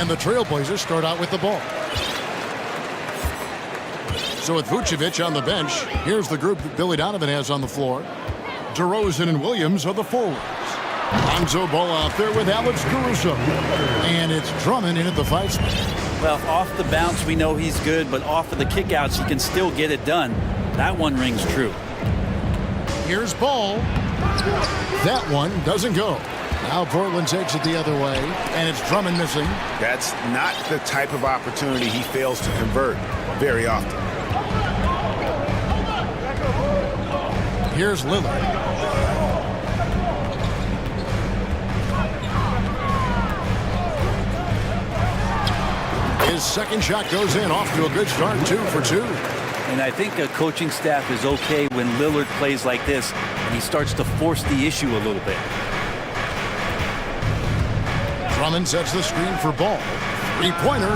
And the Trailblazers start out with the ball. So with Vucevic on the bench, here's the group that Billy Donovan has on the floor. DeRozan and Williams are the forwards. Lonzo Ball out there with Alex Caruso. And it's Drummond in at the 5 spot. Well, off the bounce, we know he's good, but off of the kickouts, he can still get it done. That one rings true. Here's Ball. That one doesn't go. Now Portland takes it the other way, and it's Drummond missing. That's not the type of opportunity he fails to convert very often. Here's Lillard. His second shot goes in, off to a good start, 2 for 2. And I think a coaching staff is okay when Lillard plays like this and he starts to force the issue a little bit. Drummond sets the screen for Ball. Three-pointer.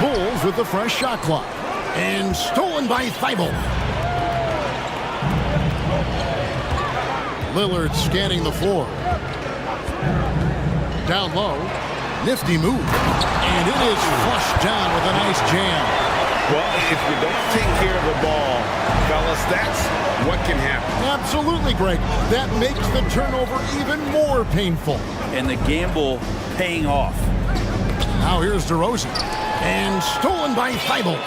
Bulls with the fresh shot clock. And stolen by Thibault. Lillard scanning the floor. Down low. Nifty move. And it is flushed down with a nice jam. Well, if you don't take care of the ball, fellas, that's what can happen. Absolutely, Greg. That makes the turnover even more painful. And the gamble paying off. Now here's DeRozan. And stolen by Thibault.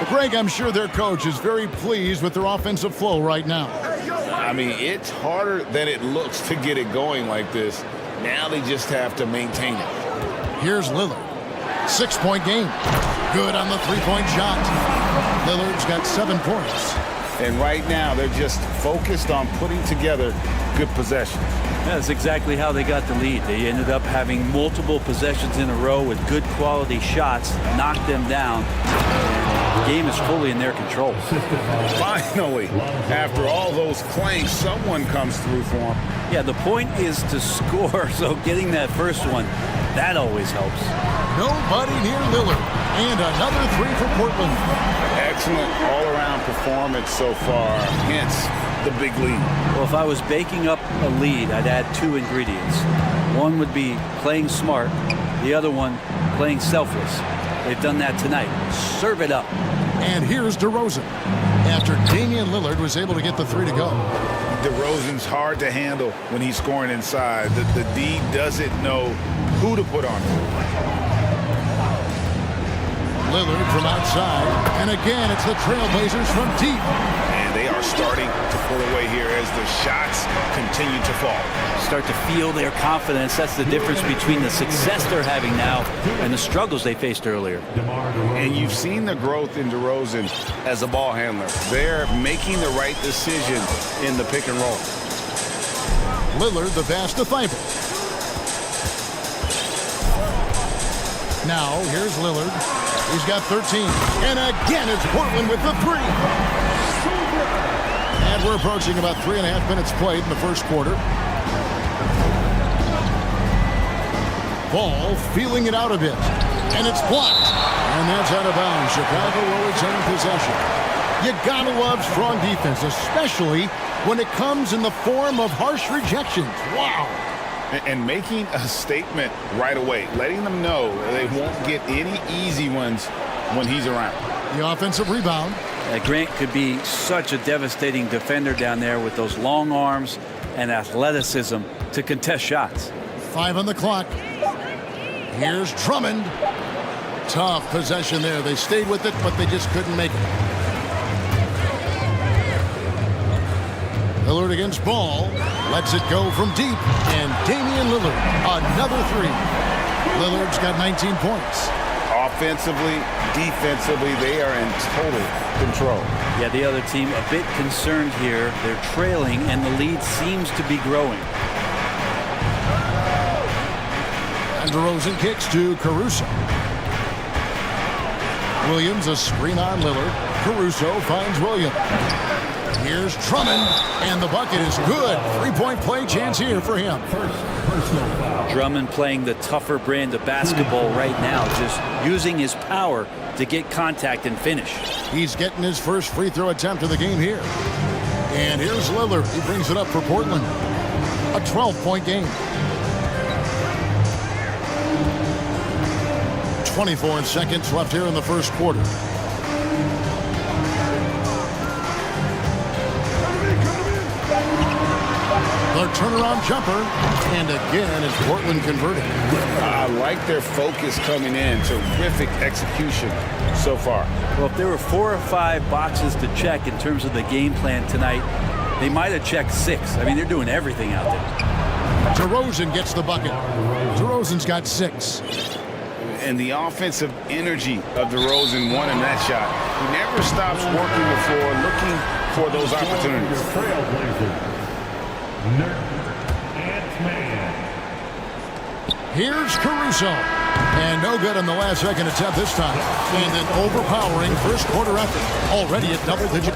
Greg, I'm sure their coach is very pleased with their offensive flow right now. I mean, it's harder than it looks to get it going like this. Now they just have to maintain it. Here's Lillard. 6-point game. Good on the three-point shot. Lillard's got 7 points. And right now, they're just focused on putting together good possessions. That's exactly how they got the lead. They ended up having multiple possessions in a row with good quality shots, knocked them down. The game is fully in their control. Finally, after all those clanks, someone comes through for them. Yeah, the point is to score, so getting that first one, that always helps. Nobody near Lillard. And another 3 for Portland. Excellent all-around performance so far, hence the big lead. Well, if I was baking up a lead, I'd add 2 ingredients. One would be playing smart. The other one, playing selfless. They've done that tonight. Serve it up. And here's DeRozan. After Damian Lillard was able to get the 3 to go. DeRozan's hard to handle when he's scoring inside. The D doesn't know who to put on him. Lillard from outside. And again, it's the Trailblazers from deep. And they are starting to pull away here as the shots continue to fall. Start to feel their confidence. That's the difference between the success they're having now and the struggles they faced earlier. And you've seen the growth in DeRozan as a ball handler. They're making the right decision in the pick and roll. Lillard, the pass to Thibault. Now, here's Lillard. He's got 13. And again, it's Portland with the 3. And we're approaching about 3.5 minutes played in the first quarter. Ball feeling it out a bit. And it's blocked. And that's out of bounds. Chicago will retain possession. You gotta love strong defense, especially when it comes in the form of harsh rejections. Wow. And making a statement right away, letting them know they won't get any easy ones when he's around. The offensive rebound. Grant could be such a devastating defender down there with those long arms and athleticism to contest shots. 5 on the clock. Here's Drummond. Tough possession there. They stayed with it, but they just couldn't make it. Lillard against Ball. Lets it go from deep. And Damian Lillard, another 3. Lillard's got 19 points. Offensively, defensively, they are in total control. Yeah, the other team a bit concerned here. They're trailing, and the lead seems to be growing. And DeRozan kicks to Caruso. Williams, a screen on Lillard. Caruso finds Williams. Here's Drummond, and the bucket is good. 3-point play chance here for him. Drummond playing the tougher brand of basketball right now, just using his power to get contact and finish. He's getting his first free throw attempt of the game here. And here's Lillard. He brings it up for Portland. A 12-point game. 24 seconds left here in the first quarter. The turnaround jumper, and again, it's Portland converting. I like their focus coming in. Terrific execution so far. Well, if there were 4 or 5 boxes to check in terms of the game plan tonight, they might have checked 6. I mean, they're doing everything out there. DeRozan gets the bucket. DeRozan's got 6. And the offensive energy of DeRozan won him that shot. He never stops working the floor, looking for those opportunities. Here's Caruso. And no good on the last second attempt this time. And an overpowering first quarter effort. Already at double-digit.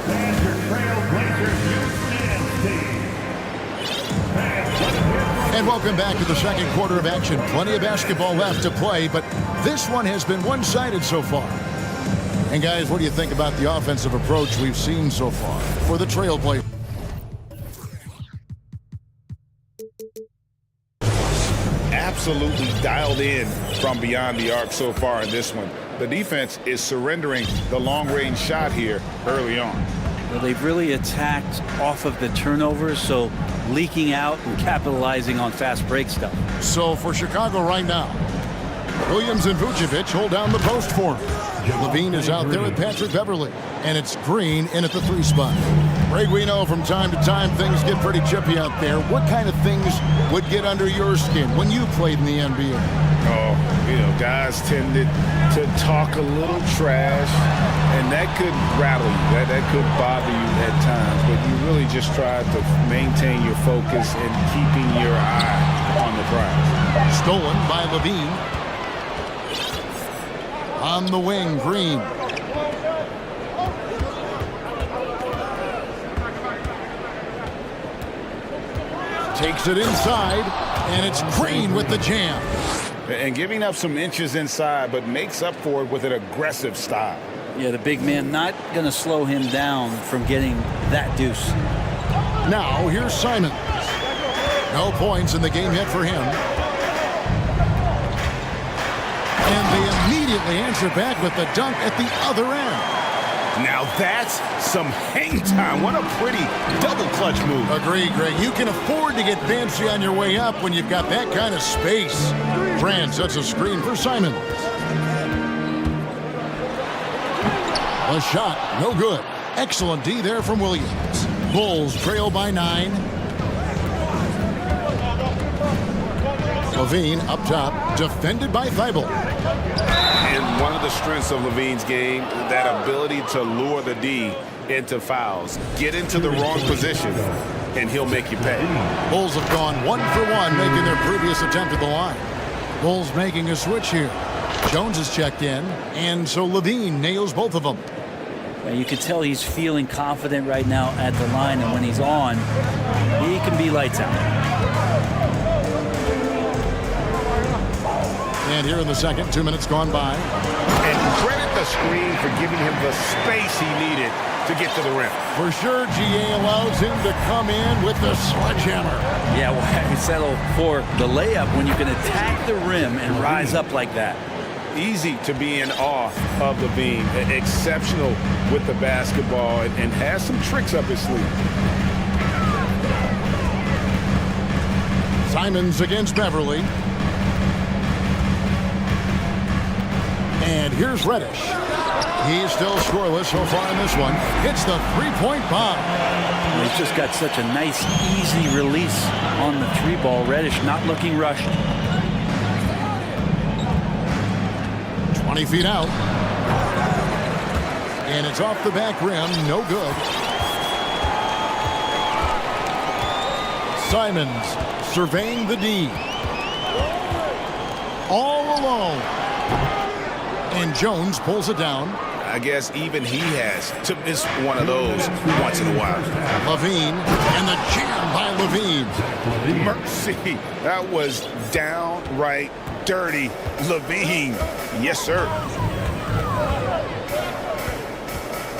And welcome back to the second quarter of action. Plenty of basketball left to play, but this one has been one-sided so far. And guys, what do you think about the offensive approach we've seen so far for the Trailblazers? Absolutely dialed in from beyond the arc so far in this one. The defense is surrendering the long-range shot here early on. Well, they've really attacked off of the turnovers, so leaking out and capitalizing on fast break stuff. So for Chicago right now, Williams and Vucevic hold down the post for him. Levine is out there with Patrick Beverly, and it's Green in at the 3 spot. Greg, we know from time to time things get pretty chippy out there. What kind of things would get under your skin when you played in the NBA? Oh, you know, guys tended to talk a little trash, and that could rattle you. That could bother you at times, but you really just try to maintain your focus and keeping your eye on the prize. Stolen by Levine. On the wing, Green. Takes it inside, and it's Green with the jam. And giving up some inches inside, but makes up for it with an aggressive style. Yeah, the big man not going to slow him down from getting that deuce. Now, here's Simons. No points in the game yet for him. And they immediately answer back with the dunk at the other end. Now that's some hang time. What a pretty double clutch move. Agreed, Greg. You can afford to get fancy on your way up when you've got that kind of space. Brand sets a screen for Simons. A shot, no good. Excellent D there from Williams. Bulls trail by 9. Levine up top, defended by Thibault. And one of the strengths of Levine's game, that ability to lure the D into fouls. Get into the wrong position, and he'll make you pay. Bulls have gone 1 for 1, making their previous attempt at the line. Bulls making a switch here. Jones is checked in, and so Levine nails both of them. You can tell he's feeling confident right now at the line, and when he's on, he can be lights out. And here in the second, 2 minutes gone by. And credit the screen for giving him the space he needed to get to the rim. For sure, GA allows him to come in with the sledgehammer. Yeah, well, you settle for the layup when you can attack the rim and rise up like that. Easy to be in awe of Levine. Exceptional with the basketball and has some tricks up his sleeve. Simons against Beverly. And here's Reddish. He's still scoreless so far in this one. Hits the three-point bomb. He's just got such a nice, easy release on the 3-ball. Reddish not looking rushed. 20 feet out. And it's off the back rim. No good. Simons surveying the D. All alone. And Jones pulls it down. I guess even he has to miss one of those once in a while. Levine, and the jam by Levine. Mercy, that was downright dirty. Levine, yes, sir.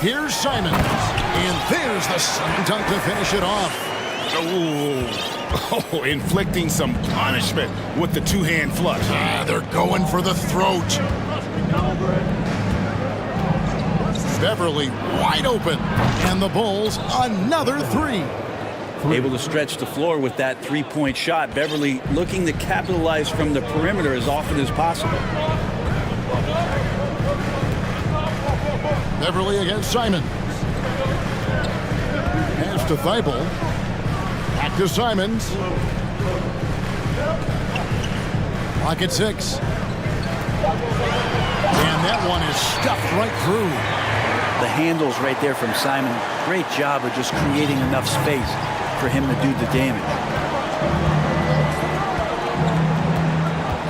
Here's Simons, and there's the slam dunk to finish it off. Oh, inflicting some punishment with the two-hand flush. They're going for the throat. Beverly wide open. And the Bulls another three. Able to stretch the floor with that three-point shot. Beverly looking to capitalize from the perimeter as often as possible. Beverly against Simon. Pass to Thibault. Back to Simons. Clock at 6. And that one is stuffed right through. The handles right there from Simon. Great job of just creating enough space for him to do the damage.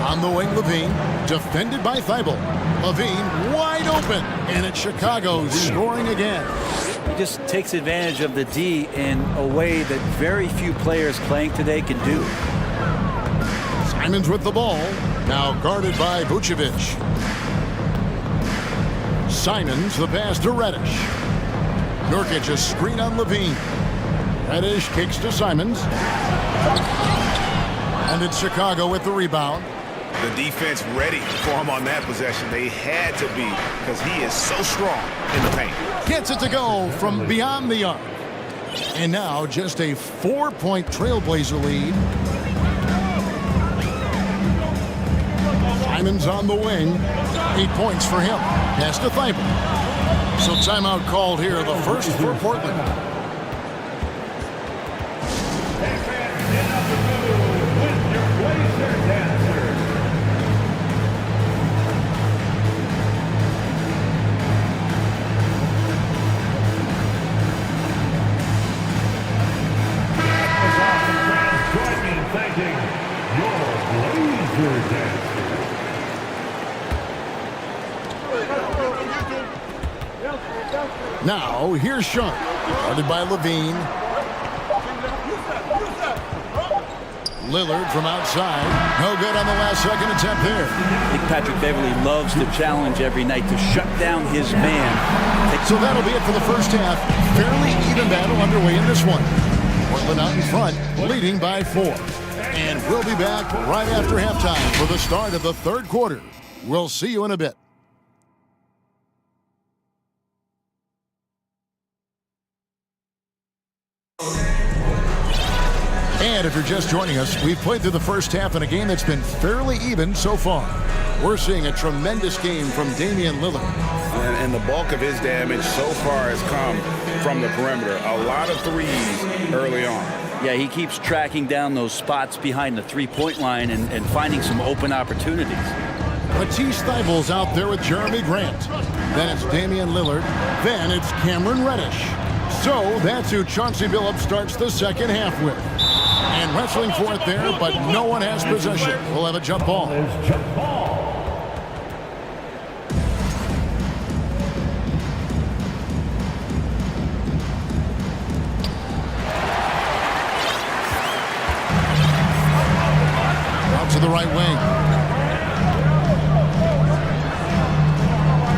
On the wing, Levine, defended by Thibault. Levine wide open, and it's Chicago scoring again. He just takes advantage of the D in a way that very few players playing today can do. Simons with the ball, now guarded by Vucevic. Simons, the pass to Reddish. Nurkic, a screen on Levine. Reddish kicks to Simons. And it's Chicago with the rebound. The defense ready for him on that possession. They had to be, because he is so strong in the paint. Gets it to go from beyond the arc. And now just a 4-point Trailblazer lead. Simons on the wing. 8 points for him. Pass to Thibault. So timeout called here, the first for Portland. Now, here's Sean. Guarded by Levine. Lillard from outside. No good on the last second attempt there. I think Patrick Beverly loves the challenge every night to shut down his man. So that'll be it for the first half. Fairly even battle underway in this one. Portland out in front, leading by 4. And we'll be back right after halftime for the start of the third quarter. We'll see you in a bit. And if you're just joining us, we've played through the first half in a game that's been fairly even so far. We're seeing a tremendous game from Damian Lillard. And the bulk of his damage so far has come from the perimeter. A lot of threes early on. Yeah, he keeps tracking down those spots behind the three-point line and finding some open opportunities. Matisse Thybulle's out there with Jeremy Grant. Then it's Damian Lillard. Then it's Cameron Reddish. So that's who Chauncey Billups starts the second half with. And wrestling for it there, but no one has possession. We'll have a jump ball. Out to the right wing.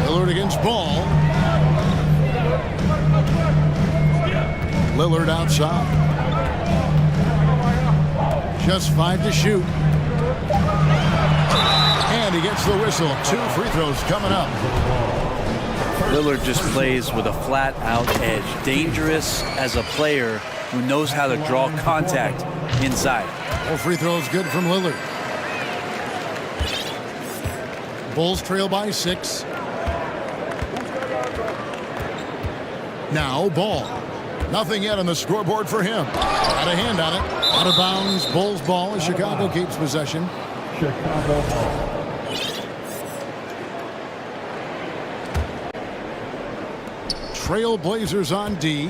Lillard against Ball. Lillard outside. Just 5 to shoot. And he gets the whistle. 2 free throws coming up. Lillard just plays with a flat-out edge. Dangerous as a player who knows how to draw contact inside. 4 free throws good from Lillard. Bulls trail by 6. Now Ball. Nothing yet on the scoreboard for him. Got a hand on it. Out of bounds. Bulls ball as Chicago keeps possession. Chicago ball. Trailblazers on D.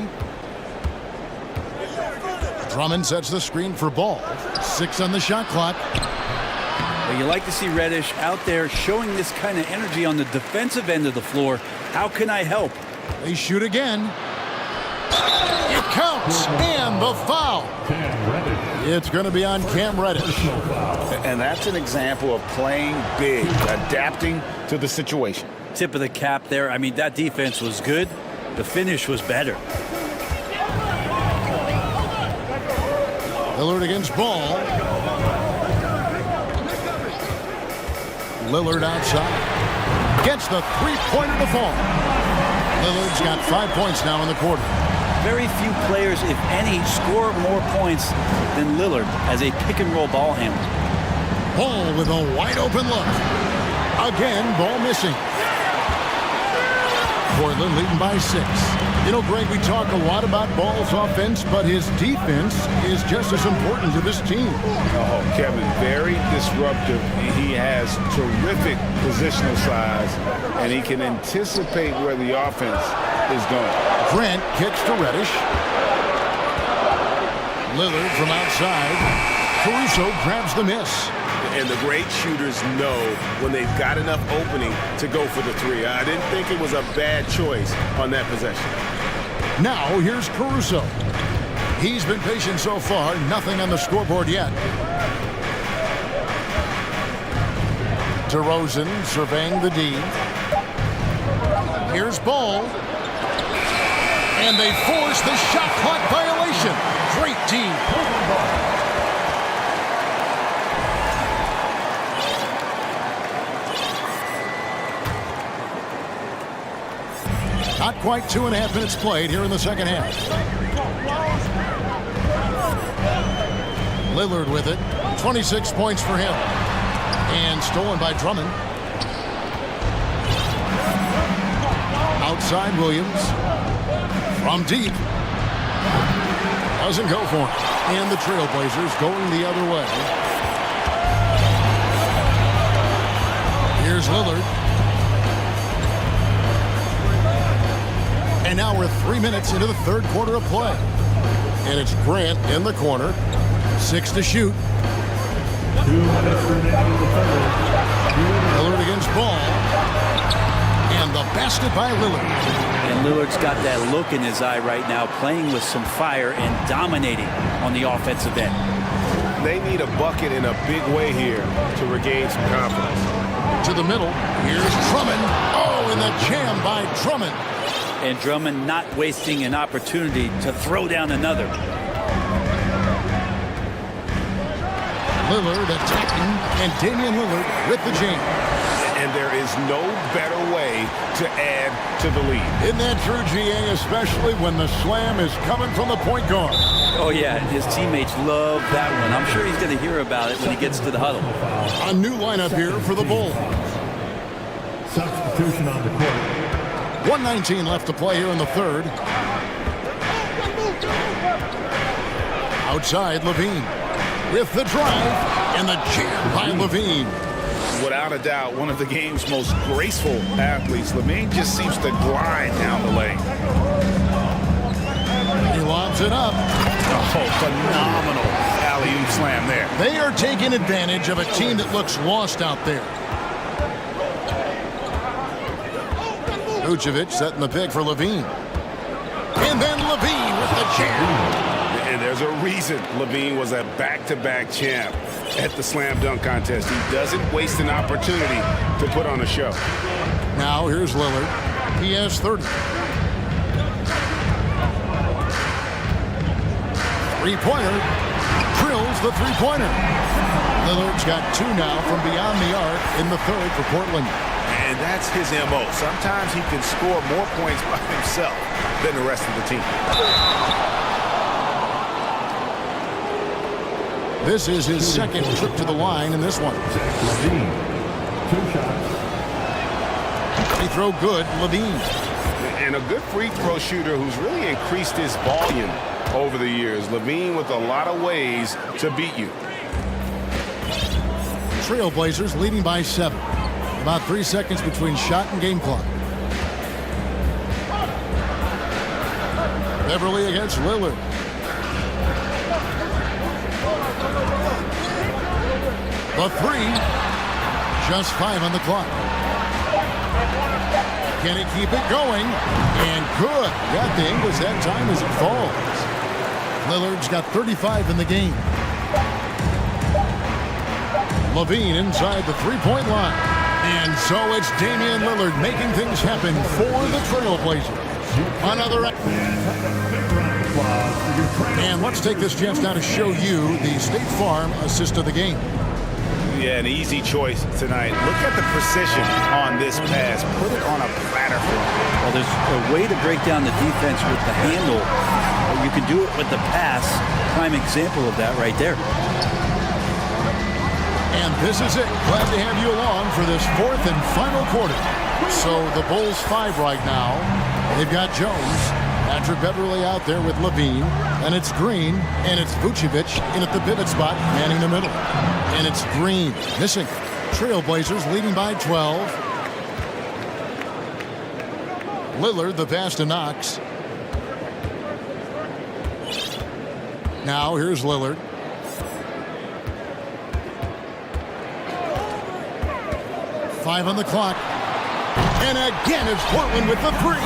Drummond sets the screen for Ball. 6 on the shot clock. Well, you like to see Reddish out there showing this kind of energy on the defensive end of the floor. How can I help? They shoot again. It counts, and the foul. It's going to be on Cam Reddish. And that's an example of playing big, adapting to the situation. Tip of the cap there. I mean, that defense was good. The finish was better. Lillard against Ball. Lillard outside. Gets the three-pointer to fall. Lillard's got 5 points now in the quarter. Very few players, if any, score more points than Lillard as a pick-and-roll ball handler. Ball with a wide-open look. Again, ball missing. Portland leading by 6. You know, Greg, we talk a lot about Ball's offense, but his defense is just as important to this team. Oh, Kevin, very disruptive. He has terrific positional size, and he can anticipate where the offense is going. Grant kicks to Reddish. Lillard from outside. Caruso grabs the miss. And the great shooters know when they've got enough opening to go for the three. I didn't think it was a bad choice on that possession. Now here's Caruso. He's been patient so far. Nothing on the scoreboard yet. DeRozan surveying the D. Here's Ball. And they force the shot clock violation. Great team. Not quite 2.5 minutes played here in the second half. Lillard with it. 26 points for him. And stolen by Drummond. Outside Williams. From deep. Doesn't go for it. And the Trailblazers going the other way. Here's Lillard. And now we're 3 minutes into the third quarter of play. And it's Grant in the corner. 6 to shoot. 2 minutes remaining in the third. Lillard against Ball. And the basket by Lillard. And Lillard's got that look in his eye right now, playing with some fire and dominating on the offensive end. They need a bucket in a big way here to regain some confidence. To the middle. Here's Drummond. Oh, and the jam by Drummond. And Drummond not wasting an opportunity to throw down another. Lillard attacking, and Damian Lillard with the jam. And there is no better way to add to the lead. Isn't that true, GA, especially when the slam is coming from the point guard? Oh, yeah, and his teammates love that one. I'm sure he's going to hear about it when he gets to the huddle. A new lineup here for the Bulls. Substitution on the court. 1:19 left to play here in the third. Outside, Levine with the drive and the jam by Levine. Without a doubt, one of the game's most graceful athletes. Levine just seems to glide down the lane. He lobs it up. Oh, phenomenal alley-oop slam there. They are taking advantage of a team that looks lost out there. Vucevic setting the pick for Levine. And then Levine with the jam. And there's a reason Levine was a back-to-back champ at the slam dunk contest. He doesn't waste an opportunity to put on a show. Now here's Lillard. He has 30. Three-pointer. Drills the three-pointer. Lillard's got 2 now from beyond the arc in the third for Portland. And that's his MO. Sometimes he can score more points by himself than the rest of the team. This is his second trip to the line in this one. Levine. 2 shots. They throw good, Levine. And a good free throw shooter who's really increased his volume over the years. Levine with a lot of ways to beat you. Trailblazers leading by 7. About 3 seconds between shot and game clock. Beverly against Lillard. The 3. Just 5 on the clock. Can he keep it going? And good. Got the English that time as it falls. Lillard's got 35 in the game. Levine inside the three-point line. And so it's Damian Lillard making things happen for the Trailblazers. Another. And let's take this chance now to show you the State Farm assist of the game. Yeah, an easy choice tonight. Look at the precision on this pass. Put it on a platter for him. Well, there's a way to break down the defense with the handle. You can do it with the pass. Prime example of that right there. And this is it. Glad to have you along for this fourth and final quarter. So the Bulls 5 right now. They've got Jones, Patrick Beverly out there with Levine, and it's Green, and it's Vucevic in at the pivot spot, manning the middle. And it's Green missing. Trailblazers leading by 12. Lillard, the pass to Knox. Now here's Lillard. Five on the clock. And again, it's Portland with the three.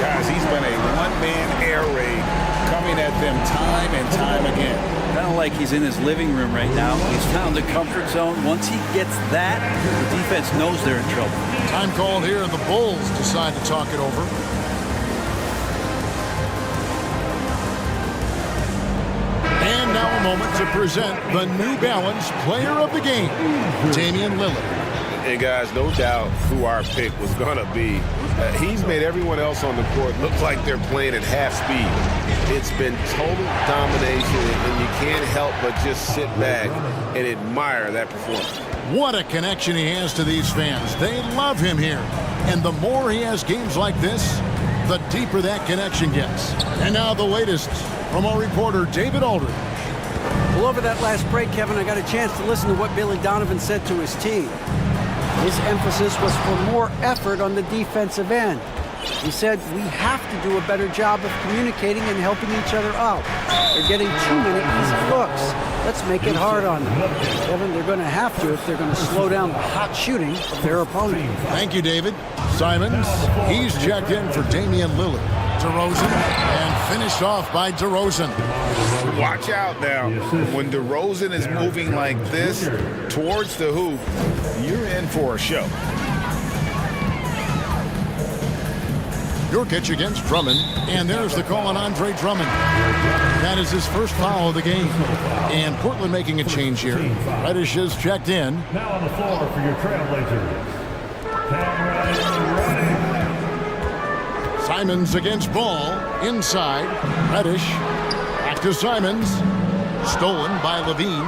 Guys, he's been a one-man air raid coming at them time and time again. Kind of like he's in his living room right now. He's found the comfort zone. Once he gets that, the defense knows they're in trouble. Time called here, and the Bulls decide to talk it over. And now a moment to present the New Balance Player of the Game, Damian Lillard. And guys, no doubt who our pick was going to be. He's made everyone else on the court look like they're playing at half speed. It's been total domination, and you can't help but just sit back and admire that performance. What a connection he has to these fans. They love him here. And the more he has games like this, the deeper that connection gets. And now the latest from our reporter, David Aldridge. Well, over that last break, Kevin, I got a chance to listen to what Billy Donovan said to his team. His emphasis was for more effort on the defensive end. He said, we have to do a better job of communicating and helping each other out. They're getting too many easy looks. Let's make it hard on them. Kevin, they're going to have to if they're going to slow down the hot shooting of their opponent. Thank you, David. Simons, he's checked in for Damian Lillard. DeRozan, and finished off by DeRozan. Watch out now. When DeRozan is moving like this towards the hoop, you're in for a show. Jurkic against Drummond, and there's the call on Andre Drummond. That is his first foul of the game. And Portland making a change here. Reddish is checked in. Now on the floor for your Trailblazers, Cameron Reddish. Simons against Ball, inside. Reddish, back to Simons. Stolen by Levine.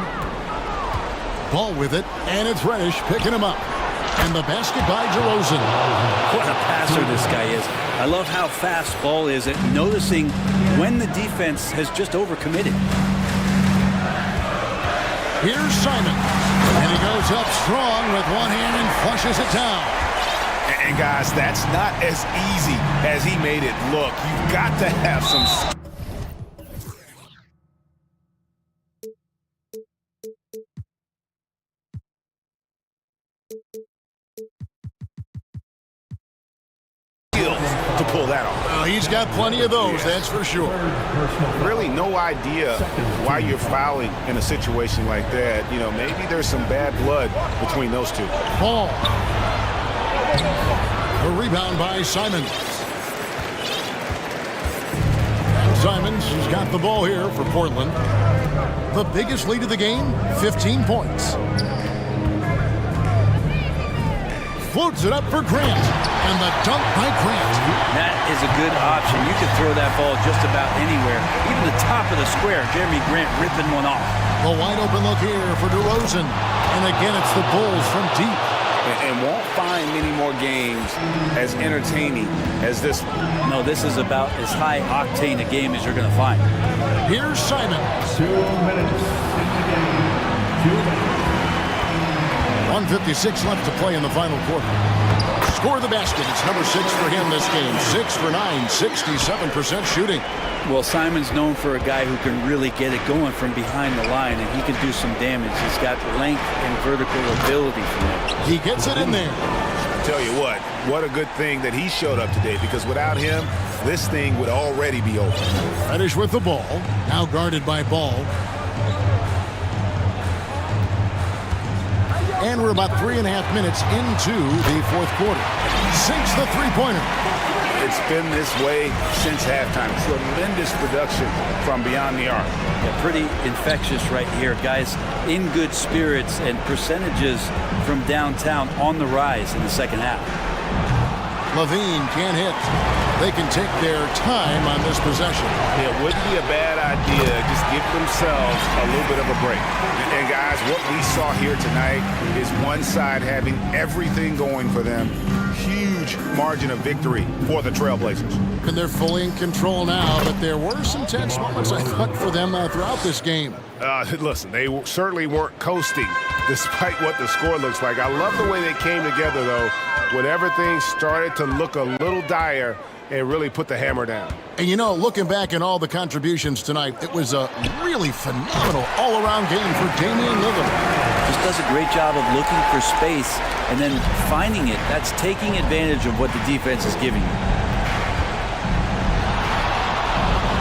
Ball with it, and it's Reddish picking him up. And the basket by DeRozan. What a passer this guy is. I love how fast Ball is at noticing when the defense has just overcommitted. Here's Simons. And he goes up strong with one hand and flushes it down. And guys, that's not as easy as he made it look. You've got to have some to pull that off. He's got plenty of those, that's for sure. Really no idea why you're fouling in a situation like that. You know, maybe there's some bad blood between those two. Ball. The rebound by Simons. And Simons has got the ball here for Portland. The biggest lead of the game, 15 points. Floats it up for Grant. And the dunk by Grant. That is a good option. You can throw that ball just about anywhere. Even the top of the square, Jeremy Grant ripping one off. The wide open look here for DeRozan. And again, it's the Bulls from deep. And won't find many more games as entertaining as this one. No, this is about as high octane a game as you're going to find. Here's Simons. 2 minutes in the game. 2 minutes. 1:56 left to play in the final quarter. Score the basket. It's number 6 for him this game. 6 for 9, 67% shooting. Well, Simon's known for a guy who can really get it going from behind the line, and he can do some damage. He's got length and vertical ability for that. He gets it in there. I tell you what a good thing that he showed up today, because without him, this thing would already be over. Reddish with the ball. Now guarded by Ball. And we're about 3.5 minutes into the fourth quarter. Sinks the three-pointer. It's been this way since halftime. Tremendous production from beyond the arc. Yeah, pretty infectious right here. Guys in good spirits and percentages from downtown on the rise in the second half. Levine can't hit. They can take their time on this possession. It wouldn't be a bad idea. Just give themselves a little bit of a break. And guys, what we saw here tonight is one side having everything going for them. Huge margin of victory for the Trailblazers. And they're fully in control now, but there were some tense moments, I thought, for them throughout this game. Listen, they certainly weren't coasting despite what the score looks like. I love the way they came together, though, when everything started to look a little dire and really put the hammer down. And you know, looking back at all the contributions tonight, it was a really phenomenal all-around game for Damian Lillard. Just does a great job of looking for space and then finding it. That's taking advantage of what the defense is giving you.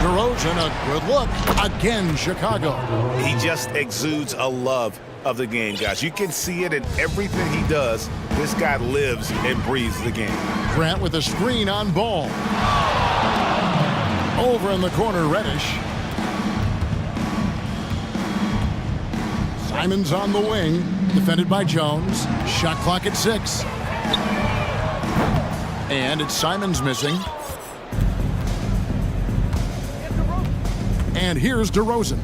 DeRozan, a good look. Again, Chicago. He just exudes a love of the game, guys. You can see it in everything he does. This guy lives and breathes the game. Grant with a screen on Ball. Over in the corner, Reddish. Simons on the wing, defended by Jones. Shot clock at 6. And it's Simons missing. And here's DeRozan.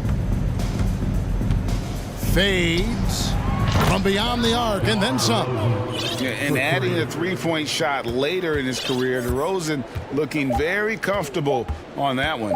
Fades from beyond the arc and then some. And adding a three-point shot later in his career, DeRozan looking very comfortable on that one.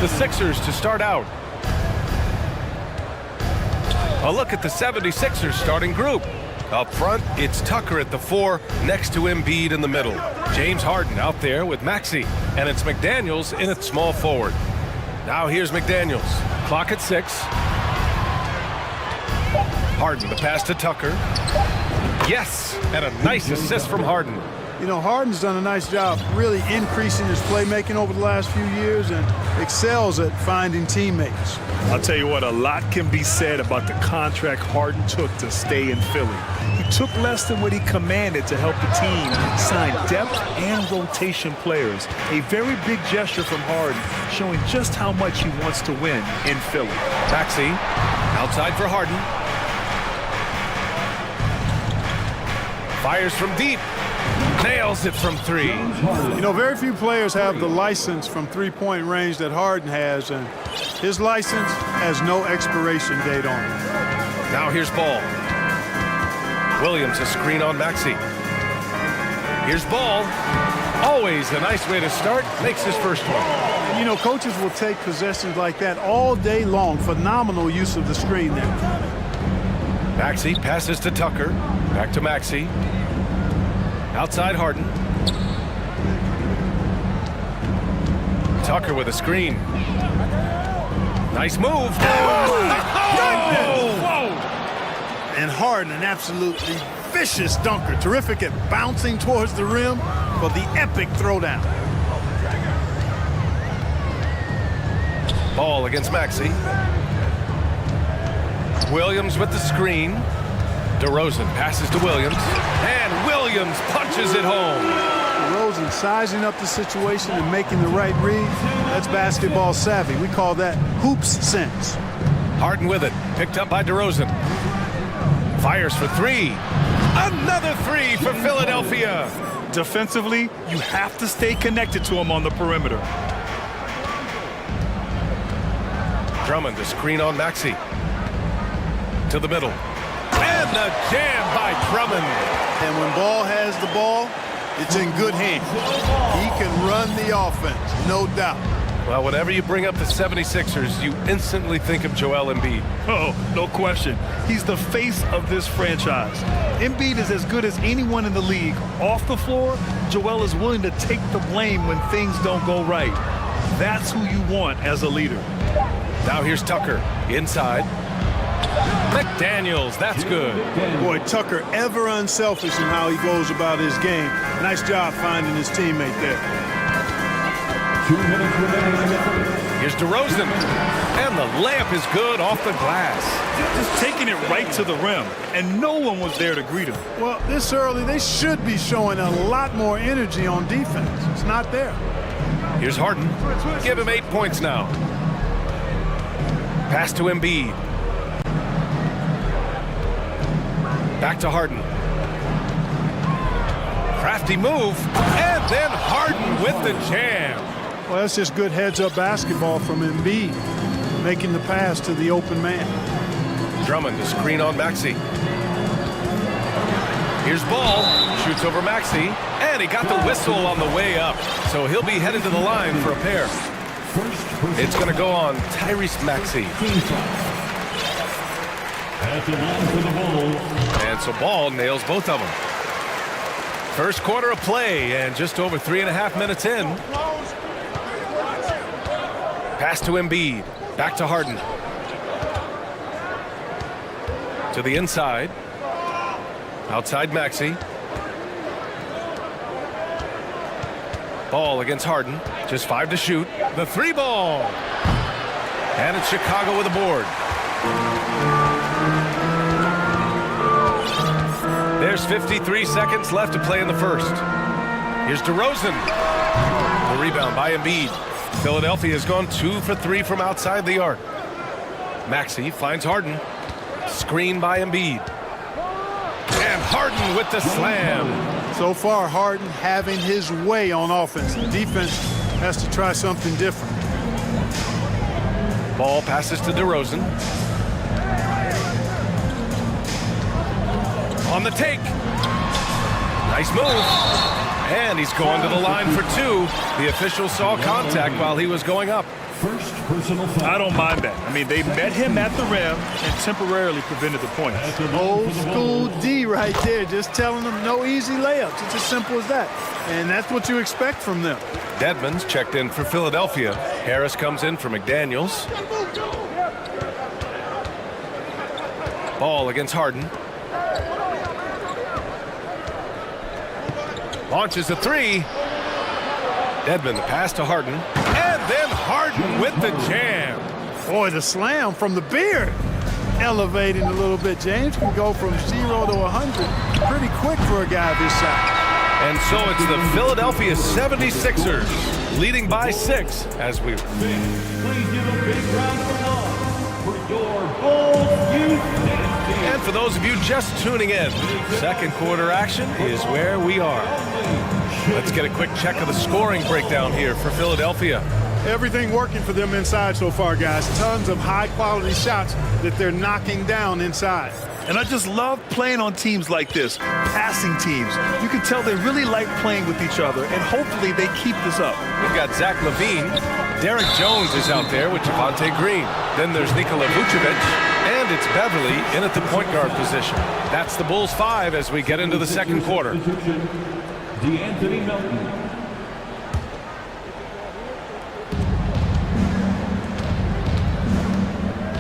the Sixers to start out. A look at the 76ers starting group. Up front, it's Tucker at the 4, next to Embiid in the middle. James Harden out there with Maxey, and it's McDaniels in at small forward. Now here's McDaniels. Clock at 6. Harden, the pass to Tucker. Yes, and a nice assist from Harden. You know, Harden's done a nice job really increasing his playmaking over the last few years and excels at finding teammates. I'll tell you what, a lot can be said about the contract Harden took to stay in Philly. He took less than what he commanded to help the team sign depth and rotation players. A very big gesture from Harden, showing just how much he wants to win in Philly. Maxey, outside for Harden. Fires from deep. Nails it from 3. You know, very few players have the license from three-point range that Harden has, and his license has no expiration date on it. Now here's Ball. Williams a screen on Maxey. Here's Ball. Always a nice way to start. Makes his first one. And, you know, coaches will take possessions like that all day long. Phenomenal use of the screen there. Maxey passes to Tucker. Back to Maxey. Outside Harden. Tucker with a screen. Nice move. Oh! And Harden, an absolutely vicious dunker. Terrific at bouncing towards the rim for the epic throwdown. Ball against Maxey. Williams with the screen. DeRozan passes to Williams. And Williams punches it home. DeRozan sizing up the situation and making the right read. That's basketball savvy. We call that hoops sense. Harden with it. Picked up by DeRozan. Fires for 3. Another 3 for Philadelphia. Defensively, you have to stay connected to him on the perimeter. Drummond to screen on Maxey. To the middle. And the jam by Drummond. And when Ball has the ball, it's in good hands. He can run the offense, no doubt. Well, whenever you bring up the 76ers, you instantly think of Joel Embiid. Oh, no question. He's the face of this franchise. Embiid is as good as anyone in the league. Off the floor, Joel is willing to take the blame when things don't go right. That's who you want as a leader. Now here's Tucker inside. McDaniels, that's good. Boy, Tucker ever unselfish in how he goes about his game. Nice job finding his teammate there. 2 minutes remaining. Here's DeRozan. And the layup is good off the glass. Just taking it right to the rim, and no one was there to greet him. Well, this early, they should be showing a lot more energy on defense. It's not there. Here's Harden. Give him 8 points now. Pass to Embiid. Back to Harden. Crafty move, and then Harden with the jam. Well, that's just good heads-up basketball from Embiid, making the pass to the open man. Drummond to screen on Maxey. Here's Ball, shoots over Maxey, and he got the whistle on the way up, so he'll be headed to the line for a pair. It's going to go on Tyrese Maxey. At the line for the Bulls. And so Ball nails both of them. First quarter of play, and just over 3.5 minutes in. Pass to Embiid. Back to Harden. To the inside. Outside Maxey. Ball against Harden. Just 5 to shoot. The 3 ball. And it's Chicago with a board. There's 53 seconds left to play in the first. Here's DeRozan. The rebound by Embiid. Philadelphia has gone 2 for 3 from outside the arc. Maxey finds Harden. Screen by Embiid. And Harden with the slam. So far, Harden having his way on offense. The defense has to try something different. Ball passes to DeRozan. On the take. Nice move. And he's going to the line for 2. The official saw contact while he was going up. First personal foul. I don't mind that. I mean, they met him at the rim and temporarily prevented the points. Old school D right there, just telling them no easy layups. It's as simple as that. And that's what you expect from them. Dedmon's checked in for Philadelphia. Harris comes in for McDaniels. Ball against Harden. Launches a three. Dedmon, the pass to Harden. And then Harden with the jam. Boy, the slam from the beard. Elevating a little bit. James can go from 0 to 100 pretty quick for a guy of his size. And so it's the Philadelphia 76ers leading by 6 as we... Please give a big round of applause for your Bulls Youth team. And for those of you just tuning in, second quarter action is where we are. Let's get a quick check of the scoring breakdown here for Philadelphia. Everything working for them inside so far, guys. Tons of high-quality shots that they're knocking down inside. And I just love playing on teams like this, passing teams. You can tell they really like playing with each other, and hopefully they keep this up. We've got Zach LaVine. Derek Jones is out there with Javonte Green. Then there's Nikola Vucevic, and it's Beverly in at the point guard position. That's the Bulls 5 as we get into the second quarter. D'Anthony Melton.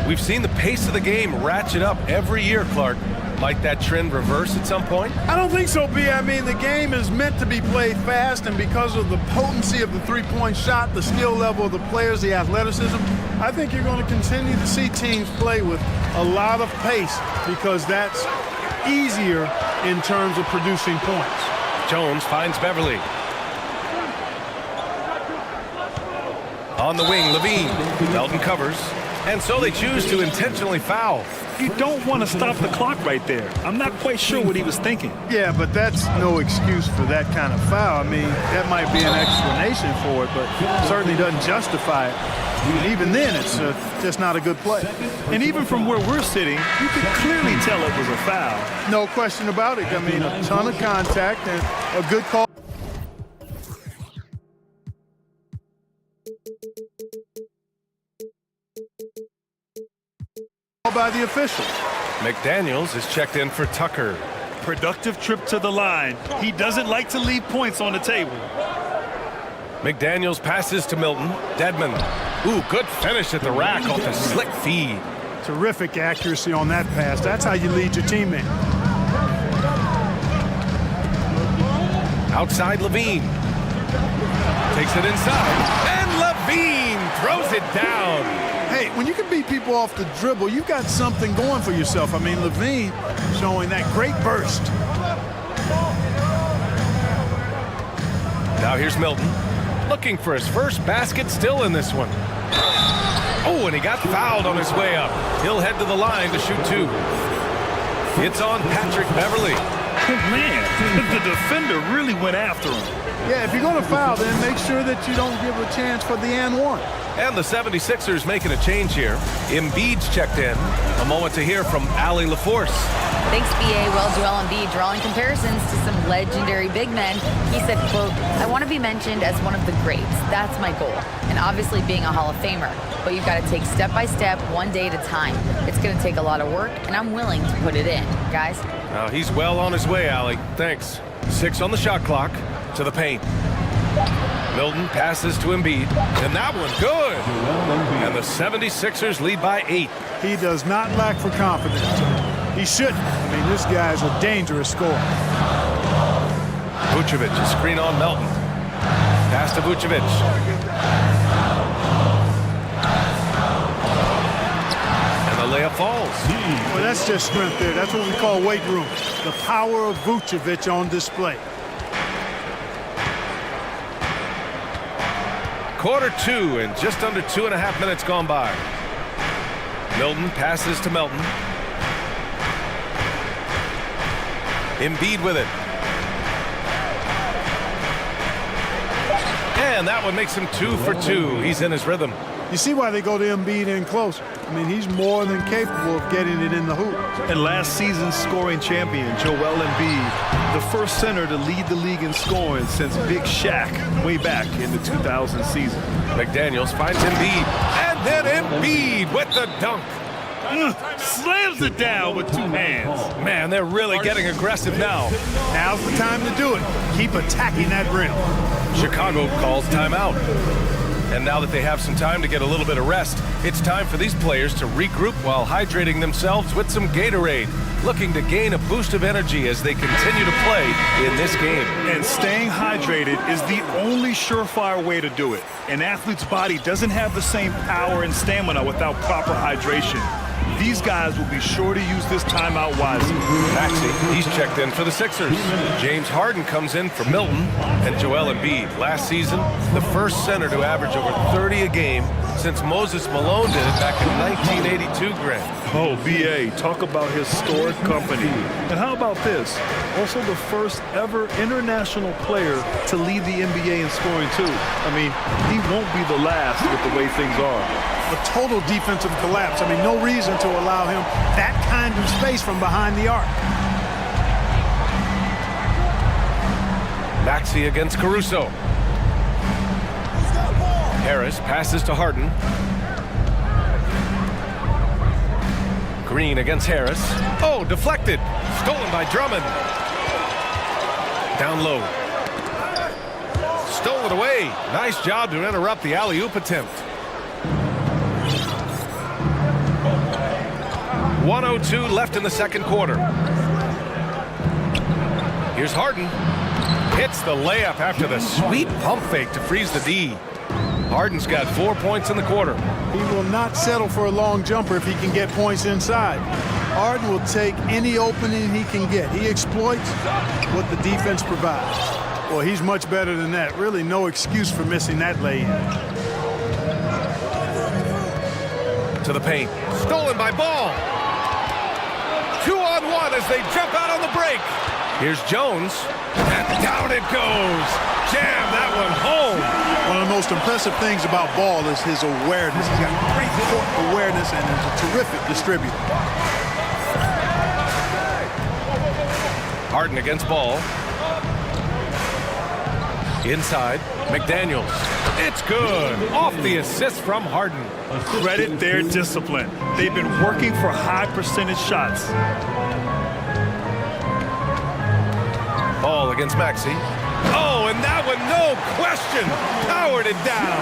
We've seen the pace of the game ratchet up every year, Clark. Might that trend reverse at some point? I don't think so, B. I mean, the game is meant to be played fast, and because of the potency of the three-point shot, the skill level of the players, the athleticism, I think you're going to continue to see teams play with a lot of pace because that's easier in terms of producing points. Jones finds Beverly. On the wing, LaVine. Melton covers. And so they choose to intentionally foul. You don't want to stop the clock right there. I'm not quite sure what he was thinking. Yeah, but that's no excuse for that kind of foul. I mean, that might be an explanation for it, but certainly doesn't justify it. And even then, it's just not a good play. And even from where we're sitting, you can clearly tell it was a foul. No question about it. I mean, a ton of contact and a good call. By the officials. McDaniels is checked in for Tucker. Productive trip to the line. He doesn't like to leave points on the table. McDaniels passes to Milton. Dedmon. Ooh, good finish at the rack off a slick feed. Terrific accuracy on that pass. That's how you lead your teammate. Outside LaVine. Takes it inside. And LaVine throws it down. Hey, when you can beat people off the dribble, you've got something going for yourself. I mean, LaVine showing that great burst. Now here's Milton, looking for his first basket, still in this one. Oh, and he got fouled on his way up. He'll head to the line to shoot 2. It's on Patrick Beverly. Oh, man, the defender really went after him. Yeah, if you're going to foul, then make sure that you don't give a chance for the and one. And the 76ers making a change here. Embiid's checked in. A moment to hear from Allie LaForce. Thanks, BA. Well, Joel Embiid drawing comparisons to some legendary big men. He said, quote, I want to be mentioned as one of the greats. That's my goal. And obviously being a Hall of Famer. But you've got to take step by step, one day at a time. It's going to take a lot of work, and I'm willing to put it in. Guys? Now he's well on his way, Allie. Thanks. 6 on the shot clock. To the paint. Milton passes to Embiid, and that one good. And the 76ers lead by 8. He does not lack for confidence. He shouldn't. I mean, this guy's a dangerous scorer. Vucevic, a screen on Melton. Pass to Vucevic. And the layup falls. Well, that's just strength there. That's what we call weight room. The power of Vucevic on display. Quarter 2 and just under 2.5 minutes gone by. Milton passes to Melton. Embiid with it. And that one makes him 2 for 2. He's in his rhythm. You see why they go to Embiid in close. I mean, he's more than capable of getting it in the hoop. And last season's scoring champion, Joel Embiid, the first center to lead the league in scoring since Big Shaq way back in the 2000 season. McDaniels finds Embiid, and then Embiid with the dunk. Slams it down with two hands. Man, they're really getting aggressive now. Now's the time to do it. Keep attacking that rim. Chicago calls timeout. And now that they have some time to get a little bit of rest, it's time for these players to regroup while hydrating themselves with some Gatorade, looking to gain a boost of energy as they continue to play in this game. And staying hydrated is the only surefire way to do it. An athlete's body doesn't have the same power and stamina without proper hydration. These guys will be sure to use this timeout wisely. Maxey, he's checked in for the Sixers. James Harden comes in for Milton, and Joel Embiid. Last season, the first center to average over 30 a game since Moses Malone did it back in 1982, Grant. Oh, BA, talk about historic company. And how about this? Also the first ever international player to lead the NBA in scoring too. I mean, he won't be the last with the way things are. A total defensive collapse. I mean, no reason to allow him that kind of space from behind the arc. Maxey against Caruso. Harris passes to Harden. Green against Harris. Oh, deflected. Stolen by Drummond. Down low. Stolen away. Nice job to interrupt the alley-oop attempt. 1:02 left in the second quarter. Here's Harden. Hits the layup after the sweet pump fake to freeze the D. Harden's got 4 points in the quarter. He will not settle for a long jumper if he can get points inside. Harden will take any opening he can get. He exploits what the defense provides. Well, he's much better than that. Really no excuse for missing that lay-in. To the paint. Stolen by Ball. 2-on-1 as they jump out on the break. Here's Jones. And down it goes. Jam that one home. One of the most impressive things about Ball is his awareness. He's got great court awareness and is a terrific distributor. Harden against Ball. Inside, McDaniels. It's good. Off the assist from Harden. Credit their discipline. They've been working for high percentage shots. Ball against Maxey. Oh, and that one, no question, powered it down.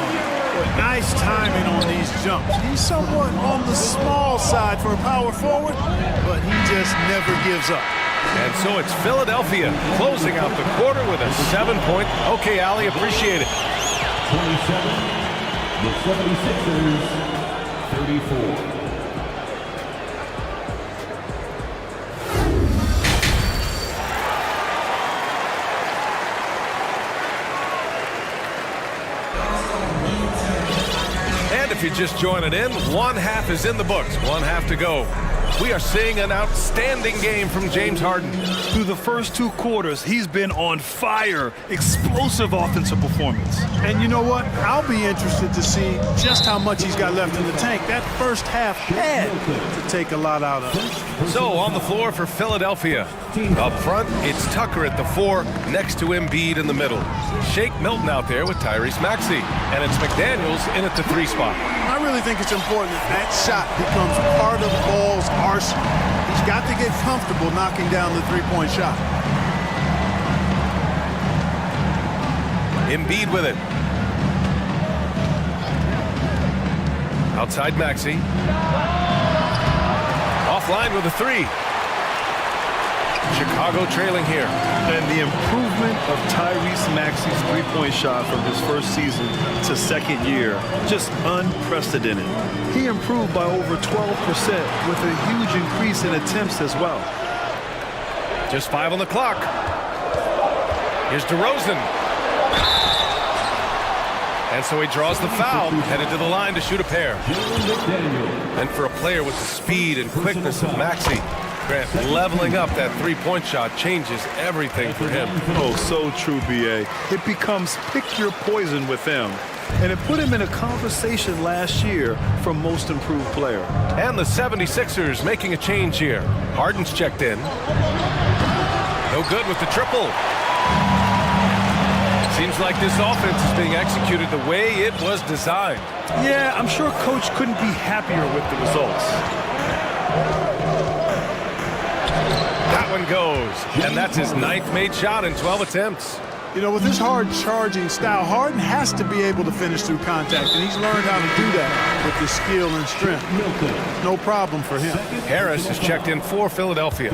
Nice timing on these jumps. He's somewhat on the small side for a power forward, but he just never gives up. And so it's Philadelphia closing out the quarter with a 7-point. Okay, Ali, appreciate it. 27, the 76ers, 34. If you're just joining in, one half is in the books, one half to go. We are seeing an outstanding game from James Harden. Through the first two quarters, he's been on fire. Explosive offensive performance. And you know what? I'll be interested to see just how much he's got left in the tank. That first half had to take a lot out of it. So on the floor for Philadelphia. Up front, it's Tucker at the 4, next to Embiid in the middle. Shake Milton out there with Tyrese Maxey. And it's McDaniels in at the 3 spot. I really think it's important that shot becomes part of Ball's arsenal. He's got to get comfortable knocking down the 3-point shot. Embiid with it. Outside Maxey. Offline with a 3. Chicago trailing here. And the improvement of Tyrese Maxey's 3-point shot from his first season to second year, just unprecedented. He improved by over 12% with a huge increase in attempts as well. Just 5 on the clock. Here's DeRozan. And so he draws the foul, headed to the line to shoot a pair. And for a player with the speed and quickness of Maxey, Grant, leveling up that three-point shot changes everything for him. Oh, so true, B.A. It becomes pick your poison with him. And it put him in a conversation last year for most improved player. And the 76ers making a change here. Harden's checked in. No good with the triple. Seems like this offense is being executed the way it was designed. Yeah, I'm sure Coach couldn't be happier with the results. That one goes. And that's his 9th made shot in 12 attempts. You know, with this hard charging style, Harden has to be able to finish through contact, and he's learned how to do that with his skill and strength. No problem for him. Harris is checked in for Philadelphia.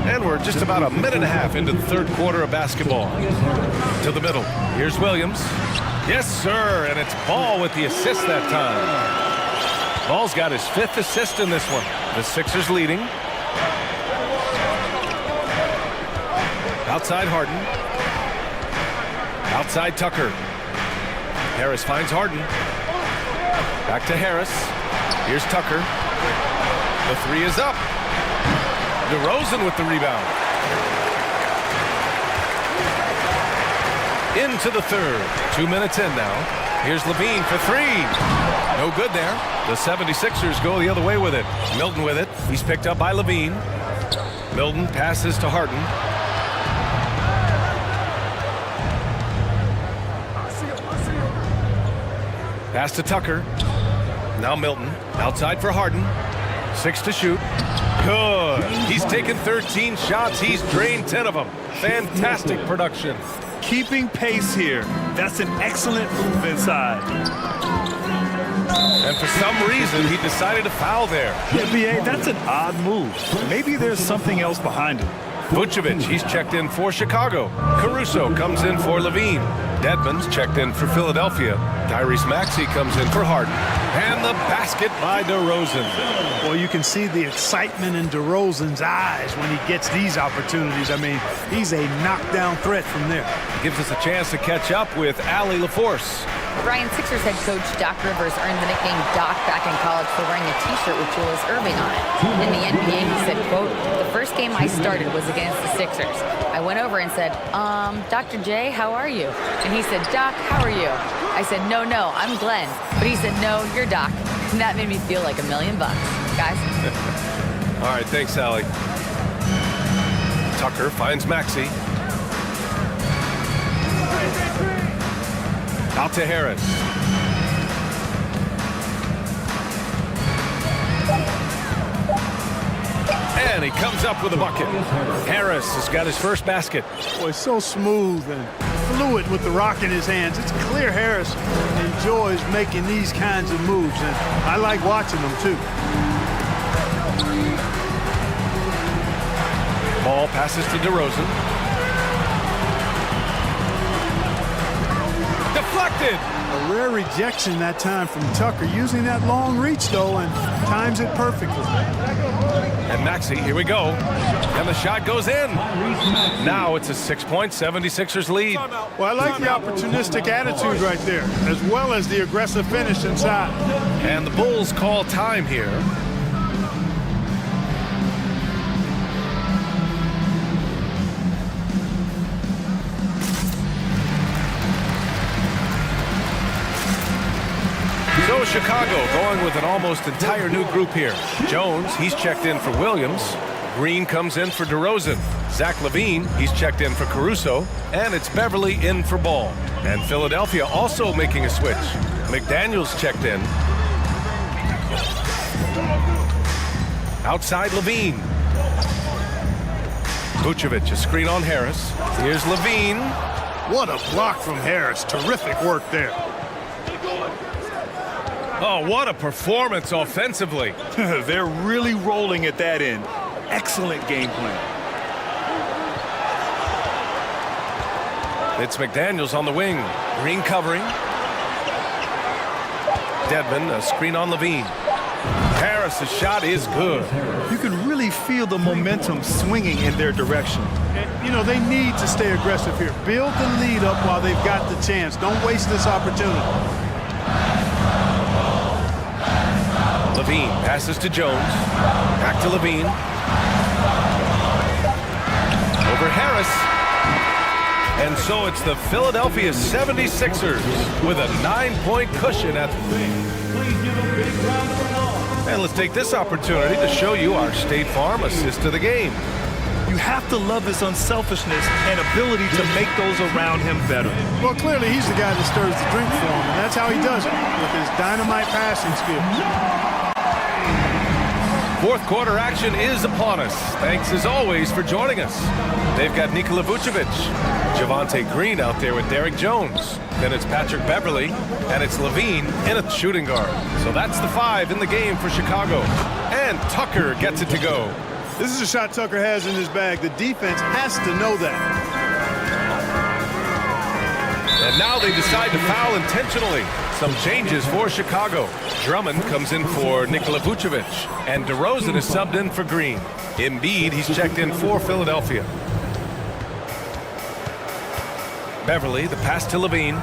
And we're just about a minute and a half into the third quarter of basketball. To the middle. Here's Williams. Yes, sir, and it's Ball with the assist that time. Ball's got his 5th assist in this one. The Sixers leading. Outside Harden. Outside Tucker. Harris finds Harden. Back to Harris. Here's Tucker. The 3 is up. DeRozan with the rebound. Into the third. 2 minutes in now. Here's Levine for 3. No good there. The 76ers go the other way with it. Milton with it. He's picked up by Levine. Milton passes to Harden. Pass to Tucker. Now Milton. Outside for Harden. 6 to shoot. Good. He's taken 13 shots. He's drained 10 of them. Fantastic production. Keeping pace here. That's an excellent move inside. And for some reason, he decided to foul there. Yeah, B.A., that's an odd move. Maybe there's something else behind it. Vucevic, he's checked in for Chicago. Caruso comes in for Levine. Dedmon's checked in for Philadelphia. Tyrese Maxey comes in for Harden. And the basket by DeRozan. Well, you can see the excitement in DeRozan's eyes when he gets these opportunities. I mean, he's a knockdown threat from there. Gives us a chance to catch up with Allie LaForce. Ryan, Sixers head coach Doc Rivers earned the nickname Doc back in college for wearing a T-shirt with Julius Erving on it. In the NBA, he said, quote, "The first game I started was against the Sixers. I went over and said, Dr. J, how are you?" And he said, "Doc, how are you?" I said, no, I'm Glenn." But he said, "No, you're Doc." And that made me feel like $1 million, guys. All right, thanks, Allie. Tucker finds Maxey. Out to Harris. And he comes up with a bucket. Harris has got his first basket. Boy, so smooth and fluid with the rock in his hands. It's clear Harris enjoys making these kinds of moves, and I like watching them too. Ball passes to DeRozan. Deflected. A rare rejection that time from Tucker, using that long reach though, and times it perfectly. And Maxey, here we go. And the shot goes in. Now it's a 6-point 76ers lead. Well, I like the opportunistic attitude right there, as well as the aggressive finish inside. And the Bulls call time here. So Chicago going with an almost entire new group here. Jones, he's checked in for Williams. Green comes in for DeRozan. Zach LaVine, he's checked in for Caruso. And it's Beverly in for Ball. And Philadelphia also making a switch. McDaniels checked in. Outside LaVine. Vucevic, a screen on Harris. Here's LaVine. What a block from Harris. Terrific work there. Oh, what a performance offensively. They're really rolling at that end. Excellent game plan. It's McDaniels on the wing. Green covering. Dedmon, a screen on Levine. Harris' shot is good. You can really feel the momentum swinging in their direction. And, you know, they need to stay aggressive here. Build the lead up while they've got the chance. Don't waste this opportunity. Levine passes to Jones. Back to Levine. Over Harris. And so it's the Philadelphia 76ers with a 9-point cushion at the Please give a big round of applause. And let's take this opportunity to show you our State Farm assist to the game. You have to love his unselfishness and ability to make those around him better. Well, clearly he's the guy that stirs the drink for him, and that's how he does it, with his dynamite passing skills. Fourth quarter action is upon us. Thanks as always for joining us. They've got Nikola Vucevic, Javonte Green out there with Derek Jones. Then it's Patrick Beverly, and it's Levine in a shooting guard. So that's the 5 in the game for Chicago. And Tucker gets it to go. This is a shot Tucker has in his bag. The defense has to know that. And now they decide to foul intentionally. Some changes for Chicago. Drummond comes in for Nikola Vucevic, and DeRozan is subbed in for Green. Embiid, he's checked in for Philadelphia. Beverly, the pass to Levine.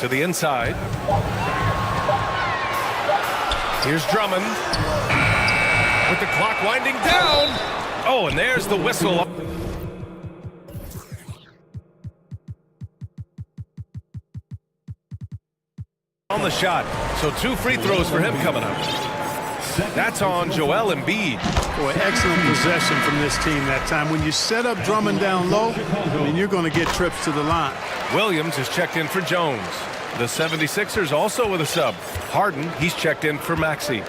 To the inside. Here's Drummond. With the clock winding down. Oh, and there's the whistle. On the shot. So 2 free throws for him coming up. That's on Joel Embiid. Boy, excellent possession from this team that time. When you set up Drummond down low, I mean, you're going to get trips to the line. Williams is checked in for Jones. The 76ers also with a sub. Harden, he's checked in for Maxey.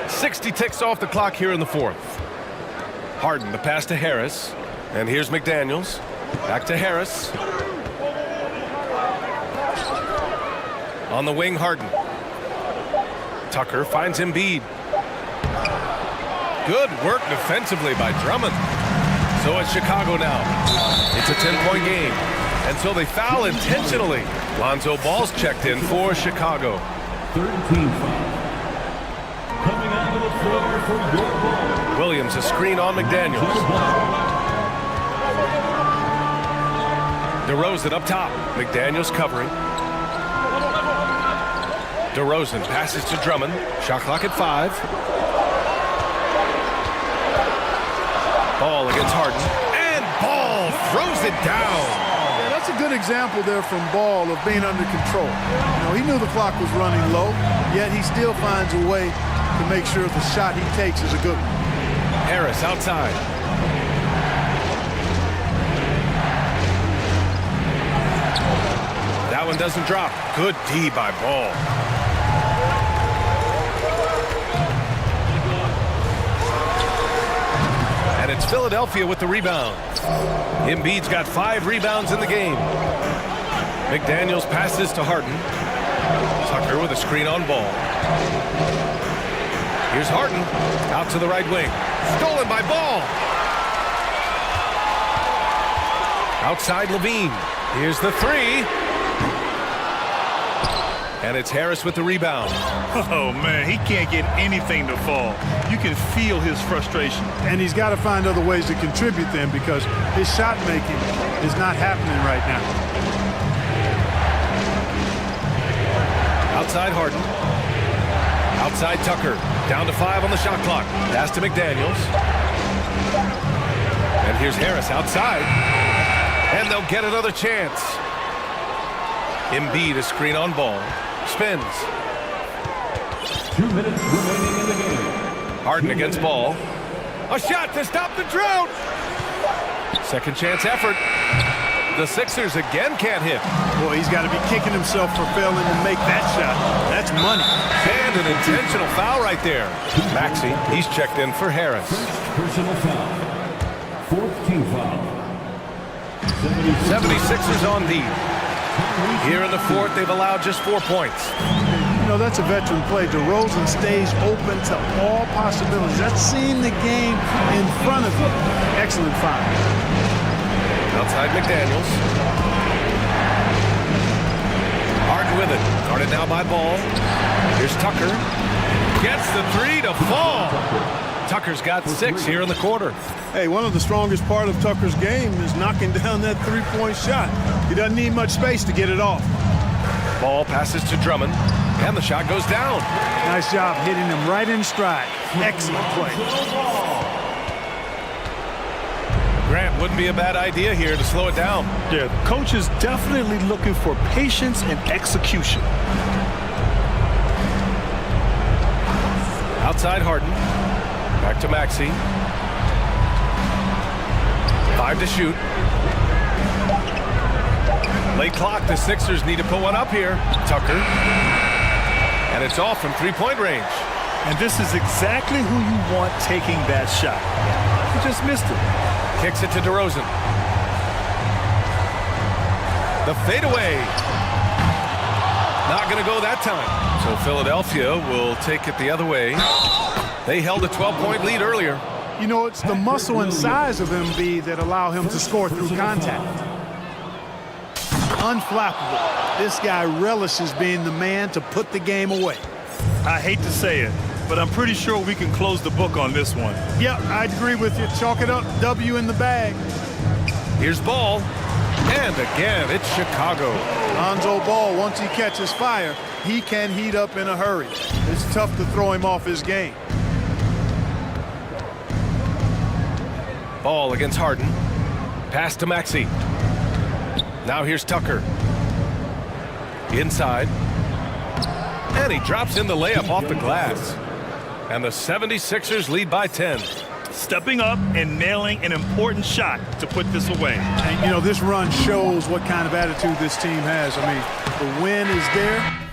60 ticks off the clock here in the fourth. Harden, the pass to Harris. And here's McDaniels. Back to Harris. On the wing, Harden. Tucker finds Embiid. Good work defensively by Drummond. So it's Chicago now. It's a 10-point game. And so they foul intentionally. Lonzo Ball's checked in for Chicago. 13 foul. Coming out of the floor for your ball. Williams, a screen on McDaniels. DeRozan up top. McDaniels covering. DeRozan passes to Drummond. Shot clock at 5. Ball against Harden. And Ball throws it down. Yeah, that's a good example there from Ball of being under control. You know, he knew the clock was running low, yet he still finds a way to make sure the shot he takes is a good one. Harris outside. That one doesn't drop. Good D by Ball. And it's Philadelphia with the rebound. Embiid's got 5 rebounds in the game. McDaniels passes to Harden. Tucker with a screen on Ball. Here's Harden out to the right wing. Stolen by Ball. Outside Levine. Here's the 3. And it's Harris with the rebound. Oh, man, he can't get anything to fall. You can feel his frustration. And he's got to find other ways to contribute then, because his shot making is not happening right now. Outside Harden. Outside Tucker. Down to 5 on the shot clock. Pass to McDaniels. And here's Harris outside. And they'll get another chance. Embiid, a screen on Ball. Spins. 2 minutes remaining in the game. Harden against Ball. A shot to stop the drought. Second chance effort. The Sixers again can't hit. Boy, he's got to be kicking himself for failing to make that shot. That's money. And an intentional foul right there. Maxey, he's checked in for Harris. Personal foul. 4th team foul. 76ers on D. Here in the fourth, they've allowed just 4 points. You know, that's a veteran play. DeRozan stays open to all possibilities. That's seeing the game in front of you. Excellent foul. Outside McDaniels. Harden with it. Guarded now by Ball. Here's Tucker. Gets the 3 to fall. Tucker's got 6 here in the quarter. Hey, one of the strongest part of Tucker's game is knocking down that three-point shot. He doesn't need much space to get it off. Ball passes to Drummond, and the shot goes down. Nice job hitting him right in stride. Excellent play. Grant wouldn't be a bad idea here to slow it down. Yeah, the coach is definitely looking for patience and execution. Outside Harden. Back to Maxey. 5 to shoot. Late clock. The Sixers need to put one up here. Tucker. And it's off from three-point range. And this is exactly who you want taking that shot. He just missed it. Kicks it to DeRozan. The fadeaway. Not going to go that time. So Philadelphia will take it the other way. They held a 12-point lead earlier. You know, it's the muscle and size of Embiid that allow him to score through contact. Unflappable. This guy relishes being the man to put the game away. I hate to say it, but I'm pretty sure we can close the book on this one. Yep, I'd agree with you. Chalk it up. W in the bag. Here's Ball. And again, it's Chicago. Lonzo Ball, once he catches fire, he can heat up in a hurry. It's tough to throw him off his game. Ball against Harden. Pass to Maxey. Now here's Tucker. Inside. And he drops in the layup off the glass. And the 76ers lead by 10. Stepping up and nailing an important shot to put this away. And, you know, this run shows what kind of attitude this team has. I mean, the win is there.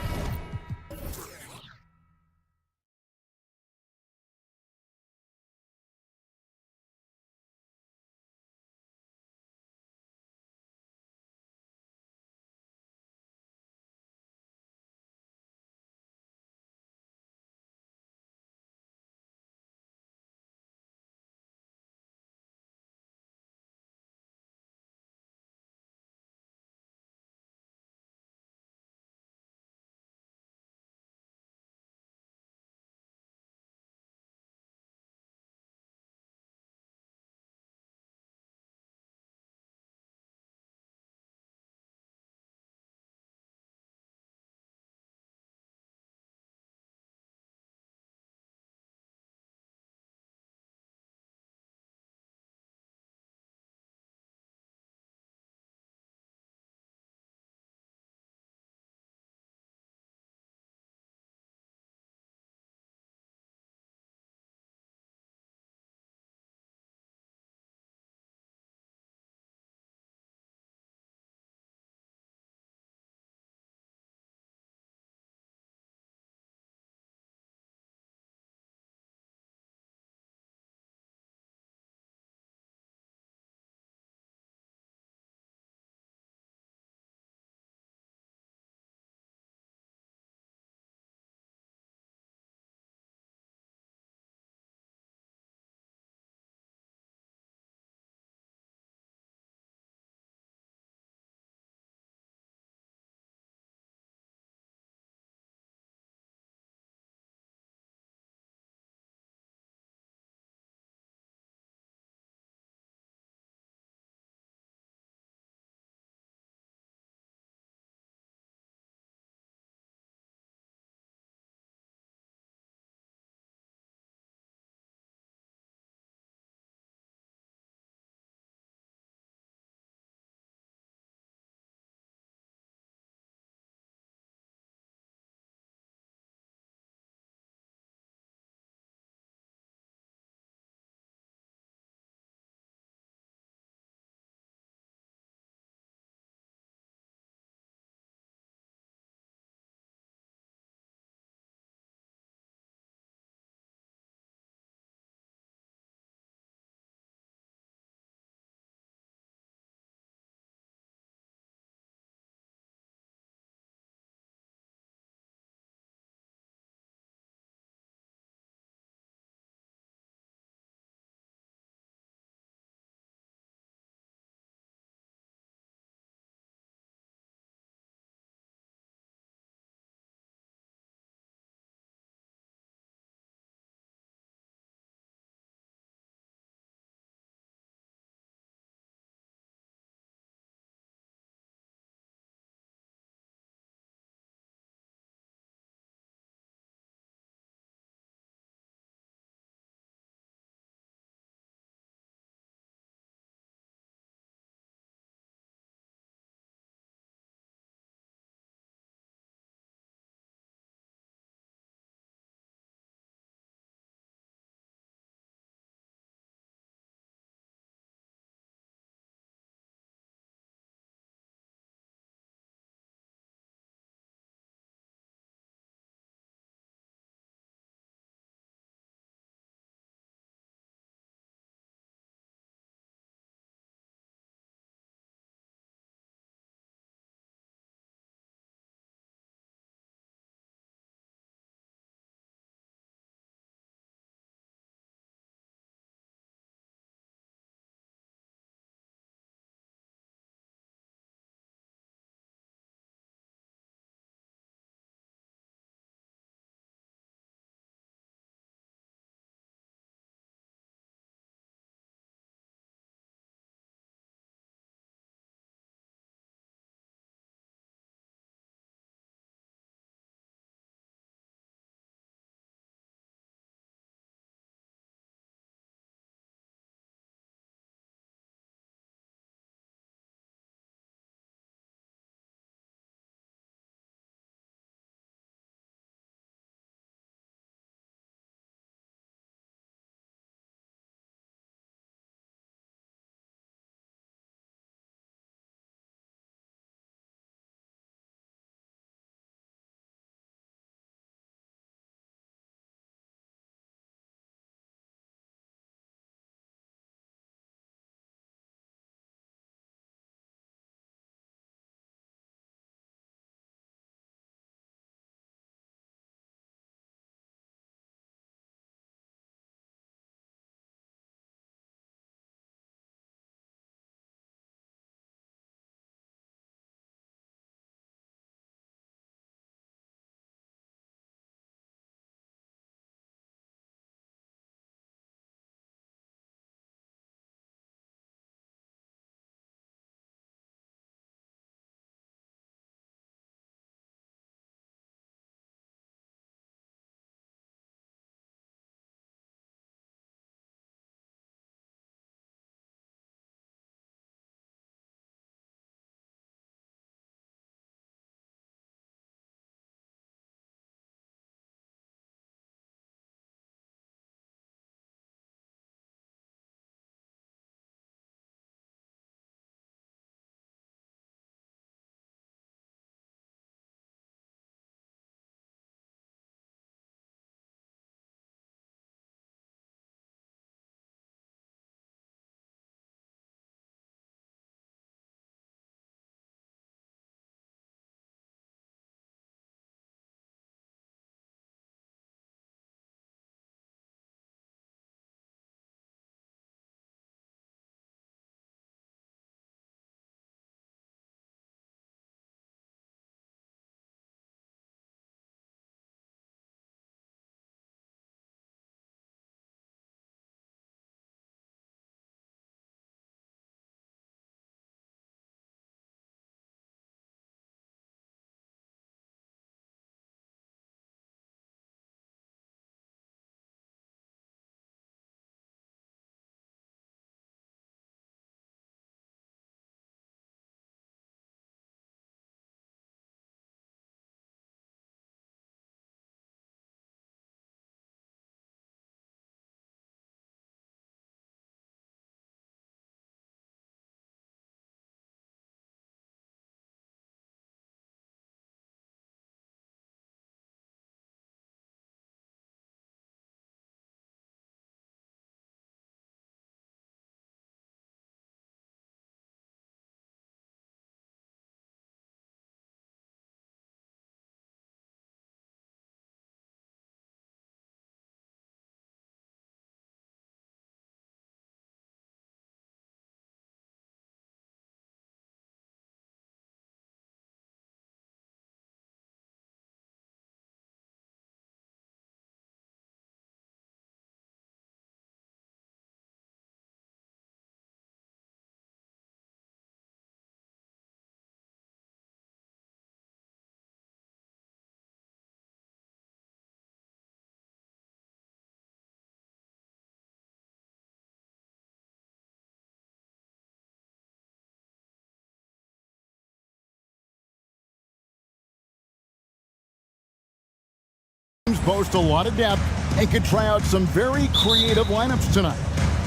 boast a lot of depth and could try out some very creative lineups tonight.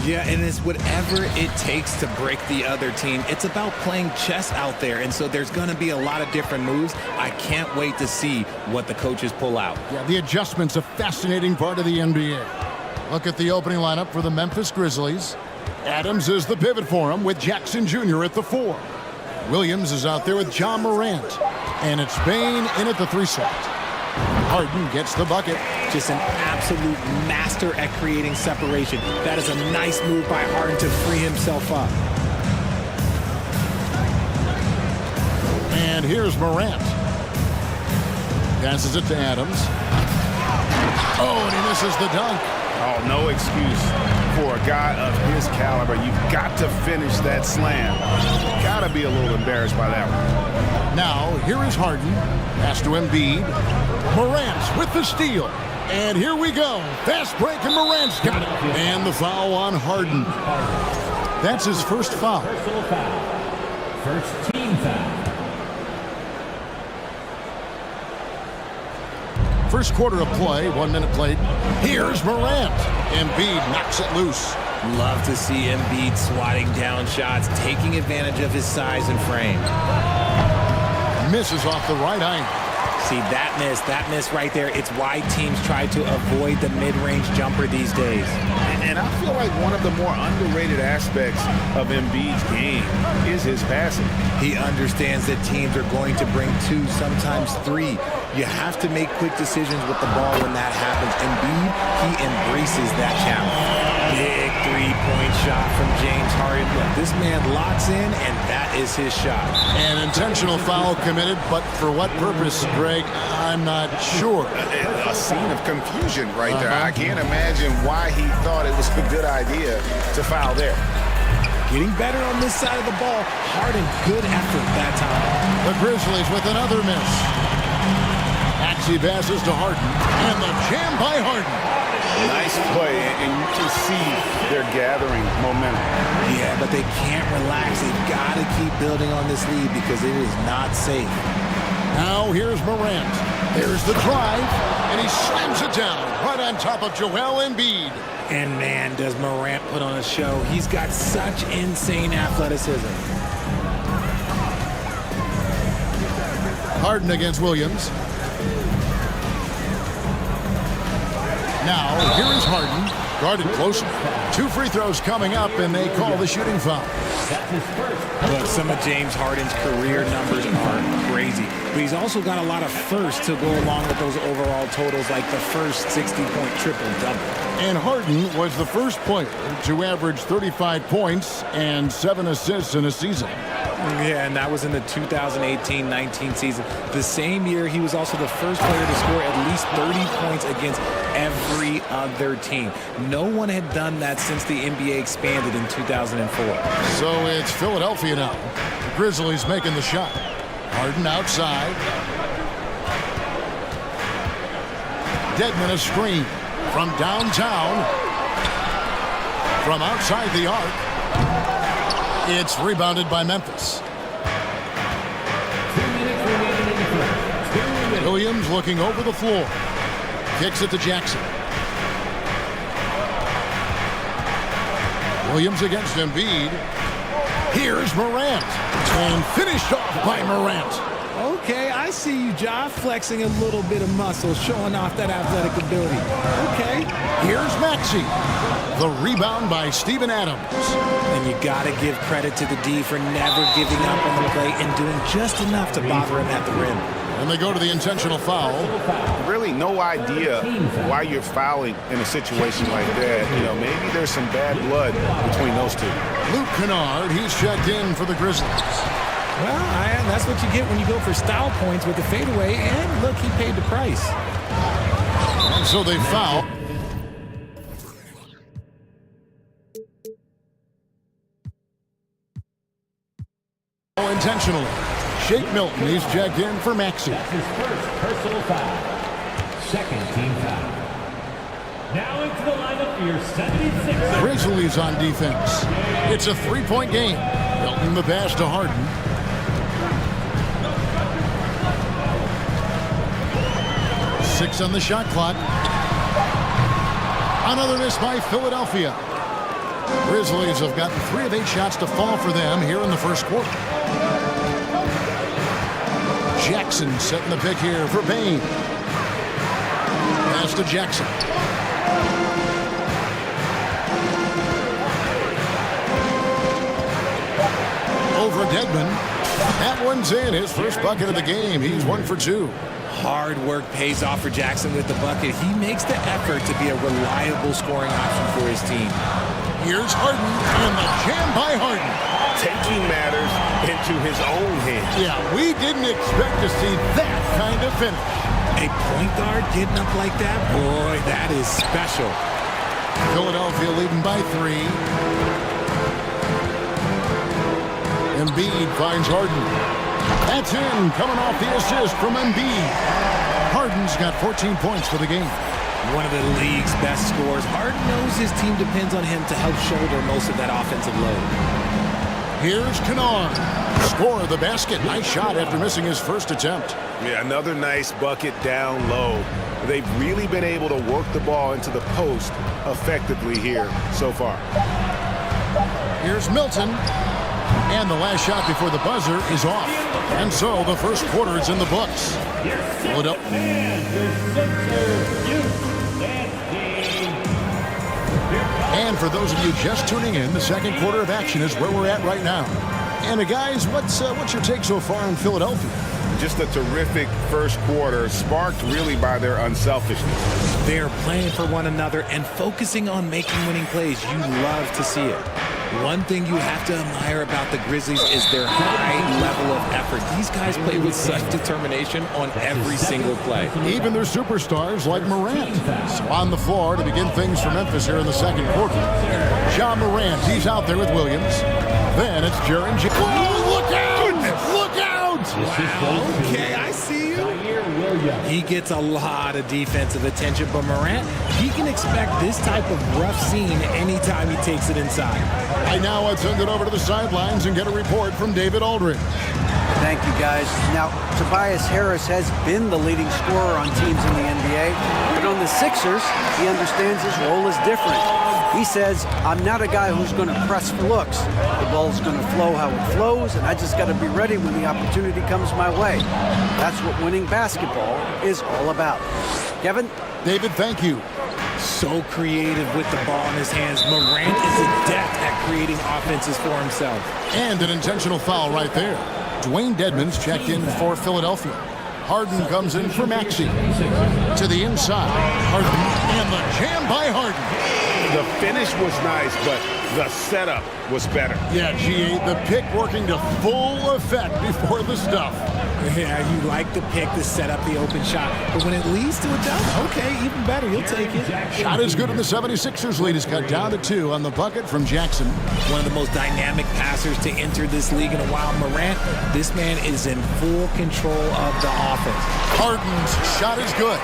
Yeah, and it's whatever it takes to break the other team. It's about playing chess out there, and so there's going to be a lot of different moves. I can't wait to see what the coaches pull out. Yeah, the adjustment's a fascinating part of the NBA. Look at the opening lineup for the Memphis Grizzlies. Adams is the pivot for him with Jackson Jr. at the 4. Williams is out there with John Morant. And it's Bain in at the 3 slot. Harden gets the bucket. Just an absolute master at creating separation. That is a nice move by Harden to free himself up. And here's Morant. Passes it to Adams. Oh, and he misses the dunk. Oh, no excuse for a guy of his caliber. You've got to finish that slam. You've got to be a little embarrassed by that one. Now, here is Harden. Pass to Embiid. Morant with the steal. And here we go. Fast break, and Morant's got it. And the foul on Harden. That's his first foul. Personal foul. First team foul. First quarter of play, 1 minute played. Here's Morant. Embiid knocks it loose. Love to see Embiid swatting down shots, taking advantage of his size and frame. Misses off the right angle. See, that miss right there, it's why teams try to avoid the mid-range jumper these days. And I feel like one of the more underrated aspects of Embiid's game is his passing. He understands that teams are going to bring 2, sometimes 3. You have to make quick decisions with the ball when that happens. Embiid, he embraces that challenge. Big three-point shot from James Harden. This man locks in, and that is his shot. An intentional foul committed, but for what purpose, Greg? I'm not sure. A scene of confusion right there. I can't imagine why he thought it was a good idea to foul there. Getting better on this side of the ball. Harden, good effort that time. The Grizzlies with another miss. Maxey passes to Harden, and the jam by Harden. Nice play, and you can see they're gathering momentum. Yeah, but they can't relax. They've got to keep building on this lead because it is not safe. Now here's Morant. There's the drive, and he slams it down right on top of Joel Embiid. And man, does Morant put on a show. He's got such insane athleticism. Harden against Williams. Now, here is Harden, guarded closely. 2 free throws coming up, and they call the shooting foul. Look, some of James Harden's career numbers are crazy, but he's also got a lot of firsts to go along with those overall totals, like the first 60-point triple-double. And Harden was the first player to average 35 points and 7 assists in a season. Yeah, and that was in the 2018-19 season. The same year, he was also the first player to score at least 30 points against every other team. No one had done that since the NBA expanded in 2004. So it's Philadelphia now. The Grizzlies making the shot. Harden outside. Dedmon a screen from downtown. From outside the arc. It's rebounded by Memphis. 2 minutes remaining in the first. 2 minutes. Williams looking over the floor. Kicks it to Jackson. Williams against Embiid. Here's Morant. And finished off by Morant. Okay, I see you, Ja, flexing a little bit of muscle, showing off that athletic ability. Okay. Here's Maxey. The rebound by Steven Adams. And you got to give credit to the D for never giving up on the play and doing just enough to bother him at the rim. And they go to the intentional foul. Really no idea why you're fouling in a situation like that. You know, maybe there's some bad blood between those two. Luke Kennard, he's checked in for the Grizzlies. Well, that's what you get when you go for style points with the fadeaway. And look, he paid the price. And so they foul. Intentionally. Shake Milton, he's checked in for Maxey. That's his first personal foul. Second team foul. Now into the lineup for your 76ers. Grizzlies on defense. It's a 3-point game. Milton the pass to Harden. 6 on the shot clock. Another miss by Philadelphia. Grizzlies have gotten 3 of 8 shots to fall for them here in the first quarter. Jackson setting the pick here for Bain. Pass to Jackson. Over Dedmon. That one's in. His first bucket of the game. He's 1 for 2. Hard work pays off for Jackson with the bucket. He makes the effort to be a reliable scoring option for his team. Here's Harden, and the jam by Harden. Taking matters into his own hands. Yeah, we didn't expect to see that kind of finish. A point guard getting up like that? Boy, that is special. Philadelphia leading by 3. Embiid finds Harden. That's in, coming off the assist from Embiid. Harden's got 14 points for the game. One of the league's best scorers. Harden knows his team depends on him to help shoulder most of that offensive load. Here's Kennard. Score of the basket. Nice shot after missing his first attempt. Yeah, another nice bucket down low. They've really been able to work the ball into the post effectively here so far. Here's Milton. And the last shot before the buzzer is off. And so the first quarter is in the books. And for those of you just tuning in, the second quarter of action is where we're at right now. And guys, what's your take so far on Philadelphia? Just a terrific first quarter, sparked really by their unselfishness. They are playing for one another and focusing on making winning plays. You love to see it. One thing you have to admire about the Grizzlies is their high level of effort. These guys play with such determination on every single play. Even their superstars like Morant. So on the floor to begin things for Memphis here in the second quarter. Ja Morant, he's out there with Williams. Then it's Jaren Jackson. Oh, look out! Look out! Wow, okay, I see you. He gets a lot of defensive attention, but Morant, he can expect this type of rough scene anytime he takes it inside. I now let's send it over to the sidelines and get a report from David Aldridge. Thank you, guys. Now, Tobias Harris has been the leading scorer on teams in the NBA, but on the Sixers, he understands his role is different. He says, I'm not a guy who's going to press for looks. The ball's going to flow how it flows, and I just got to be ready when the opportunity comes my way. That's what winning basketball is all about. Kevin? David, thank you. So creative with the ball in his hands. Morant is adept at creating offenses for himself. And an intentional foul right there. Dwayne Dedmon's checked in for Philadelphia. Harden comes in for Maxey. To the inside. Harden and the jam by Harden. The finish was nice, but the setup was better. Yeah, G8, the pick working to full effect before the stuff. Yeah, you like the pick to set up the open shot, but when it leads to a dunk, okay, even better, you'll take it. Shot is good, and the 76ers lead is cut down to 2 on the bucket from Jackson. One of the most dynamic passers to enter this league in a while. Morant, this man is in full control of the offense. Harden's shot is good.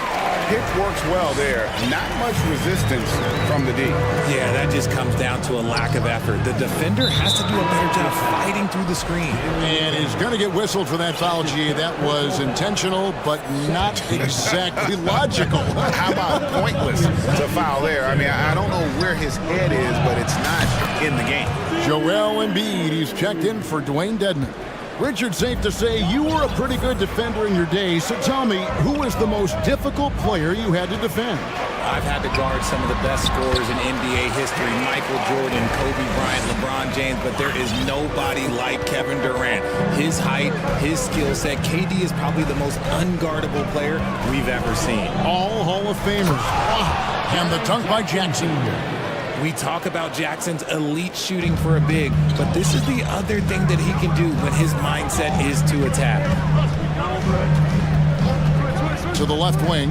Pick works well there. Not much resistance from the D. Yeah, that just comes down to a lack of effort. The defender has to do a better job fighting through the screen. And he's going to get whistled for that foul, G. That was intentional, but not exactly logical. How about pointless to foul there? I mean, I don't know where his head is, but it's not in the game. Joel Embiid, he's checked in for Dwayne Dedmon. Richard, safe to say you were a pretty good defender in your day, so tell me, who was the most difficult player you had to defend? I've had to guard some of the best scorers in NBA history, Michael Jordan, Kobe Bryant, LeBron James, but there is nobody like Kevin Durant. His height, his skill set, KD is probably the most unguardable player we've ever seen. All Hall of Famers. Wow. And the dunk by Jackson. We talk about Jackson's elite shooting for a big, but this is the other thing that he can do when his mindset is to attack. To the left wing,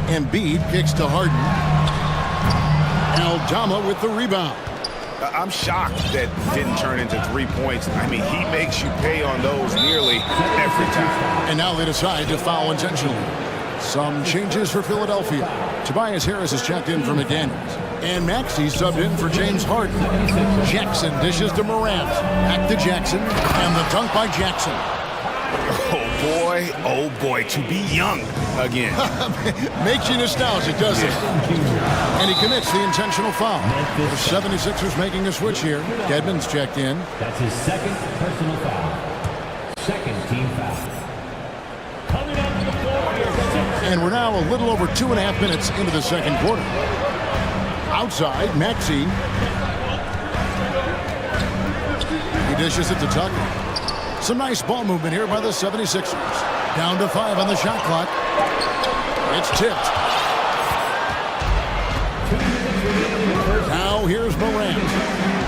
Embiid kicks to Harden. Aldama with the rebound. I'm shocked that didn't turn into 3 points. I mean, he makes you pay on those nearly every time. And now they decide to foul intentionally. Some changes for Philadelphia. Tobias Harris is checked in for McDaniels. And Maxey subbed in for James Harden. Jackson dishes to Morant. Back to Jackson. And the dunk by Jackson. Oh, boy, oh boy, to be young again. Makes you nostalgic, doesn't it? And he commits the intentional foul. The 76ers making a switch here. Dedmon's checked in. That's his second personal foul. Second team foul. Coming onto the floor here, And we're now a little over 2.5 minutes into the second quarter. Outside, Maxey. He dishes it to Tucker. Some nice ball movement here by the 76ers. Down to 5 on the shot clock. It's tipped. Now here's Morant.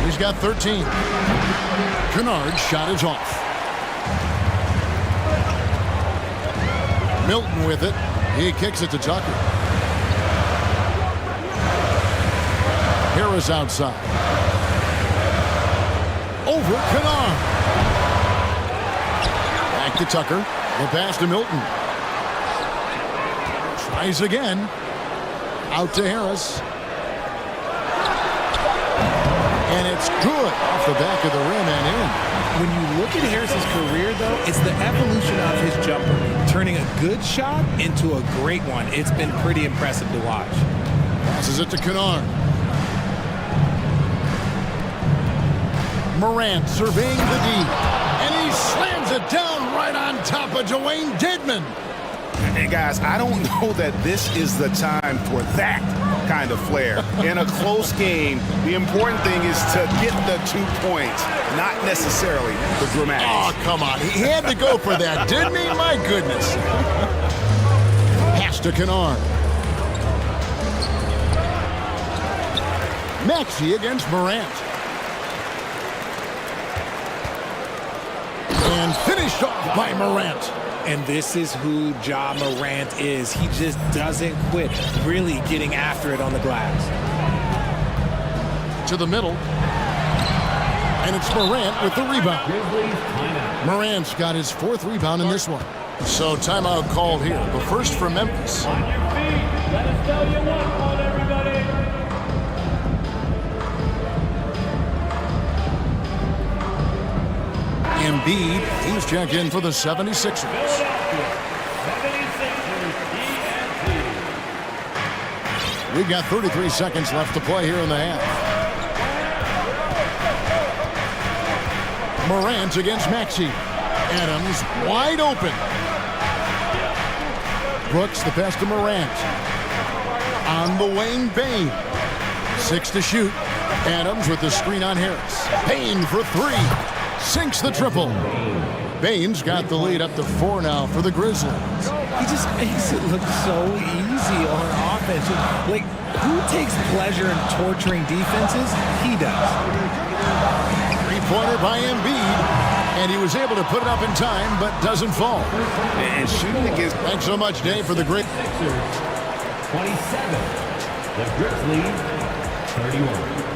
He's got 13. Kennard's shot is off. Milton with it. He kicks it to Tucker. Harris outside. Over Kennard. Back to Tucker. The pass to Milton. Tries again. Out to Harris. And it's good off the back of the rim and in. When you look at Harris's career, though, it's the evolution of his jumper, turning a good shot into a great one. It's been pretty impressive to watch. Passes it to Kennard. Morant surveying the D. And he slams it down right on top of Dwayne Dedmon. And guys, I don't know that this is the time for that kind of flair. In a close game, the important thing is to get the 2 points, not necessarily the dramatics. Oh, come on. He had to go for that, didn't he? My goodness. Pass to Kennard. Maxey against Morant. And finished off by Morant. And this is who Ja Morant is. He just doesn't quit, really getting after it on the glass. To the middle. And it's Morant with the rebound. Morant's got his 4th rebound in this one. So timeout called here. The first for Memphis. On your feet. Let us know you want one, everybody. Embiid, he's checked in for the 76ers. We've got 33 seconds left to play here in the half. Morant against Maxey. Adams wide open. Brooks the pass to Morant. On the wing, Bain. 6 to shoot. Adams with the screen on Harris. Bain for 3. Sinks the triple. Bain's got the lead up to 4 now for the Grizzlies. He just makes it look so easy on offense. Like, who takes pleasure in torturing defenses? He does. 3-pointer by Embiid. And he was able to put it up in time, but doesn't fall. And shooting against... Thanks so much, Dave, for the great... 27. The Grizzlies, 31.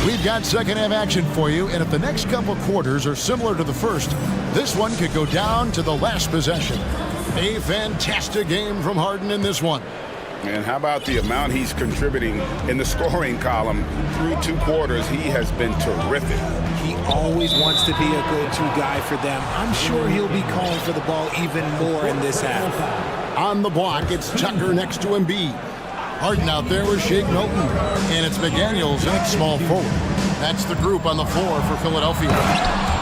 We've got second half action for you, and if the next couple quarters are similar to the first, this one could go down to the last possession. A fantastic game from Harden in this one. And how about the amount he's contributing in the scoring column through 2 quarters? He has been terrific. He always wants to be a go-to guy for them. I'm sure he'll be calling for the ball even more in this half. On the block, it's Tucker next to Embiid. Harden out there with Shake Milton. And it's McDaniels at small forward. That's the group on the floor for Philadelphia.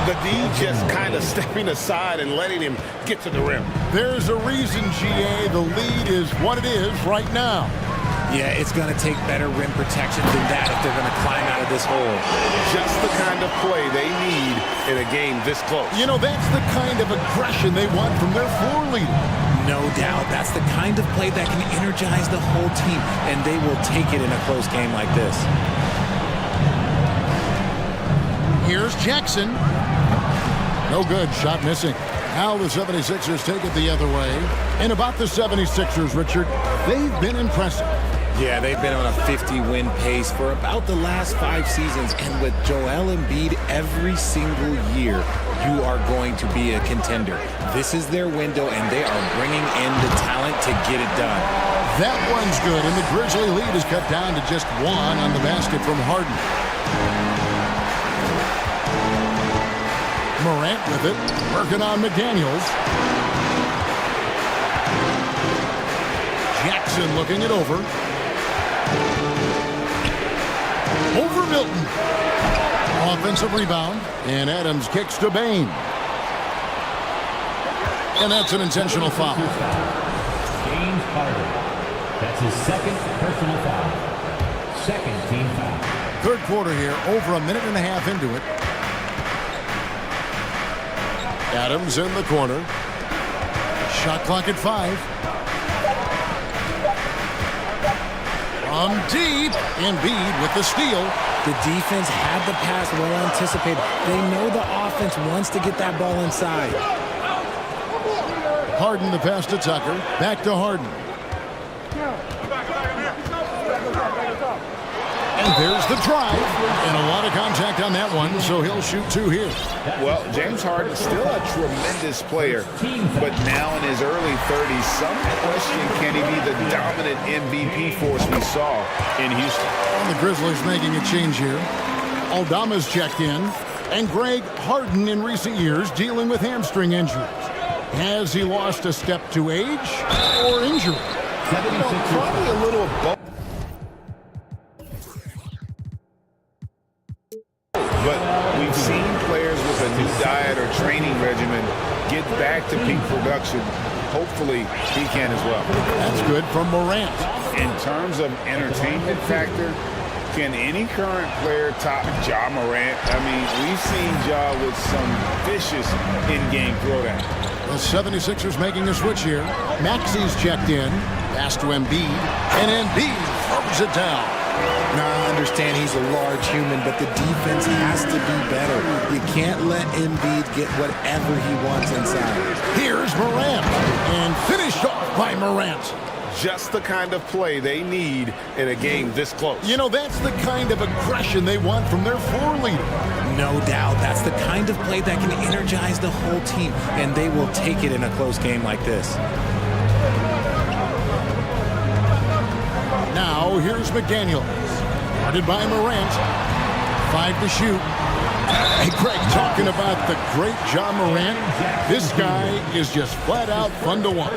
The D just kind of stepping aside and letting him get to the rim. There's a reason, GA, the lead is what it is right now. Yeah, it's going to take better rim protection than that if they're going to climb out of this hole. Just the kind of play they need in a game this close. You know, that's the kind of aggression they want from their floor leader. No doubt. That's the kind of play that can energize the whole team, and they will take it in a close game like this. Here's Jackson. No good. Shot missing. Now the 76ers take it the other way. And about the 76ers, Richard, they've been impressive. Yeah, they've been on a 50-win pace for about the last 5 seasons, and with Joel Embiid every single year, you are going to be a contender. This is their window, and they are bringing in the talent to get it done. That one's good, and the Grizzly lead is cut down to just 1 on the basket from Harden. Morant with it, working on McDaniels. Jackson looking it over. Over Milton. Offensive rebound, and Adams kicks to Bain. And that's an intentional foul. James Harden. That's his second personal foul. Second team foul. Third quarter here, over a minute and a half into it. Adams in the corner. Shot clock at 5. From deep, Embiid with the steal. The defense had the pass well anticipated. They know the offense wants to get that ball inside. Harden the pass to Tucker. Back to Harden. And there's the drive. And a lot of contact on that one, so he'll shoot 2 here. Well, James Harden still a tremendous player, but now in his early 30s, some question, can he be the dominant MVP force we saw in Houston? And the Grizzlies making a change here. Aldama's checked in, and Greg Harden in recent years dealing with hamstring injuries. Has he lost a step to age or injury? Probably a little of both. But we've seen players with a new diet or training regimen get back to peak production. Hopefully, he can as well. That's good from Morant. In terms of entertainment factor, can any current player top Ja Morant? I mean, we've seen Ja with some vicious in-game throwdown. The 76ers making a switch here. Maxi's checked in. Pass to Embiid. And Embiid throws it down. Now, I understand he's a large human, but the defense has to be better. You can't let Embiid get whatever he wants inside. Here's Morant. And finished off by Morant. Just the kind of play they need in a game this close. You know, that's the kind of aggression they want from their floor leader. No doubt. That's the kind of play that can energize the whole team, and they will take it in a close game like this. Now, here's McDaniels. Guarded by Morant. 5 to shoot. Hey, Greg, talking about the great Ja Morant, this guy is just flat out fun to watch.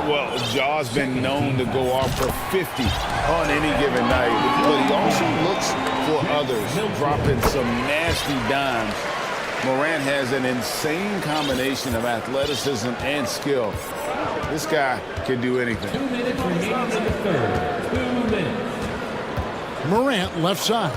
Well, Ja's been known to go off for 50 on any given night, but he also looks for others, dropping some nasty dimes. Morant has an insane combination of athleticism and skill. This guy can do anything. 2 minutes remaining in the third. 2 minutes. Morant left side.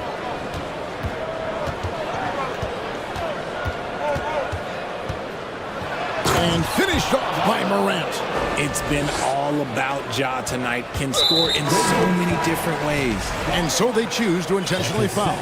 And finished off by Morant. It's been all about Ja tonight. Can score in so many different ways. And so they choose to intentionally foul.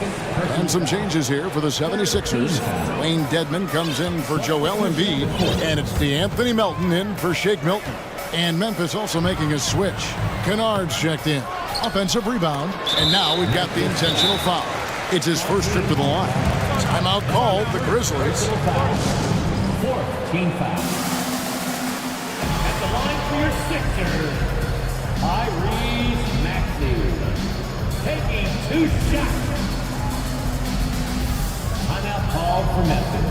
And some changes here for the 76ers. Wayne Dedmon comes in for Joel Embiid. And it's DeAnthony Melton in for Shake Milton. And Memphis also making a switch. Kennard's checked in. Offensive rebound. And now we've got the intentional foul. It's his first trip to the line. Timeout called the Grizzlies. Fourth team foul. At the line for your Sixers, Tyrese Maxey. Taking 2 shots. Timeout called for Memphis.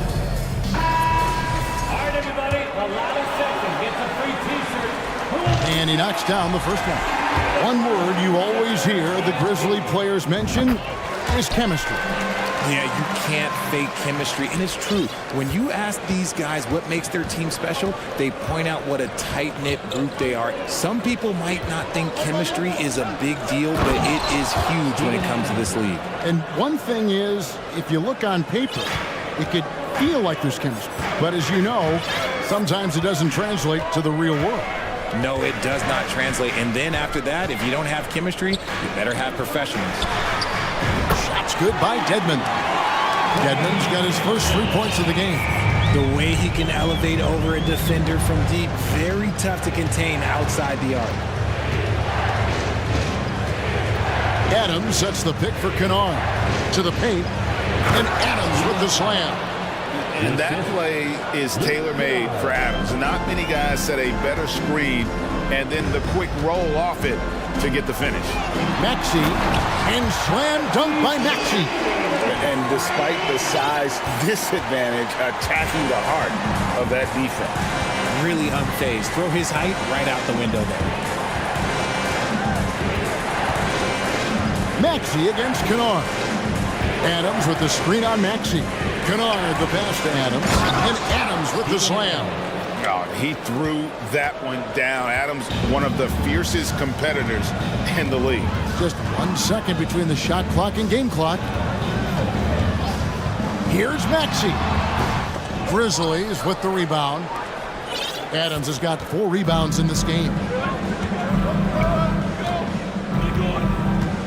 All right, everybody, the last section gets a free T-shirt. And he knocks down the first one. One word you always hear the Grizzly players mention is chemistry. Yeah, you can't fake chemistry, and it's true. When you ask these guys what makes their team special, they point out what a tight-knit group they are. Some people might not think chemistry is a big deal, but it is huge when it comes to this league. And one thing is, if you look on paper, it could feel like there's chemistry. But as you know, sometimes it doesn't translate to the real world. No, it does not translate. And then after that, if you don't have chemistry, you better have professionals. Shots good by Dedmon. Dedmon's got his first 3 points of the game. The way he can elevate over a defender from deep, very tough to contain outside the arc. Adams sets the pick for Kennard. To the paint. And Adams with the slam. And that play is tailor-made for Adams. Not many guys set a better screen and then the quick roll off it to get the finish. Maxey, and slam dunk by Maxey. And despite the size disadvantage, attacking the heart of that defense. Really unfazed. Throw his height right out the window there. Maxey against Kennard. Adams with the screen on Maxey. Kennard the pass to Adams. And Adams with the slam. Oh, he threw that one down. Adams, one of the fiercest competitors in the league. Just 1 second between the shot clock and game clock. Here's Maxey. Grizzlies with the rebound. Adams has got 4 rebounds in this game.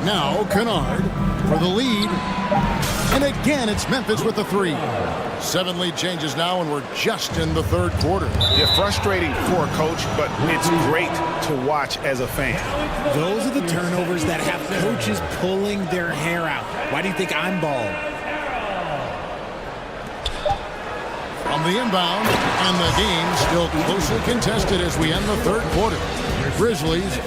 Now Kennard for the lead. And again, it's Memphis with the 3. 7 lead changes now, and we're just in the third quarter. Yeah, frustrating for a coach, but it's great to watch as a fan. Those are the turnovers that have coaches pulling their hair out. Why do you think I'm bald? From the inbound, and the game still closely contested as we end the third quarter. Grizzlies.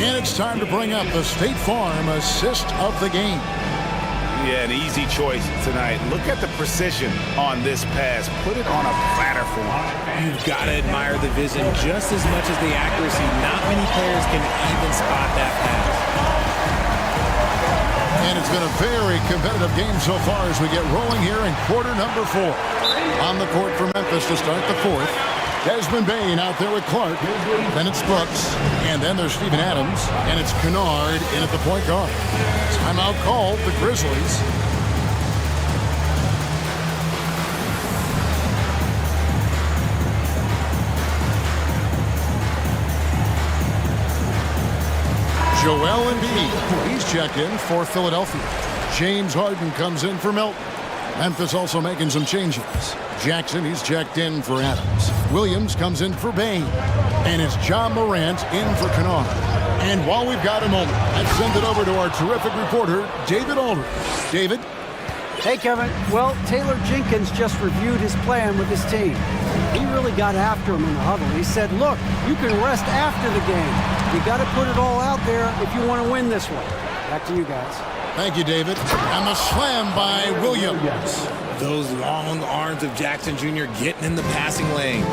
And it's time to bring up the State Farm assist of the game. Yeah, an easy choice tonight. Look at the precision on this pass. Put it on a platter for him. You've got to admire the vision just as much as the accuracy. Not many players can even spot that pass. And it's been a very competitive game so far as we get rolling here in quarter number 4. On the court for Memphis to start the fourth. Desmond Bain out there with Clark. Then it's Brooks. And then there's Steven Adams. And it's Kennard in at the point guard. Timeout called, the Grizzlies. Joel Embiid. He's checked in for Philadelphia. James Harden comes in for Milton. Memphis also making some changes. Jackson, he's checked in for Adams. Williams comes in for Bain. And it's John Morant in for Kennard. And while we've got a moment, let's send it over to our terrific reporter, David Aldridge. David? Hey, Kevin. Well, Taylor Jenkins just reviewed his plan with his team. He really got after him in the huddle. He said, look, you can rest after the game. You got to put it all out there if you want to win this one. Back to you guys. Thank you, David. And the slam by Williams. Those long arms of Jackson Jr. getting in the passing lanes.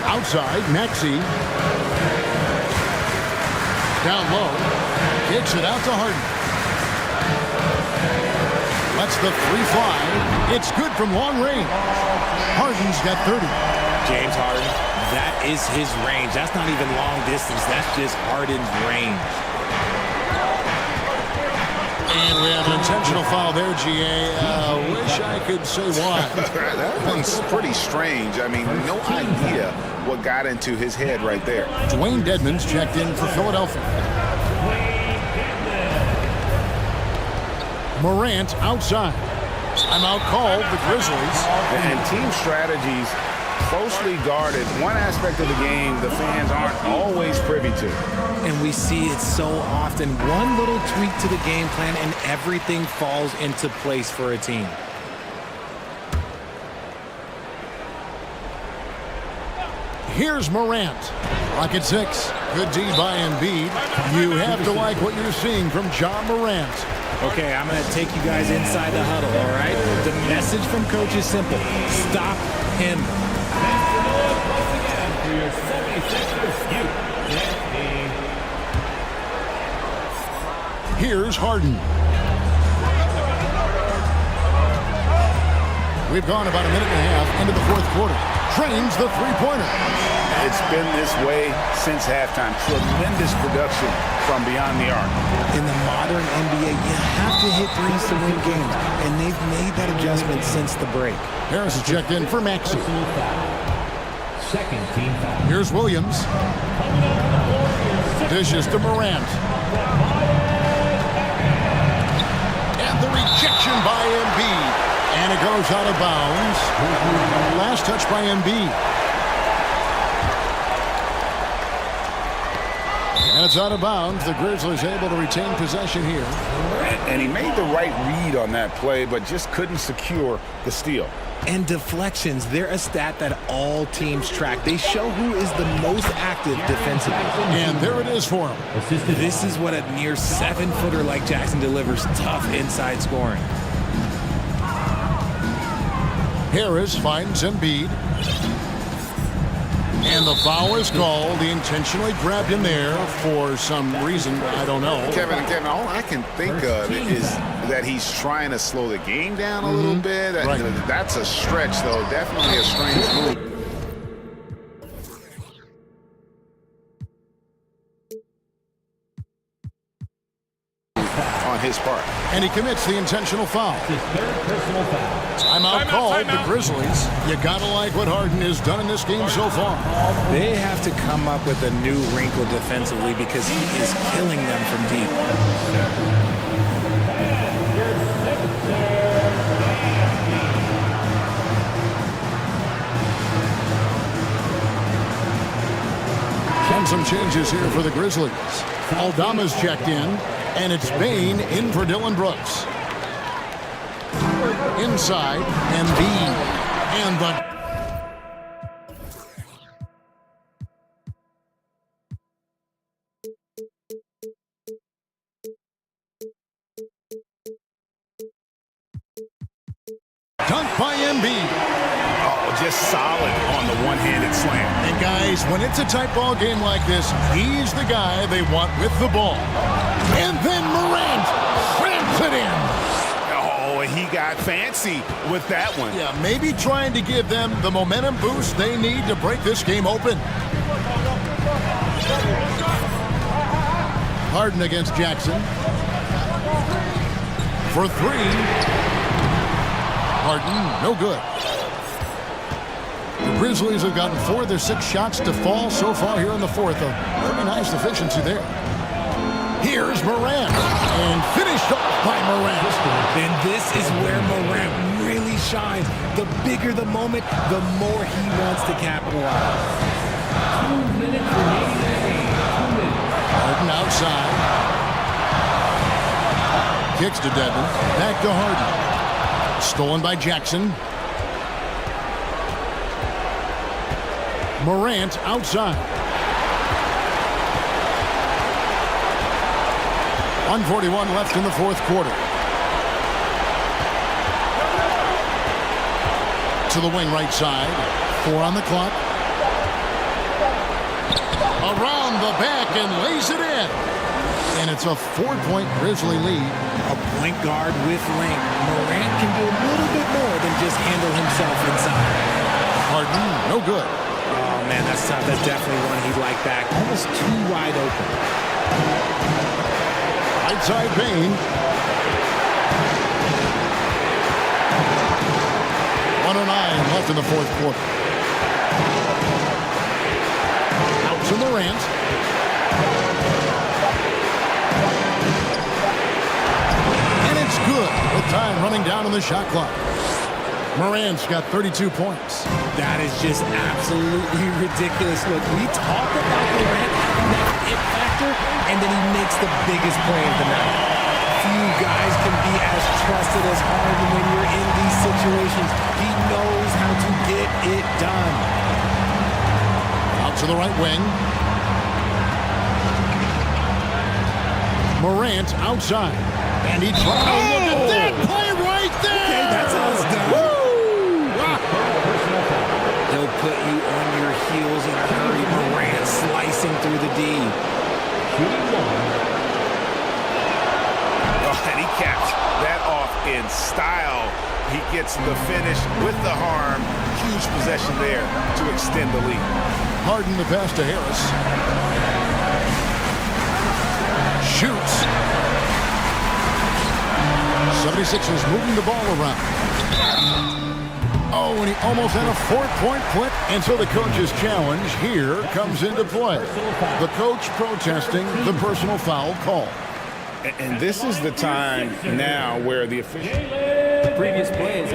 Outside, Maxey. Down low. Kicks it out to Harden. Lets the 3 fly. It's good from long range. Harden's got 30. James Harden, that is his range. That's not even long distance. That's just Harden's range. And we have an intentional foul there, GA. Wish I could say why. That one's pretty strange. I mean, no idea what got into his head right there. Dwayne Dedmon's checked in for Philadelphia. Morant outside. Timeout called, the Grizzlies. And team strategies closely guarded. One aspect of the game the fans aren't always privy to. And we see it so often. One little tweak to the game plan and everything falls into place for a team. Here's Morant. Clock at 6. Good D by Embiid. You have to like what you're seeing from John Morant. Okay, I'm going to take you guys inside the huddle, all right? The message from coach is simple. Stop him. Here's Harden. We've gone about a minute and a half into the fourth quarter. Trains the three-pointer. It's been this way since halftime. Tremendous production from beyond the arc. In the modern NBA, you have to hit threes to win games, and they've made that adjustment since the break. Harris is checked in for Maxey. Second team foul. Here's Williams. Dishes to Morant. And the rejection by Embiid. And it goes out of bounds. Last touch by Embiid. And it's out of bounds. The Grizzlies able to retain possession here. And he made the right read on that play, but just couldn't secure the steal. And deflections, they're a stat that all teams track. They show who is the most active defensively. And there it is for him. This is what a near 7-footer like Jackson delivers, tough inside scoring. Harris finds Embiid. And the foul is called. He intentionally grabbed him there for some reason. I don't know. Kevin, all I can think of is that he's trying to slow the game down a little bit. Right. That's a stretch, though. Definitely a strange move. On his part. And he commits the intentional foul. His third personal foul. Timeout called. The Grizzlies. You gotta like what Harden has done in this game so far. They have to come up with a new wrinkle defensively because he is killing them from deep. And some changes here for the Grizzlies. Aldama's checked in, and it's Bane in for Dylan Brooks. Inside, Embiid, and the... dunk by Embiid. Just solid on the one-handed slam. And guys, when it's a tight ball game like this, he's the guy they want with the ball. And then Morant slams it in. Oh, he got fancy with that one. Yeah, maybe trying to give them the momentum boost they need to break this game open. Harden against Jackson. For three. Harden, no good. The Grizzlies have gotten 4 of their 6 shots to fall so far here in the fourth. A pretty nice efficiency there. Here's Morant. And finished off by Morant. And this is where Morant really shines. The bigger the moment, the more he wants to capitalize. 2 minutes remaining in the game. 2 minutes. Harden outside. Kicks to Dedmon. Back to Harden. Stolen by Jackson. Morant outside. 1:41 left in the fourth quarter. To the wing right side. 4 on the clock. Around the back and lays it in. And it's a 4-point Grizzly lead. A point guard with length. Morant can do a little bit more than just handle himself inside. Harden, no good. Oh, man, that's tough. That's definitely one he'd like back. Almost too wide open. Outside Bane. 1:09 left in the fourth quarter. Out to Morant. And it's good with time running down on the shot clock. Morant's got 32 points. That is just absolutely ridiculous. Look, we talk about Morant having that it factor, and then he makes the biggest play of the night. Few guys can be as trusted as Harden when you're in these situations. He knows how to get it done. Out to the right wing. Morant outside. And he tries. Oh, look at that play right there! Okay, that's how it's done. Woo! He'll put you on your heels in a hurry. Morant slicing through the D. Oh, and he caps that off in style. He gets the finish with the harm. Huge possession there to extend the lead. Harden the pass to Harris. Shoots. 76ers moving the ball around. Oh, and he almost had a 4-point clip. And so the coach's challenge here comes into play. The coach protesting the personal foul call. And this is the time now where the official Previous plays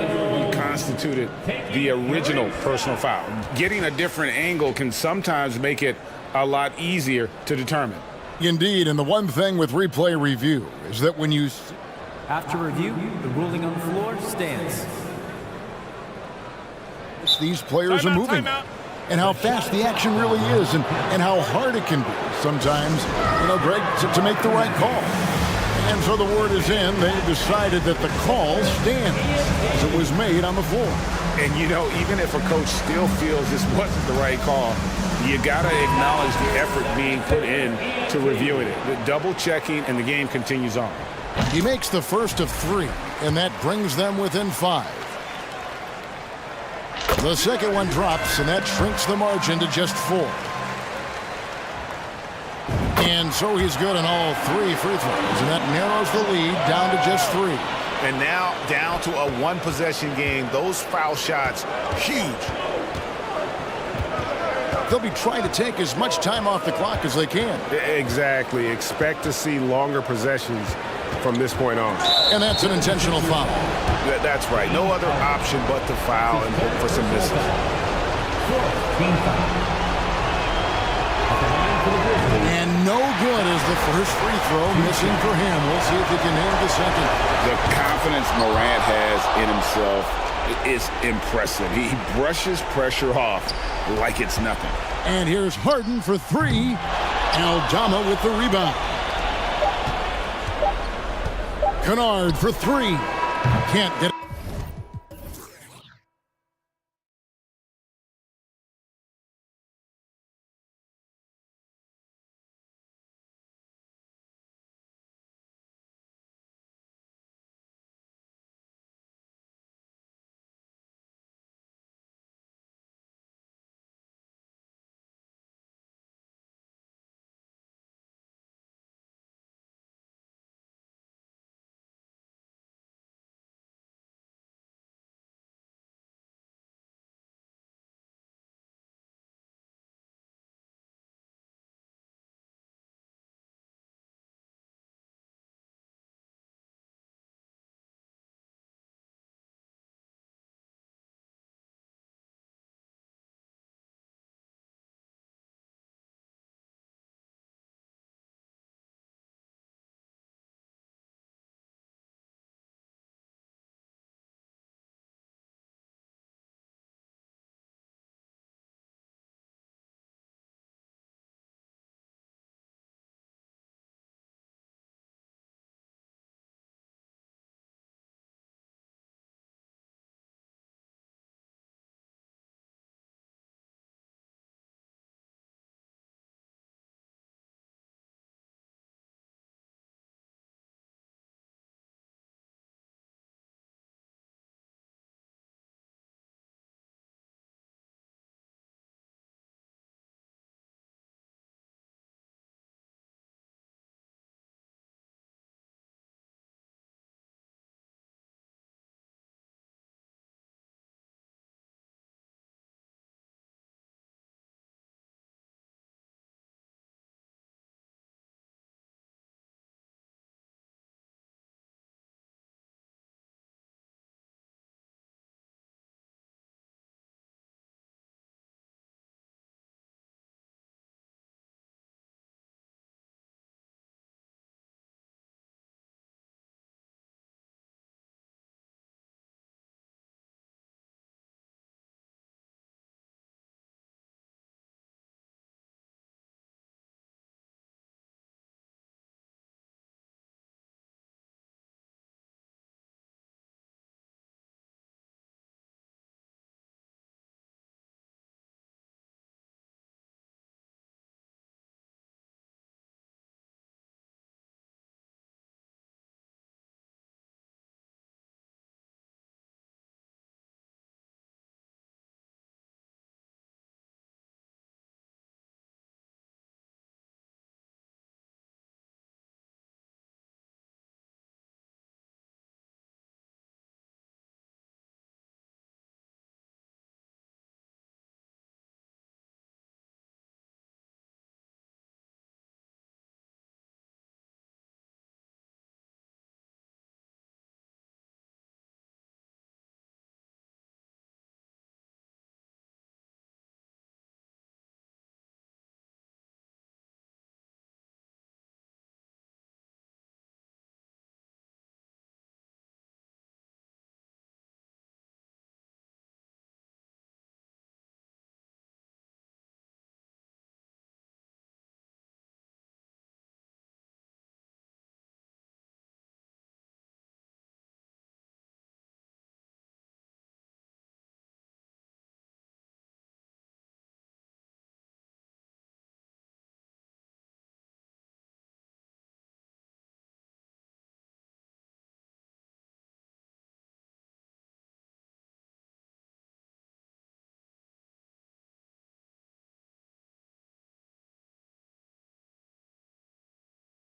constituted the original personal foul. Getting a different angle can sometimes make it a lot easier to determine. Indeed, and the one thing with replay review is that when you... After review, the ruling on the floor stands. These players are moving, and how fast the action really is, and how hard it can be sometimes, Greg, to make the right call. And so the word is in. They decided that the call stands as it was made on the floor. And, even if a coach still feels this wasn't the right call, you got to acknowledge the effort being put in to reviewing it. The double checking, and the game continues on. He makes the first of 3, and that brings them within 5. The second one drops, and that shrinks the margin to just 4. And so he's good on all 3 free throws, and that narrows the lead down to just 3. And now down to a one-possession game. Those foul shots, huge. They'll be trying to take as much time off the clock as they can. Exactly. Expect to see longer possessions from this point on. And that's an intentional foul. That's right. No other option but to foul and hope for some misses. And no good is the first free throw missing for him. We'll see if he can nail the second. The confidence Morant has in himself is impressive. He brushes pressure off like it's nothing. And here's Harden for 3. Aldama with the rebound. Kennard for 3. Can't get it.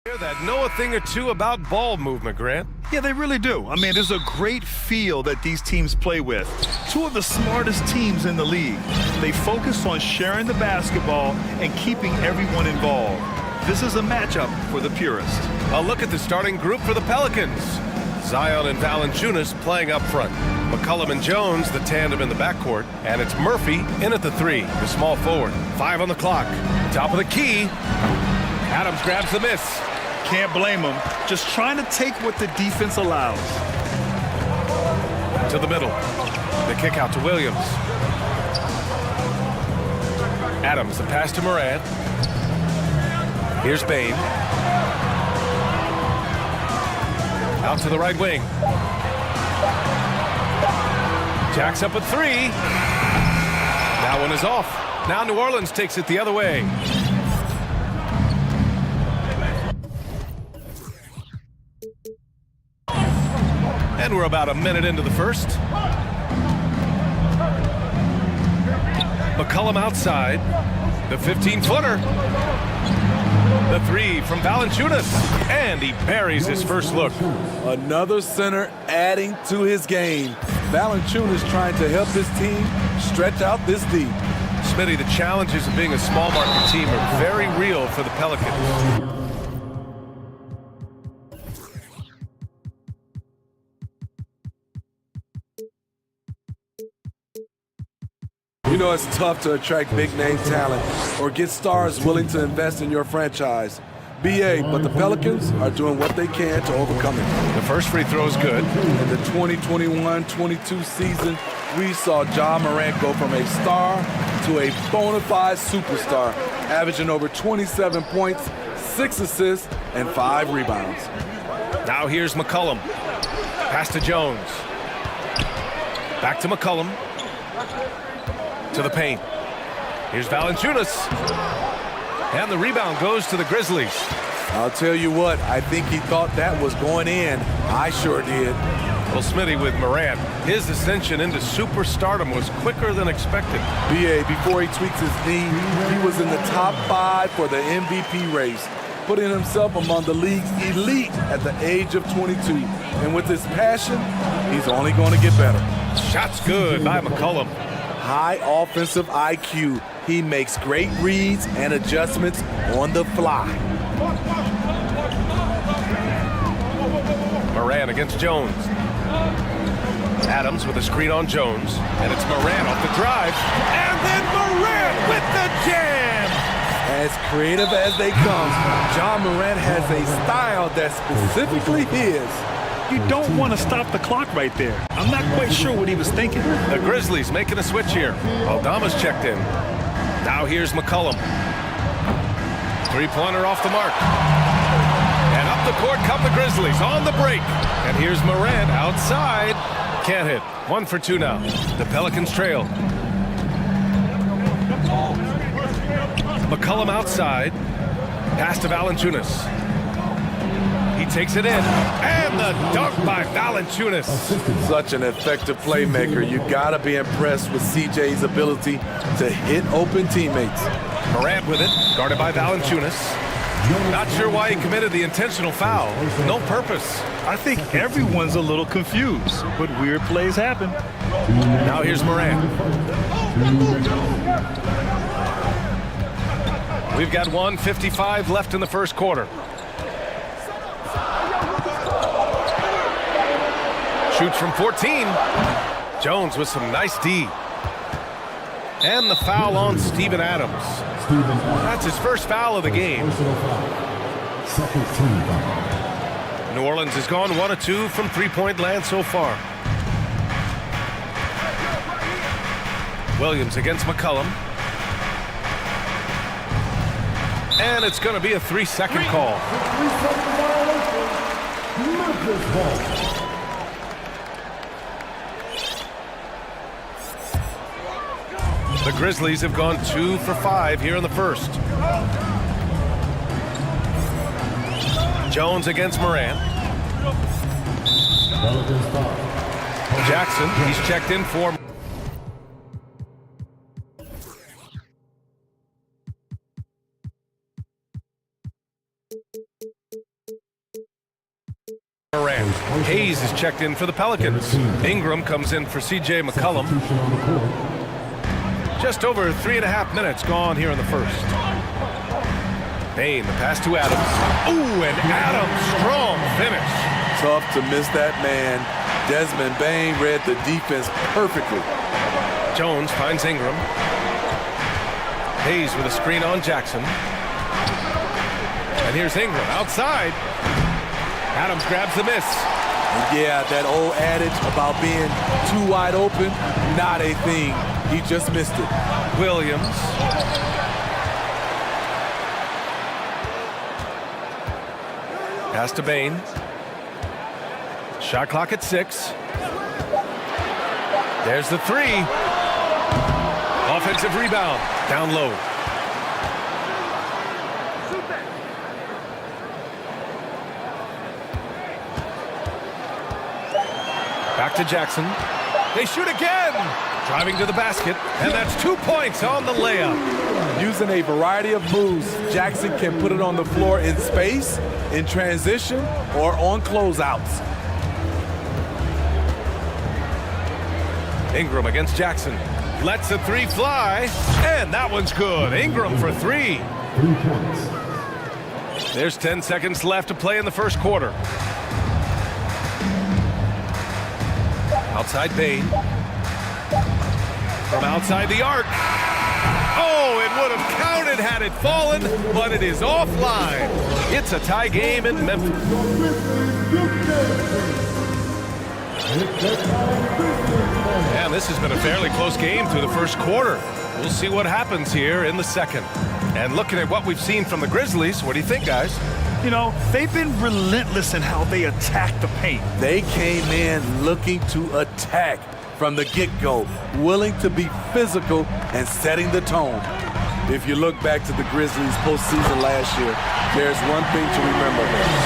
That know a thing or two about ball movement, Grant. Yeah, they really do. I mean, there's a great feel that these teams play with. Two of the smartest teams in the league. They focus on sharing the basketball and keeping everyone involved. This is a matchup for the purist. A look at the starting group for the Pelicans. Zion and Valanciunas playing up front. McCollum and Jones, the tandem in the backcourt. And it's Murphy in at the 3, the small forward. 5 on the clock. Top of the key. Adams grabs the miss. Can't blame them. Just trying to take what the defense allows. To the middle. The kick out to Williams. Adams, the pass to Moran. Here's Bain. Out to the right wing. Jacks up a 3. That one is off. Now New Orleans takes it the other way. And we're about a minute into the first. McCollum outside. The 15-footer. The 3 from Valanciunas. And he buries his first look. Another center adding to his game. Valanciunas trying to help his team stretch out this deep. Smitty, the challenges of being a small market team are very real for the Pelicans. You know it's tough to attract big-name talent or get stars willing to invest in your franchise. BA, but the Pelicans are doing what they can to overcome it. The first free throw is good. In the 2021-22 season, we saw Ja Morant go from a star to a bona fide superstar, averaging over 27 points, 6 assists, and 5 rebounds. Now here's McCollum. Pass to Jones. Back to McCollum. To the paint. Here's Valanciunas. And the rebound goes to the Grizzlies. I'll tell you what, I think he thought that was going in. I sure did. Well, Smitty with Morant, his ascension into superstardom was quicker than expected. BA, before he tweaks his knee, he was in the top 5 for the MVP race, putting himself among the league's elite at the age of 22. And with his passion, he's only going to get better. Shots good by McCollum. High offensive IQ. He makes great reads and adjustments on the fly. Moran against Jones. Adams with a screen on Jones. And it's Moran off the drive. And then Moran with the jam! As creative as they come, Ja Morant has a style that's specifically his. You don't want to stop the clock right there. I'm not quite sure what he was thinking. The Grizzlies making a switch here. Aldama's checked in. Now here's McCollum. Three-pointer off the mark. And up the court come the Grizzlies on the break. And here's Morant outside. Can't hit. 1 for 2 now. The Pelicans trail. McCollum outside. Pass to Valanciunas. He takes it in, and the dunk by Valanciunas. Such an effective playmaker. You gotta be impressed with CJ's ability to hit open teammates. Morant with it, guarded by Valanciunas. Not sure why he committed the intentional foul. No purpose. I think everyone's a little confused, but weird plays happen. Now here's Morant. We've got 1:55 left in the first quarter. Shoots from 14. Jones with some nice D. And the foul on Steven Adams. That's his first foul of the game. New Orleans has gone 1 of 2 from three-point land so far. Williams against McCollum. And it's going to be a 3-second call. The Grizzlies have gone 2 for 5 here in the first. Jones against Moran. Jackson, he's checked in for. Hayes is checked in for the Pelicans. Ingram comes in for C.J. McCollum. Just over 3.5 minutes gone here in the first. Bain, the pass to Adams. Ooh, and Adams, strong finish. Tough to miss that man. Desmond Bain read the defense perfectly. Jones finds Ingram. Hayes with a screen on Jackson. And here's Ingram outside. Adams grabs the miss. Yeah, that old adage about being too wide open, not a thing. He just missed it. Williams. Pass to Bain. Shot clock at 6. There's the 3. Offensive rebound. Down low. Back to Jackson. They shoot again. Driving to the basket. And that's 2 points on the layup. Using a variety of moves, Jackson can put it on the floor in space, in transition, or on closeouts. Ingram against Jackson. Lets the 3 fly. And that one's good. Ingram for 3. There's 10 seconds left to play in the first quarter. Outside Bain. From outside the arc. Oh, it would have counted had it fallen, but it is offline. It's a tie game in Memphis. And this has been a fairly close game through the first quarter. We'll see what happens here in the second. And looking at what we've seen from the Grizzlies, what do you think, guys? You know, they've been relentless in how they attack the paint. They came in looking to attack from the get-go, willing to be physical and setting the tone. If you look back to the Grizzlies postseason last year, there's one thing to remember.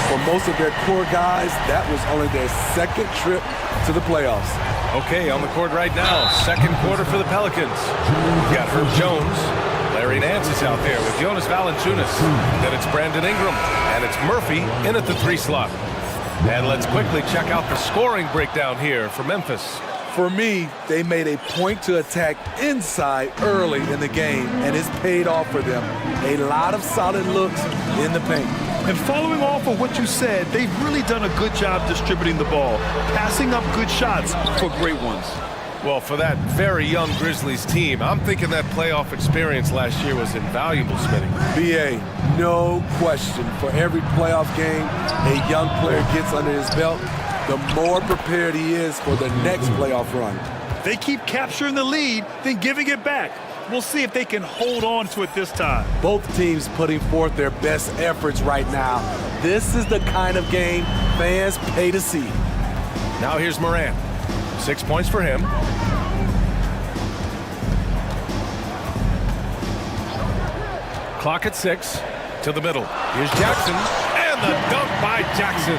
For most of their core guys, that was only their second trip to the playoffs. Okay, on the court right now, second quarter for the Pelicans. We've got Herb Jones. Larry Nance is out there with Jonas Valanciunas. Then it's Brandon Ingram, and it's Murphy in at the 3 slot. And let's quickly check out the scoring breakdown here for Memphis. For me, they made a point to attack inside early in the game, and it's paid off for them. A lot of solid looks in the paint. And following off of what you said, they've really done a good job distributing the ball, passing up good shots for great ones. Well, for that very young Grizzlies team, I'm thinking that playoff experience last year was invaluable, Smitty. BA, no question. For every playoff game a young player gets under his belt, the more prepared he is for the next playoff run. They keep capturing the lead, then giving it back. We'll see if they can hold on to it this time. Both teams putting forth their best efforts right now. This is the kind of game fans pay to see. Now here's Morant. 6 points for him. Clock at 6. To the middle. Here's Jackson. And the dunk by Jackson.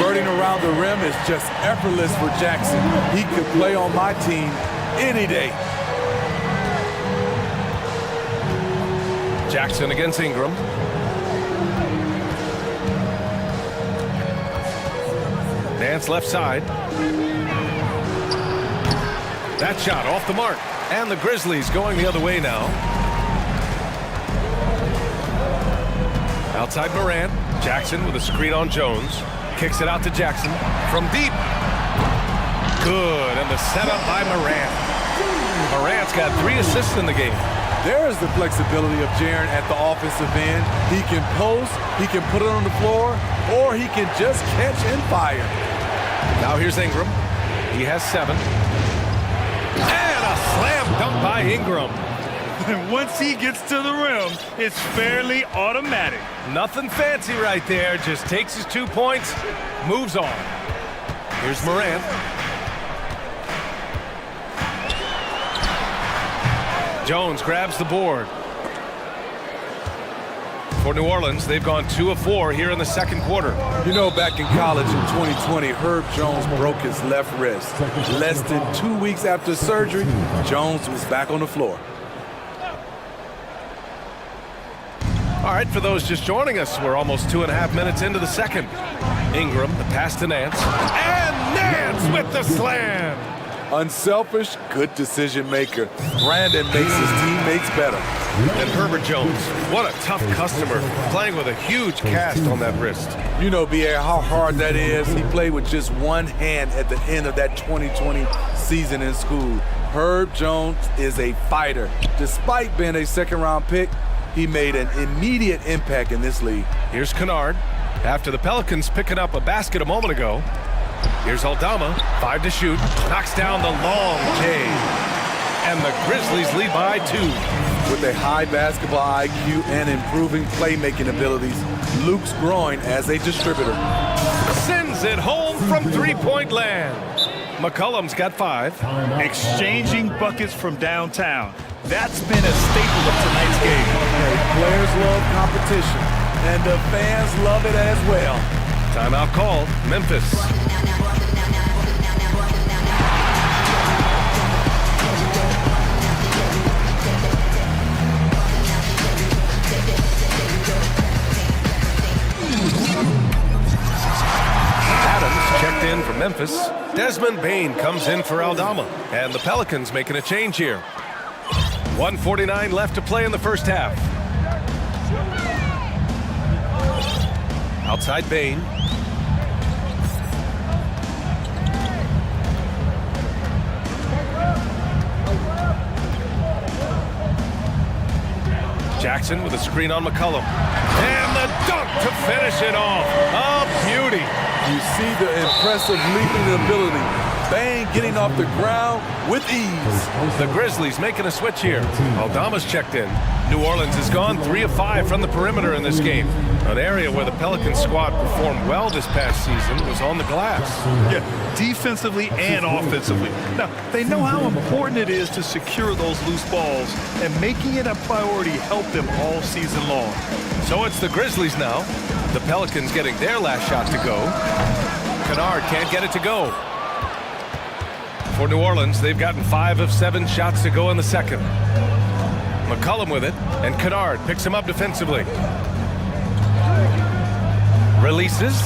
Birding around the rim is just effortless for Jackson. He could play on my team any day. Jackson against Ingram. Nance left side. That shot off the mark. And the Grizzlies going the other way now. Outside Morant. Jackson with a screen on Jones. Kicks it out to Jackson. From deep. Good. And the setup by Morant. Morant's got 3 assists in the game. There is the flexibility of Jaren at the offensive end. He can post, he can put it on the floor, or he can just catch and fire. Now here's Ingram. He has 7. And a slam dunk by Ingram. And once he gets to the rim, it's fairly automatic. Nothing fancy right there. Just takes his 2 points, moves on. Here's Morant. Jones grabs the board. For New Orleans, they've gone 2 of 4 here in the second quarter. You know, back in college in 2020, Herb Jones broke his left wrist. Less than 2 weeks after surgery, Jones was back on the floor. All right, for those just joining us, we're almost 2.5 minutes into the second. Ingram, the pass to Nance. And Nance with the slam. Unselfish, good decision maker. Brandon makes his teammates better. And Herbert Jones, what a tough customer, playing with a huge cast on that wrist. You know, B.A., how hard that is. He played with just one hand at the end of that 2020 season in school. Herb Jones is a fighter. Despite being a second-round pick, he made an immediate impact in this league. Here's Kennard. After the Pelicans picking up a basket a moment ago, here's Aldama, 5 to shoot, knocks down the long J. And the Grizzlies lead by 2. With a high basketball IQ and improving playmaking abilities, Luke's growing as a distributor. Sends it home from three-point land. McCollum's got 5. Exchanging buckets from downtown. That's been a staple of tonight's game. Hey, players love competition, and the fans love it as well. Timeout called, Memphis. Adams checked in for Memphis. Desmond Bane comes in for Aldama. And the Pelicans making a change here. 1:49 left to play in the first half. Outside Bane. Jackson with a screen on McCollum. And the dunk to finish it off. A beauty. You see the impressive leaping ability. Bane getting off the ground with ease. The Grizzlies making a switch here. Aldama's checked in. New Orleans has gone 3 of 5 from the perimeter in this game. An area where the Pelicans squad performed well this past season was on the glass. Yeah, defensively and offensively. Now, they know how important it is to secure those loose balls, and making it a priority helped them all season long. So it's the Grizzlies now. The Pelicans getting their last shot to go. Kennard can't get it to go. For New Orleans, they've gotten 5 of 7 shots to go in the second. McCollum with it, and Kennard picks him up defensively. Releases.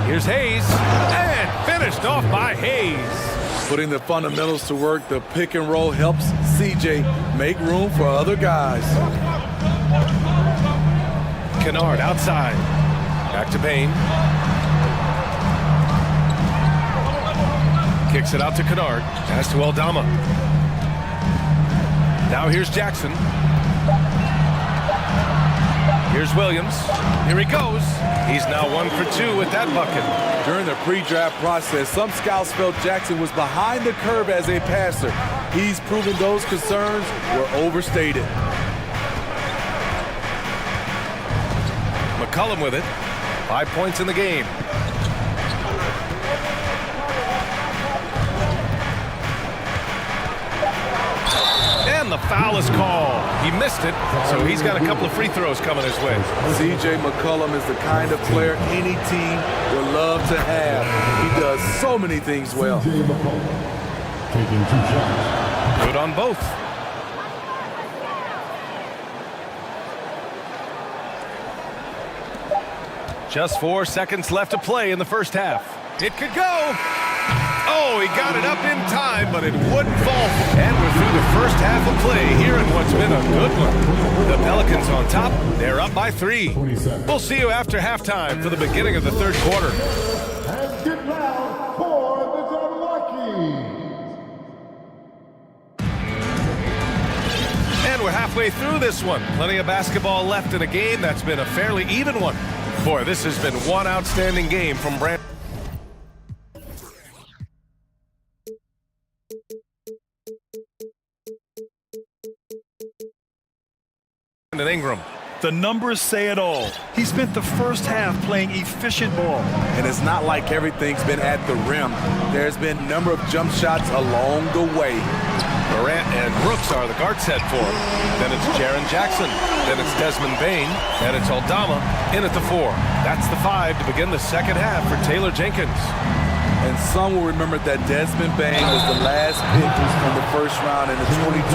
Here's Hayes, and finished off by Hayes. Putting the fundamentals to work, the pick and roll helps CJ make room for other guys. Kennard outside. Back to Bane. Kicks it out to Kennard. Pass to Aldama. Now here's Jackson. Here's Williams. Here he goes. He's now 1 for 2 with that bucket. During the pre-draft process, some scouts felt Jackson was behind the curve as a passer. He's proven those concerns were overstated. McCollum with it. 5 points in the game. And the foul is called. He missed it, so he's got a couple of free throws coming his way. CJ McCollum is the kind of player any team would love to have. He does so many things well. Taking 2 shots. Good on both. Just 4 seconds left to play in the first half. It could go. Oh, he got it up in time, but it wouldn't fall. And we're through the first half of play here in what's been a good one. The Pelicans on top. They're up by 3. We'll see you after halftime for the beginning of the third quarter. And get loud for the Jabberwockies. And we're halfway through this one. Plenty of basketball left in a game that's been a fairly even one. Boy, this has been one outstanding game from Brandon Ingram. The numbers say it all. He spent the first half playing efficient ball. And it's not like everything's been at the rim. There's been a number of jump shots along the way. Morant and Brooks are the guard set for him. Then it's Jaren Jackson. Then it's Desmond Bane. And it's Aldama in at the 4. That's the 5 to begin the second half for Taylor Jenkins. And some will remember that Desmond Bane was the last pick from the first round in the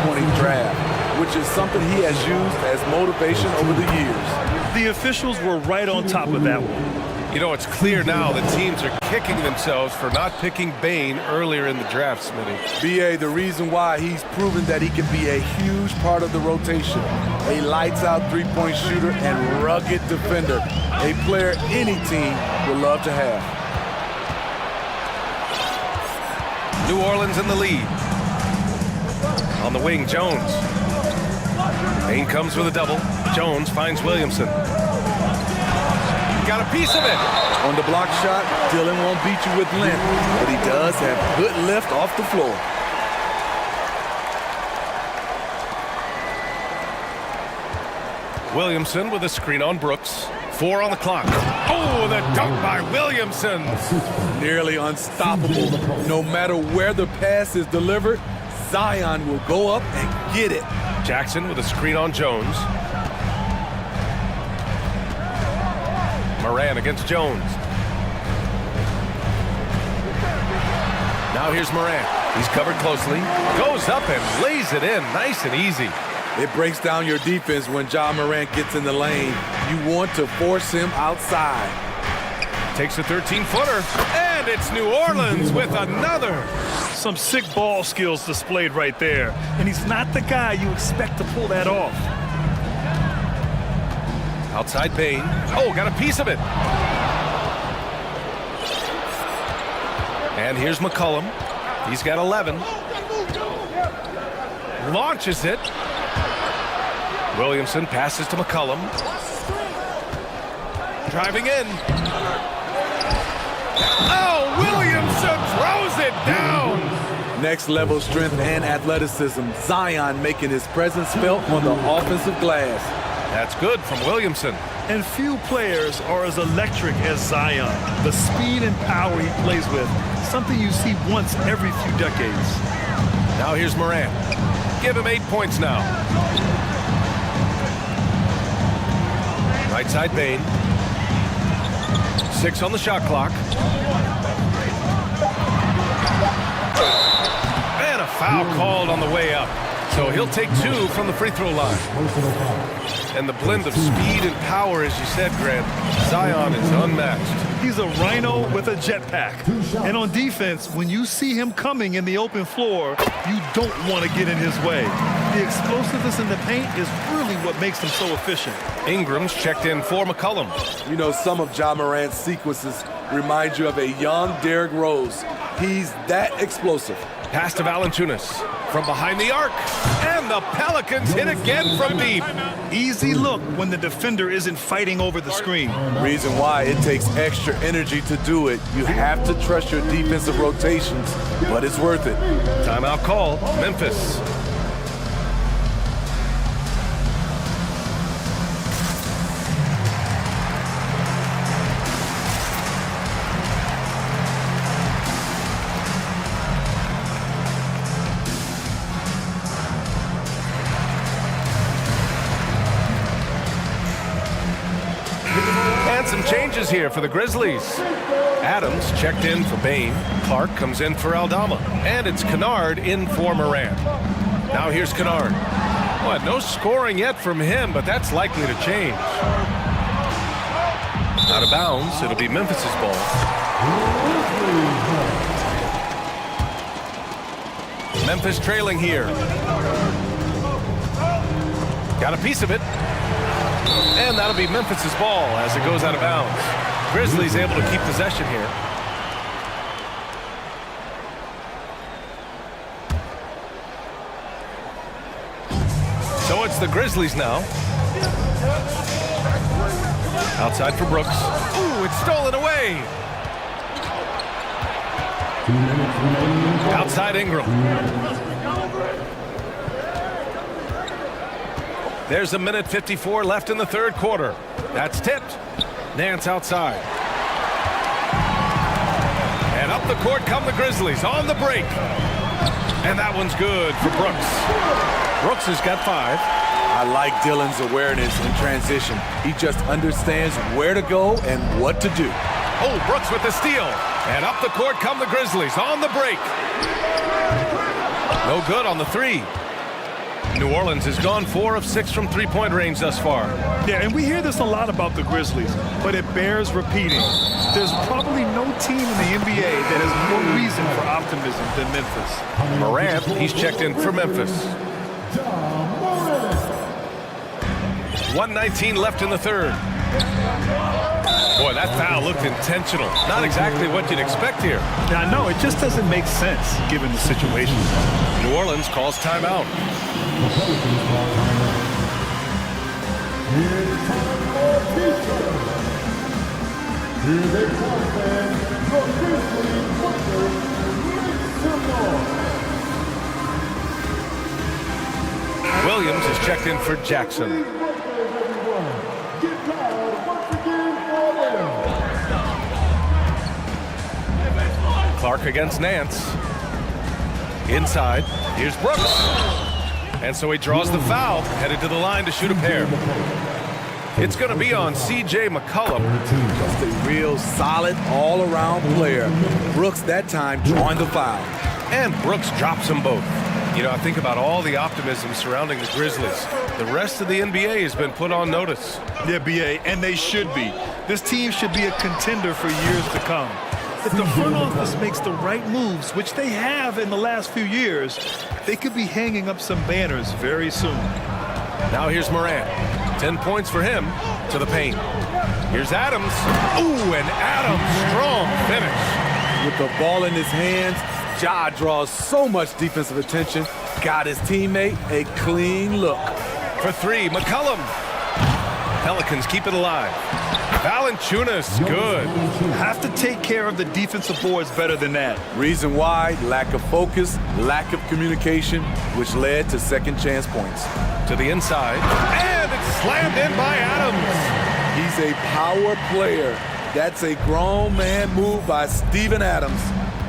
2020 draft, which is something he has used as motivation over the years. The officials were right on top of that one. You know, it's clear now that teams are kicking themselves for not picking Bain earlier in the draft, Smitty. BA, the reason why he's proven that he can be a huge part of the rotation. A lights-out three-point shooter and rugged defender. A player any team would love to have. New Orleans in the lead. On the wing, Jones. Bain comes with a double. Jones finds Williamson. Got a piece of it. On the block shot, Dylan won't beat you with length, but he does have good lift off the floor. Williamson with a screen on Brooks. 4 on the clock. Oh, the dunk by Williamson. Nearly unstoppable. No matter where the pass is delivered, Zion will go up and get it. Jackson with a screen on Jones. Moran against Jones. Now here's Moran. He's covered closely. Goes up and lays it in nice and easy. It breaks down your defense when Ja Morant gets in the lane. You want to force him outside. Takes a 13-footer, and it's New Orleans with another. Some sick ball skills displayed right there. And he's not the guy you expect to pull that off. Outside Bain. Oh, got a piece of it. And here's McCollum. He's got 11. Launches it. Williamson passes to McCollum. Driving in. Oh, Williamson throws it down. Next level strength and athleticism. Zion making his presence felt on the offensive glass. That's good from Williamson. And few players are as electric as Zion. The speed and power he plays with, something you see once every few decades. Now here's Moran. Give him 8 points now. Right side Bain. 6 on the shot clock. And a foul called on the way up. So he'll take 2 from the free throw line. And the blend of speed and power, as you said, Grant, Zion is unmatched. He's a rhino with a jetpack. And on defense, when you see him coming in the open floor, you don't want to get in his way. The explosiveness in the paint is really what makes him so efficient. Ingram's checked in for McCollum. You know, some of Ja Morant's sequences remind you of a young Derrick Rose. He's that explosive. Pass to Valanciunas from behind the arc. And the Pelicans hit again from deep. Easy look when the defender isn't fighting over the screen. Reason why it takes extra energy to do it. You have to trust your defensive rotations, but it's worth it. Timeout called. Memphis. Some changes here for the Grizzlies. Adams checked in for Bain. Clark comes in for Aldama. And it's Kennard in for Moran. Now here's Kennard. Well, no scoring yet from him, but that's likely to change. Out of bounds, it'll be Memphis's ball. Memphis trailing here. Got a piece of it. And that'll be Memphis's ball as it goes out of bounds. Grizzlies able to keep possession here. So it's the Grizzlies now. Outside for Brooks. Ooh, it's stolen away. Outside Ingram. There's 1:54 left in the third quarter. That's tipped. Nance outside. And up the court come the Grizzlies on the break. And that one's good for Brooks. Brooks has got 5. I like Dylan's awareness in transition. He just understands where to go and what to do. Oh, Brooks with the steal. And up the court come the Grizzlies on the break. No good on the 3. New Orleans has gone 4 of 6 from three-point range thus far. Yeah, and we hear this a lot about the Grizzlies, but it bears repeating. There's probably no team in the NBA that has more reason for optimism than Memphis. Morant, he's checked in for Memphis. 1:19 left in the third. Boy, that foul looked intentional. Not exactly what you'd expect here. Now, no, it just doesn't make sense given the situation. New Orleans calls timeout. Williams is checked in for Jackson. Clark against Nance. Inside, here's Brooks. And so he draws the foul, headed to the line to shoot a pair. It's going to be on C.J. McCollum. Just a real solid all-around player. Brooks that time drawing the foul. And Brooks drops them both. You know, I think about all the optimism surrounding the Grizzlies. The rest of the NBA has been put on notice. Yeah, B.A., and they should be. This team should be a contender for years to come. If the front office makes the right moves, which they have in the last few years, they could be hanging up some banners very soon. Now here's Morant. 10 points for him to the paint. Here's Adams. Ooh, and Adams, strong finish. With the ball in his hands, Ja draws so much defensive attention. Got his teammate a clean look. For 3, McCollum. Pelicans keep it alive. Valanciunas, good. Have to take care of the defensive boards better than that. Reason why, lack of focus, lack of communication, which led to second chance points. To the inside, and it's slammed in by Adams. He's a power player. That's a grown man move by Steven Adams.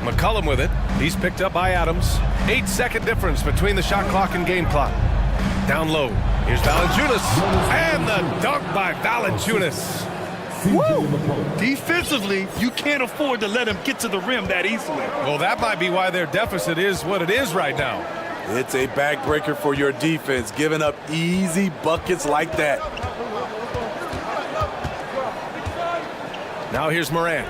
McCollum with it. He's picked up by Adams. 8-second difference between the shot clock and game clock. Down low. Here's Valanciunas. And the dunk by Valanciunas. Woo! Defensively, you can't afford to let him get to the rim that easily. Well, that might be why their deficit is what it is right now. It's a backbreaker for your defense, giving up easy buckets like that. Now here's Morant.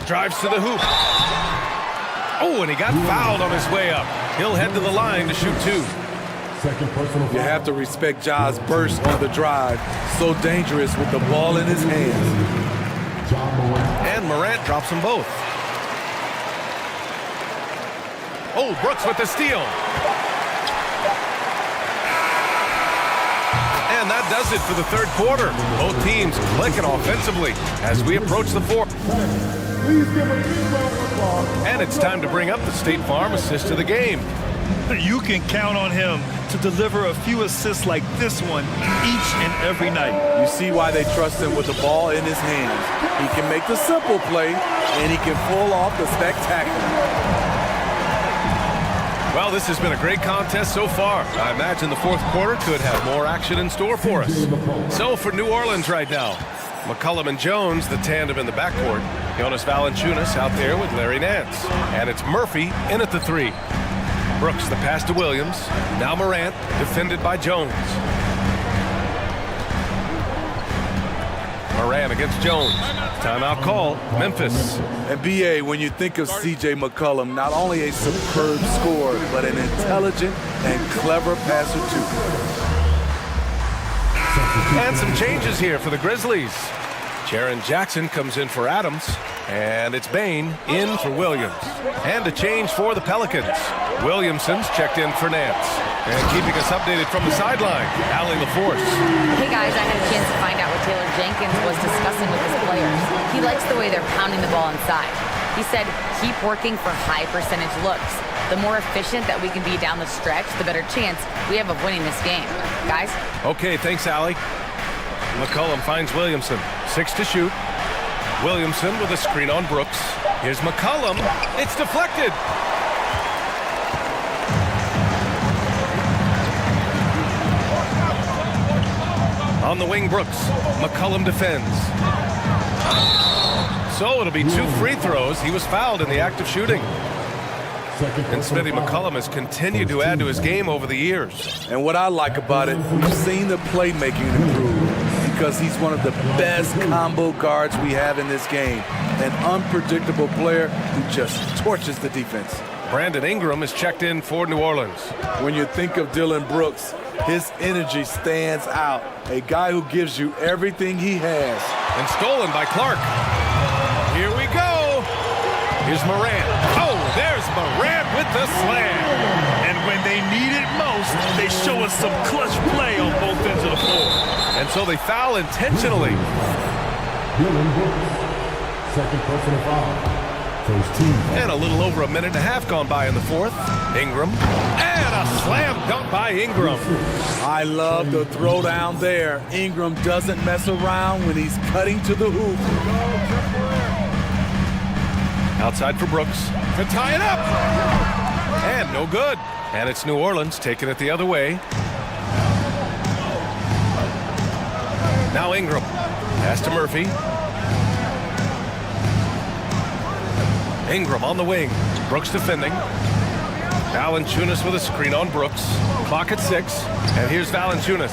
Drives to the hoop. Oh, and he got fouled on his way up. He'll head to the line to shoot 2. You have to respect Ja's burst on the drive. So dangerous with the ball in his hands. And Morant drops them both. Oh, Brooks with the steal. And that does it for the third quarter. Both teams clicking offensively as we approach the fourth. And it's time to bring up the State Farm assist of the game. You can count on him to deliver a few assists like this one each and every night. You see why they trust him with the ball in his hands. He can make the simple play, and he can pull off the spectacular. Well, this has been a great contest so far. I imagine the fourth quarter could have more action in store for us. So for New Orleans right now, McCollum and Jones, the tandem in the backcourt. Jonas Valanciunas out there with Larry Nance. And it's Murphy in at the 3. Brooks the pass to Williams. Now Morant, defended by Jones. Morant against Jones. Timeout call, Memphis. And B.A., when you think of C.J. McCollum, not only a superb scorer, but an intelligent and clever passer too. And some changes here for the Grizzlies. Jaren Jackson comes in for Adams. And it's Bain in for Williams. And a change for the Pelicans. Williamson's checked in for Nance. And keeping us updated from the sideline, Allie LaForce. Hey guys, I had a chance to find out what Taylor Jenkins was discussing with his players. He likes the way they're pounding the ball inside. He said, keep working for high percentage looks. The more efficient that we can be down the stretch, the better chance we have of winning this game. Guys? Okay, thanks, Allie. McCollum finds Williamson. 6 to shoot. Williamson with a screen on Brooks. Here's McCollum. It's deflected. On the wing, Brooks. McCollum defends. So it'll be 2 free throws. He was fouled in the act of shooting. And Smitty McCollum has continued to add to his game over the years. And what I like about it, we've seen the playmaking improve because he's one of the best combo guards we have in this game. An unpredictable player who just torches the defense. Brandon Ingram is checked in for New Orleans. When you think of Dylan Brooks, his energy stands out. A guy who gives you everything he has. And stolen by Clark. Here we go. Here's Morant. Oh, there's Morant with the slam. And when they need it most, they show us some clutch play on both ends of the floor. And so they foul intentionally. Second personal foul. First team. And a little over a minute and a half gone by in the fourth. Ingram. And a slam dunk by Ingram. I love the throwdown there. Ingram doesn't mess around when he's cutting to the hoop. Outside for Brooks to tie it up. And no good. And it's New Orleans taking it the other way. Now Ingram. Pass to Murphy. Ingram on the wing. Brooks defending. Valanciunas with a screen on Brooks. Clock at 6. And here's Valanciunas.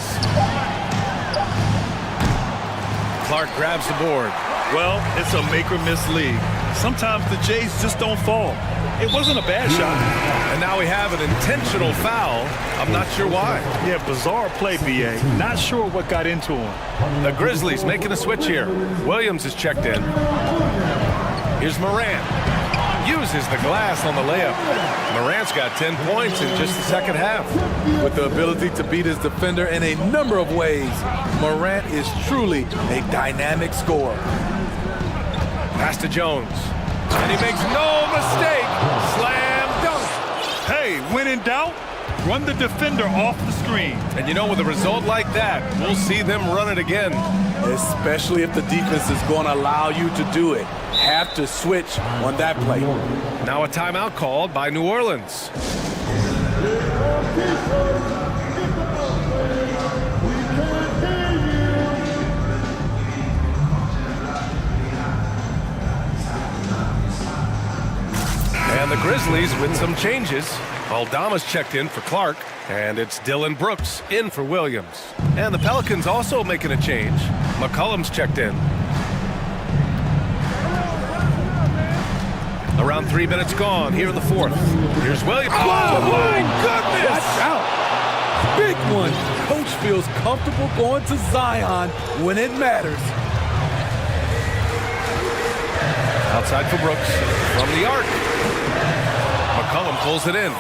Clark grabs the board. Well, it's a make or miss league. Sometimes the Jays just don't fall. It wasn't a bad shot. And now we have an intentional foul. I'm not sure why. Yeah, bizarre play, B.A. Not sure what got into him. The Grizzlies making a switch here. Williams is checked in. Here's Morant. Uses the glass on the layup. Morant's got 10 points in just the second half. With the ability to beat his defender in a number of ways, Morant is truly a dynamic scorer. Pass to Jones. And he makes no mistake. Slam dunk. Hey, when in doubt, run the defender off the screen. And you know, with a result like that, we'll see them run it again. Especially if the defense is going to allow you to do it. Have to switch on that play. Now a timeout called by New Orleans. And the Grizzlies with some changes. Aldama's checked in for Clark, and it's Dylan Brooks in for Williams. And the Pelicans also making a change. McCollum's checked in. Around 3 minutes gone here in the fourth. Here's Williams. Oh, my goodness! Watch out! Big one. Coach feels comfortable going to Zion when it matters. Outside for Brooks from the arc. McCollum pulls it in.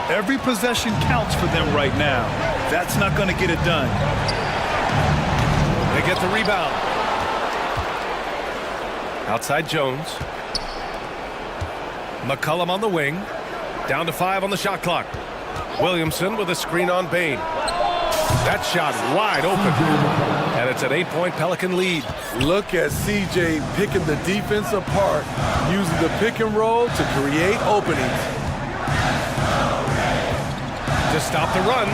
Every possession counts for them right now. That's not going to get it done. They get the rebound. Outside Jones. McCollum on the wing. Down to 5 on the shot clock. Williamson with a screen on Bain. That shot wide open. And it's an 8-point Pelican lead. Look at CJ picking the defense apart, using the pick and roll to create openings. To stop the run.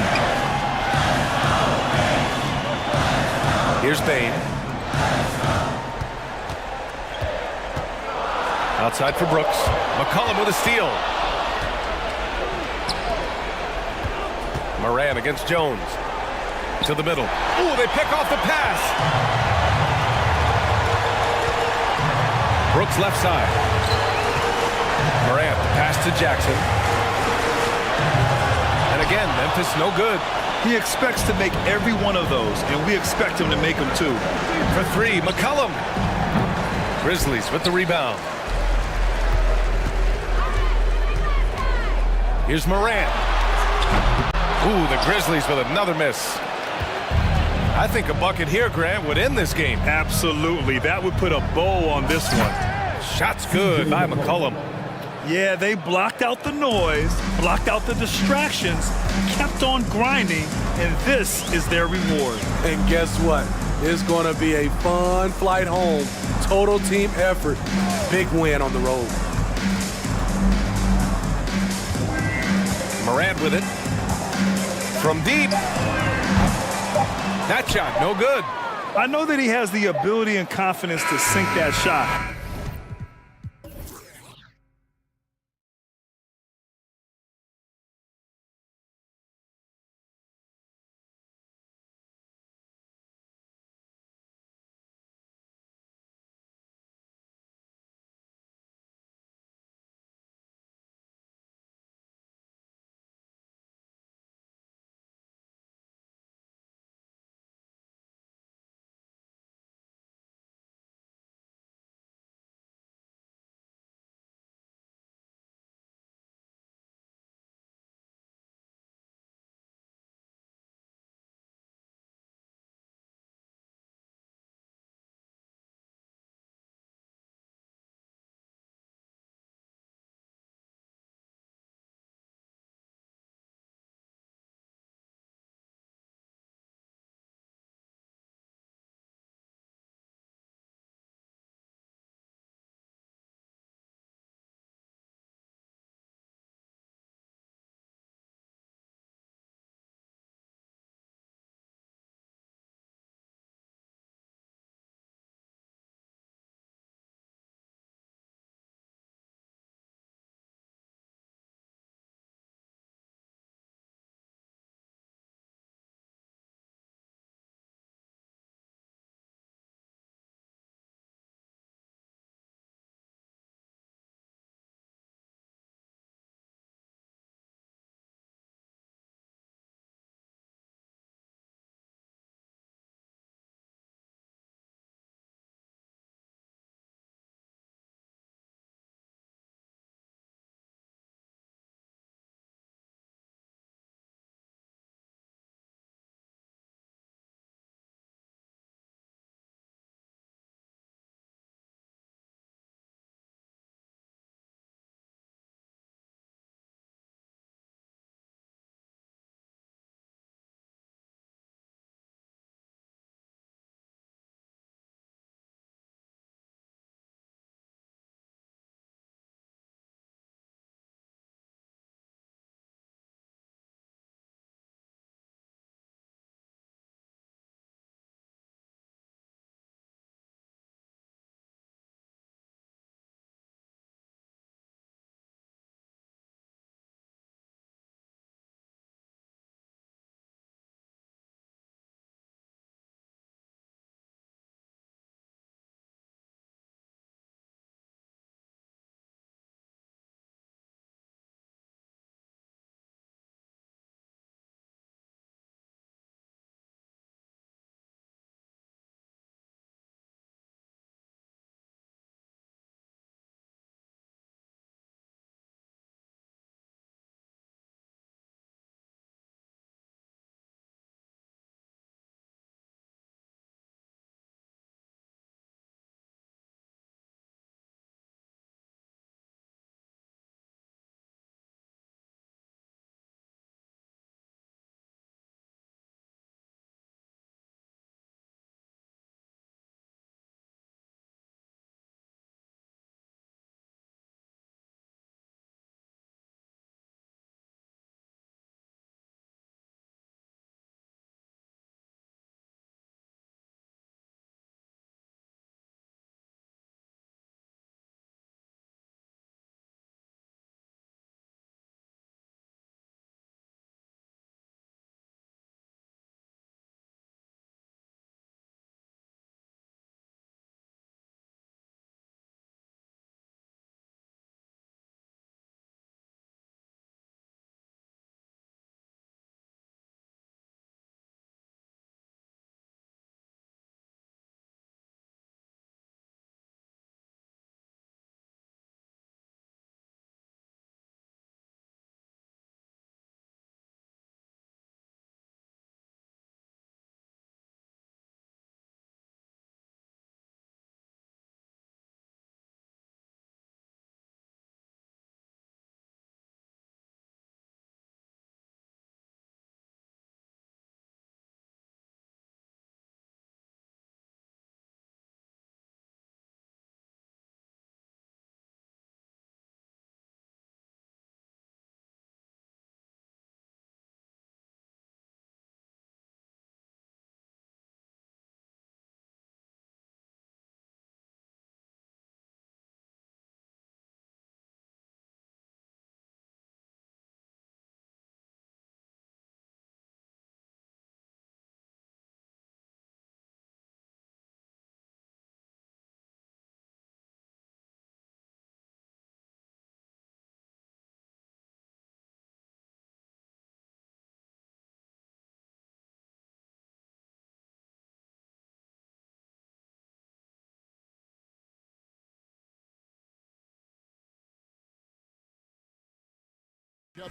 Here's Bain. Outside for Brooks. McCollum with a steal. Moran against Jones. To the middle. Ooh, they pick off the pass. Brooks left side. Morant, pass to Jackson. And again, Memphis no good. He expects to make every one of those, and we expect him to make them too. For 3, McCollum. Grizzlies with the rebound. Here's Morant. Ooh, the Grizzlies with another miss. I think a bucket here, Grant, would end this game. Absolutely. That would put a bow on this one. Shot's good by McCollum. Yeah, they blocked out the noise, blocked out the distractions, kept on grinding, and this is their reward. And guess what? It's going to be a fun flight home. Total team effort. Big win on the road. Morant with it. From deep. That shot, no good. I know that he has the ability and confidence to sink that shot.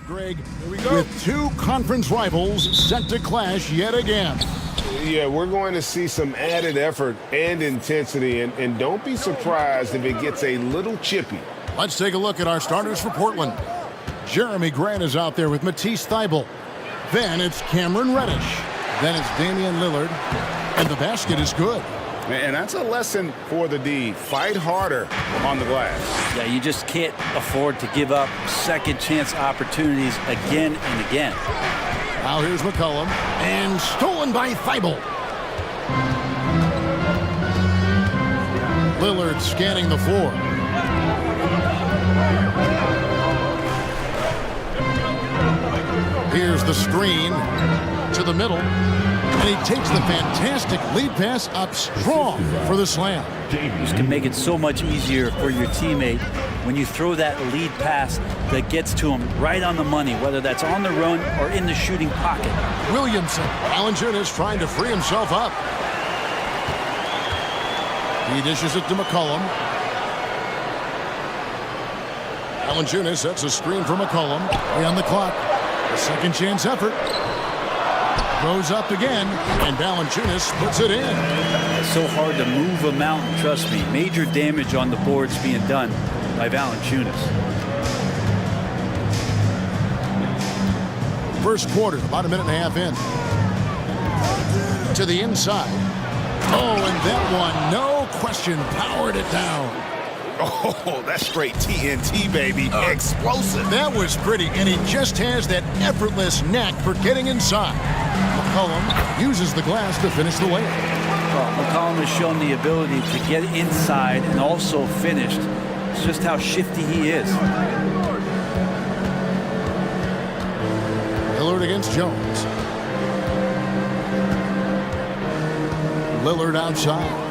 Greg, with two conference rivals set to clash yet again. Yeah, we're going to see some added effort and intensity, and don't be surprised if it gets a little chippy. Let's take a look at our starters for Portland. Jeremy Grant is out there with Matisse Thybulle. Then it's Cameron Reddish. Then it's Damian Lillard. And the basket is good. And that's a lesson for the D. Fight harder on the glass. Yeah, you just can't afford to give up second chance opportunities again and again. Now here's McCollum. And stolen by Thybulle. Lillard scanning the floor. Here's the screen to the middle. And he takes the fantastic lead pass up strong for the slam. This can make it so much easier for your teammate when you throw that lead pass that gets to him right on the money, whether that's on the run or in the shooting pocket. Williamson. Valanciunas trying to free himself up. He dishes it to McCollum. Valanciunas sets a screen for McCollum. Way on the clock. A second chance effort. Goes up again, and Valanciunas puts it in. It's so hard to move a mountain, trust me. Major damage on the boards being done by Valanciunas. First quarter, about a minute and a half in. To the inside. Oh, and that one, no question, powered it down. Oh, that's straight TNT, baby. Explosive. That was pretty, and he just has that effortless knack for getting inside. McCollum uses the glass to finish the layup. Well, McCollum has shown the ability to get inside and also finished. It's just how shifty he is. Lillard against Jones. Lillard outside.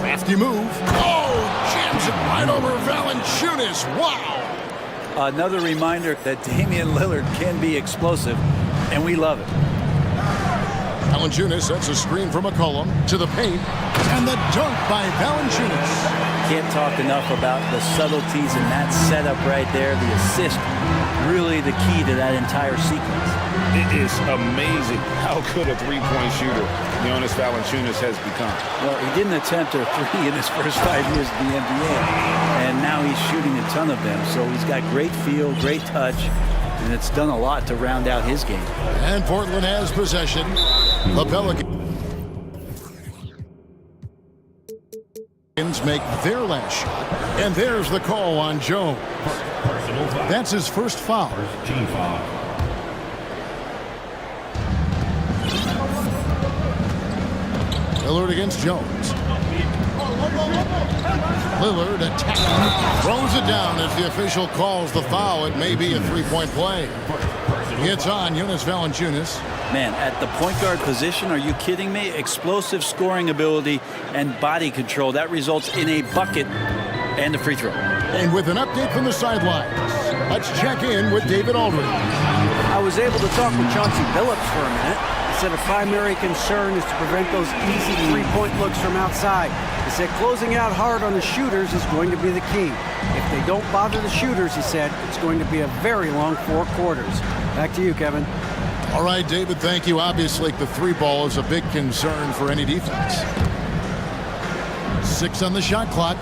Crafty move. Oh, jams it right over Valanciunas. Wow. Another reminder that Damian Lillard can be explosive, and we love it. Valanciunas sets a screen for McCollum to the paint, and the dunk by Valanciunas. Can't talk enough about the subtleties in that setup right there. The assist, really the key to that entire sequence. It is amazing how good a three-point shooter Jonas Valanciunas has become. Well, he didn't attempt a three in his first 5 years in the NBA, and now he's shooting a ton of them. So he's got great feel, great touch, and it's done a lot to round out his game. And Portland has possession. The Pelicans make their last shot, and there's the call on Jones. That's his first foul. Team foul. Lillard against Jones. Lillard attacking, throws it down as the official calls the foul. It may be a three-point play. It's on Jonas Valanciunas. Man, at the point guard position, are you kidding me? Explosive scoring ability and body control. That results in a bucket and a free throw. And with an update from the sidelines, let's check in with David Aldridge. I was able to talk with Chauncey Billups for a minute. He said a primary concern is to prevent those easy three-point looks from outside. He said closing out hard on the shooters is going to be the key. If they don't bother the shooters, he said, it's going to be a very long 4 quarters. Back to you, Kevin. All right, David, thank you. Obviously, the three ball is a big concern for any defense. 6 on the shot clock.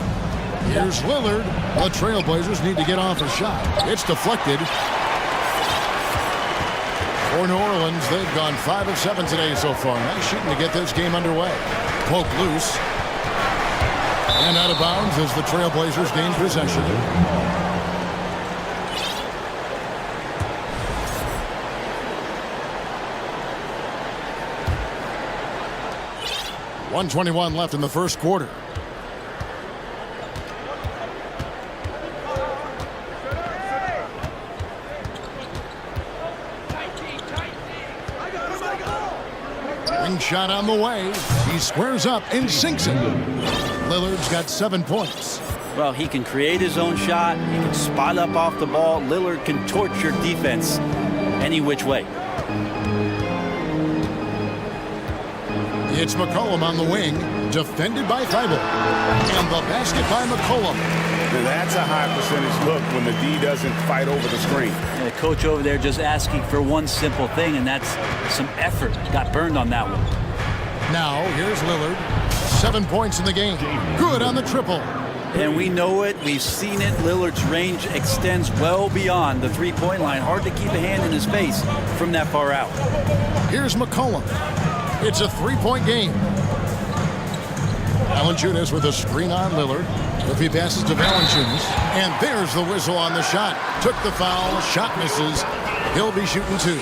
Here's Lillard. The Trailblazers need to get off a shot. It's deflected. For New Orleans, they've gone 5 of 7 today so far. Nice shooting to get this game underway. Poke loose. And out of bounds as the Trailblazers gain possession. .121 left in the first quarter. Ring shot on the way. He squares up and sinks it. Lillard's got 7 points. Well, he can create his own shot. He can spot up off the ball. Lillard can torch your defense any which way. It's McCollum on the wing, defended by Thybulle. And the basket by McCollum. That's a high percentage look when the D doesn't fight over the screen. And the coach over there just asking for one simple thing, and that's some effort. Got burned on that one. Now, here's Lillard. 7 points in the game. Good on the triple. And we know it. We've seen it. Lillard's range extends well beyond the three-point line. Hard to keep a hand in his face from that far out. Here's McCollum. It's a three-point game. Valanciunas with a screen on Lillard. If he passes to Valanciunas, and there's the whistle on the shot. Took the foul, shot misses. He'll be shooting two.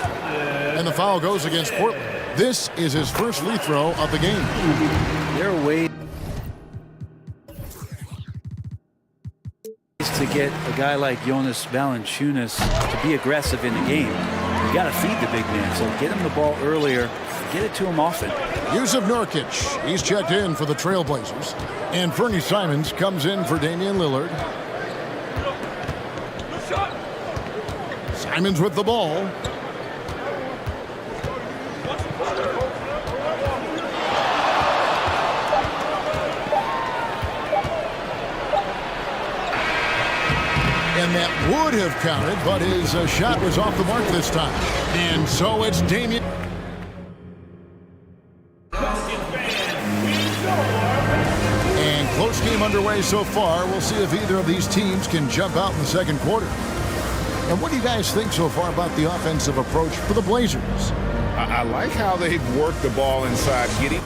And the foul goes against Portland. This is his first free throw of the game. There are ways to get a guy like Jonas Valanciunas to be aggressive in the game. You got to feed the big man, so get him the ball earlier, get it to him often. Yusuf Nurkic, he's checked in for the Trailblazers. And Fernie Simons comes in for Damian Lillard. Simons with the ball. And that would have counted, but his shot was off the mark this time. And so it's Damian. And close game underway so far. We'll see if either of these teams can jump out in the second quarter. And what do you guys think so far about the offensive approach for the Blazers? I like how they've worked the ball inside, getting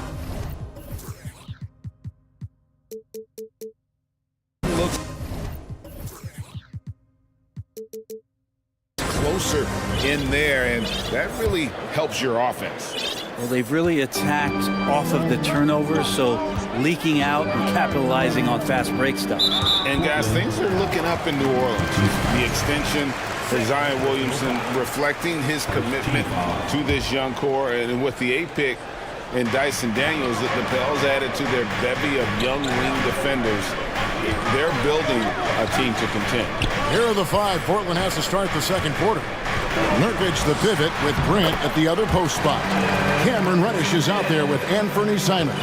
closer in there, and that really helps your offense. Well, they've really attacked off of the turnovers, so leaking out and capitalizing on fast break stuff. And guys, things are looking up in New Orleans. The extension for Zion Williamson reflecting his commitment to this young core, and with the 8th pick and Dyson Daniels, that the Pels added to their bevy of young wing defenders. They're building a team to contend. Here are the five Portland has to start the second quarter. Nurkic the pivot with Grant at the other post spot. Cameron Reddish is out there with Anthony Simons.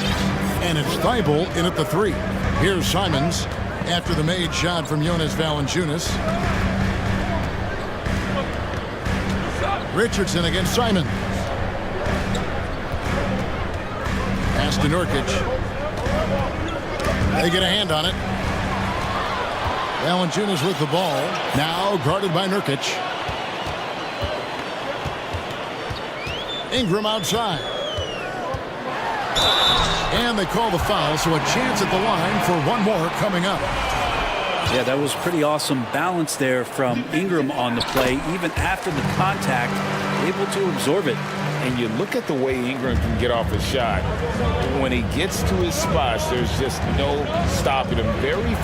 And it's Thibault in at the 3. Here's Simons after the made shot from Jonas Valanciunas. Richardson against Simons. Pass to Nurkic. They get a hand on it. Valanciunas with the ball. Now guarded by Nurkic. Ingram outside. And they call the foul, so a chance at the line for one more coming up. Yeah, that was pretty awesome balance there from Ingram on the play. Even after the contact, able to absorb it. And you look at the way Ingram can get off his shot. When he gets to his spots, there's just no stopping him. Very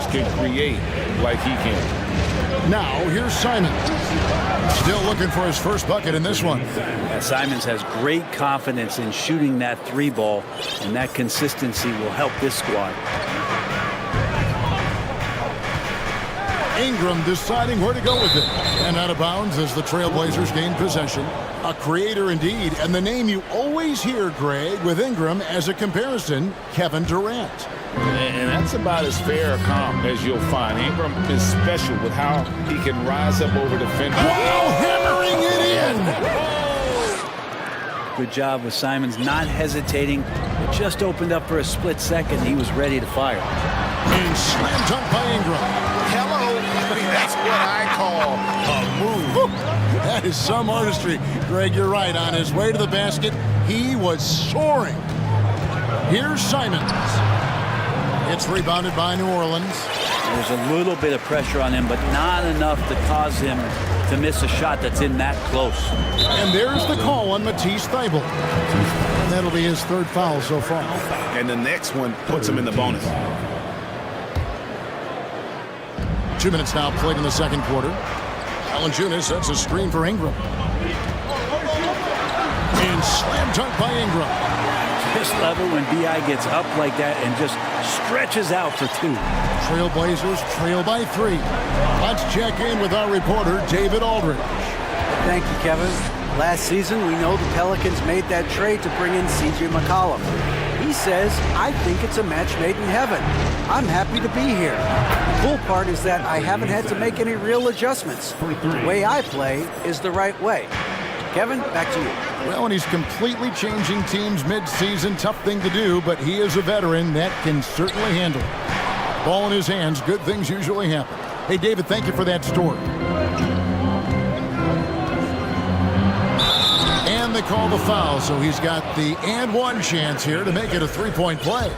players can create like he can. Now, here's Simon. Still looking for his first bucket in this one. Simons has great confidence in shooting that three ball, and that consistency will help this squad. Ingram deciding where to go with it. And out of bounds as the Trailblazers gain possession. A creator indeed, and the name you always hear, Greg, with Ingram as a comparison, Kevin Durant. And that's about as fair a comp as you'll find. Ingram is special with how he can rise up over defenders. Wow, hammering it in! Good job with Simons not hesitating. It just opened up for a split second. He was ready to fire. And slam dunk by Ingram. Hello. I mean, that's what I call a move. That is some artistry. Greg, you're right. On his way to the basket, he was soaring. Here's Simons. It's rebounded by New Orleans. There's a little bit of pressure on him, but not enough to cause him to miss a shot that's in that close. And there's the call on Matisse Thybulle. And that'll be his third foul so far. And the next one puts him in the bonus. 2 minutes now played in the second quarter. Valanciunas sets a screen for Ingram. And slam dunk by Ingram. This level when B.I. gets up like that and just stretches out for two. Trailblazers trail by 3. Let's check in with our reporter, David Aldridge. Thank you, Kevin. Last season, we know the Pelicans made that trade to bring in C.J. McCollum. He says, I think it's a match made in heaven. I'm happy to be here. The cool part is that I haven't had to make any real adjustments. The way I play is the right way. Kevin, back to you. Well, and he's completely changing teams mid-season. Tough thing to do, but he is a veteran that can certainly handle it. Ball in his hands, good things usually happen. Hey, David, thank you for that story. And they call the foul, so he's got the and one chance here to make it a three-point play.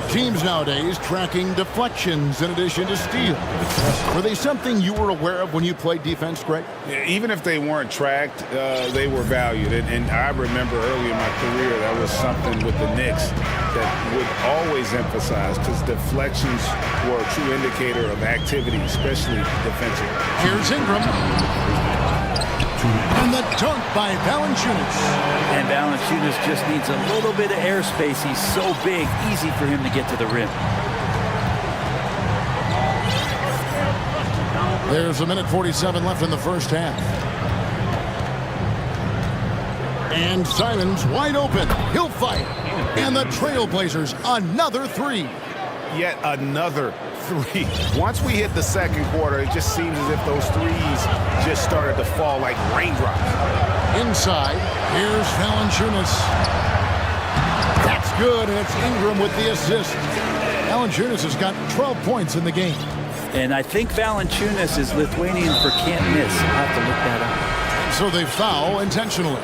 Teams nowadays tracking deflections in addition to steals. Were they something you were aware of when you played defense, Greg? Even if they weren't tracked, they were valued. And I remember early in my career, that was something with the Knicks that would always emphasize, because deflections were a true indicator of activity, especially defensive. Here's Ingram. And the dunk by Valanciunas. And Valanciunas just needs a little bit of airspace. He's so big, easy for him to get to the rim. There's 1:47 left in the first half. And Simons wide open. He'll fight. And the Trailblazers, another three. Yet another three. Once we hit the second quarter, it just seems as if those threes just started to fall like raindrops. Inside, here's Valanciunas. That's good, and it's Ingram with the assist. Valanciunas has got 12 points in the game. And I think Valanciunas is Lithuanian for can't miss. I'll have to look that up. So they foul intentionally.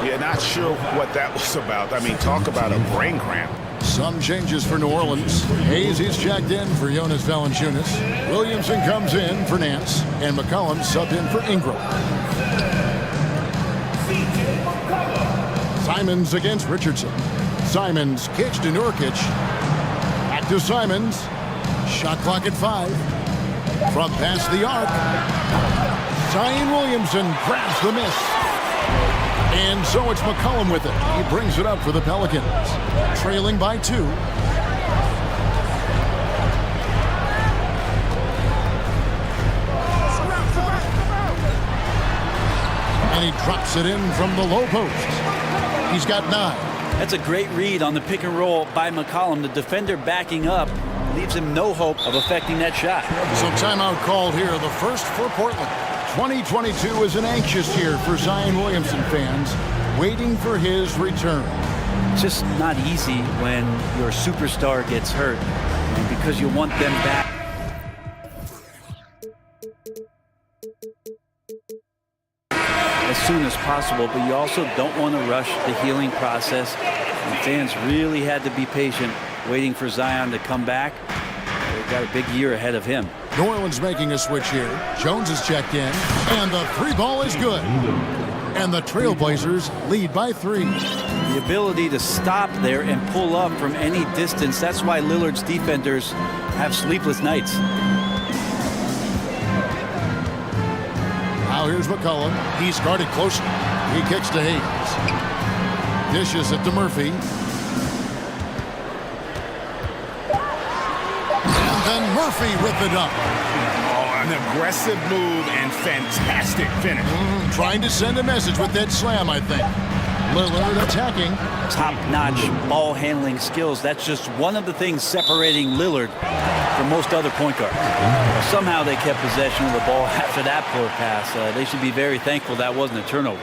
Yeah, not sure what that was about. I mean, talk about a brain cramp. Some changes for New Orleans. Hayes, he's checked in for Jonas Valanciunas. Williamson comes in for Nance. And McCollum subbed in for Ingram. Simons against Richardson. Simons kicks to Nurkic. Back to Simons. Shot clock at 5. From past the arc. Zion Williamson grabs the miss. And so it's McCollum with it. He brings it up for the Pelicans. Trailing by 2. And he drops it in from the low post. He's got 9. That's a great read on the pick and roll by McCollum. The defender backing up leaves him no hope of affecting that shot. So timeout called here, the first for Portland. 2022 is an anxious year for Zion Williamson fans, waiting for his return. It's just not easy when your superstar gets hurt, and because you want them back. As soon as possible, but you also don't want to rush the healing process. And fans really had to be patient, waiting for Zion to come back. They've got a big year ahead of him. New Orleans making a switch here. Jones is checked in, and the three ball is good. And the Trailblazers lead by 3. The ability to stop there and pull up from any distance. That's why Lillard's defenders have sleepless nights. Now here's McCollum. He's guarded closely. He kicks to Hayes. Dishes it to Murphy. And then Murphy with the dunk. Oh, an aggressive move and fantastic finish. Trying to send a message with that slam, I think. Lillard attacking. Top-notch ball handling skills. That's just one of the things separating Lillard from most other point guards. Somehow they kept possession of the ball after that poor pass. They should be very thankful that wasn't a turnover.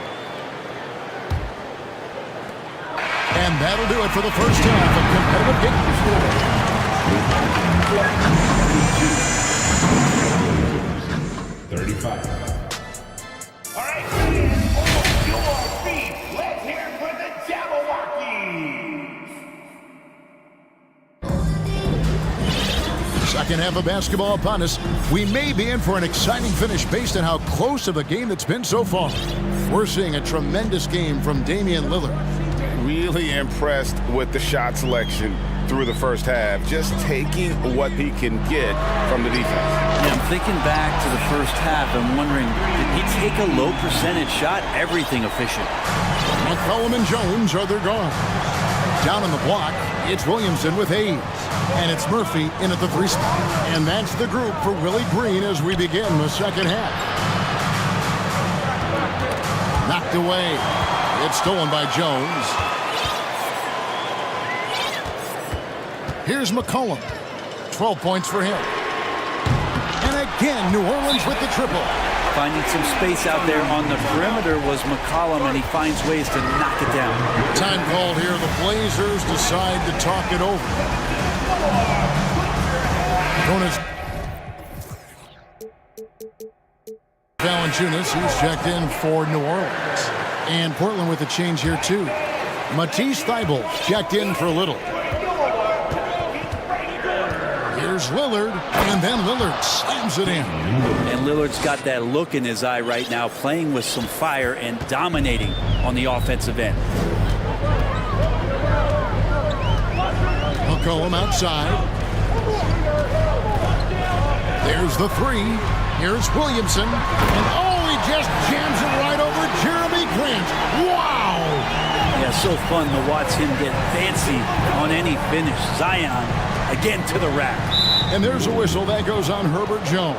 And that'll do it for the first half of competitive games. 35. All right, please, hold your feet. Let's hear it for the Jabberwockies. Second half of basketball upon us. We may be in for an exciting finish based on how close of a game it's been so far. We're seeing a tremendous game from Damian Lillard. Really impressed with the shot selection through the first half, just taking what he can get from the defense. Yeah, I'm thinking back to the first half and wondering, did he take a low percentage shot? Everything efficient. McCollum and Jones are their guards. Down on the block, it's Williamson with Hayes. And it's Murphy in at the three spot. And that's the group for Willie Green as we begin the second half. Knocked away. It's stolen by Jones. Here's McCollum. 12 points for him. And again, New Orleans with the triple. Finding some space out there on the perimeter was McCollum, and he finds ways to knock it down. Time called here. The Blazers decide to talk it over. Valanciunas, who's checked in for New Orleans. And Portland with a change here, too. Matisse Thybulle checked in for Little. Here's Lillard, and then Lillard slams it in. And Lillard's got that look in his eye right now, playing with some fire and dominating on the offensive end. McCollum outside. There's the three. Here's Williamson. And oh, he just jams it right over Jeremy Grant. Wow! Yeah, so fun to watch him get fancy on any finish. Zion, again to the rack. And there's a whistle that goes on Herbert Jones.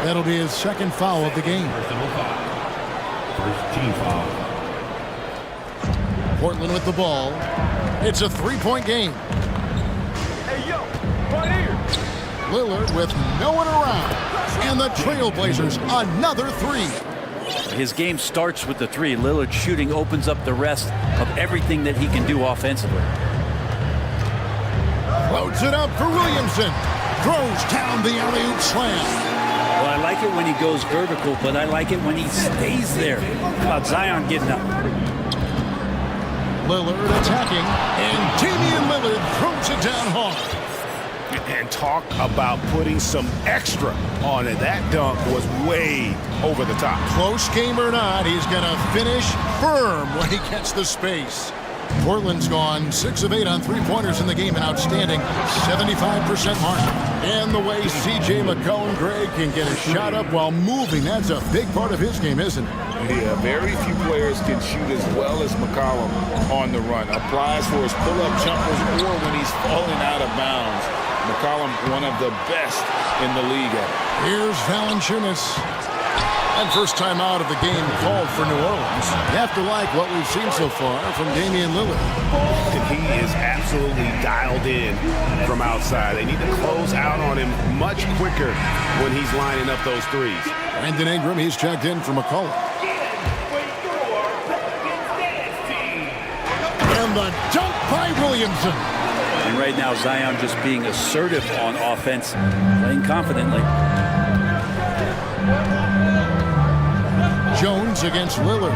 That'll be his second foul of the game. First team foul. Portland with the ball. It's a three-point game. Hey, yo, right here. Lillard with no one around. And the Trailblazers, another three. His game starts with the three. Lillard shooting opens up the rest of everything that he can do offensively. Loads it up for Williamson. Throws down the alley-oop slam. Well, I like it when he goes vertical, but I like it when he stays there. How about Zion getting up? Lillard attacking, and Damian Lillard throws it down hard. And talk about putting some extra on it. That dunk was way over the top. Close game or not, he's going to finish firm when he gets the space. Portland's gone 6 of 8 on three-pointers in the game, an outstanding 75% mark. And the way C.J. McCollum, Greg, can get a shot up while moving, that's a big part of his game, isn't it? Yeah, very few players can shoot as well as McCollum on the run. Applies for his pull-up jumpers or when he's falling out of bounds. McCollum, one of the best in the league at it. Here's Valanciunas. And first time out of the game called for New Orleans. You have to like what we've seen so far from Damian Lillard. And he is absolutely dialed in from outside. They need to close out on him much quicker when he's lining up those threes. Brandon Ingram, he's checked in for McCollum. And the dunk by Williamson. And right now, Zion just being assertive on offense, playing confidently. Jones against Lillard.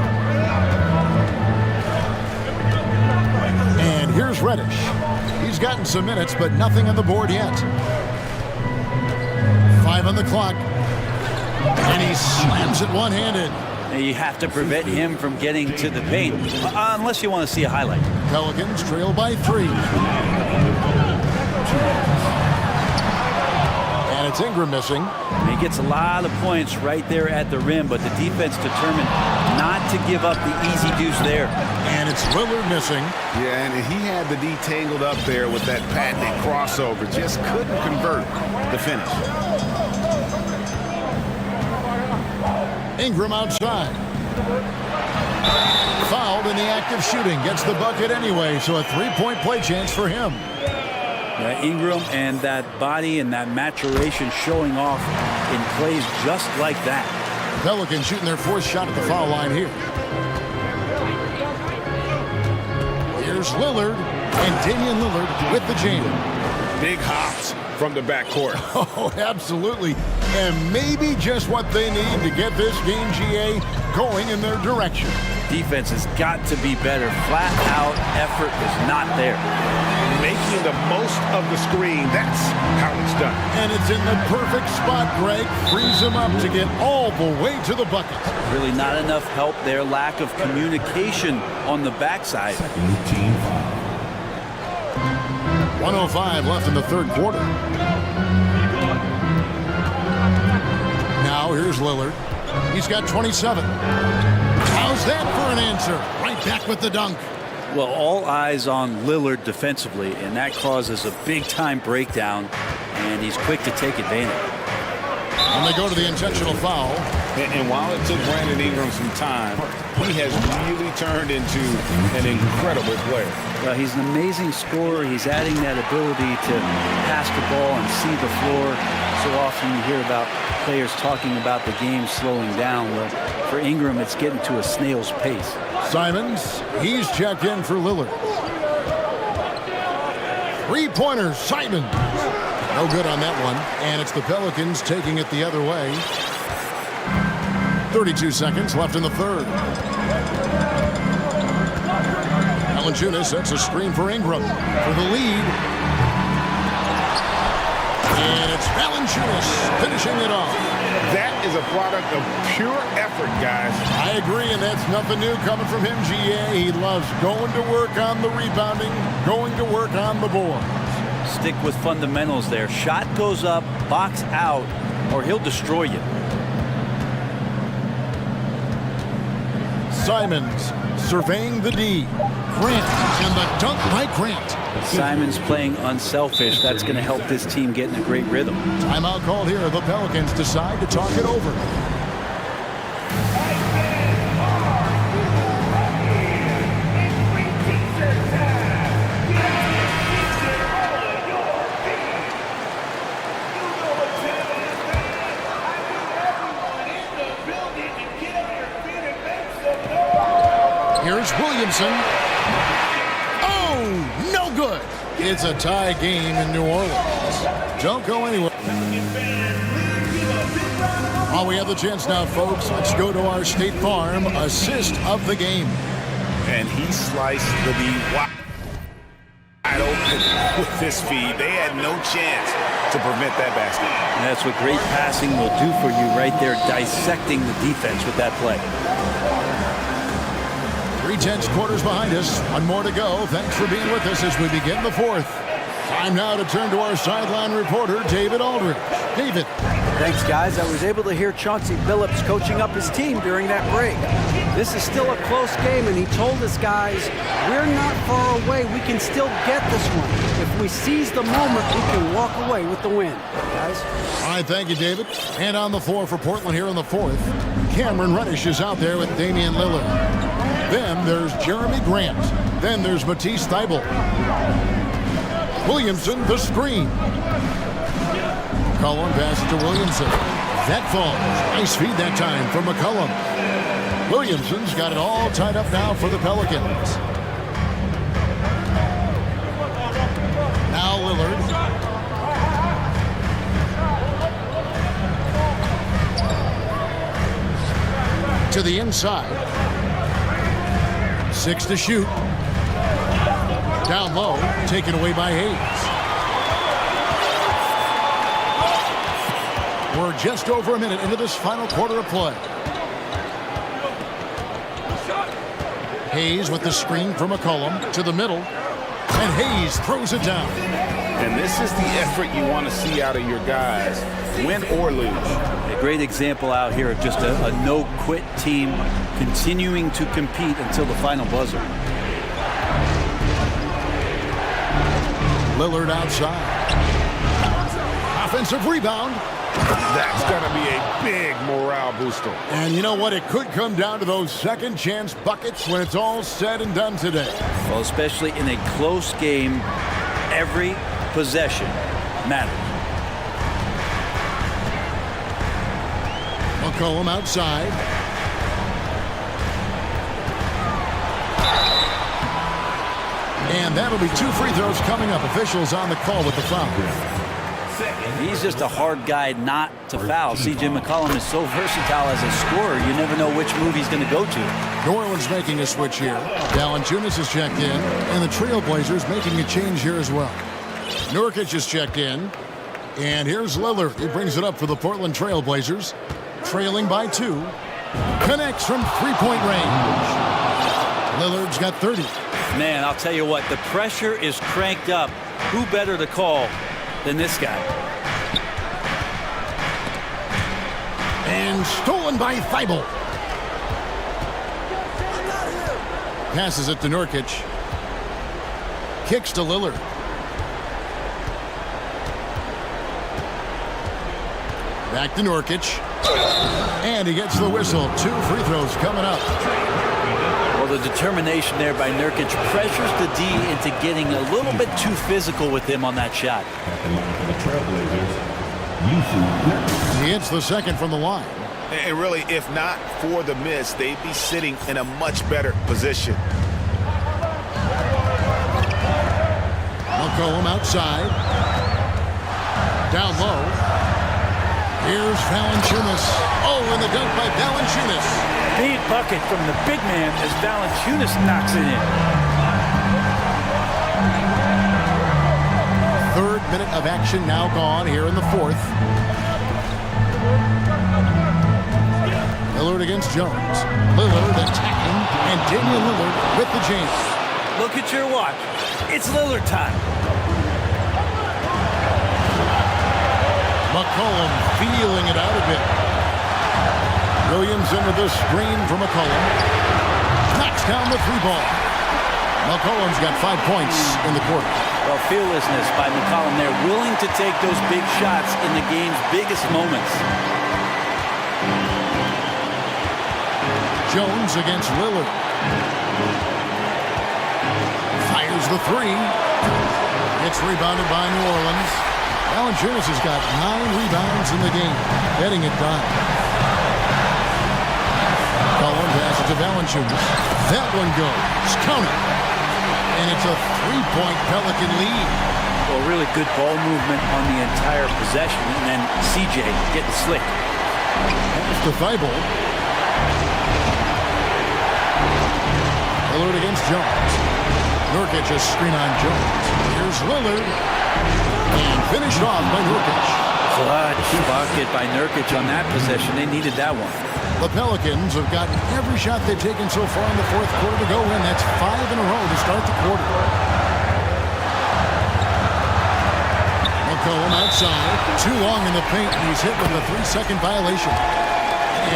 And here's Reddish. He's gotten some minutes, but nothing on the board yet. 5 on the clock. And he slams it one-handed. You have to prevent him from getting to the paint, unless you want to see a highlight. Pelicans trail by 3. it's Ingram missing. And he gets a lot of points right there at the rim, but the defense determined not to give up the easy deuce there. And it's Lillard missing. Yeah, and he had the D tangled up there with that patented crossover. Just couldn't convert the finish. Ingram outside. Fouled in the act of shooting. Gets the bucket anyway, so a three-point play chance for him. Ingram and that body and that maturation showing off in plays just like that. Pelicans shooting their fourth shot at the foul line here. Here's Lillard, and Damian Lillard with the jam. Big hops from the backcourt. Oh, absolutely. And maybe just what they need to get this game, GA, going in their direction. Defense has got to be better. Flat out effort is not there. Making the most of the screen, that's how it's done. And it's in the perfect spot, Greg. Frees him up to get all the way to the bucket. Really not enough help there. Lack of communication on the backside. 1:05 left in the third quarter. Now here's Lillard. He's got 27. How's that for an answer? Right back with the dunk. Well, all eyes on Lillard defensively, and that causes a big-time breakdown, and he's quick to take advantage. And they go to the intentional foul. And while it took Brandon Ingram some time, he has really turned into an incredible player. Well, he's an amazing scorer. He's adding that ability to pass the ball and see the floor. So often you hear about players talking about the game slowing down. Well, for Ingram, it's getting to a snail's pace. Simons, he's checked in for Lillard. Three-pointer, Simons. No good on that one. And it's the Pelicans taking it the other way. 32 seconds left in the third. Valanciunas sets a screen for Ingram for the lead. And it's Valanciunas finishing it off. That is a product of pure effort, guys. I agree, and that's nothing new coming from him, GA. He loves going to work on the rebounding, going to work on the board. Stick with fundamentals there. Shot goes up, box out, or he'll destroy you. Simons surveying the D. Grant, and the dunk by Grant. Simons playing unselfish. That's going to help this team get in a great rhythm. Timeout called here. The Pelicans decide to talk it over. Here's Williamson. Oh, no good. It's a tie game in New Orleans. Don't go anywhere. While we have the chance now, folks, let's go to our State Farm assist of the game. And he sliced the D wide open with this feed. They had no chance to prevent that basket. And that's what great passing will do for you right there, dissecting the defense with that play. 3/10 quarters behind us. One more to go. Thanks for being with us as we begin the fourth. Time now to turn to our sideline reporter, David Aldridge. David. Thanks, guys. I was able to hear Chauncey Billups coaching up his team during that break. This is still a close game, and he told us, guys, we're not far away. We can still get this one. If we seize the moment, we can walk away with the win. Guys? All right, thank you, David. And on the floor for Portland here in the fourth, Cameron Reddish is out there with Damian Lillard. Then there's Jeremy Grant. Then there's Matisse Thybulle. Williamson, the screen. McCollum passes to Williamson. That falls. Nice feed that time from McCollum. Williamson's got it all tied up now for the Pelicans. Now Lillard. To the inside. 6 to shoot. Down low, taken away by Hayes. We're just over a minute into this final quarter of play. Hayes with the screen from McCollum to the middle. And Hayes throws it down. And this is the effort you want to see out of your guys, win or lose. A great example out here of just a no-quit team continuing to compete until the final buzzer. Lillard outside. Offensive rebound. That's going to be a big morale booster. And you know what? It could come down to those second chance buckets when it's all said and done today. Well, especially in a close game, every possession matters. McCollum outside. And that'll be 2 free throws coming up. Officials on the call with the foul. He's just a hard guy not to foul. C.J. McCollum is so versatile as a scorer, you never know which move he's going to go to. New Orleans making a switch here. Valanciunas is checked in, and the Trailblazers making a change here as well. Nurkic is checked in, and here's Lillard. He brings it up for the Portland Trailblazers, trailing by 2. Connects from three-point range. Lillard's got 30. Man, I'll tell you what, the pressure is cranked up. Who better to call than this guy? And stolen by Thibault. Passes it to Nurkic. Kicks to Lillard. Back to Nurkic. And he gets the whistle. 2 free throws coming up. Well, the determination there by Nurkic pressures the D into getting a little bit too physical with him on that shot. He hits the second from the line. And really, if not for the miss, they'd be sitting in a much better position. McCollum outside. Down low. Here's Valanciunas. Oh, and the dunk by Valanciunas. Big bucket from the big man as Valanciunas knocks it in. 3rd minute of action now gone here in the 4th. Lillard against Jones. Lillard attacking, and Damian Lillard with the jam. Look at your watch. It's Lillard time. McCollum feeling it out a bit. Williams in with the screen from McCollum. Knocks down the 3-ball. McCollum's got 5 points in the quarter. Well, fearlessness by McCollum there, willing to take those big shots in the game's biggest moments. Jones against Lillard. Fires the 3. It's rebounded by New Orleans. Valanciunas has got 9 rebounds in the game, getting it done. Collins passes to Valanciunas. That one goes. Counter. And it's a 3-point Pelican lead. Well, really good ball movement on the entire possession, and then CJ getting slick. Pass to Thibault. Lillard against Jones. Nurkic a screen on Jones. Here's Lillard. And finished off by Nurkic. Clutch bucket by Nurkic on that possession. They needed that one. The Pelicans have gotten every shot they've taken so far in the 4th quarter to go in. That's 5 in a row to start the quarter. McCollum outside. Too long in the paint. He's hit with a 3-second violation.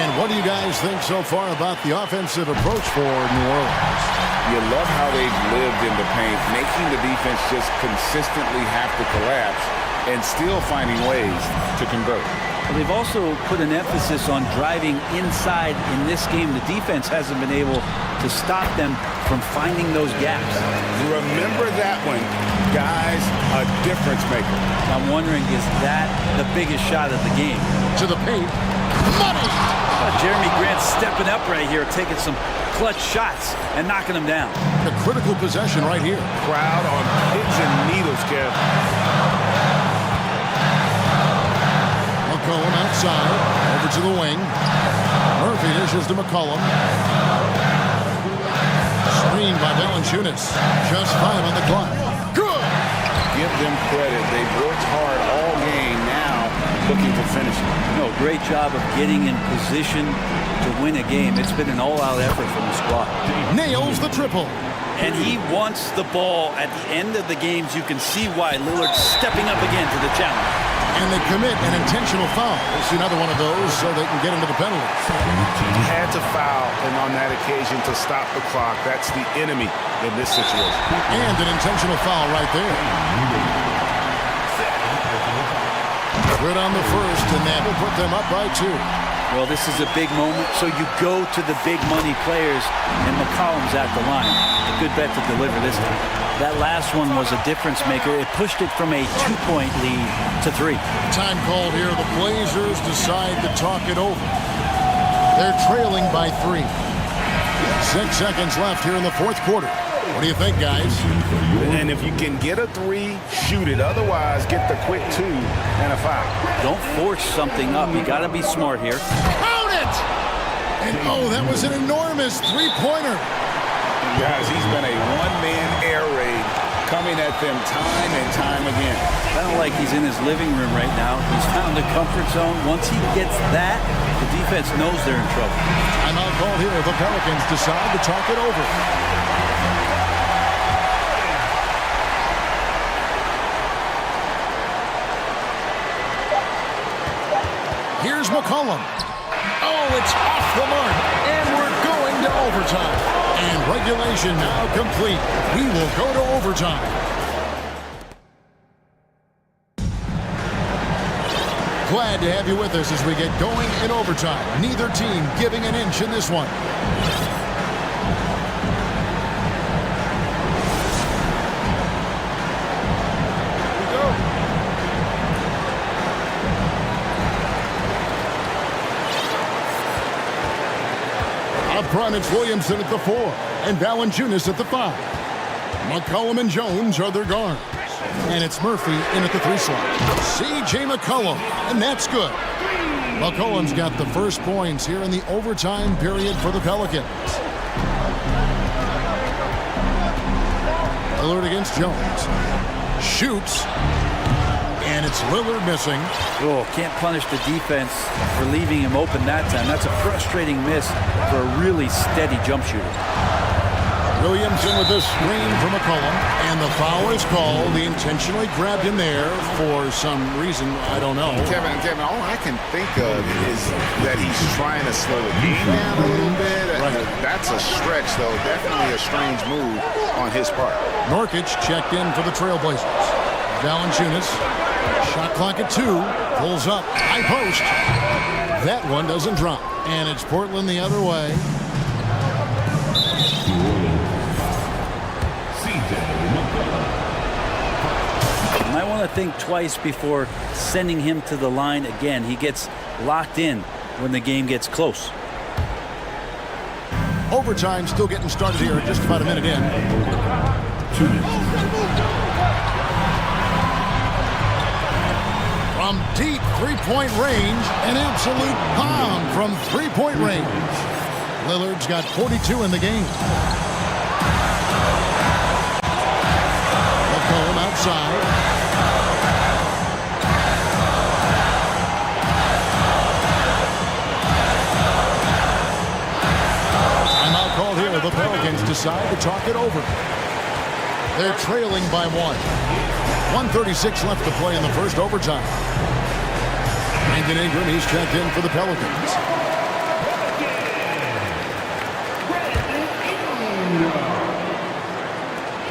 And what do you guys think so far about the offensive approach for New Orleans? You love how they've lived in the paint, making the defense just consistently have to collapse and still finding ways to convert. Well, they've also put an emphasis on driving inside in this game. The defense hasn't been able to stop them from finding those gaps. Remember that one, guys, a difference maker. I'm wondering, is that the biggest shot of the game? To the paint. Money! Jeremy Grant stepping up right here, taking some clutch shots and knocking them down. A critical possession right here. Crowd on pins and needles, Kev. McCollum outside, over to the wing. Murphy dishes to McCollum. Screened by Valanciunas. Just 5 on the clock. Good! Give them credit. They've worked hard all game. Now looking to finish it. No, great job of getting in position to win a game. It's been an all-out effort from the squad. Nails the triple. And he wants the ball at the end of the games. You can see why Lillard's stepping up again to the challenge. And they commit an intentional foul. We'll see another one of those so they can get into the penalties. Had to foul, and on that occasion to stop the clock. That's the enemy in this situation. And an intentional foul right there. Good on the first, and that will put them up by 2. Well, this is a big moment, so you go to the big money players, and McCollum's at the line. A good bet to deliver this time. That last one was a difference maker. It pushed it from a 2-point lead to 3. Time called here. The Blazers decide to talk it over. They're trailing by 3. 6 seconds left here in the fourth quarter. What do you think, guys? And if you can get a 3, shoot it. Otherwise, get the quick 2 and a foul. Don't force something up. You got to be smart here. Count it! And oh, that was an enormous 3-pointer. Guys, he's been a one-man air raid coming at them time and time again. Kind of like he's in his living room right now. He's found a comfort zone. Once he gets that, the defense knows they're in trouble. Timeout called here. The Pelicans decide to talk it over. Here's McCollum. Oh, it's off the mark. And we're going to overtime. And regulation now complete. We will go to overtime. Glad to have you with us as we get going in overtime. Neither team giving an inch in this one. Up front, it's Williamson at the 4 and Valanciunas at the 5. McCollum and Jones are their guards. And it's Murphy in at the 3 slot. C.J. McCollum, and that's good. McCollum's got the first points here in the overtime period for the Pelicans. Lillard against Jones. Shoots. And it's Lillard missing. Oh, can't punish the defense for leaving him open that time. That's a frustrating miss for a really steady jump shooter. Williamson with this screen from McCollum, and the foul is called. He intentionally grabbed him there for some reason, I don't know. Kevin, all I can think of is that he's trying to slow the game down a little bit. Right. That's a stretch, though. Definitely a strange move on his part. Nurkic checked in for the Trailblazers. Valanciunas, shot clock at 2, pulls up, high post. That one doesn't drop, and it's Portland the other way. You might want to think twice before sending him to the line again. He gets locked in when the game gets close. Overtime still getting started here, just about a minute in. 2 minutes. From deep three-point range, an absolute bomb from three-point range. Lillard's got 42 in the game. McCollum outside. Timeout called here. The Pelicans decide to talk it over. They're trailing by 1. 1:36 left to play in the first overtime. Brandon Ingram, he's checked in for the Pelicans.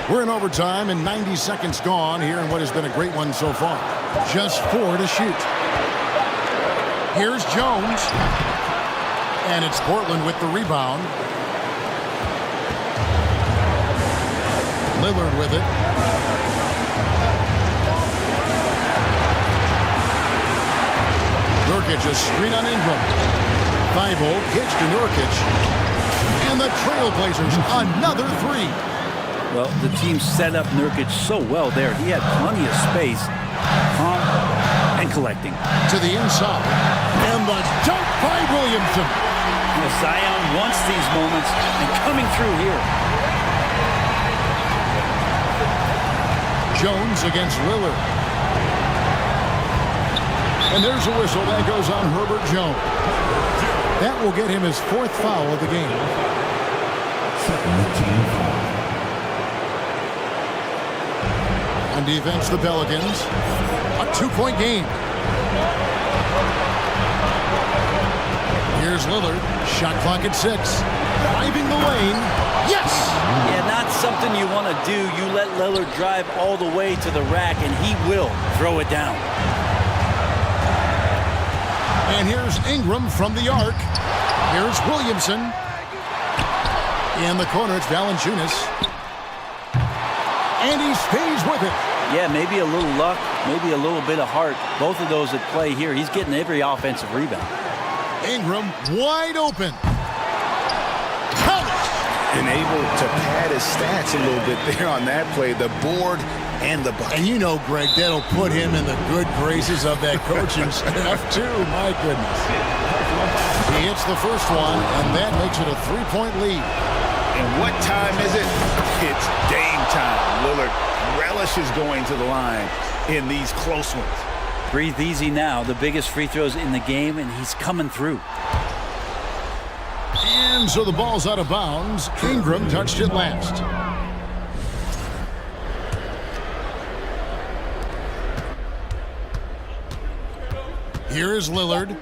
We're in overtime and 90 seconds gone here in what has been a great one so far. Just 4 to shoot. Here's Jones. And it's Portland with the rebound. Lillard with it. Nurkic, a screen on Ingram. 5-0, pitch to Nurkic. And the Trailblazers, another 3. Well, the team set up Nurkic so well there. He had plenty of space, calm and collecting. To the inside. And the dunk by Williamson. Zion wants these moments and coming through here. Jones against Lillard. And there's a whistle that goes on Herbert Jones. That will get him his 4th foul of the game. On defense, the Pelicans. A 2-point game. Here's Lillard. Shot clock at 6. Driving the lane. Yes! Yeah, not something you want to do. You let Lillard drive all the way to the rack, and he will throw it down. And here's Ingram from the arc. Here's Williamson. In the corner, it's Valanciunas. And he stays with it. Yeah, maybe a little luck, maybe a little bit of heart. Both of those at play here. He's getting every offensive rebound. Ingram wide open. And able to pad his stats a little bit there on that play, the board and the bucket. And you know, Greg, that'll put him in the good graces of that coaching staff, too. My goodness. He hits the first one, and that makes it a 3-point lead. And what time is it? It's game time. Lillard relishes going to the line in these close ones. Breathe easy now. The biggest free throws in the game, and he's coming through. And so the ball's out of bounds. Ingram touched it last. Here is Lillard.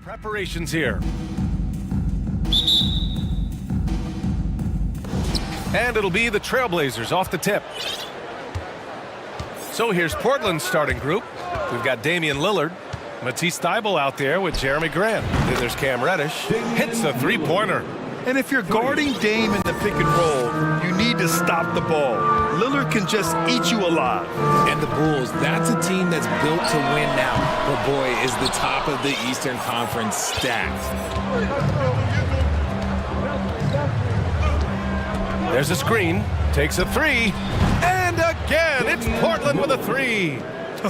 Preparations here. And it'll be the Trailblazers off the tip. So here's Portland's starting group. We've got Damian Lillard, Matisse Thybulle out there with Jeremy Grant. Then there's Cam Reddish. Hits the three-pointer. And if you're guarding Dame in the pick and roll, you need to stop the ball. Lillard can just eat you alive. And the Bulls, that's a team that's built to win now. But boy, is the top of the Eastern Conference stacked. There's a screen, takes a three, and again, it's Portland with a three.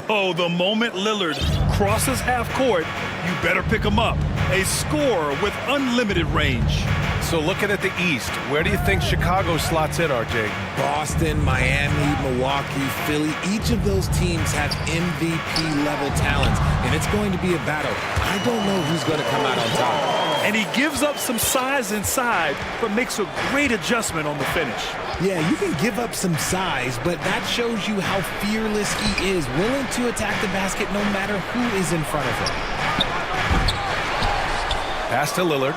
Oh, the moment Lillard crosses half court, you better pick him up. A scorer with unlimited range. So looking at the East, where do you think Chicago slots in, RJ? Boston, Miami, Milwaukee, Philly, each of those teams have MVP-level talents, and it's going to be a battle. I don't know who's going to come out on top. And he gives up some size inside, but makes a great adjustment on the finish. Yeah, you can give up some size, but that shows you how fearless he is, willing to attack the basket no matter who is in front of him. Pass to Lillard.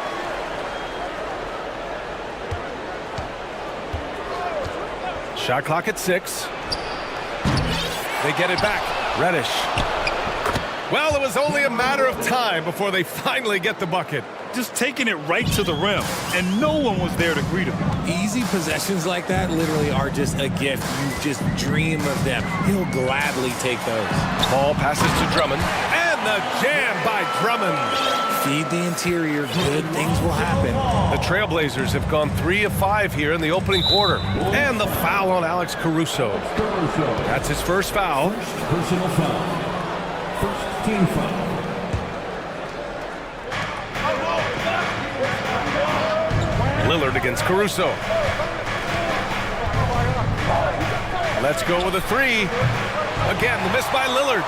Shot clock at 6. They get it back. Reddish. Well, it was only a matter of time before they finally get the bucket. Just taking it right to the rim, and no one was there to greet him. Easy possessions like that literally are just a gift. You just dream of them. He'll gladly take those. Ball passes to Drummond, and the jam by Drummond. Feed the interior, good things will happen. The Trailblazers have gone 3 of 5 here in the opening quarter. And the foul on Alex Caruso. That's his first foul. Personal foul. First team foul. Lillard against Caruso. Let's go with a three. Again, the miss by Lillard.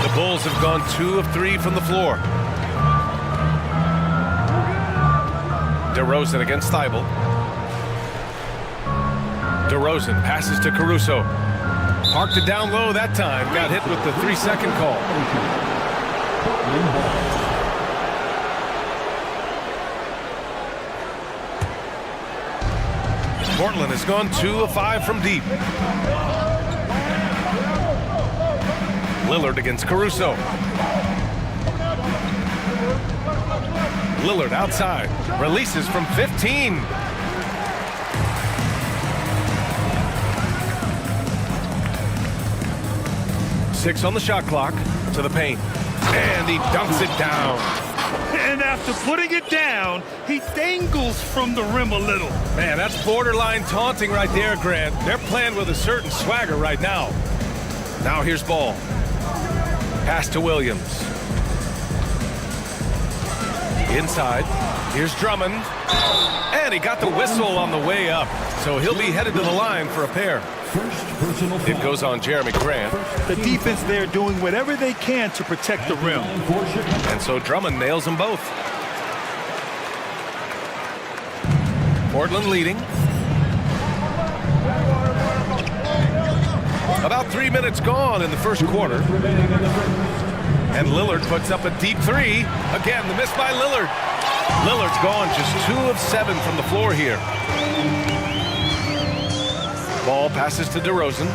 The Bulls have gone 2 of 3 from the floor. DeRozan against Thybulle. DeRozan passes to Caruso. Parked it down low that time. Got hit with the 3-second call. Portland has gone 2 of 5 from deep. Lillard against Caruso. Lillard outside. Releases from 15. Six on the shot clock. To the paint. And he dunks it down. And after putting it down, he dangles from the rim a little. Man, that's borderline taunting right there, Grant. They're playing with a certain swagger right now. Now here's Ball. Pass to Williams. Inside. Here's Drummond. And he got the whistle on the way up. So he'll be headed to the line for a pair. It goes on Jeremy Grant. The defense there doing whatever they can to protect the rim. And so Drummond nails them both. Portland leading. About 3 minutes gone in the first quarter. And Lillard puts up a deep three. Again, the miss by Lillard. Lillard's gone just 2 of 7 from the floor here. Ball passes to DeRozan.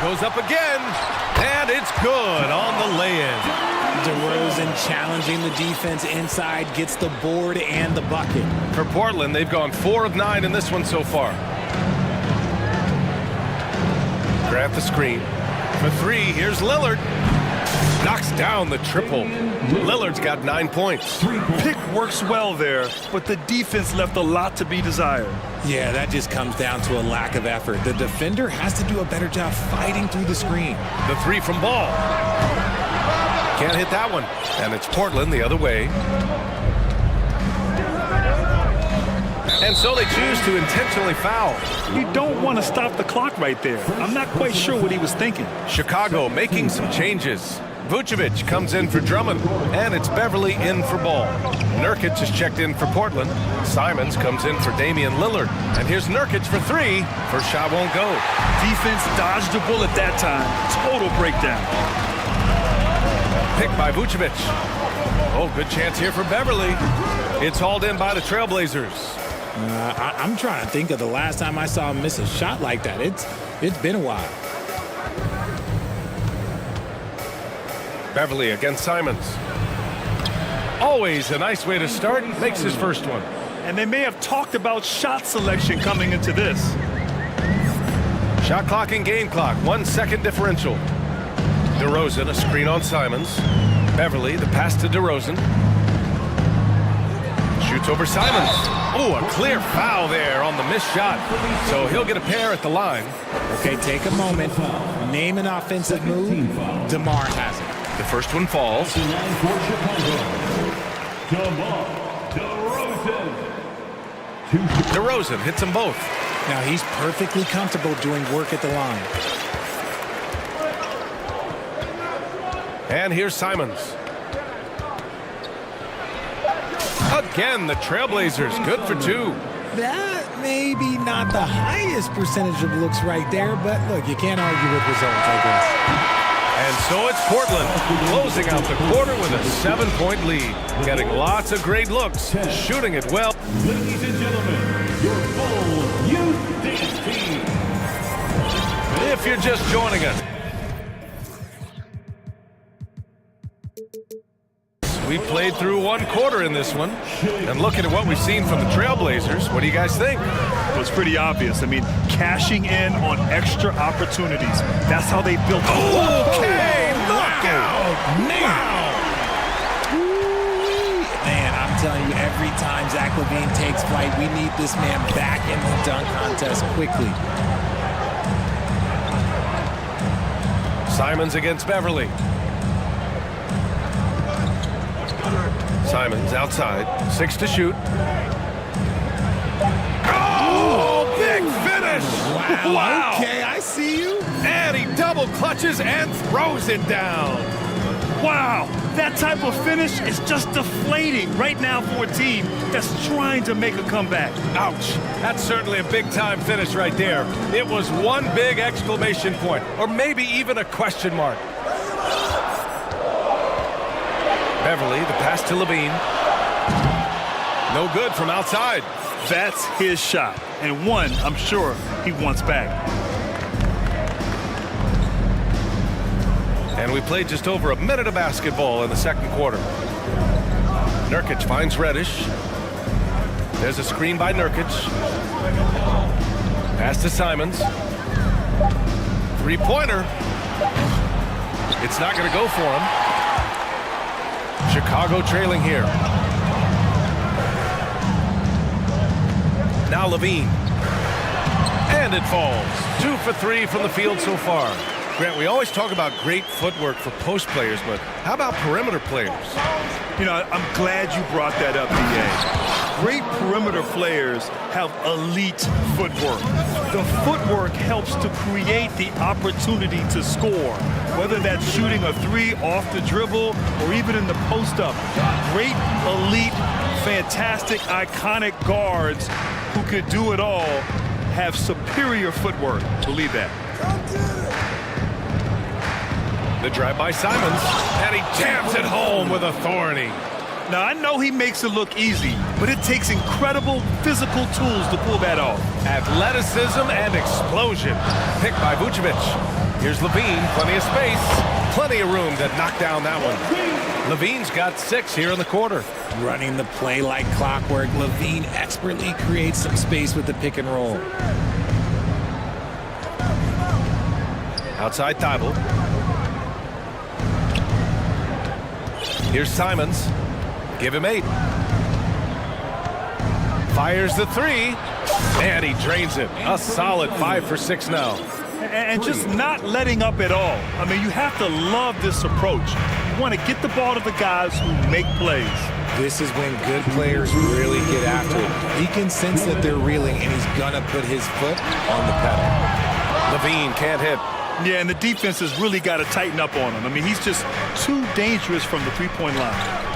Goes up again, and it's good on the lay-in. DeRozan challenging the defense inside, gets the board and the bucket. For Portland, they've gone 4 of 9 in this one so far. Grant the screen. For 3, here's Lillard. Knocks down the triple. Lillard's got 9 points. Pick works well there, but the defense left a lot to be desired. Yeah, that just comes down to a lack of effort. The defender has to do a better job fighting through the screen. The 3 from Ball. Can't hit that one. And it's Portland the other way. And so they choose to intentionally foul. You don't want to stop the clock right there. I'm not quite sure what he was thinking. Chicago making some changes. Vucevic comes in for Drummond, and it's Beverly in for Ball. Nurkic is checked in for Portland. Simons comes in for Damian Lillard. And here's Nurkic for three. First shot won't go. Defense dodged a bullet that time. Total breakdown. Picked by Vucevic. Oh, good chance here for Beverly. It's hauled in by the Trailblazers. I'm trying to think of the last time I saw him miss a shot like that. It's been a while. Beverly against Simons. Always a nice way to start. Makes his first one. And they may have talked about shot selection coming into this. Shot clock and game clock. 1 second differential. DeRozan, a screen on Simons. Beverly, the pass to DeRozan. Shoots over Simons. Oh, a clear foul there on the missed shot. So he'll get a pair at the line. Okay, take a moment. Name an offensive move. DeMar has it. The first one falls. DeRozan hits them both. Now he's perfectly comfortable doing work at the line. And here's Simons. Again, the Trailblazers, good for two. That may be not the highest percentage of looks right there, but look, you can't argue with results, I guess. And so it's Portland closing out the quarter with a 7-point lead. Getting lots of great looks, shooting it well. Ladies and gentlemen, your full youth dance team. If you're just joining us, we played through 1 quarter in this one. And looking at what we've seen from the Trailblazers, what do you guys think? It was pretty obvious. I mean, cashing in on extra opportunities. That's how they built it. Okay, look out! Wow! Man, I'm telling you, every time Zach LaVine takes flight, we need this man back in the dunk contest quickly. Simons against Beverly. Simons outside, 6 to shoot. Oh, big finish! Wow. Okay, I see you. And he double clutches and throws it down. Wow, that type of finish is just deflating right now for a team that's trying to make a comeback. Ouch, that's certainly a big-time finish right there. It was one big exclamation point, or maybe even a question mark. Beverly, the pass to LaVine. No good from outside. That's his shot, and one I'm sure he wants back. And we played just over a minute of basketball in the second quarter. Nurkic finds Reddish. There's a screen by Nurkic. Pass to Simons. Three-pointer. It's not going to go for him. Chicago trailing here. Now LaVine. And it falls. 2 for 3 from the field so far. Grant, we always talk about great footwork for post players, but how about perimeter players? You know, I'm glad you brought that up, D.A. Great perimeter players have elite footwork. The footwork helps to create the opportunity to score, whether that's shooting a three off the dribble or even in the post-up. Great, elite, fantastic, iconic guards who could do it all have superior footwork. Believe that. The drive by Simons, and he jams it home with authority. Now, I know he makes it look easy, but it takes incredible physical tools to pull that off. Athleticism and explosion. Picked by Vucevic. Here's LaVine, plenty of space, plenty of room to knock down that one. LaVine's got 6 here in the quarter. Running the play like clockwork, LaVine expertly creates some space with the pick and roll. Outside Thibault. Here's Simons. Give him 8. Fires the 3. And he drains it. A solid 5 for 6 now. And just not letting up at all. I mean, you have to love this approach. You want to get the ball to the guys who make plays. This is when good players really get after it. He can sense that they're reeling, and he's going to put his foot on the pedal. LaVine can't hit. Yeah, and the defense has really got to tighten up on him. I mean, he's just too dangerous from the three-point line.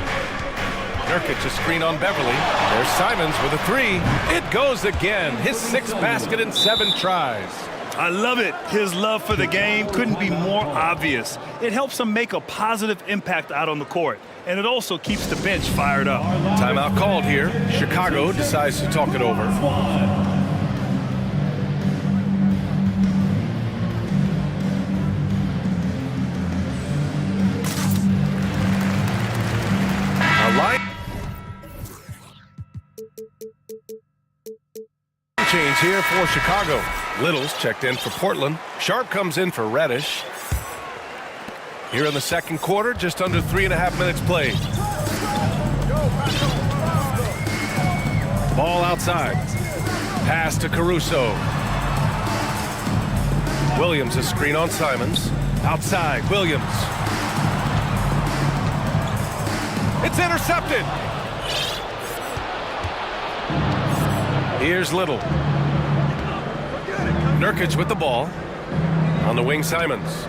Nurkic a screen on Beverly. There's Simons with a three. It goes again. His 6th basket in 7 tries. I love it. His love for the game couldn't be more obvious. It helps him make a positive impact out on the court, and it also keeps the bench fired up. Timeout called here. Chicago decides to talk it over. A line change here for Chicago. Little's checked in for Portland. Sharp comes in for Reddish. Here in the second quarter, just under 3.5 minutes played. Ball outside. Pass to Caruso. Williams a screen on Simons. Outside, Williams. It's intercepted. Here's Little. Nurkic with the ball. On the wing, Simons.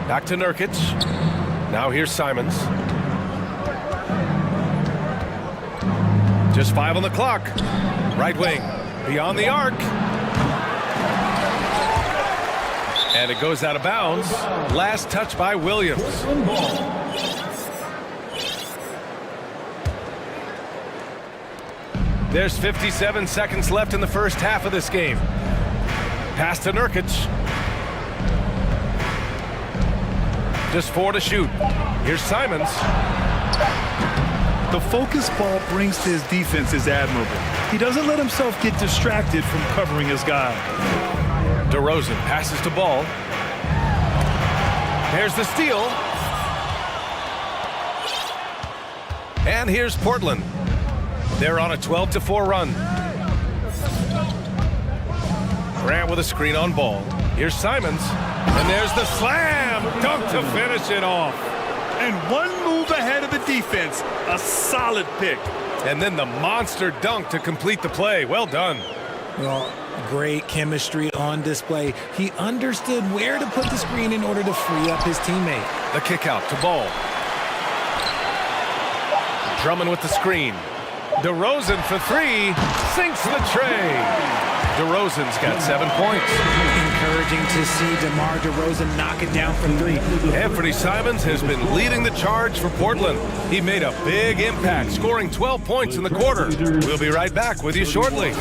Back to Nurkic. Now here's Simons. Just 5 on the clock. Right wing. Beyond the arc. And it goes out of bounds. Last touch by Williams. There's 57 seconds left in the first half of this game. Pass to Nurkic. Just 4 to shoot. Here's Simons. The focus ball brings to his defense is admirable. He doesn't let himself get distracted from covering his guy. DeRozan passes to Ball. There's the steal. And here's Portland. They're on a 12-4 run. Grant with a screen on Ball. Here's Simons. And there's the slam dunk to finish it off. And one move ahead of the defense. A solid pick. And then the monster dunk to complete the play. Well done. Well, great chemistry on display. He understood where to put the screen in order to free up his teammate. The kick out to Ball. Drummond with the screen. DeRozan for 3. Sinks the tray. DeRozan's got 7 points. Encouraging to see DeMar DeRozan knock it down for 3. Anthony Simons has been leading the charge for Portland. He made a big impact, scoring 12 points in the quarter. We'll be right back with you shortly.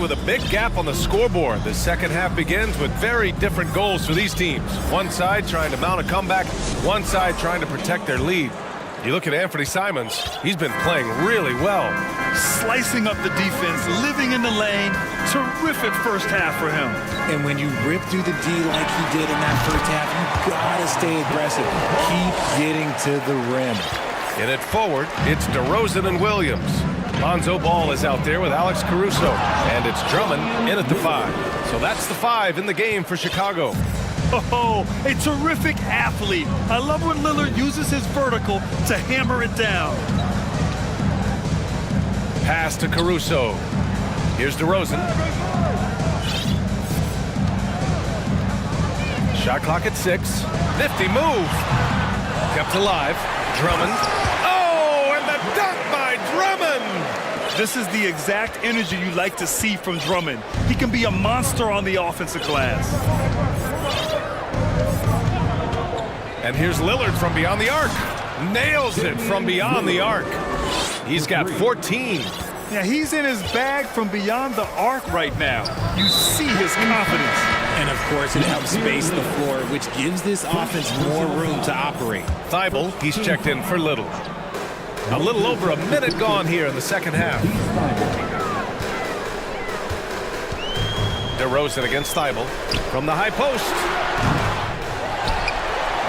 With a big gap on the scoreboard, the second half begins with very different goals for these teams. One side trying to mount a comeback, one side trying to protect their lead. You look at Anthony Simons, he's been playing really well. Slicing up the defense, living in the lane, terrific first half for him. And when you rip through the D like he did in that first half, you gotta stay aggressive. Keep getting to the rim. In it forward, it's DeRozan and Williams. Lonzo Ball is out there with Alex Caruso. And it's Drummond in at the 5. So that's the 5 in the game for Chicago. Oh, a terrific athlete. I love when Lillard uses his vertical to hammer it down. Pass to Caruso. Here's DeRozan. Shot clock at 6. Nifty move. Kept alive. Drummond. Oh, and the dunk by Drummond! This is the exact energy you like to see from Drummond. He can be a monster on the offensive glass. And here's Lillard from beyond the arc. Nails it from beyond the arc. He's got 14. Yeah, he's in his bag from beyond the arc right now. You see his confidence. And of course, it helps space the floor, which gives this offense more room to operate. Thibault, he's checked in for Little. A little over a minute gone here in the second half. DeRozan against Thibault from the high post.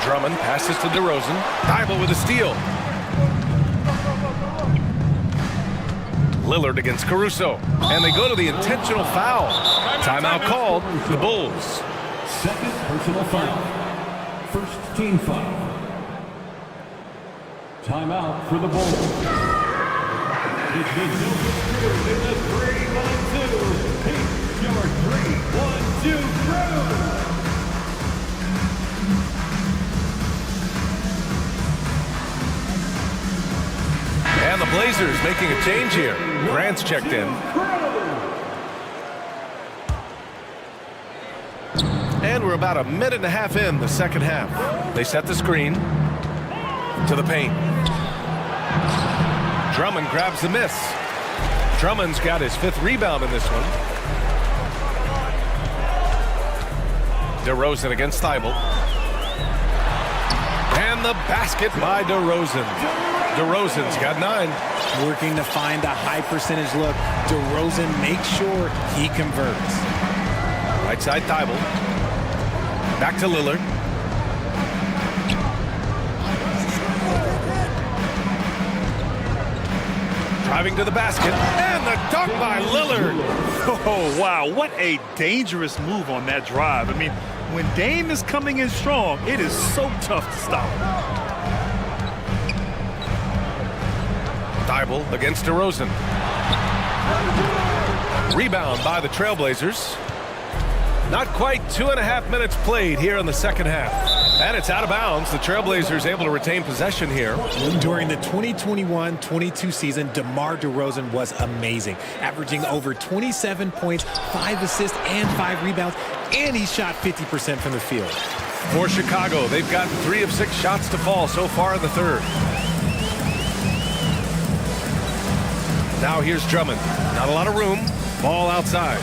Drummond passes to DeRozan. Thibault with a steal. Lillard against Caruso. And they go to the intentional foul. Timeout called. The Bulls. Second personal foul. First team foul. Timeout for the Bulls. It's the Silver crew in the 3-1-2. Here's your 3-1-2 crew. And the Blazers making a change here. Grant's checked in. And we're about a minute and a half in the second half. They set the screen to the paint. Drummond grabs the miss. Drummond's got his 5th rebound in this one. DeRozan against Thibault. And the basket by DeRozan. DeRozan's got 9. Working to find a high percentage look. DeRozan makes sure he converts. Right side Thibault. Back to Lillard. Driving to the basket. And the dunk by Lillard. Oh, wow. What a dangerous move on that drive. I mean, when Dame is coming in strong, it is so tough to stop him. Thibault against DeRozan. Rebound by the Trailblazers. Not quite 2.5 minutes played here in the second half. And it's out of bounds. The Trailblazers able to retain possession here. During the 2021-22 season, DeMar DeRozan was amazing, averaging over 27 points, 5 assists, and 5 rebounds, and he shot 50% from the field. For Chicago, they've gotten 3 of 6 shots to fall so far in the third. Now here's Drummond. Not a lot of room. Ball outside.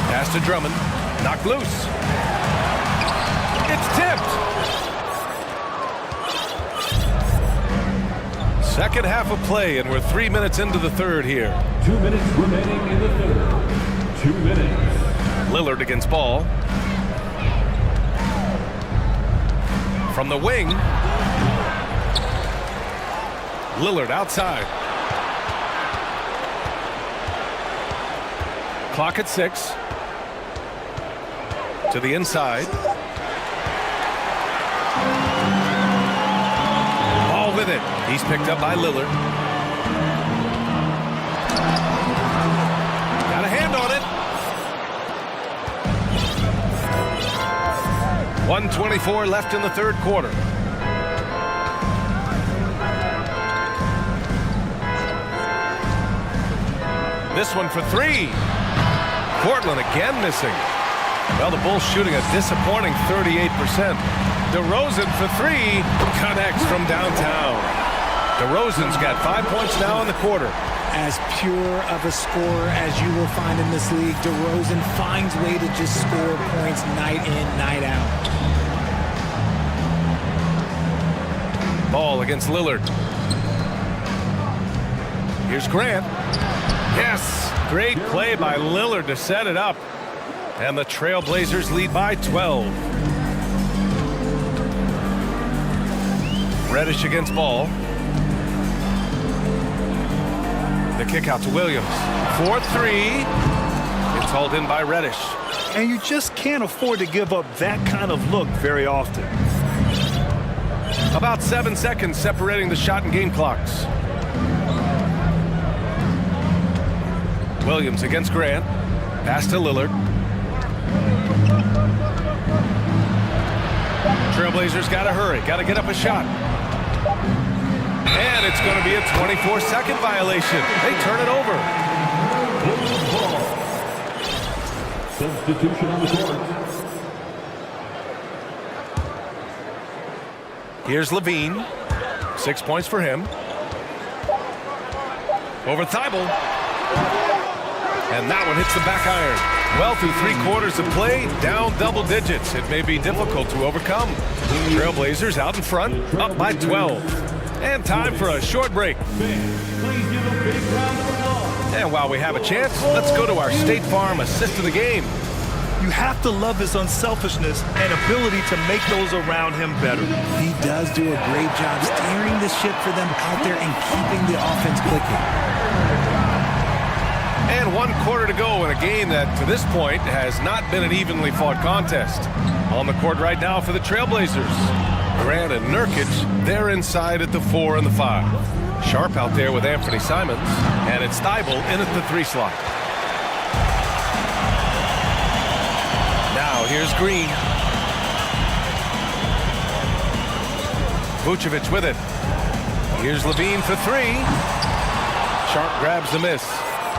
Pass to Drummond. Knocked loose. It's tipped. Second half of play, and we're 3 minutes into the third here. 2 minutes remaining in the third. 2 minutes. Lillard against Ball. From the wing. Lillard outside. Clock at 6. To the inside. Ball with it. He's picked up by Lillard. Got a hand on it. 1:24 left in the third quarter. This one for 3. Portland again missing. Well, the Bulls shooting a disappointing 38%. DeRozan for 3. Connects from downtown. DeRozan's got 5 points now in the quarter. As pure of a scorer as you will find in this league, DeRozan finds a way to just score points night in, night out. Ball against Lillard. Here's Grant. Yes, great play by Lillard to set it up. And the Trailblazers lead by 12. Reddish against Ball. The kick out to Williams. 4-3. It's hauled in by Reddish. And you just can't afford to give up that kind of look very often. About 7 seconds separating the shot and game clocks. Williams against Grant. Pass to Lillard. Trailblazers got to hurry. Got to get up a shot. And it's going to be a 24-second violation. They turn it over. Substitution on the court. Here's Levine. 6 points for him. Over Thibault. And that one hits the back iron. Well, through 3 quarters of play, down double digits. It may be difficult to overcome. Trailblazers out in front, up by 12. And time for a short break. And while we have a chance, let's go to our State Farm assist of the game. You have to love his unselfishness and ability to make those around him better. He does do a great job steering the ship for them out there and keeping the offense clicking. And 1 quarter to go in a game that, to this point, has not been an evenly fought contest. On the court right now for the Trailblazers. Grant and Nurkic, they're inside at the 4 and the 5. Sharp out there with Anthony Simons, and it's Thibault in at the 3 slot. Now here's Green. Vucevic with it. Here's Levine for 3. Sharp grabs the miss.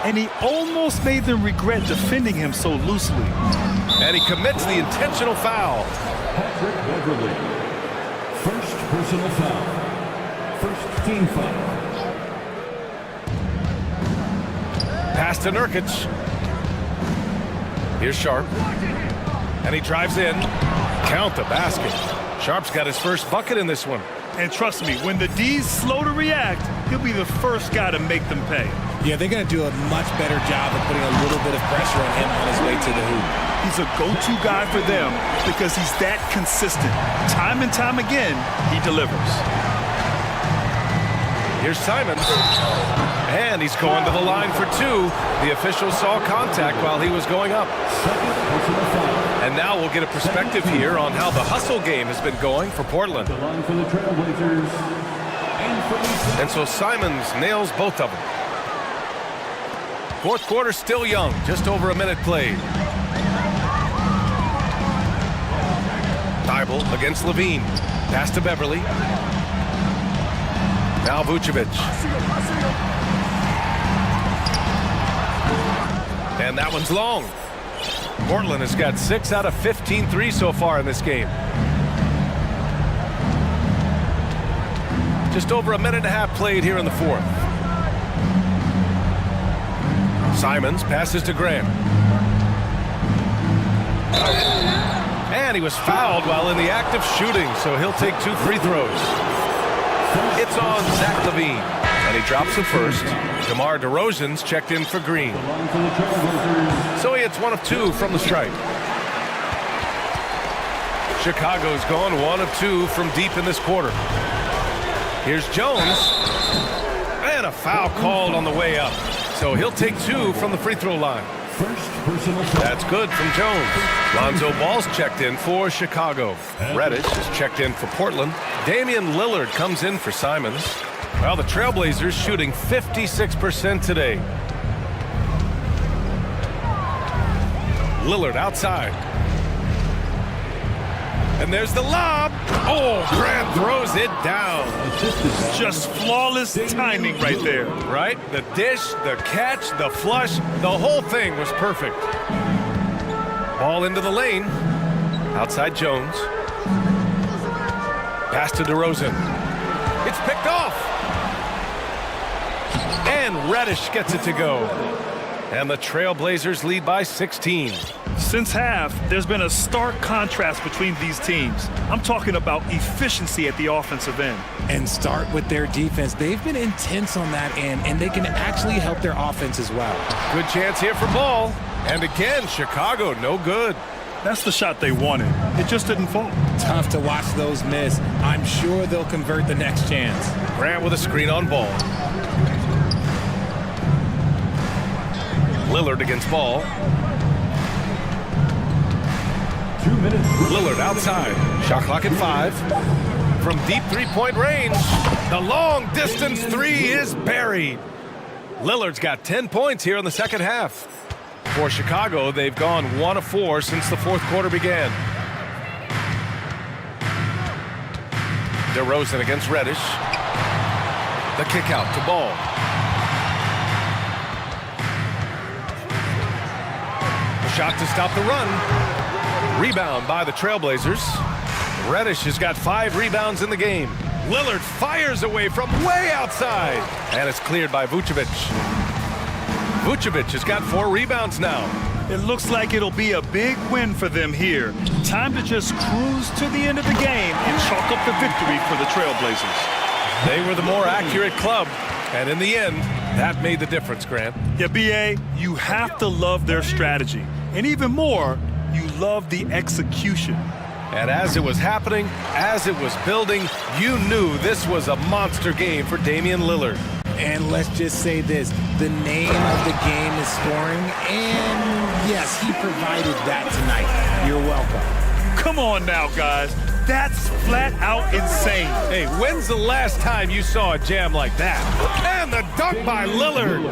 And he almost made them regret defending him so loosely. And he commits the intentional foul. Patrick Beverly. First personal foul. First team foul. Pass to Nurkic. Here's Sharp. And he drives in. Count the basket. Sharp's got his first bucket in this one. And trust me, when the D's slow to react, he'll be the first guy to make them pay. Yeah, they're going to do a much better job of putting a little bit of pressure on him on his way to the hoop. He's a go-to guy for them because he's that consistent. Time and time again, he delivers. Here's Simons. And he's going to the line for 2. The official saw contact while he was going up. And now we'll get a perspective here on how the hustle game has been going for Portland. The line for the Trailblazers. And so Simons nails both of them. Fourth quarter still young, just over a minute played. Thibault against Levine. Pass to Beverly. Now Vucevic. And that one's long. Portland has got 6 out of 15 threes so far in this game. Just over a minute and a half played here in the fourth. Simons passes to Grant. And he was fouled while in the act of shooting, so he'll take 2 free throws. It's on Zach Levine, and he drops the first. DeMar DeRozan's checked in for Green. So he hits 1 of 2 from the stripe. Chicago's gone 1 of 2 from deep in this quarter. Here's Jones. And a foul called on the way up. So he'll take 2 from the free throw line. That's good from Jones. Lonzo Ball's checked in for Chicago. Reddish is checked in for Portland. Damian Lillard comes in for Simons. Well, the Trailblazers shooting 56% today. Lillard outside. And there's the lob. Oh, Grant throws it down. Just flawless timing right there. Right? The dish, the catch, the flush, the whole thing was perfect. Ball into the lane. Outside Jones. Pass to DeRozan. It's picked off. And Reddish gets it to go. And the Trailblazers lead by 16. Since half, there's been a stark contrast between these teams. I'm talking about efficiency at the offensive end. And start with their defense. They've been intense on that end, and they can actually help their offense as well. Good chance here for Ball. And again, Chicago, no good. That's the shot they wanted. It just didn't fall. Tough to watch those miss. I'm sure they'll convert the next chance. Grant with a screen on Ball. Lillard against Ball. 2 minutes. Lillard outside. Shot clock at 5. From deep three-point range, the long distance 3 is buried. Lillard's got 10 points here in the second half. For Chicago, they've gone 1 of 4 since the fourth quarter began. DeRozan against Reddish. The kick out to Ball. Shot to stop the run. Rebound by the Trailblazers. Reddish has got 5 rebounds in the game. Lillard fires away from way outside. And it's cleared by Vucevic. Vucevic has got 4 rebounds now. It looks like it'll be a big win for them here. Time to just cruise to the end of the game and chalk up the victory for the Trailblazers. They were the more accurate club. And in the end, that made the difference, Grant. Yeah, B.A., you have to love their strategy. And even more, you love the execution. And as it was happening, as it was building, you knew this was a monster game for Damian Lillard. And let's just say this, the name of the game is scoring, and yes, he provided that tonight. You're welcome. Come on now, guys. That's flat out insane. Hey, when's the last time you saw a jam like that? And the dunk by Lillard.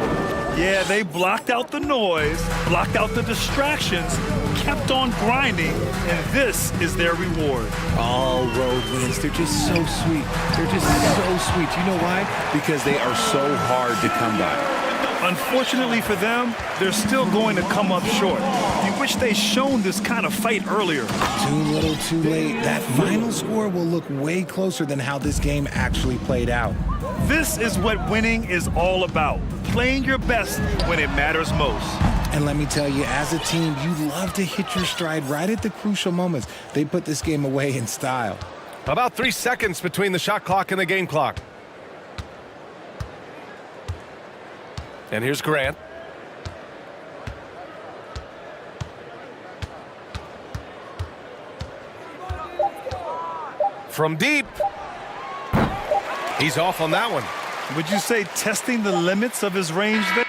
Yeah, they blocked out the noise, blocked out the distractions, kept on grinding, and this is their reward. All road wins. They're just so sweet. They're just so sweet. You know why? Because they are so hard to come by. Unfortunately for them, they're still going to come up short. You wish they'd shown this kind of fight earlier. Too little, too late. That final score will look way closer than how this game actually played out. This is what winning is all about. Playing your best when it matters most. And let me tell you, as a team, you love to hit your stride right at the crucial moments. They put this game away in style. About 3 seconds between the shot clock and the game clock. And here's Grant. From deep. He's off on that one. Would you say testing the limits of his range there?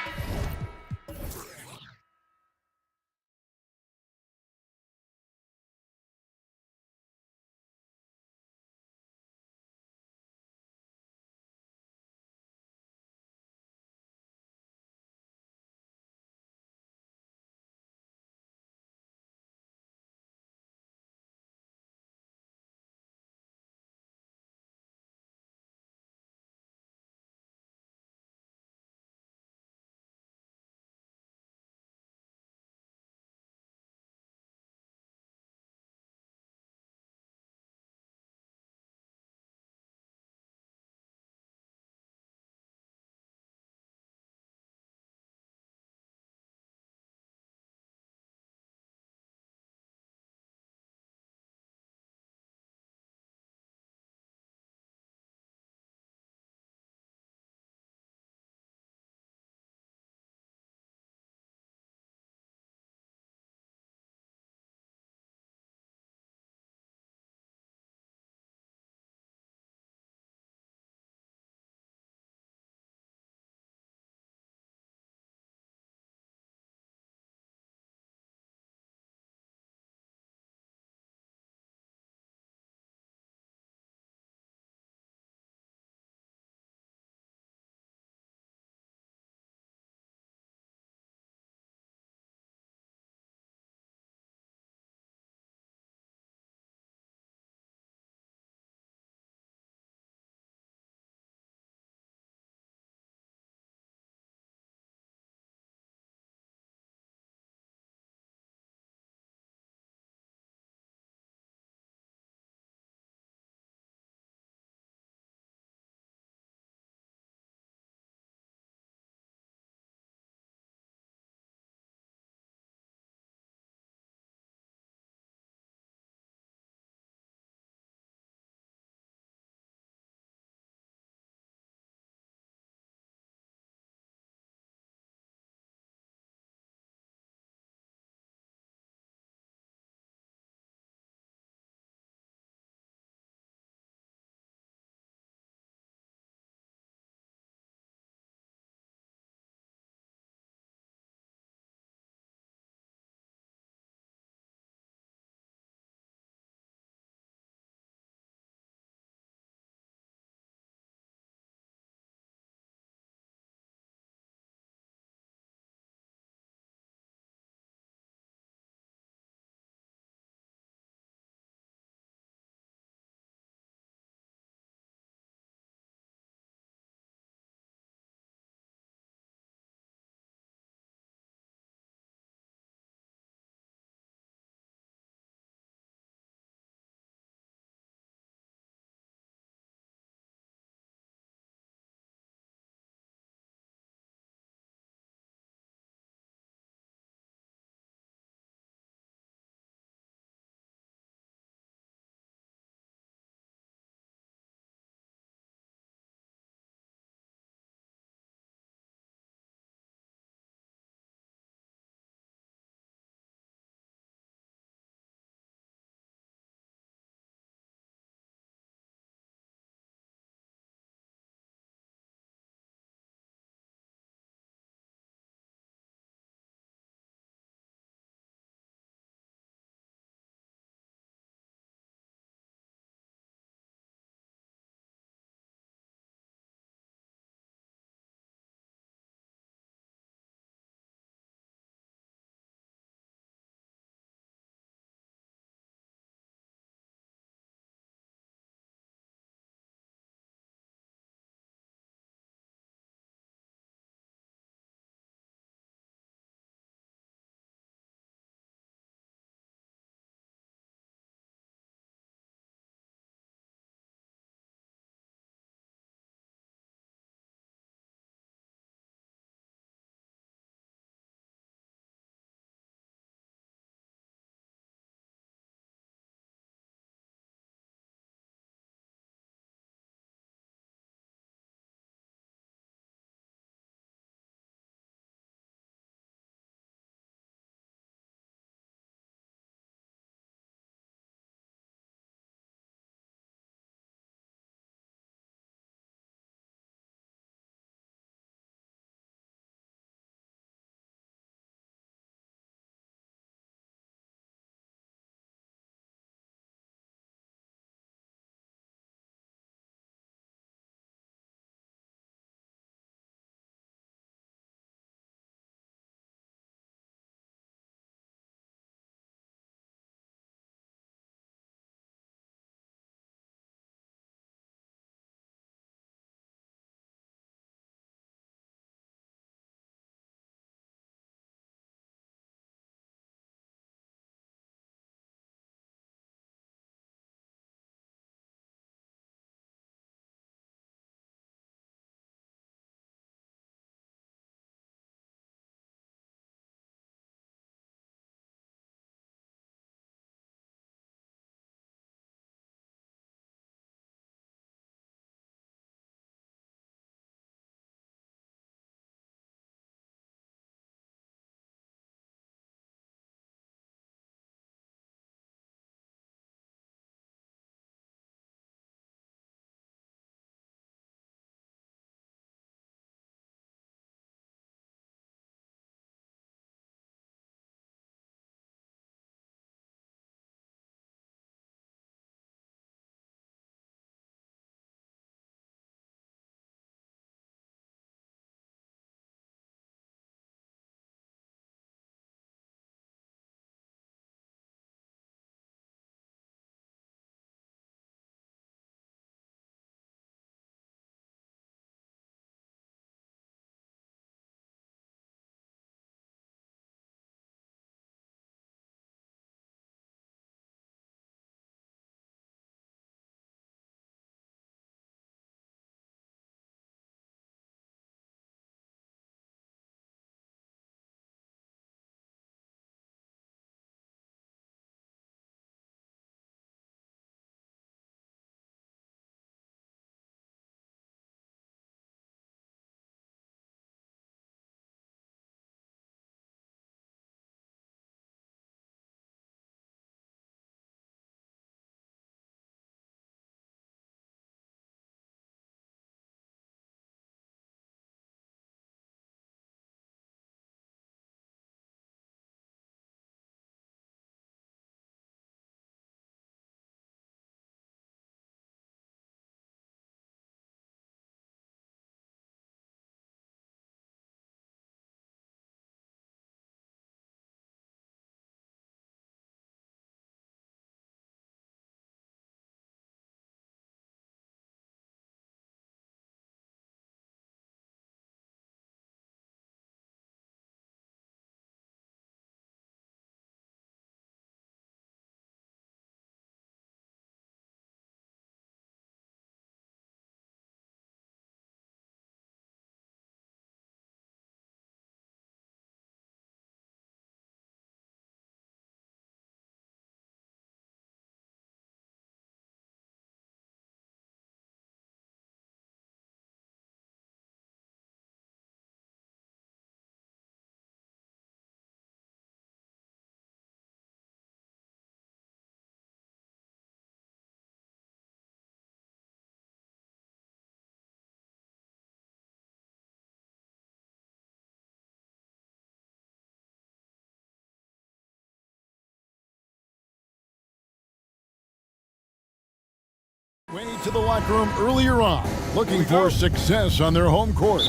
Way to the locker room earlier on, looking for success on their home court.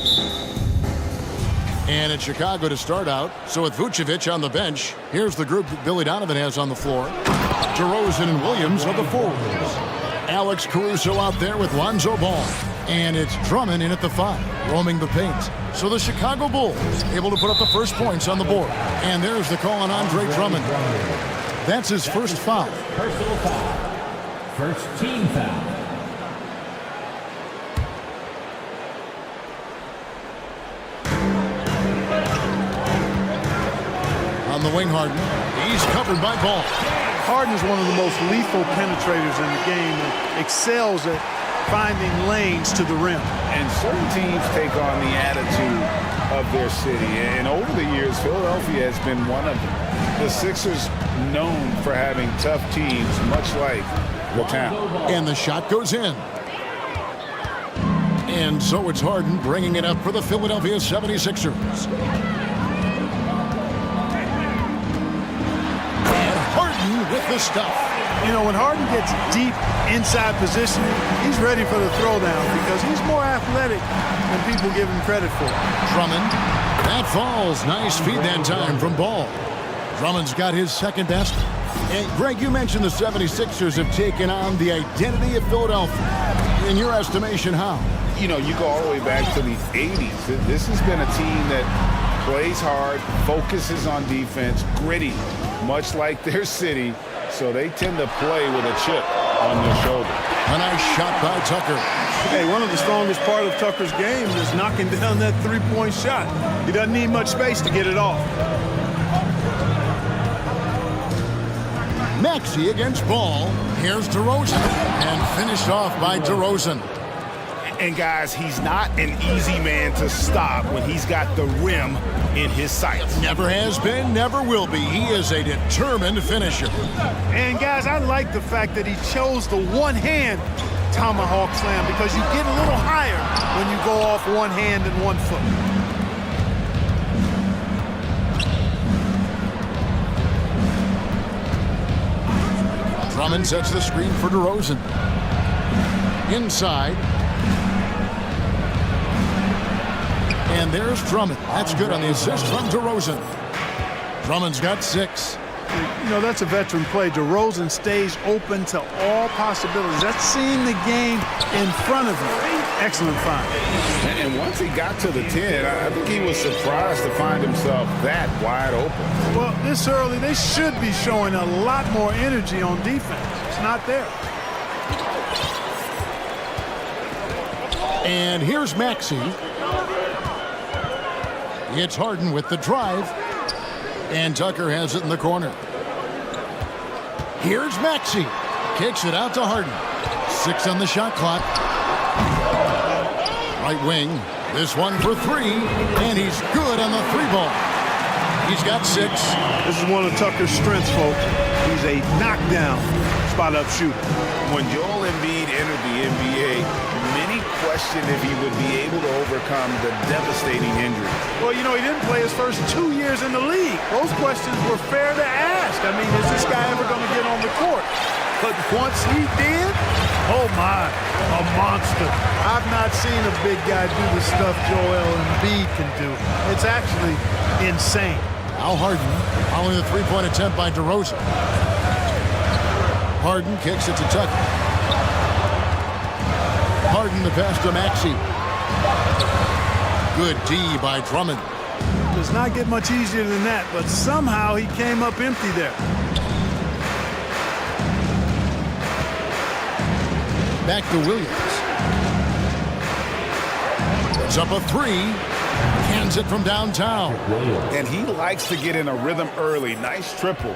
And it's Chicago to start out. So with Vucevic on the bench, here's the group that Billy Donovan has on the floor. DeRozan and Williams are the forwards. Alex Caruso out there with Lonzo Ball. And it's Drummond in at the 5, roaming the paint. So the Chicago Bulls able to put up the first points on the board. And there's the call on Andre Drummond. That's his first foul. Personal foul. First team foul. On the wing, Harden. He's covered by Ball. Harden is one of the most lethal penetrators in the game and excels at finding lanes to the rim. And certain teams take on the attitude of their city. And over the years, Philadelphia has been one of them. The Sixers known for having tough teams, much like the town. And the shot goes in. And so it's Harden bringing it up for the Philadelphia 76ers. And Harden with the stuff. You know, when Harden gets deep inside positioning, he's ready for the throwdown because he's more athletic than people give him credit for. Drummond. That falls. Nice feed that time from Ball. Drummond's got his second basket. And Greg, you mentioned the 76ers have taken on the identity of Philadelphia. In your estimation, how? You know, you go all the way back to the 80s. This has been a team that plays hard, focuses on defense, gritty, much like their city. So they tend to play with a chip on their shoulder. A nice shot by Tucker. Hey, one of the strongest part of Tucker's game is knocking down that three-point shot. He doesn't need much space to get it off. Maxey against Ball. Here's DeRozan. And finished off by DeRozan. And guys, he's not an easy man to stop when he's got the rim in his sights. Never has been, never will be. He is a determined finisher. And guys, I like the fact that he chose the one-hand tomahawk slam because you get a little higher when you go off one hand and 1 foot. Drummond sets the screen for DeRozan. Inside. And there's Drummond. That's good on the assist from DeRozan. Drummond's got 6. You know, that's a veteran play. DeRozan stays open to all possibilities. That's seeing the game in front of you. Excellent find. And once he got to the 10, I think he was surprised to find himself that wide open. Well, this early, they should be showing a lot more energy on defense. It's not there. And here's Maxey. It's Harden with the drive. And Tucker has it in the corner. Here's Maxey. Kicks it out to Harden. 6 on the shot clock. Right wing. This one for 3. And he's good on the 3-ball. He's got 6. This is one of Tucker's strengths, folks. He's a knockdown spot-up shooter. When Joel Embiid entered the NBA, many questioned if he would be able to overcome the devastating injury. Well, you know, he didn't play his first 2 years in the league. Those questions were fair to ask. I mean, is this guy ever going to get on the court? But once he did, oh my, a monster. I've not seen a big guy do the stuff Joel Embiid can do. It's actually insane. Now Harden following the 3-point attempt by DeRozan. Harden kicks it to Tucker. Harden the pass to Maxey. Good D by Drummond. Does not get much easier than that, but somehow he came up empty there. Back to Williams. Puts up a 3. Cans it from downtown. And he likes to get in a rhythm early. Nice triple.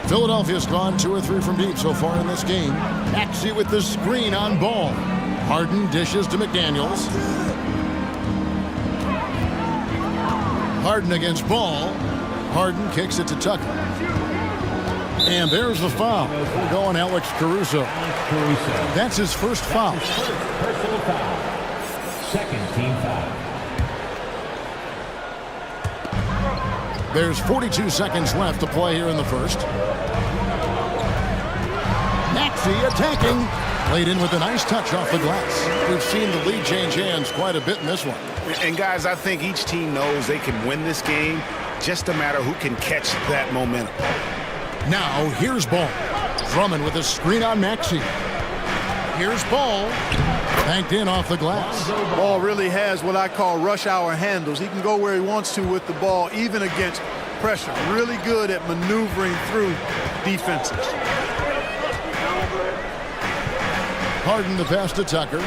Philadelphia's gone 2 or 3 from deep so far in this game. Maxey with the screen on Ball. Harden dishes to McDaniels. Harden against Ball. Harden kicks it to Tucker. And there's the foul. Going Alex Caruso. That's his first foul. Personal foul. Second team foul. There's 42 seconds left to play here in the first. Maxey attacking. Played in with a nice touch off the glass. We've seen the lead change hands quite a bit in this one. And guys, I think each team knows they can win this game. Just a matter who can catch that momentum. Now, here's Ball. Drummond with a screen on Maxey. Here's Ball. Banked in off the glass. Ball really has what I call rush hour handles. He can go where he wants to with the ball, even against pressure. Really good at maneuvering through defenses. Harden the pass to Tucker.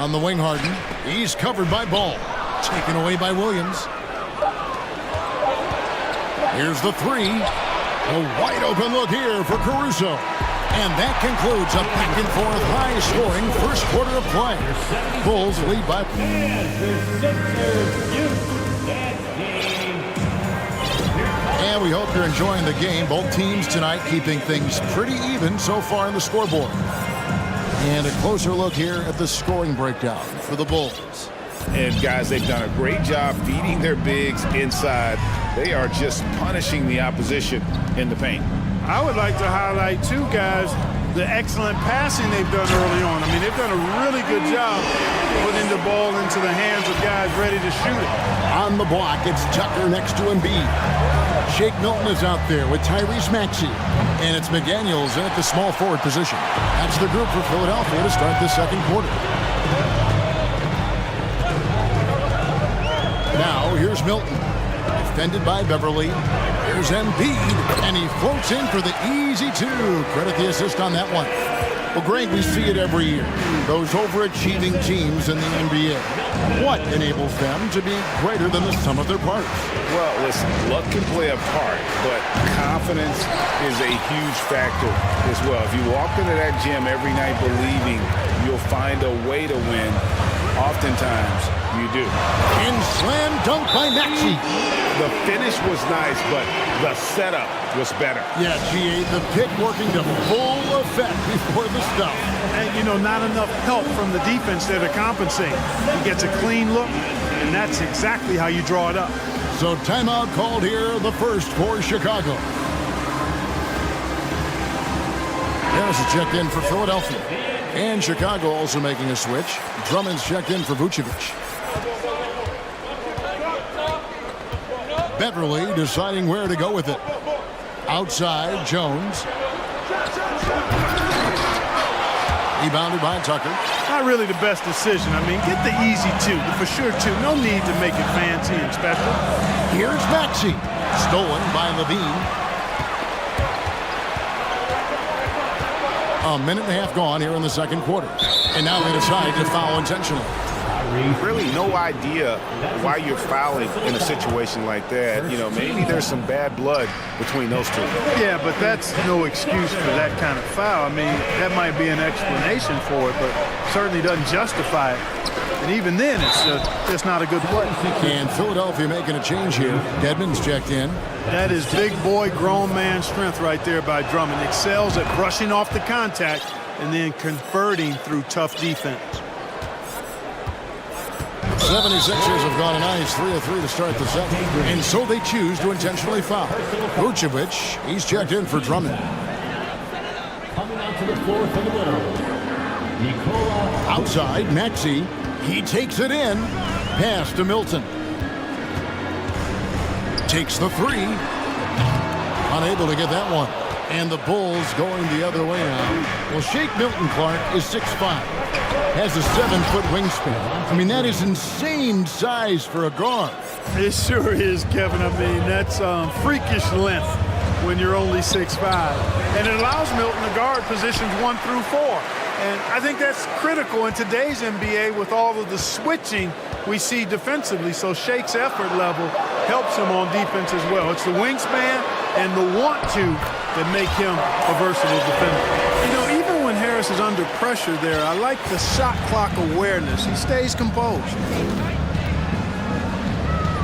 On the wing, Harden. He's covered by Ball. Taken away by Williams. Here's the three. A wide open look here for Caruso. And that concludes a back-and-forth high-scoring first quarter of play. Bulls lead by... And we hope you're enjoying the game. Both teams tonight keeping things pretty even so far in the scoreboard. And a closer look here at the scoring breakdown for the Bulls. And guys, they've done a great job feeding their bigs inside. They are just punishing the opposition in the paint. I would like to highlight, too, guys, the excellent passing they've done early on. I mean, they've done a really good job putting the ball into the hands of guys ready to shoot it. On the block, it's Tucker next to Embiid. Shake Milton is out there with Tyrese Maxey. And it's McDaniels in at the small forward position. That's the group for Philadelphia to start the second quarter. Now, here's Milton. Defended by Beverly. Here's Embiid, and he floats in for the easy two. Credit the assist on that one. Well, Greg, we see it every year. Those overachieving teams in the NBA. What enables them to be greater than the sum of their parts? Well, listen, luck can play a part, but confidence is a huge factor as well. If you walk into that gym every night believing you'll find a way to win, oftentimes you do. And slam dunk by Maxey. The finish was nice, but the setup was better. Yeah, GA, the pick working to full effect before the stuff. And, you know, not enough help from the defense there to compensate. He gets a clean look, and that's exactly how you draw it up. So timeout called here, the first for Chicago. Harris is checked in for Philadelphia. And Chicago also making a switch. Drummond's checked in for Vucevic. Beverly deciding where to go with it. Outside, Jones. Rebounded by Tucker. Not really the best decision. I mean, get the easy two, the for sure two. No need to make it fancy and special. Here's Maxey. Stolen by Levine. A minute and a half gone here in the second quarter. And now they decide to foul intentionally. Really no idea why you're fouling in a situation like that. You know, maybe there's some bad blood between those two. Yeah, but that's no excuse for that kind of foul. I mean, that might be an explanation for it, but certainly doesn't justify it. And even then, it's just not a good play. And Philadelphia making a change here. Dedmon's checked in. That is big boy, grown man strength right there by Drummond. Excels at brushing off the contact and then converting through tough defense. 76ers have gone a nice 3 of 3 to start the second. And so they choose to intentionally foul. Vucevic, he's checked in for Drummond. Coming out to the floor for the winner. Outside, Maxey. He takes it in. Pass to Milton. Takes the three. Unable to get that one. And the Bulls going the other way now. Well, Shake Milton Clark is 6'5". Has a 7-foot wingspan. I mean, that is insane size for a guard. It sure is, Kevin. I mean, that's freakish length when you're only 6'5". And it allows Milton to guard positions 1 through 4. And I think that's critical in today's NBA with all of the switching we see defensively. So Shake's effort level helps him on defense as well. It's the wingspan and the want-to that make him a versatile defender. You know, even when Harris is under pressure there, I like the shot clock awareness. He stays composed.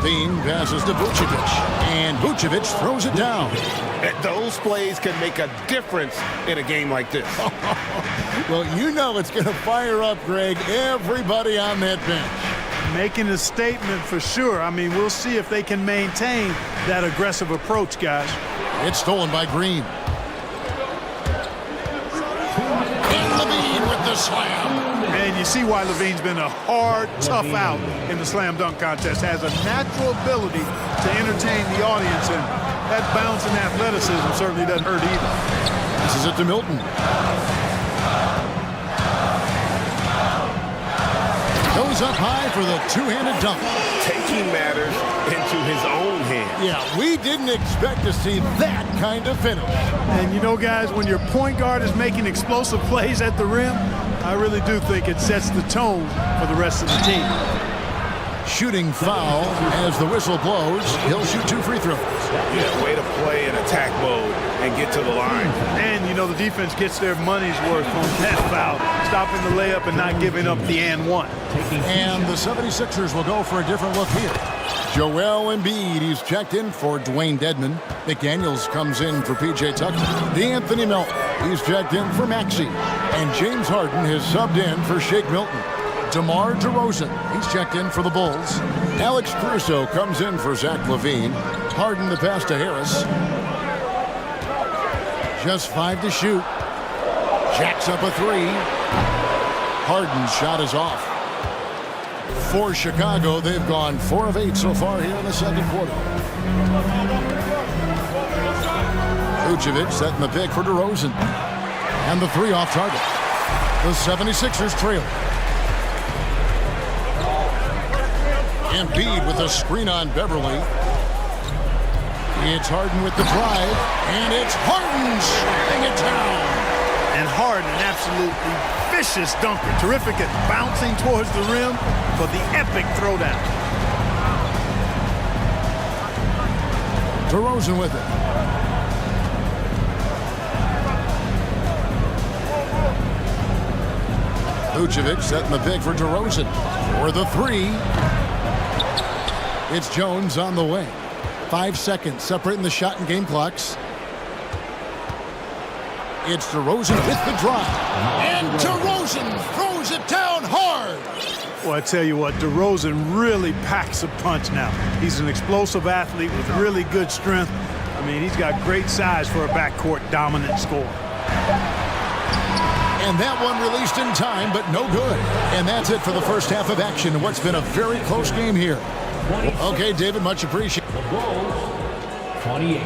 Dean passes to Vucevic, and Vucevic throws it down. Those plays can make a difference in a game like this. Well, you know it's going to fire up, Greg, everybody on that bench. Making a statement for sure. I mean, we'll see if they can maintain that aggressive approach, guys. It's stolen by Green. the slam. And you see why Levine's been a hard, tough out in the slam dunk contest. Has a natural ability to entertain the audience, and that bounce and athleticism certainly doesn't hurt either. This is it to Milton. Goes up high for the two-handed dunk. Taking matters into his own hands. Yeah, we didn't expect to see that kind of finish. And you know, guys, when your point guard is making explosive plays at the rim, I really do think it sets the tone for the rest of the team. Shooting foul as the whistle blows. He'll shoot 2 free throws. Yeah, way to play in attack mode and get to the line. And, you know, the defense gets their money's worth on that foul, stopping the layup and not giving up the and one. And the 76ers will go for a different look here. Joel Embiid, he's checked in for Dwayne Dedman. McDaniels comes in for P.J. Tucker. DeAnthony Melton, he's checked in for Maxey. And James Harden has subbed in for Shake Milton. DeMar DeRozan, he's checked in for the Bulls. Alex Caruso comes in for Zach LaVine. Harden the pass to Harris. Just 5 to shoot. Jacks up a 3. Harden's shot is off. For Chicago, they've gone 4 of 8 so far here in the second quarter. Vucevic setting the pick for DeRozan. And the 3 off target. The 76ers trail. Embiid with a screen on Beverly. It's Harden with the drive, and it's Harden shutting it down. And Harden, an absolutely vicious dunker. Terrific at bouncing towards the rim for the epic throwdown. DeRozan with it. Vucevic setting the pick for DeRozan. For the 3. It's Jones on the way. 5 seconds separating the shot and game clocks. It's DeRozan with the drive. And DeRozan throws it down hard. Well, I tell you what, DeRozan really packs a punch now. He's an explosive athlete with really good strength. I mean, he's got great size for a backcourt dominant scorer. And that one released in time, but no good. And that's it for the first half of action in what's been a very close game here. Okay, David, much appreciated. The Bulls, 28.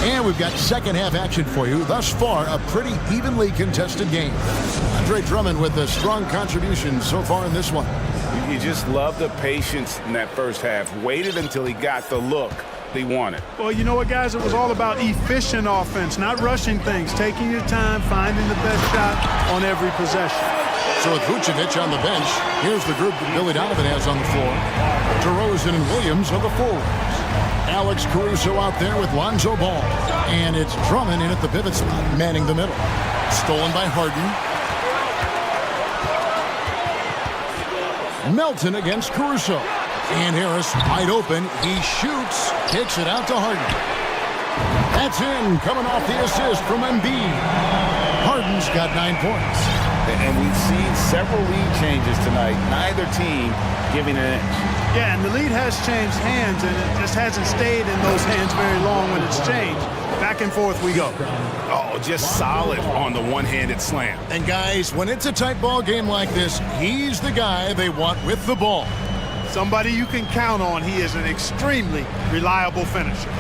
And we've got second half action for you. Thus far, a pretty evenly contested game. Andre Drummond with a strong contribution so far in this one. You just love the patience in that first half. Waited until he got the look they wanted. Well, you know what, guys? It was all about efficient offense, not rushing things, taking your time, finding the best shot on every possession. So with Vucevic on the bench, here's the group that Billy Donovan has on the floor. DeRozan and Williams are the forwards. Alex Caruso out there with Lonzo Ball. And it's Drummond in at the pivot spot, manning the middle. Stolen by Harden. Melton against Caruso. And Harris wide open. He shoots, kicks it out to Harden. That's in, coming off the assist from Embiid. Harden's got 9 points. And we've seen several lead changes tonight. Neither team giving an inch. Yeah, and the lead has changed hands, and it just hasn't stayed in those hands very long when it's changed. Back and forth we go. Oh, just solid on the one-handed slam. And guys, when it's a tight ball game like this, he's the guy they want with the ball. Somebody you can count on. He is an extremely reliable finisher.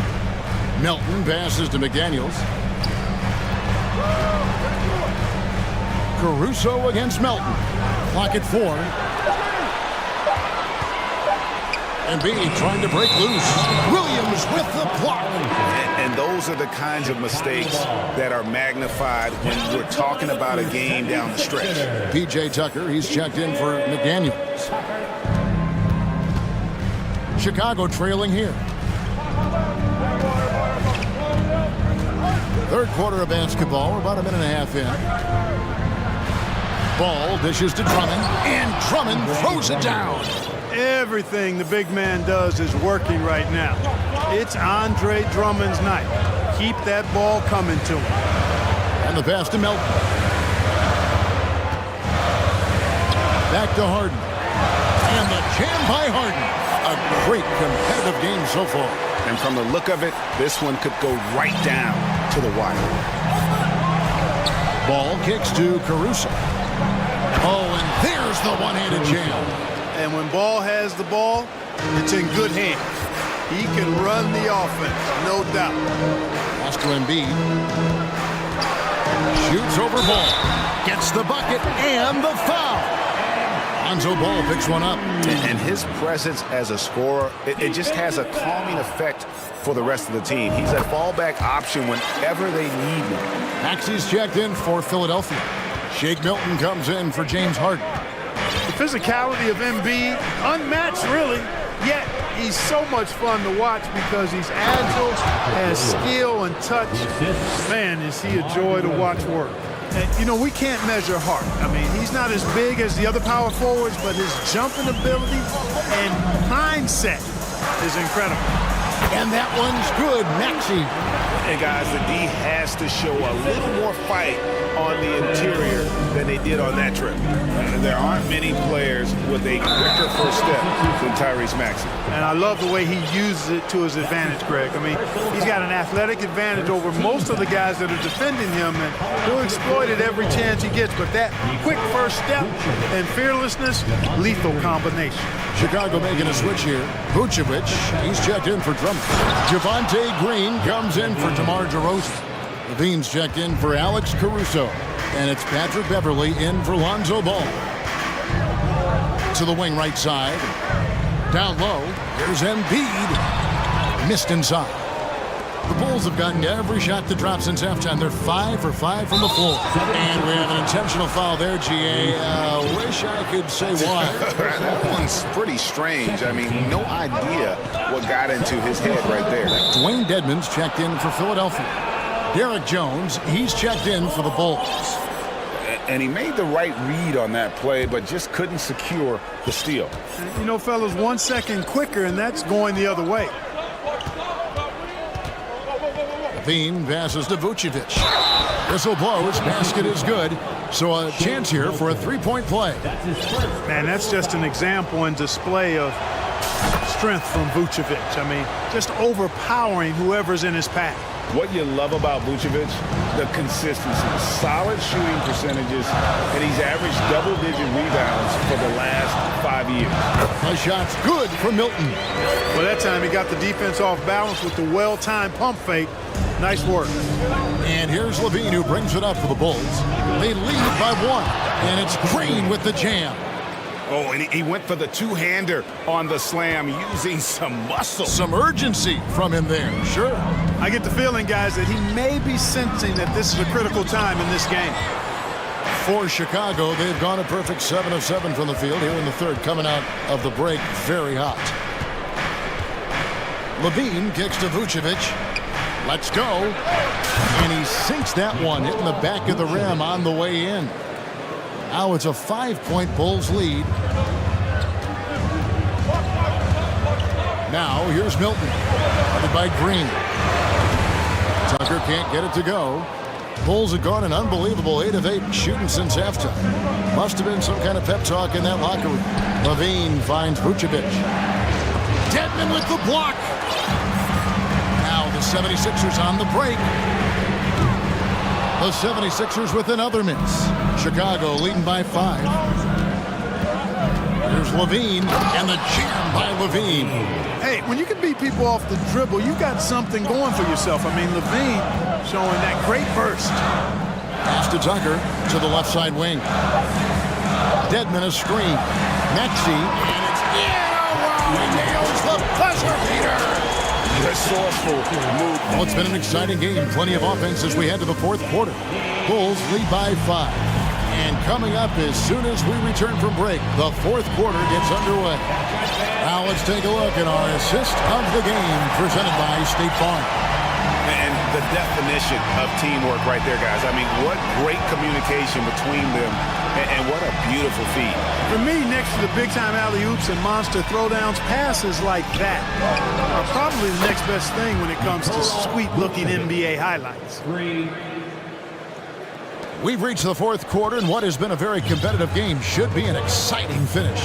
Melton passes to McDaniels. Caruso against Melton. Clock at 4. Embiid trying to break loose. Williams with the block. And those are the kinds of mistakes that are magnified when we're talking about a game down the stretch. P.J. Tucker, he's checked in for McDaniels. Chicago trailing here. Third quarter of basketball. We're about a minute and a half in. Ball dishes to Drummond, and Drummond throws it down. Everything the big man does is working right now. It's Andre Drummond's night. Keep that ball coming to him. And the pass to Melton. Back to Harden. And the jam by Harden. A great competitive game so far. And from the look of it, this one could go right down to the wire. Ball kicks to Caruso. Oh, and there's the one-handed jam. And when Ball has the ball, it's in good hands. He can run the offense, no doubt. Pass to Embiid. Shoots over Ball. Gets the bucket and the foul. Lonzo Ball picks one up. And his presence as a scorer, it just has a calming effect for the rest of the team. He's a fallback option whenever they need him. Maxey's checked in for Philadelphia. Shake Milton comes in for James Harden. The physicality of Embiid, unmatched really, yet he's so much fun to watch because he's agile, has skill and touch. Man, is he a joy to watch work. And, you know, we can't measure heart. I mean, he's not as big as the other power forwards, but his jumping ability and mindset is incredible. And that one's good, Maxey. And guys, the D has to show a little more fight on the interior than they did on that trip. There aren't many players with a quicker first step than Tyrese Maxey. And I love the way he uses it to his advantage, Greg. I mean, he's got an athletic advantage over most of the guys that are defending him, and he'll exploit it every chance he gets. But that quick first step and fearlessness, lethal combination. Chicago making a switch here. Vucevic, he's checked in for Drummond. Javonte Green comes in for DeMar DeRozan. Levine's checked in for Alex Caruso. And it's Patrick Beverley in for Lonzo Ball. To the wing right side. Down low, here's Embiid. Missed inside. The Bulls have gotten every shot to drop since halftime. They're 5 for 5 from the floor. And we have an intentional foul there, GA. Wish I could say why. That one's pretty strange. I mean, no idea what got into his head right there. Dwayne Dedmon's checked in for Philadelphia. Derek Jones, he's checked in for the Bulls. And he made the right read on that play, but just couldn't secure the steal. You know, fellas, 1 second quicker, and that's going the other way. Levine passes to Vucevic. Whistle blows, basket is good. So a chance here for a three-point play. Man, that's just an example and display of strength from Vucevic. I mean, just overpowering whoever's in his path. What you love about Vucevic, the consistency, solid shooting percentages, and he's averaged double-digit rebounds for the last 5 years. The shot's good for Milton. Well, that time he got the defense off balance with the well-timed pump fake. Nice work. And here's Levine who brings it up for the Bulls. They lead by 1, and it's Green with the jam. Oh, and he went for the two-hander on the slam using some muscle. Some urgency from him there, sure. I get the feeling, guys, that he may be sensing that this is a critical time in this game. For Chicago, they've gone a perfect 7 of 7 from the field here in the third, coming out of the break very hot. Levine kicks to Vucevic. Let's go. And he sinks that one, hitting the back of the rim on the way in. Now it's a 5-point Bulls lead. Now here's Milton, guarded by Green. Tucker can't get it to go. Bulls have gone an unbelievable 8 of 8 shooting since halftime. Must have been some kind of pep talk in that locker room. Levine finds Vucevic. Dedmon with the block. Now the 76ers on the break. The 76ers with another miss. Chicago leading by 5. Here's Levine, and the jam by Levine. Hey, when you can beat people off the dribble, you got something going for yourself. I mean, Levine showing that great burst. Pass to Tucker to the left side wing. Dedmon a screen. Maxey, and it's he nails the buzzer beater. Resourceful move. Well, it's been an exciting game. Plenty of offense as we head to the fourth quarter. Bulls lead by 5. And coming up as soon as we return from break, the fourth quarter gets underway. Now let's take a look at our assist of the game presented by State Farm. And the definition of teamwork right there, guys. I mean, what great communication between them, and what a beautiful feat. For me, next to the big-time alley-oops and monster throwdowns, passes like that are probably the next best thing when it comes to sweet-looking NBA highlights. We've reached the fourth quarter, and what has been a very competitive game should be an exciting finish.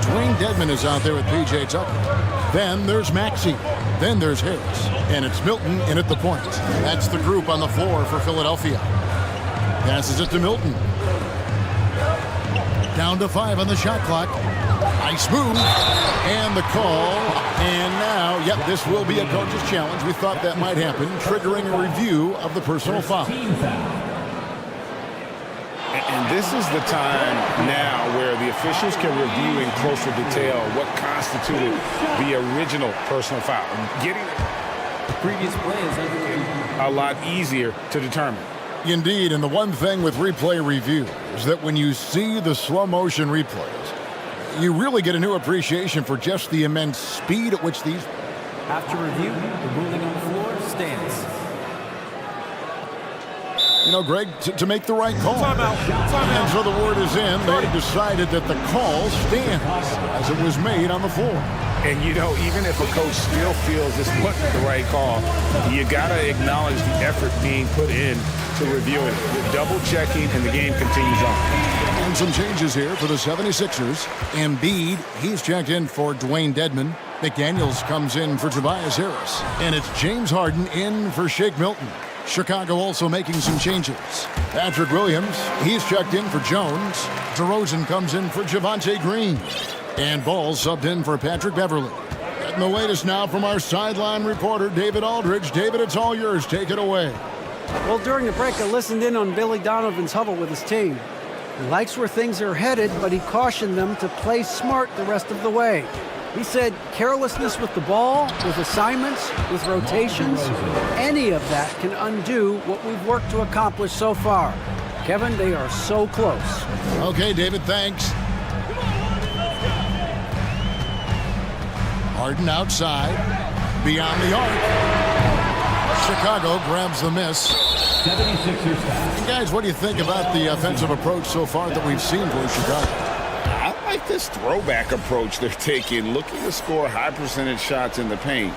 Dwayne Dedmon is out there with P.J. Tucker. Then there's Maxey. Then there's Harris. And it's Milton in at the point. That's the group on the floor for Philadelphia. Passes it to Milton. Down to 5 on the shot clock. Nice move. And the call. And now, yep, this will be a coach's challenge. We thought that might happen, triggering a review of the personal foul. And this is the time now where the officials can review in closer detail what constituted the original personal foul. Getting the previous play is a lot easier to determine. Indeed, and the one thing with replay review is that when you see the slow motion replays, you really get a new appreciation for just the immense speed at which these... After review, the ruling on the floor stands. You know, Greg, to make the right call. Timeout. And so the word is in. They decided that the call stands as it was made on the floor. And, you know, even if a coach still feels this wasn't the right call, you got to acknowledge the effort being put in to review it. The double checking, and the game continues on. And some changes here for the 76ers. Embiid, he's checked in for Dwayne Dedmon. McDaniels comes in for Tobias Harris. And it's James Harden in for Shake Milton. Chicago also making some changes. Patrick Williams, he's checked in for Jones. DeRozan comes in for Javonte Green. And Ball subbed in for Patrick Beverly. Getting the latest now from our sideline reporter, David Aldridge. David, it's all yours. Take it away. Well, during the break, I listened in on Billy Donovan's huddle with his team. He likes where things are headed, but he cautioned them to play smart the rest of the way. He said carelessness with the ball, with assignments, with rotations, any of that can undo what we've worked to accomplish so far. Kevin, they are so close. Okay, David, thanks. Harden outside, beyond the arc. Chicago grabs the miss. 76ers. And guys, what do you think about the offensive approach so far that we've seen for Chicago? I like this throwback approach they're taking, looking to score high percentage shots in the paint.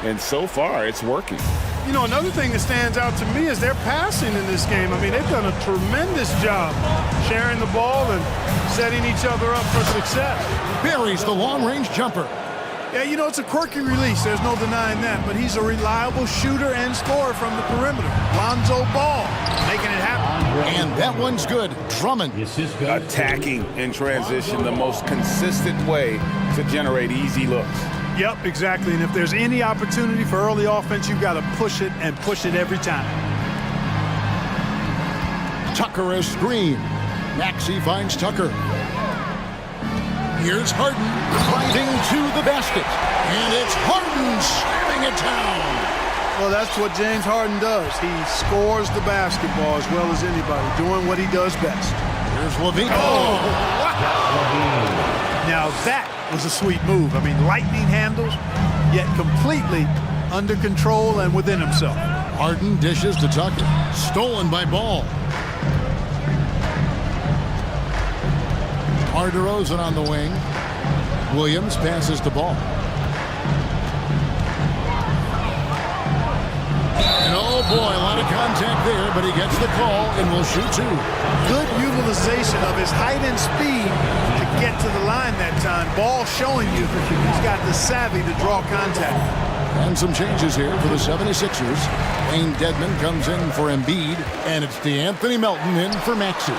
And so far, it's working. You know, another thing that stands out to me is their passing in this game. I mean, they've done a tremendous job sharing the ball and setting each other up for success. Buries the long-range jumper. Yeah, you know, it's a quirky release. There's no denying that. But he's a reliable shooter and scorer from the perimeter. Lonzo Ball making it happen. And that one's good. Drummond. Attacking in transition, the most consistent way to generate easy looks. Yep, exactly. And if there's any opportunity for early offense, you've got to push it and push it every time. Tucker a screen. Maxey finds Tucker. Here's Harden driving to the basket. And it's Harden slamming it down. Well, that's what James Harden does. He scores the basketball as well as anybody, doing what he does best. Here's Levine. Oh, wow. Now that was a sweet move. I mean, lightning handles, yet completely under control and within himself. Harden dishes to Tucker. Stolen by Ball. DeRozan on the wing. Williams passes to Ball. And oh boy, a lot of contact there, but he gets the call and will shoot two. Good utilization of his height and speed to get to the line that time. Ball showing you he's got the savvy to draw contact. And some changes here for the 76ers. Wayne Dedmon comes in for Embiid, and it's DeAnthony Melton in for Maxey.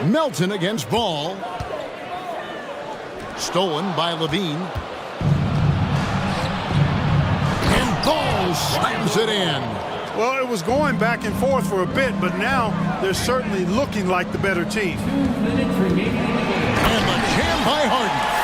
Melton against Ball. Stolen by Levine. And Ball slams it in. Well, it was going back and forth for a bit, but now they're certainly looking like the better team. 2 minutes remaining. And the jam by Harden.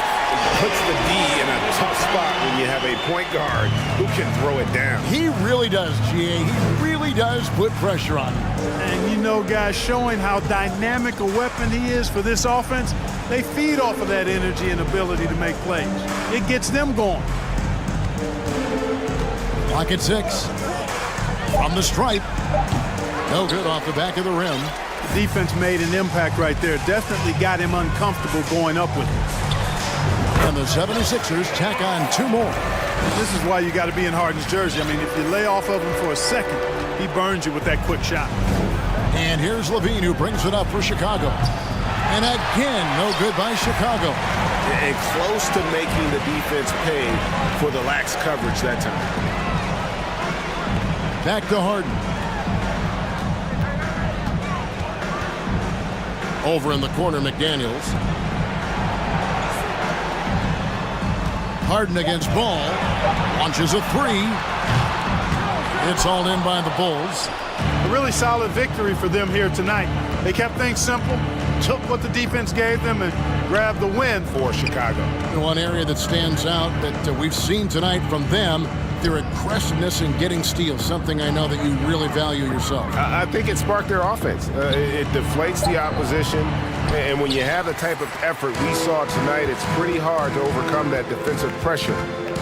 Puts the D in a tough spot when you have a point guard who can throw it down. He really does, GA. He really does put pressure on him. And you know, guys, showing how dynamic a weapon he is for this offense, they feed off of that energy and ability to make plays. It gets them going. Clock at 6. From the stripe. No good off the back of the rim. The defense made an impact right there. Definitely got him uncomfortable going up with it. And the 76ers tack on 2 more. This is why you got to be in Harden's jersey. I mean, if you lay off of him for a second, he burns you with that quick shot. And here's Levine, who brings it up for Chicago. And again, no good by Chicago. And close to making the defense pay for the lax coverage that time. Back to Harden. Over in the corner, McDaniels. Harden against Ball. Launches a three. It's all in by the Bulls. A really solid victory for them here tonight. They kept things simple, took what the defense gave them, and grabbed the win for Chicago. One area that stands out that we've seen tonight from them, their aggressiveness in getting steals, something I know that you really value yourself. I think it sparked their offense. It deflates the opposition, and when you have the type of effort we saw tonight, it's pretty hard to overcome that defensive pressure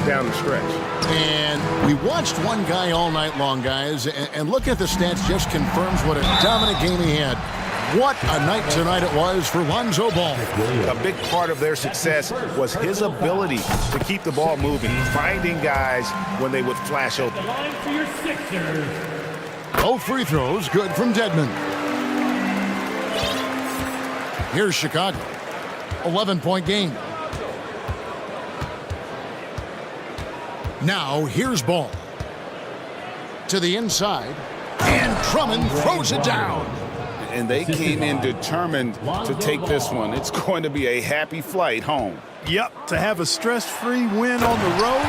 down the stretch. And we watched one guy all night long, guys, and look at the stats, just confirms what a dominant game he had. What a night tonight it was for Lonzo Ball. A big part of their success was his ability to keep the ball moving, finding guys when they would flash open. Line for your Sixers. Both free throws good from Dedmon. Here's Chicago. 11-point game. Now here's Ball. To the inside. And Drummond throws it down. And they came in determined to take this one. It's going to be a happy flight home. Yep, to have a stress-free win on the road,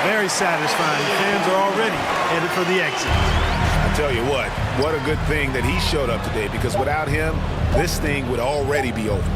very satisfying. Fans are already headed for the exit. I tell you what a good thing that he showed up today, because without him, this thing would already be over.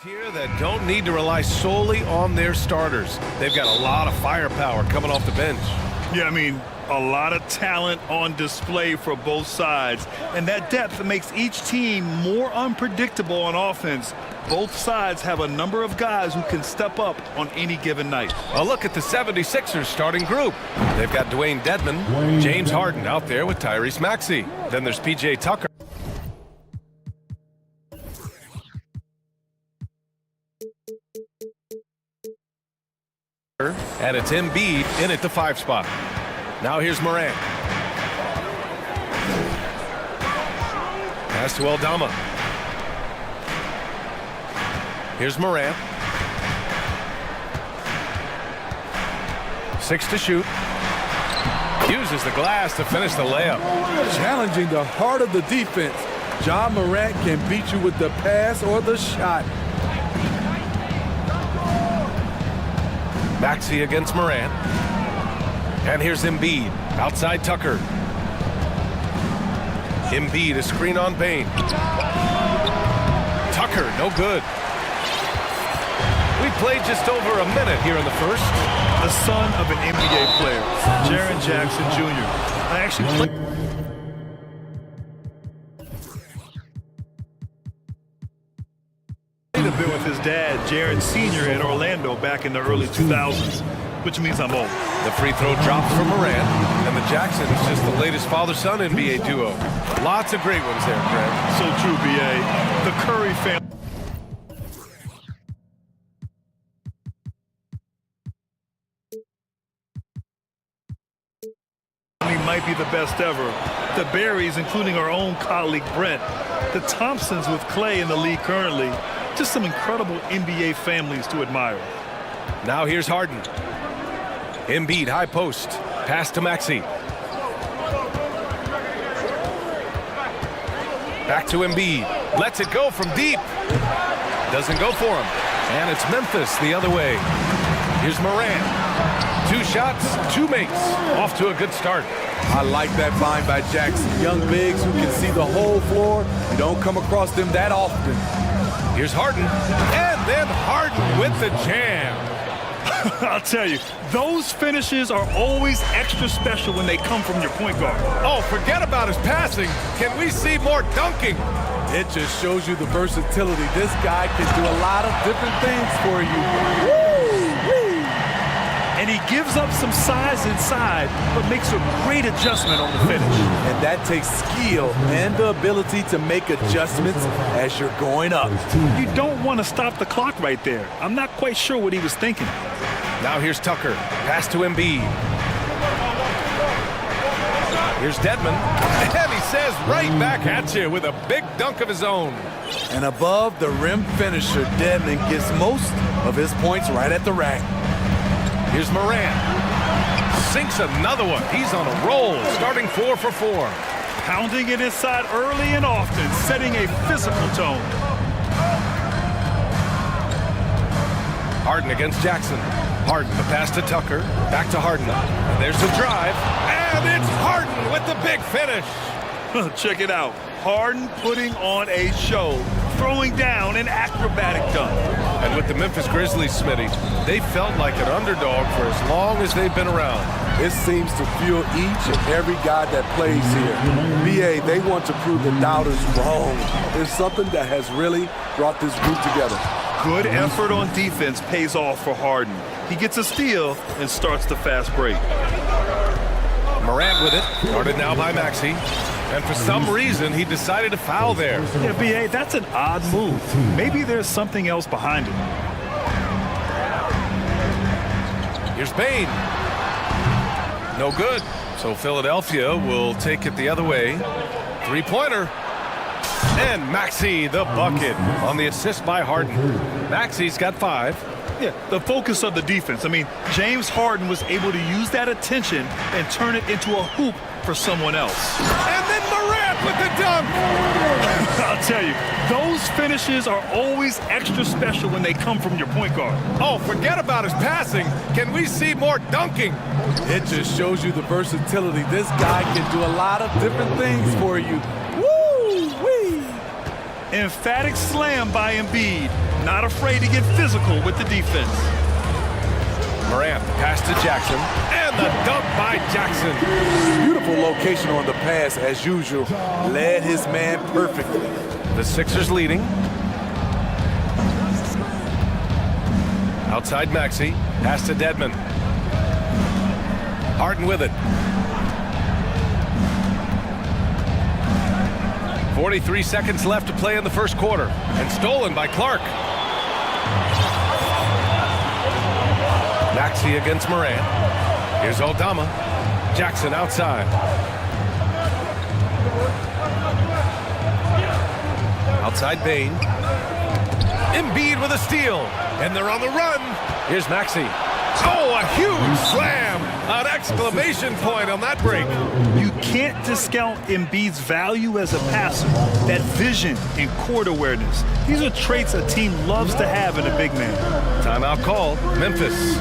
Here that don't need to rely solely on their starters. They've got a lot of firepower coming off the bench. Yeah, I mean, a lot of talent on display for both sides. And that depth makes each team more unpredictable on offense. Both sides have a number of guys who can step up on any given night. Well, look at the 76ers starting group. They've got Dwayne Dedmon, James Harden out there with Tyrese Maxey. Then there's P.J. Tucker. And it's Embiid in at the 5 spot. Now here's Morant. Pass to Aldama. Here's Morant. 6 to shoot. Uses the glass to finish the layup. Challenging the heart of the defense. John Morant can beat you with the pass or the shot. Maxey against Morant. And here's Embiid. Outside Tucker. Embiid, a screen on Bane. Tucker, no good. We played just over a minute here in the first. The son of an NBA player, Jaren Jackson Jr. I actually played a bit with his dad, Jaren Sr. in Orlando back in the early 2000s, which means I'm old. The free throw drops from Morant, and the Jacksons just the latest father-son NBA duo. Lots of great ones there, Greg. So true, B.A. The Curry family. Might be the best ever. The Berries, including our own colleague Brent. The Thompsons with Clay in the league currently. Just some incredible NBA families to admire. Now here's Harden. Embiid, high post. Pass to Maxey. Back to Embiid. Lets it go from deep. Doesn't go for him. And it's Memphis the other way. Here's Morant. 2 shots, 2 makes. Off to a good start. I like that find by Jackson. Young bigs who can see the whole floor. You don't come across them that often. Here's Harden. And then Harden with the jam. I'll tell you, those finishes are always extra special when they come from your point guard. Oh, forget about his passing. Can we see more dunking? It just shows you the versatility. This guy can do a lot of different things for you. Woo-wee. And he gives up some size inside, but makes a great adjustment on the finish. And that takes skill and the ability to make adjustments as you're going up. You don't want to stop the clock right there. I'm not quite sure what he was thinking. Now here's Tucker. Pass to Embiid. Here's Dedmon. And he says right back at you with a big dunk of his own. And above the rim finisher, Dedmon gets most of his points right at the rack. Here's Morant. Sinks another one. He's on a roll, starting 4 for 4. Pounding it inside early and often, setting a physical tone. Harden against Jackson. Harden, the pass to Tucker. Back to Harden. And there's the drive. And it's Harden with the big finish. Check it out. Harden putting on a show, throwing down an acrobatic dunk. And with the Memphis Grizzlies, Smitty, they felt like an underdog for as long as they've been around. It seems to fuel each and every guy that plays here. BA, they want to prove the doubters wrong. There's something that has really brought this group together. Good effort on defense pays off for Harden. He gets a steal and starts the fast break. Morant with it, guarded now by Maxey. And for some reason, he decided to foul there. Yeah, B.A., that's an odd move. Maybe there's something else behind it. Here's Bane. No good. So Philadelphia will take it the other way. 3-pointer. And Maxey, the bucket, on the assist by Harden. Maxey's got 5. Yeah, the focus of the defense. I mean, James Harden was able to use that attention and turn it into a hoop for someone else. And then Morant with the dunk. I'll tell you, those finishes are always extra special when they come from your point guard. Oh, forget about his passing. Can we see more dunking? It just shows you the versatility. This guy can do a lot of different things for you. Woo-wee! Emphatic slam by Embiid. Not afraid to get physical with the defense. Morant, pass to Jackson, and the dunk by Jackson. Beautiful location on the pass, as usual. Led his man perfectly. The Sixers leading. Outside Maxey, pass to Dedmon. Harden with it. 43 seconds left to play in the first quarter, and stolen by Clark. Maxey against Morant. Here's Aldama. Jackson outside. Outside Bain. Embiid with a steal, and they're on the run. Here's Maxey. Oh, a huge slam! An exclamation point on that break. You can't discount Embiid's value as a passer. That vision and court awareness. These are traits a team loves to have in a big man. Timeout call, Memphis.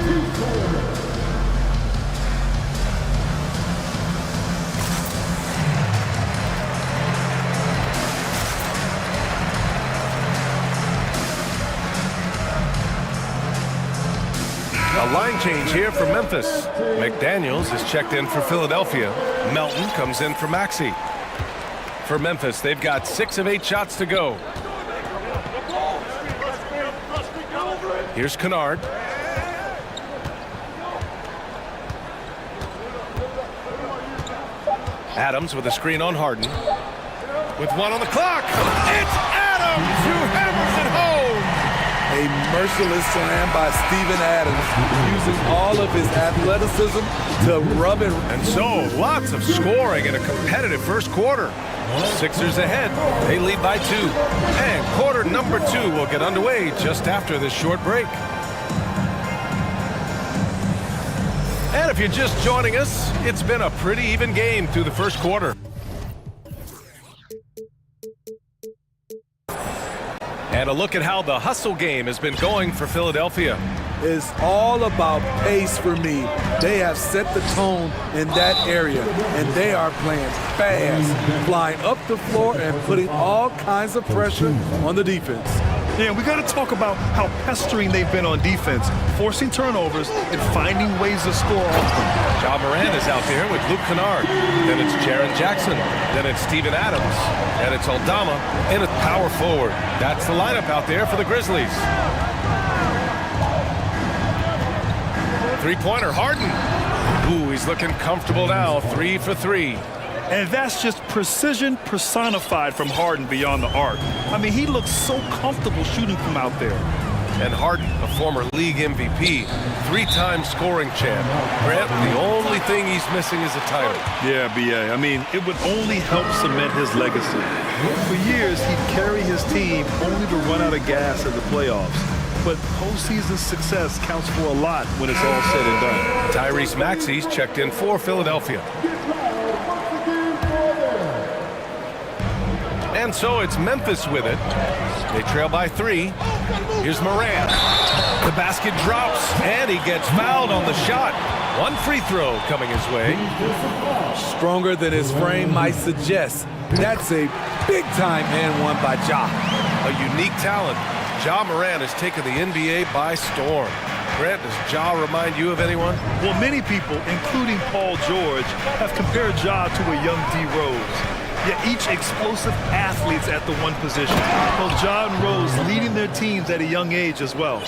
A line change here for Memphis. McDaniels is checked in for Philadelphia. Melton comes in for Maxey. For Memphis, they've got 6 of 8 shots to go. Here's Kennard. Adams with a screen on Harden. With 1 on the clock. It's Adams who hammers it home. A merciless slam by Steven Adams, using all of his athleticism to rub it. And so, lots of scoring in a competitive first quarter. Sixers ahead. They lead by 2. And quarter number 2 will get underway just after this short break. And if you're just joining us, it's been a pretty even game through the first quarter. And a look at how the hustle game has been going for Philadelphia. It's all about pace for me. They have set the tone in that area, and they are playing fast, flying up the floor and putting all kinds of pressure on the defense. Yeah, we got to talk about how pestering they've been on defense, forcing turnovers and finding ways to score off them. Ja Morant is out there with Luke Kennard. Then it's Jaren Jackson. Then it's Steven Adams. And it's Aldama. And it's power forward. That's the lineup out there for the Grizzlies. Three-pointer, Harden. Ooh, he's looking comfortable now. 3 for 3. And that's just precision personified from Harden beyond the arc. I mean, he looks so comfortable shooting from out there. And Harden, a former league MVP, 3-time scoring champ. Grant, the only thing he's missing is a title. Yeah, B.A. I mean, it would only help cement his legacy. For years, he'd carry his team only to run out of gas in the playoffs. But postseason success counts for a lot when it's all said and done. Tyrese Maxey's checked in for Philadelphia. And so it's Memphis with it. They trail by 3. Here's Morant. The basket drops, and he gets fouled on the shot. 1 free throw coming his way. Stronger than his frame might suggest. That's a big-time and one by Ja. A unique talent. Ja Morant has taken the NBA by storm. Grant, does Ja remind you of anyone? Well, many people, including Paul George, have compared Ja to a young D. Rose. Yet each explosive athletes at the one position. Both Ja and Rose leading their teams at a young age as well.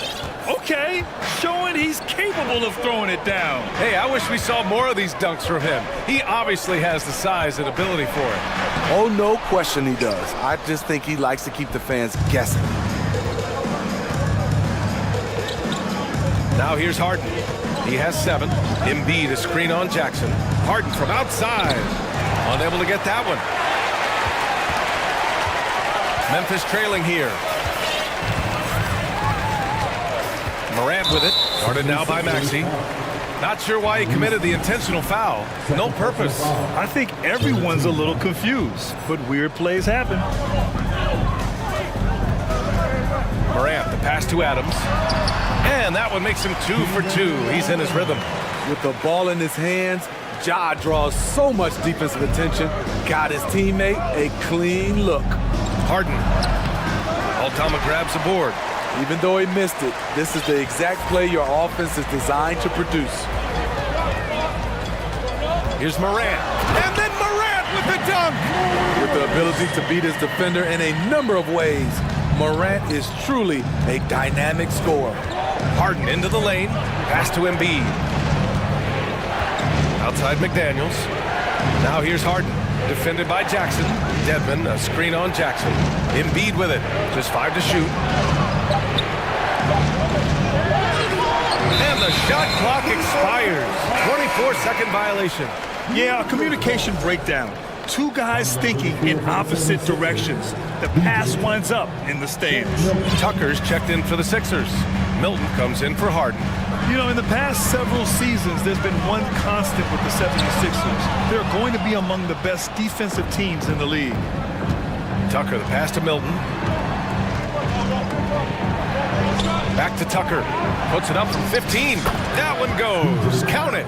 Okay, showing he's capable of throwing it down. Hey, I wish we saw more of these dunks from him. He obviously has the size and ability for it. Oh, no question he does. I just think he likes to keep the fans guessing. Now here's Harden. He has 7. Embiid a screen on Jackson. Harden from outside. Unable to get that one. Memphis trailing here. Morant with it. Guarded now by Maxey. Not sure why he committed the intentional foul. No purpose. I think everyone's a little confused, but weird plays happen. Morant, the pass to Adams. And that one makes him 2 for 2. He's in his rhythm. With the ball in his hands, Ja draws so much defensive attention. Got his teammate a clean look. Harden Aldama grabs a board. Even though he missed it, this is the exact play your offense is designed to produce. Here's Morant. And then Morant with the dunk! With the ability to beat his defender in a number of ways, Morant is truly a dynamic scorer. Harden into the lane. Pass to Embiid. Outside McDaniels. Now here's Harden. Defended by Jackson. Dedmon, a screen on Jackson. Embiid with it. Just 5 to shoot. And the shot clock expires. 24-second violation. Yeah, a communication breakdown. Two guys thinking in opposite directions. The pass winds up in the stands. Tucker's checked in for the Sixers. Milton comes in for Harden. You know, in the past several seasons, there's been one constant with the 76ers. They're going to be among the best defensive teams in the league. Tucker, the pass to Milton. Back to Tucker. Puts it up from 15. That one goes. Count it.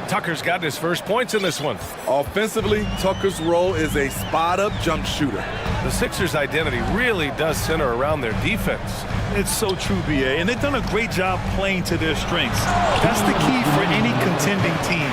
Tucker's got his first points in this one. Offensively, Tucker's role is a spot-up jump shooter. The Sixers' identity really does center around their defense. It's so true, B.A., and they've done a great job playing to their strengths. That's the key for any contending team.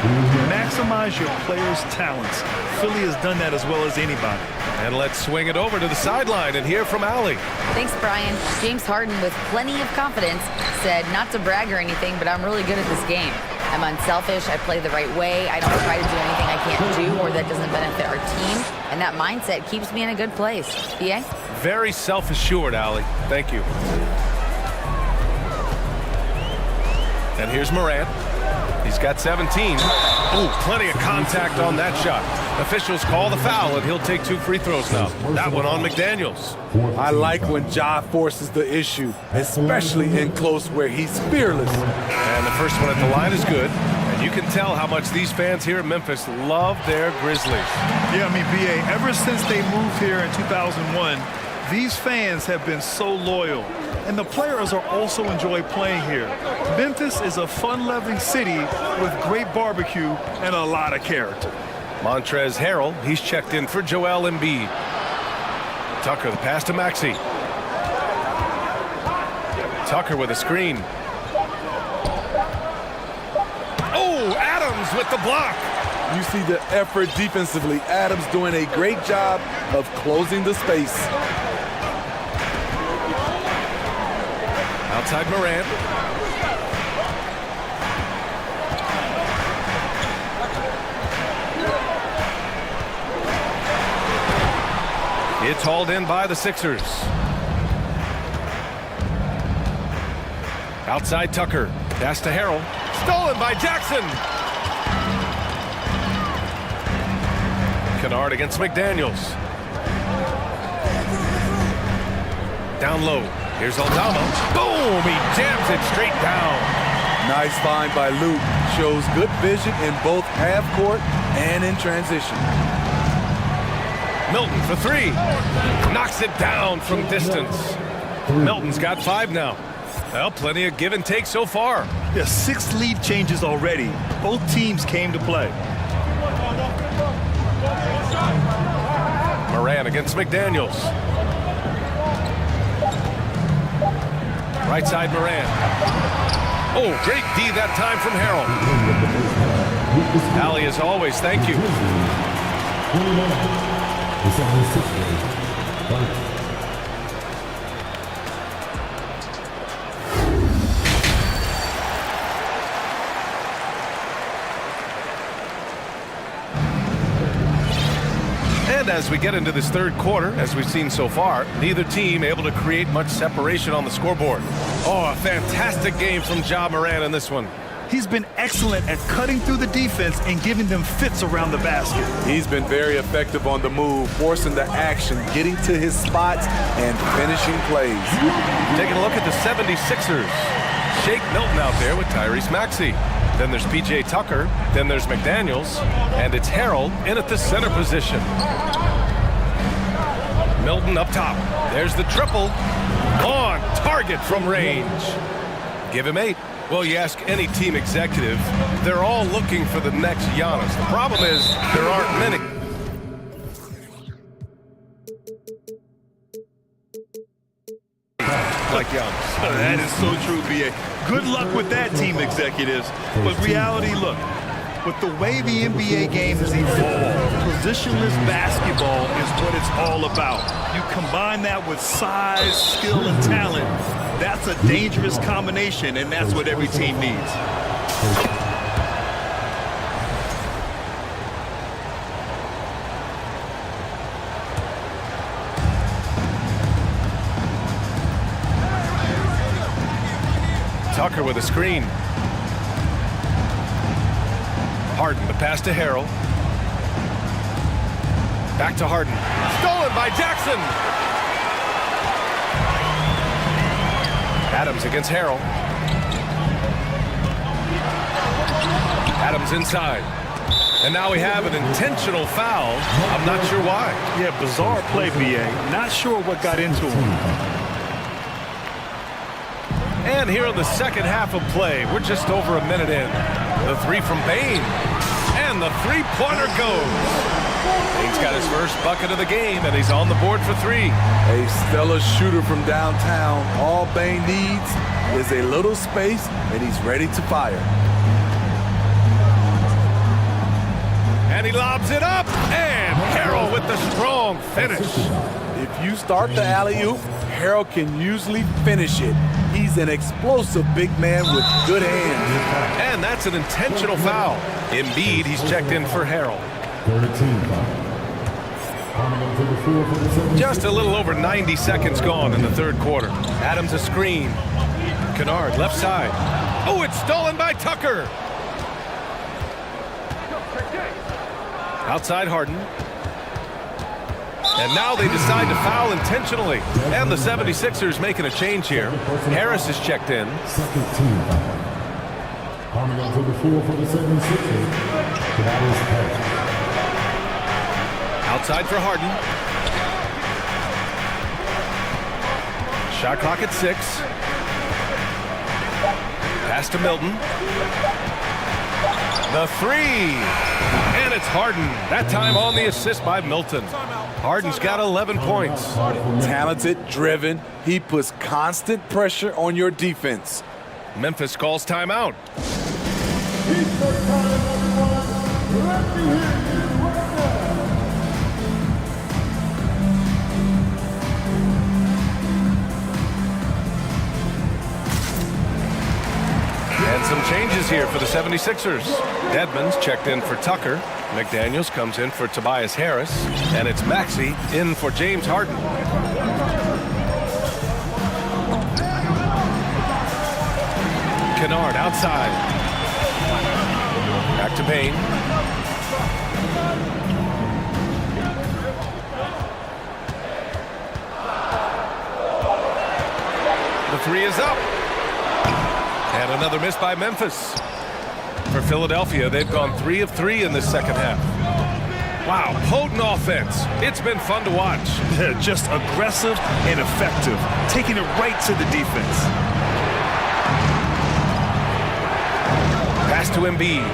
Maximize your players' talents. Philly has done that as well as anybody. And let's swing it over to the sideline and hear from Allie. Thanks, Brian. James Harden, with plenty of confidence, said, not to brag or anything, but I'm really good at this game. I'm unselfish, I play the right way, I don't try to do anything I can't do or that doesn't benefit our team, and that mindset keeps me in a good place. B.A.? Very self-assured, Allie. Thank you. And here's Morant. He's got 17. Ooh, plenty of contact on that shot. Officials call the foul, and he'll take 2 free throws now. That one on McDaniels. I like when Ja forces the issue, especially in close where he's fearless. And the first one at the line is good. And you can tell how much these fans here in Memphis love their Grizzlies. Yeah, I mean, B.A., ever since they moved here in 2001, these fans have been so loyal. And the players are also enjoy playing here. Memphis is a fun-loving city with great barbecue and a lot of character. Montrezl Harrell, he's checked in for Joel Embiid. Tucker, the pass to Maxey. Tucker with a screen. Oh, Adams with the block. You see the effort defensively. Adams doing a great job of closing the space. Outside Morant. It's hauled in by the Sixers. Outside Tucker. Pass to Harrell. Stolen by Jackson. Kennard against McDaniels. Down low. Here's Aldama. Boom! He jams it straight down. Nice find by Luke. Shows good vision in both half court and in transition. Milton for 3. Knocks it down from distance. Milton's got 5 now. Well, plenty of give and take so far. Yeah, 6 lead changes already. Both teams came to play. Morant against McDaniels. Right side Morant. Oh, great D that time from Harrell. Allie, as always, thank you. And as we get into this third quarter, as we've seen so far, neither team able to create much separation on the scoreboard. Oh, a fantastic game from Ja Morant in this one. He's been excellent at cutting through the defense and giving them fits around the basket. He's been very effective on the move, forcing the action, getting to his spots, and finishing plays. Taking a look at the 76ers. Shake Milton out there with Tyrese Maxey. Then there's P.J. Tucker. Then there's McDaniels. And it's Harrell in at the center position. Milton up top. There's the triple. On target from range. Give him 8. Well, you ask any team executive, they're all looking for the next Giannis. The problem is there aren't many. That is so true, B.A. Good luck with that, team executives. But reality, look, with the way the NBA game has evolved, positionless basketball is what it's all about. You combine that with size, skill, and talent. That's a dangerous combination, and that's what every team needs. Tucker with a screen. Harden, the pass to Harrell. Back to Harden. Stolen by Jackson. Adams against Harrell. Adams inside. And now we have an intentional foul. I'm not sure why. Yeah, bizarre play, B.A. Not sure what got into him. And here in the second half of play, we're just over a minute in. The three from Bane. And the three-pointer goes. Bane's got his first bucket of the game, and he's on the board for three. A stellar shooter from downtown. All Bane needs is a little space, and he's ready to fire. And he lobs it up, and Harrell with the strong finish. If you start the alley-oop, Harrell can usually finish it. He's an explosive big man with good hands. And that's an intentional foul. Embiid, he's checked in for Harrell. Just a little over 90 seconds gone in the third quarter. Adams a screen. Kennard left side. Oh, it's stolen by Tucker. Outside Harden. And now they decide to foul intentionally. And the 76ers making a change here. Harris is checked in. Second team foul. Coming on to the floor for the 76ers. That is Patrick. Outside for Harden. Shot clock at 6. Pass to Milton. The three. And it's Harden. That time on the assist by Milton. Harden's got 11 points. Talented, driven. He puts constant pressure on your defense. Memphis calls timeout. And some changes here for the 76ers. Dedmon's checked in for Tucker. McDaniels comes in for Tobias Harris. And it's Maxey in for James Harden. Kennard outside. Back to Bane. The three is up. And another miss by Memphis. For Philadelphia, they've gone 3 of 3 in this second half. Wow, potent offense. It's been fun to watch. Just aggressive and effective, taking it right to the defense. Pass to Embiid.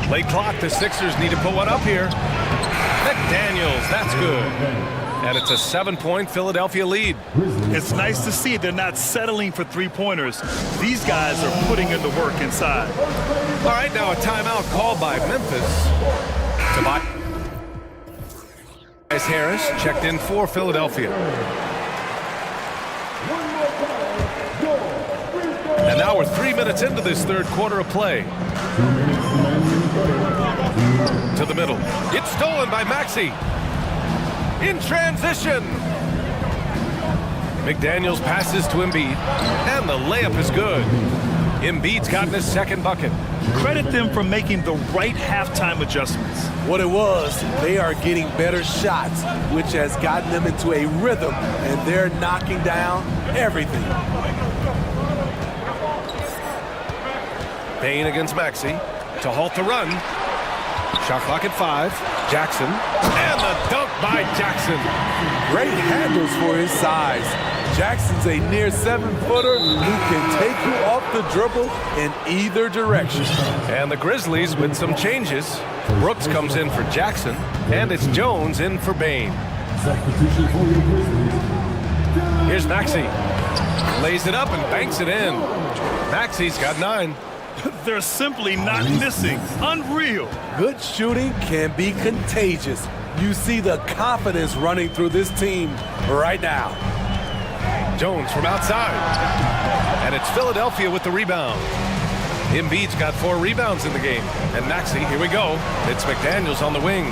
Late clock, the Sixers need to put one up here. McDaniels, that's good. And it's a 7-point Philadelphia lead. It's nice to see they're not settling for three-pointers. These guys are putting in the work inside. All right, now a timeout called by Memphis. Tobias Harris checked in for Philadelphia. And now we're 3 minutes into this third quarter of play. To the middle. It's stolen by Maxey. In transition. McDaniels passes to Embiid. And the layup is good. Embiid's gotten his second bucket. Credit them for making the right halftime adjustments. What it was, they are getting better shots, which has gotten them into a rhythm, and they're knocking down everything. Bane against Maxey to halt the run. Shot clock at 5. Jackson. And the dunk by Jackson. Great handles for his size. Jackson's a near 7-footer who can take you off the dribble in either direction. And the Grizzlies with some changes. Brooks comes in for Jackson, and it's Jones in for Bane. Substitution for your Grizzlies. Here's Maxey. Lays it up and banks it in. Maxey's got 9. They're simply not missing. Unreal. Good shooting can be contagious. You see the confidence running through this team right now. Jones from outside. And it's Philadelphia with the rebound. Embiid's got 4 rebounds in the game. And Maxey, here we go. It's McDaniels on the wing.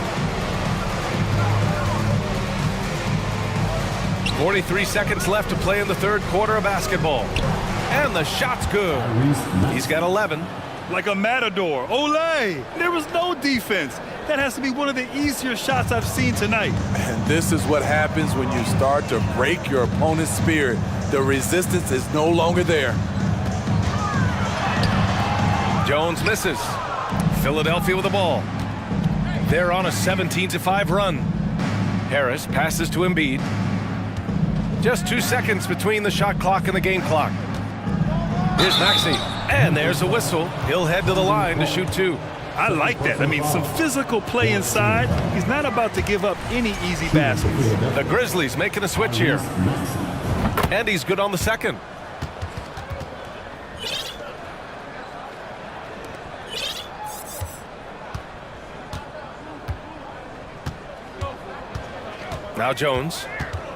43 seconds left to play in the third quarter of basketball. And the shot's good. He's got 11. Like a matador. Olay! There was no defense. That has to be one of the easier shots I've seen tonight. And this is what happens when you start to break your opponent's spirit. The resistance is no longer there. Jones misses. Philadelphia with the ball. They're on a 17-5 run. Harris passes to Embiid. Just 2 seconds between the shot clock and the game clock. Here's Maxey. And there's a whistle. He'll head to the line to shoot 2. I like that. I mean, some physical play inside. He's not about to give up any easy baskets. The Grizzlies making a switch here. And he's good on the second. Now Jones.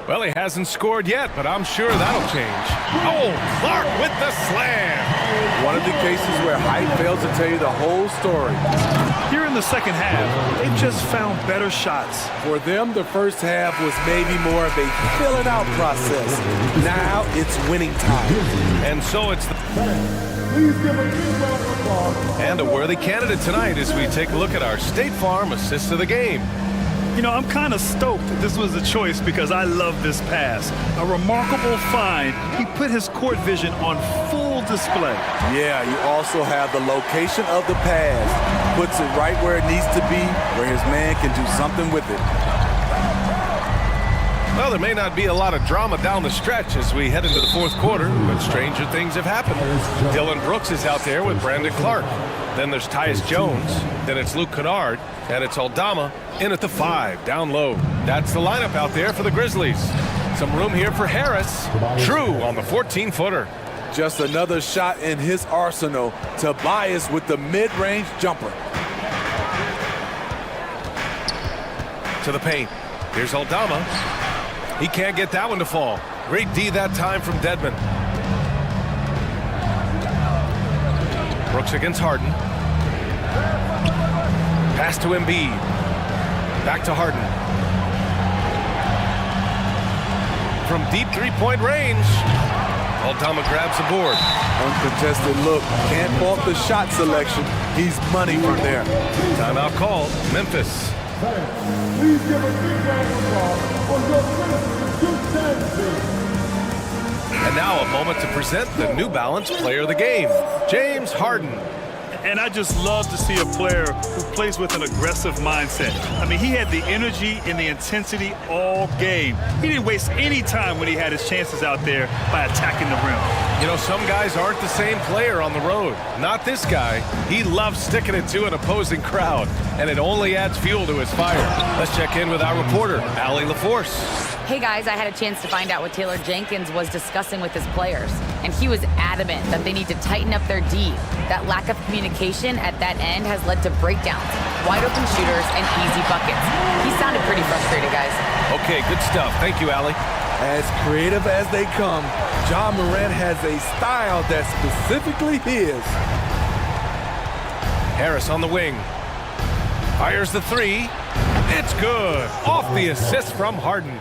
Well, he hasn't scored yet, but I'm sure that'll change. Oh, Clark with the slam. One of the cases where height fails to tell you the whole story. Here in the second half, they've just found better shots. For them, the first half was maybe more of a filling out process. Now it's winning time. And so it's the... And a worthy candidate tonight as we take a look at our State Farm assist of the game. You know, I'm kind of stoked that this was a choice because I love this pass. A remarkable find. He put his court vision on full display. Yeah, you also have the location of the pass. Puts it right where it needs to be, where his man can do something with it. Well, there may not be a lot of drama down the stretch as we head into the fourth quarter, but stranger things have happened. Dylan Brooks is out there with Brandon Clark. Then there's Tyus Jones. Then it's Luke Kennard. And it's Aldama in at the 5, down low. That's the lineup out there for the Grizzlies. Some room here for Harris. True on the 14-footer. Just another shot in his arsenal. Tobias with the mid-range jumper. To the paint. Here's Aldama. He can't get that one to fall. Great D that time from Dedmon. Brooks against Harden. Pass to Embiid. Back to Harden. From deep three-point range, Aldama grabs the board. Uncontested look. Can't fault the shot selection. He's money from there. Timeout called. Memphis. Please give a big round of applause for your finisher, And now a moment to present the New Balance Player of the Game, James Harden. And I just love to see a player who plays with an aggressive mindset. I mean, he had the energy and the intensity all game. He didn't waste any time when he had his chances out there by attacking the rim. You know, some guys aren't the same player on the road. Not this guy. He loves sticking it to an opposing crowd, and it only adds fuel to his fire. Let's check in with our reporter, Allie LaForce. Hey guys, I had a chance to find out what Taylor Jenkins was discussing with his players, and he was adamant that they need to tighten up their D. That lack of communication at that end has led to breakdowns, wide open shooters, and easy buckets. He sounded pretty frustrated, guys. Okay, good stuff. Thank you, Allie. As creative as they come, Ja Morant has a style that's specifically his. Harris on the wing. Fires the 3. It's good. Off the assist from Harden.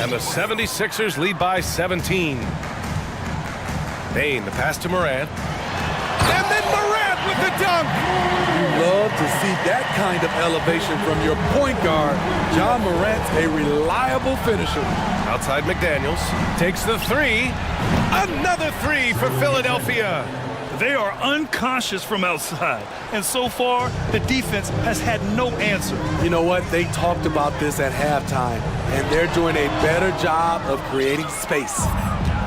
And the 76ers lead by 17. Payne, the pass to Morant. And then Morant with the dunk. You love to see that kind of elevation from your point guard. Ja Morant's a reliable finisher. Outside McDaniels. Takes the 3. Another 3 for Philadelphia. They are unconscious from outside, and so far, the defense has had no answer. You know what? They talked about this at halftime, and they're doing a better job of creating space.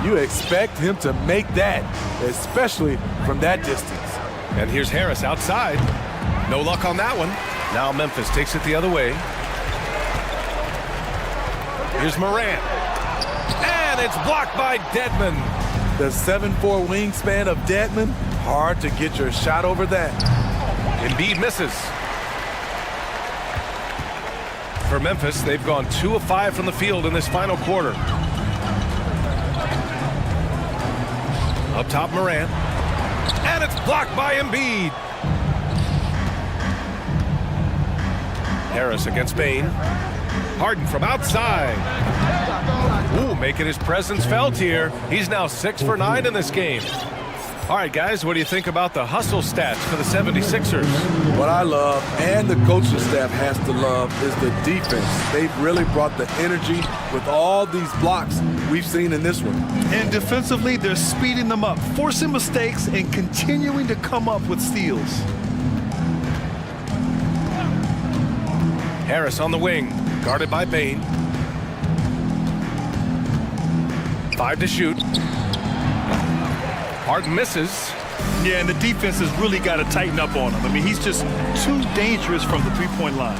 You expect him to make that, especially from that distance. And here's Harris outside. No luck on that one. Now Memphis takes it the other way. Here's Morant. And it's blocked by Dedman. The 7'4" wingspan of Dedman, hard to get your shot over that. Embiid misses. For Memphis, they've gone 2 of 5 from the field in this final quarter. Up top, Morant. And it's blocked by Embiid. Harris against Bane. Harden from outside. Ooh, making his presence felt here. He's now 6 for 9 in this game. All right, guys, what do you think about the hustle stats for the 76ers? What I love, and the coaching staff has to love, is the defense. They've really brought the energy with all these blocks we've seen in this one. And defensively, they're speeding them up, forcing mistakes and continuing to come up with steals. Harris on the wing, guarded by Bane. 5 to shoot. Harden misses. Yeah, and the defense has really got to tighten up on him. I mean, he's just too dangerous from the three-point line.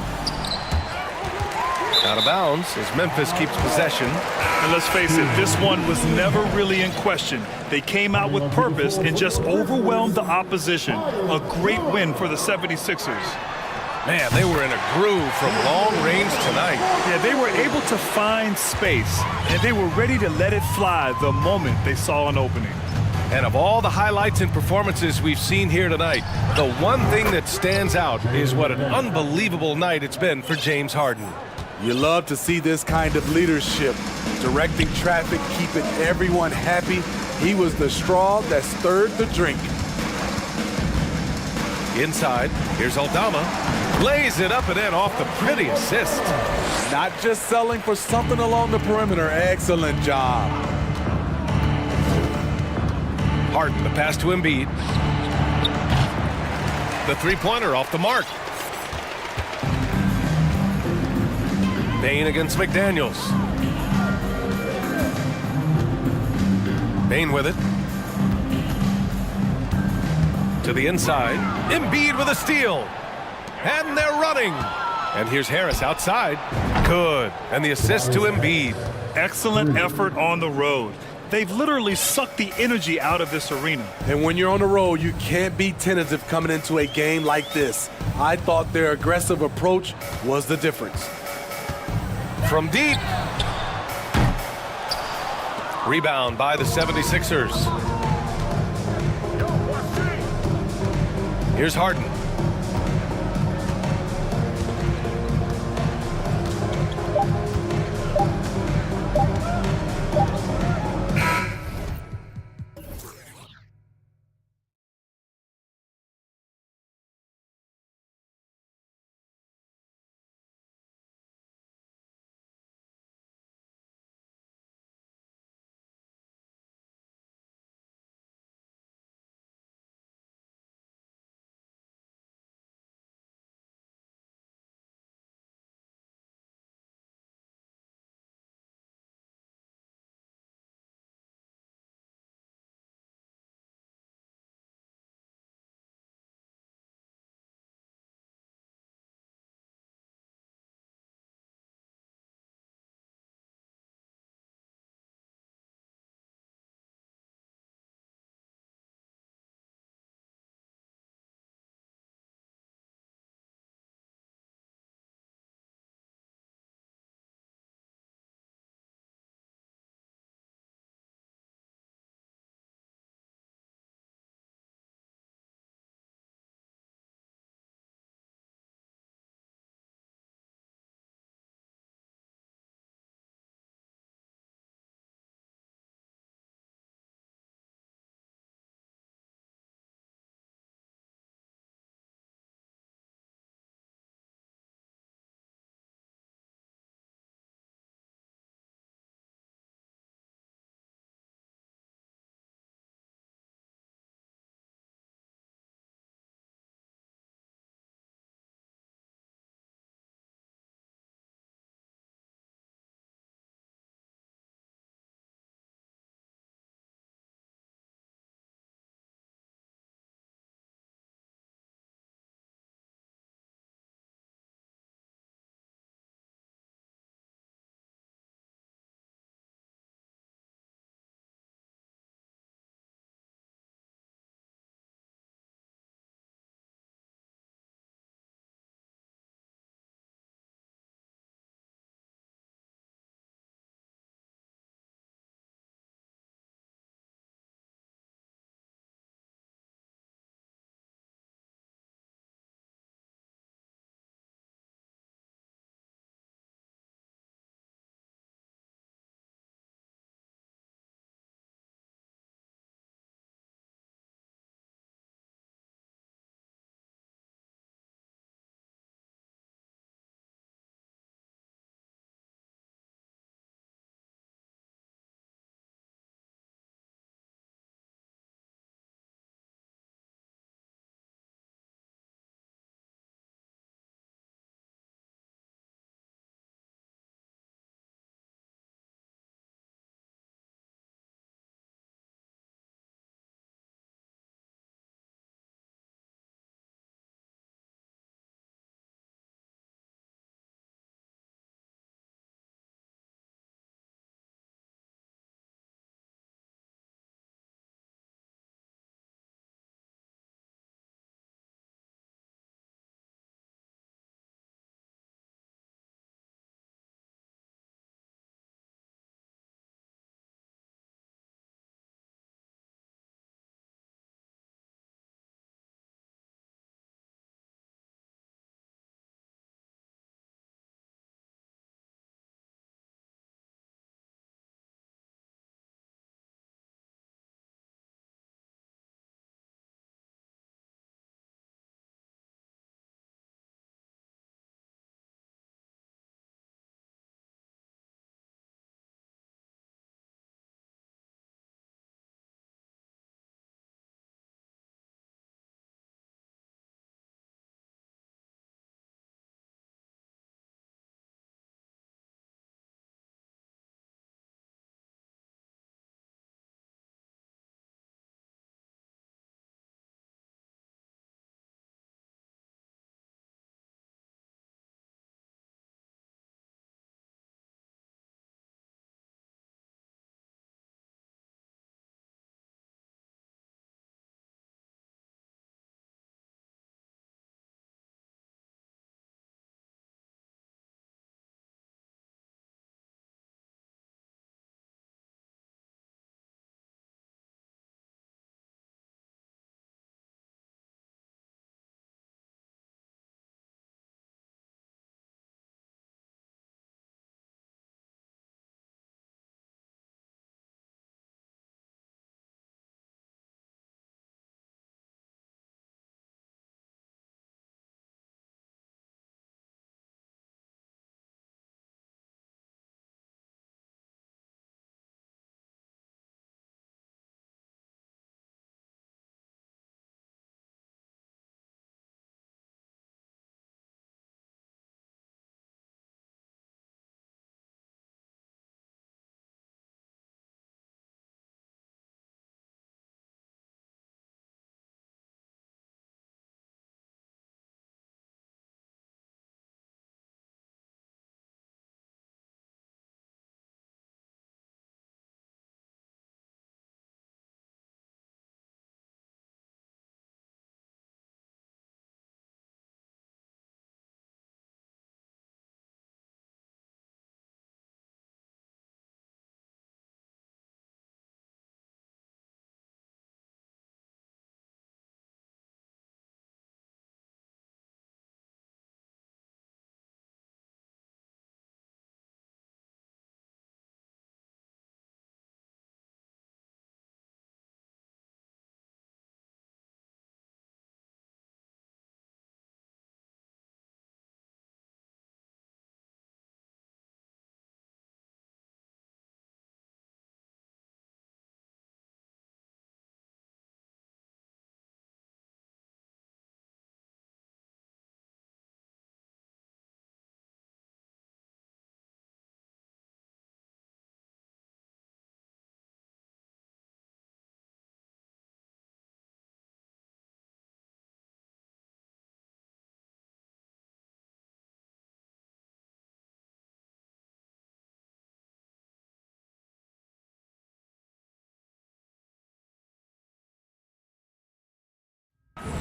Out of bounds as Memphis keeps possession. And let's face it, this one was never really in question. They came out with purpose and just overwhelmed the opposition. A great win for the 76ers. Man, they were in a groove from long range tonight. Yeah, they were able to find space, and they were ready to let it fly the moment they saw an opening. And of all the highlights and performances we've seen here tonight, the one thing that stands out is what an unbelievable night it's been for James Harden. You love to see this kind of leadership, directing traffic, keeping everyone happy. He was the straw that stirred the drink. Inside, here's Aldama. Lays it up and in off the pretty assist. Not just selling for something along the perimeter. Excellent job. Harden, the pass to Embiid. The three-pointer off the mark. Bane against McDaniels. Bane with it. To the inside. Embiid with a steal. And they're running. And here's Harris outside. Good. And the assist to Embiid. Excellent effort on the road. They've literally sucked the energy out of this arena. And when you're on the road, you can't be tentative coming into a game like this. I thought their aggressive approach was the difference. From deep. Rebound by the 76ers. Here's Harden.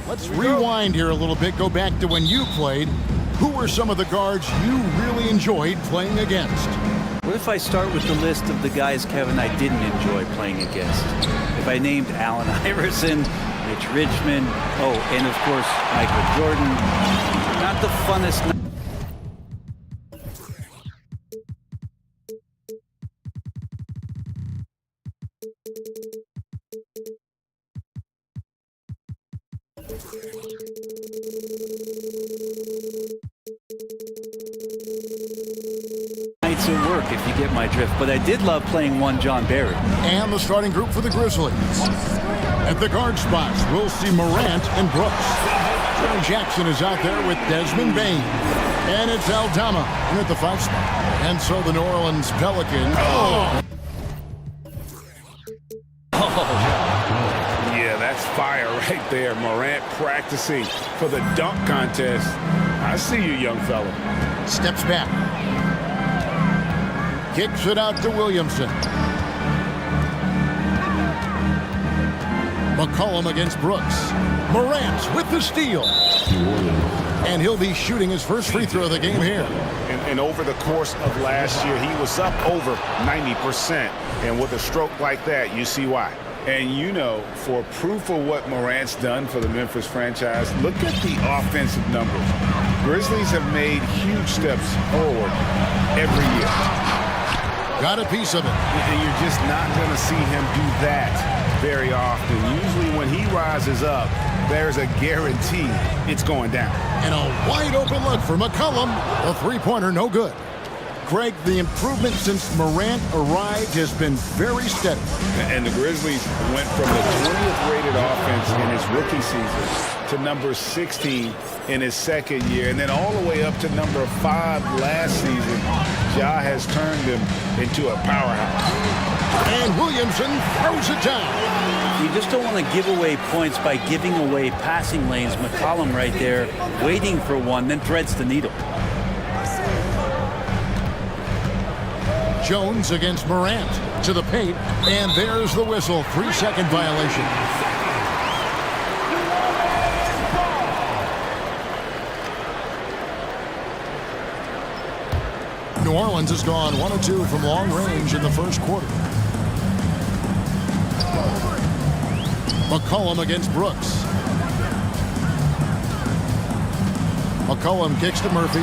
Let's rewind here a little bit, go back to when you played. Who were some of the guards you really enjoyed playing against? What if I start with the list of the guys, Kevin, I didn't enjoy playing against? If I named Allen Iverson, Mitch Richmond, and of course, Michael Jordan, not the funnest. Nights at work, if you get my drift, but I did love playing one John Barry. And the starting group for the Grizzlies. At the guard spots, we'll see Morant and Brooks. John Jackson is out there with Desmond Bain. And it's Aldama in at the 5 spot. And so the New Orleans Pelicans. Yeah, that's fire right there. Morant practicing for the dunk contest. I see you, young fella. Steps back. Kicks it out to Williamson. McCollum against Brooks. Morant with the steal. And he'll be shooting his first free throw of the game here. And over the course of last year, he was up over 90%. And with a stroke like that, you see why. And you know, for proof of what Morant's done for the Memphis franchise, look at the offensive numbers. Grizzlies have made huge steps forward every year. Got a piece of it. And you're just not going to see him do that very often. Usually when he rises up, there's a guarantee it's going down. And a wide open look for McCollum. A three-pointer, no good. Greg, the improvement since Morant arrived has been very steady. And the Grizzlies went from the 20th rated offense in his rookie season to number 16 in his second year, and then all the way up to number 5 last season. Ja has turned him into a powerhouse. And Williamson throws it down. You just don't want to give away points by giving away passing lanes. McCollum right there, waiting for one, then threads the needle. Jones against Morant to the paint, and there's the whistle. 3-second violation. New Orleans has gone 1 of 2 from long range in the first quarter. McCollum against Brooks. McCollum kicks to Murphy.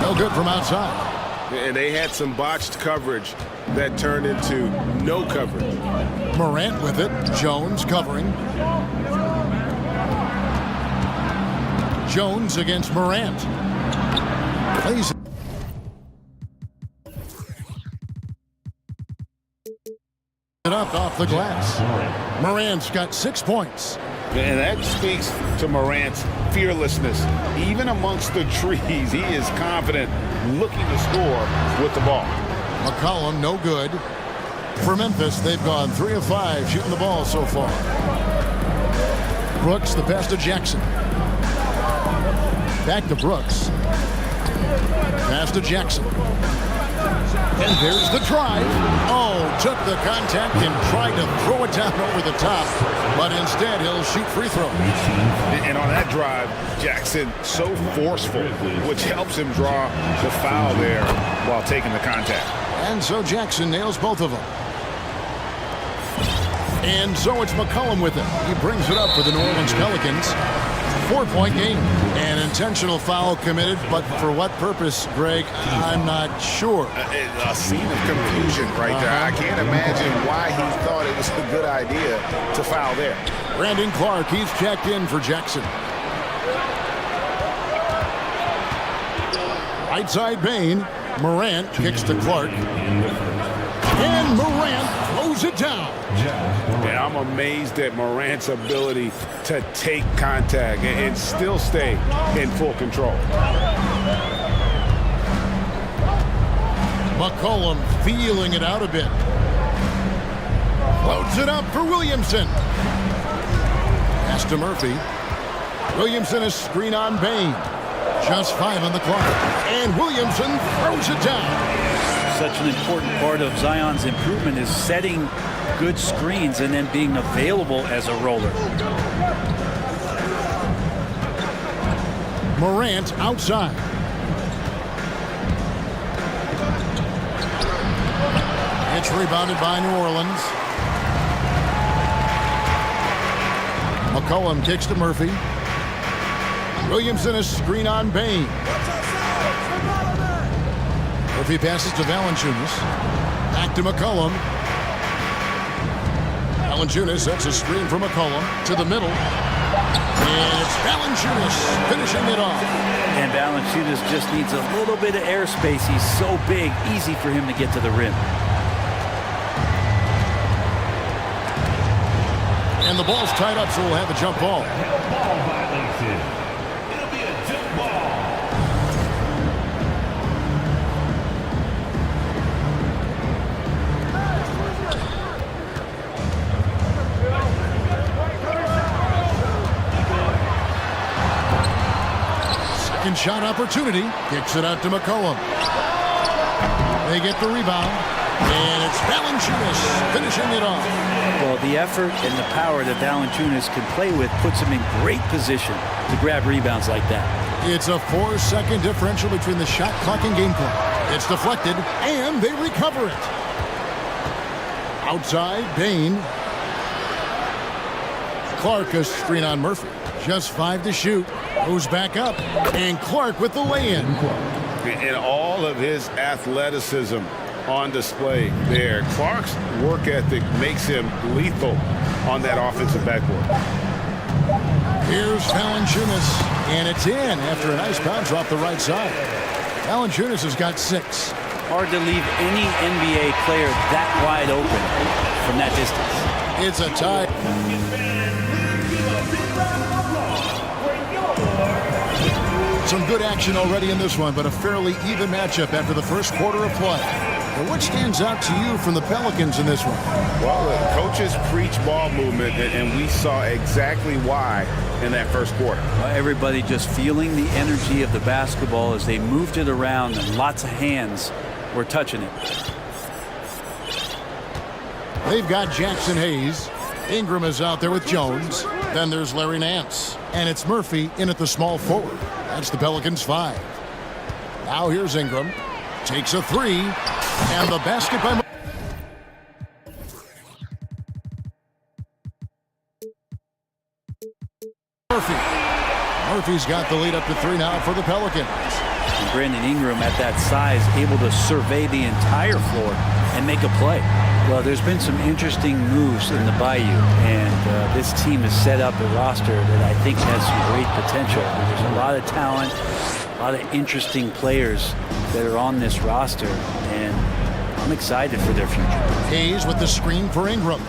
No good from outside. And they had some botched coverage that turned into no coverage. Morant with it. Jones covering. Jones against Morant. Plays it up off the glass. Morant's got 6 points. And that speaks to Morant's fearlessness. Even amongst the trees, he is confident, looking to score with the ball. McCollum, no good. For Memphis, they've gone 3 of 5 shooting the ball so far. Brooks, the pass to Jackson. Back to Brooks. Pass to Jackson. And there's the drive. Oh, took the contact and tried to throw it down over the top. But instead, he'll shoot free throws. And on that drive, Jackson so forceful, which helps him draw the foul there while taking the contact. And so Jackson nails both of them. And so it's McCollum with it. He brings it up for the New Orleans Pelicans. 4-point game. An intentional foul committed, but for what purpose, Greg, I'm not sure. A scene of confusion right there. I can't imagine why he thought it was a good idea to foul there. Brandon Clark, he's checked in for Jackson. Right side Bain. Morant kicks to Clark. And Morant throws it down. And I'm amazed at Morant's ability to take contact and still stay in full control. McCollum feeling it out a bit. Loads it up for Williamson. Pass to Murphy. Williamson is screen on Bain. Just 5 on the clock. And Williamson throws it down. Such an important part of Zion's improvement is setting good screens and then being available as a roller. Morant outside. It's rebounded by New Orleans. McCollum kicks to Murphy. Williams in a screen on Bain. Murphy passes to Valanciunas. Back to McCollum. Valanciunas sets a screen for McCollum to the middle. And it's Valanciunas finishing it off. And Valanciunas just needs a little bit of airspace. He's so big, easy for him to get to the rim. And the ball's tied up, so we'll have a jump ball. Ball violation. It'll be a jump ball. Second shot opportunity. Kicks it out to McCollum. They get the rebound. And it's Valanciunas finishing it off. Well, the effort and the power that Valanciunas can play with puts him in great position to grab rebounds like that. It's a 4-second differential between the shot clock and game clock. It's deflected, and they recover it. Outside, Bain. Clark a screen on Murphy. Just 5 to shoot. Goes back up, and Clark with the lay-in. And all of his athleticism on display there. Clark's work ethic makes him lethal on that offensive backboard. Here's Valanciunas, and it's in after a nice bounce off the right side. Valanciunas has got 6. Hard to leave any NBA player that wide open from that distance. It's a tie. Some good action already in this one, but a fairly even matchup after the first quarter of play. And what stands out to you from the Pelicans in this one? Well, the coaches preach ball movement, and we saw exactly why in that first quarter. Everybody just feeling the energy of the basketball as they moved it around, and lots of hands were touching it. They've got Jackson Hayes. Ingram is out there with Jones. Then there's Larry Nance. And it's Murphy in at the small forward. That's the Pelicans 5. Now here's Ingram. Takes a 3. And the basket by Murphy. Murphy's got the lead up to 3 now for the Pelicans. And Brandon Ingram at that size able to survey the entire floor and make a play. Well, there's been some interesting moves in the Bayou, and this team has set up a roster that I think has some great potential. There's a lot of talent, a lot of interesting players that are on this roster, and I'm excited for their future. Hayes with the screen for Ingram.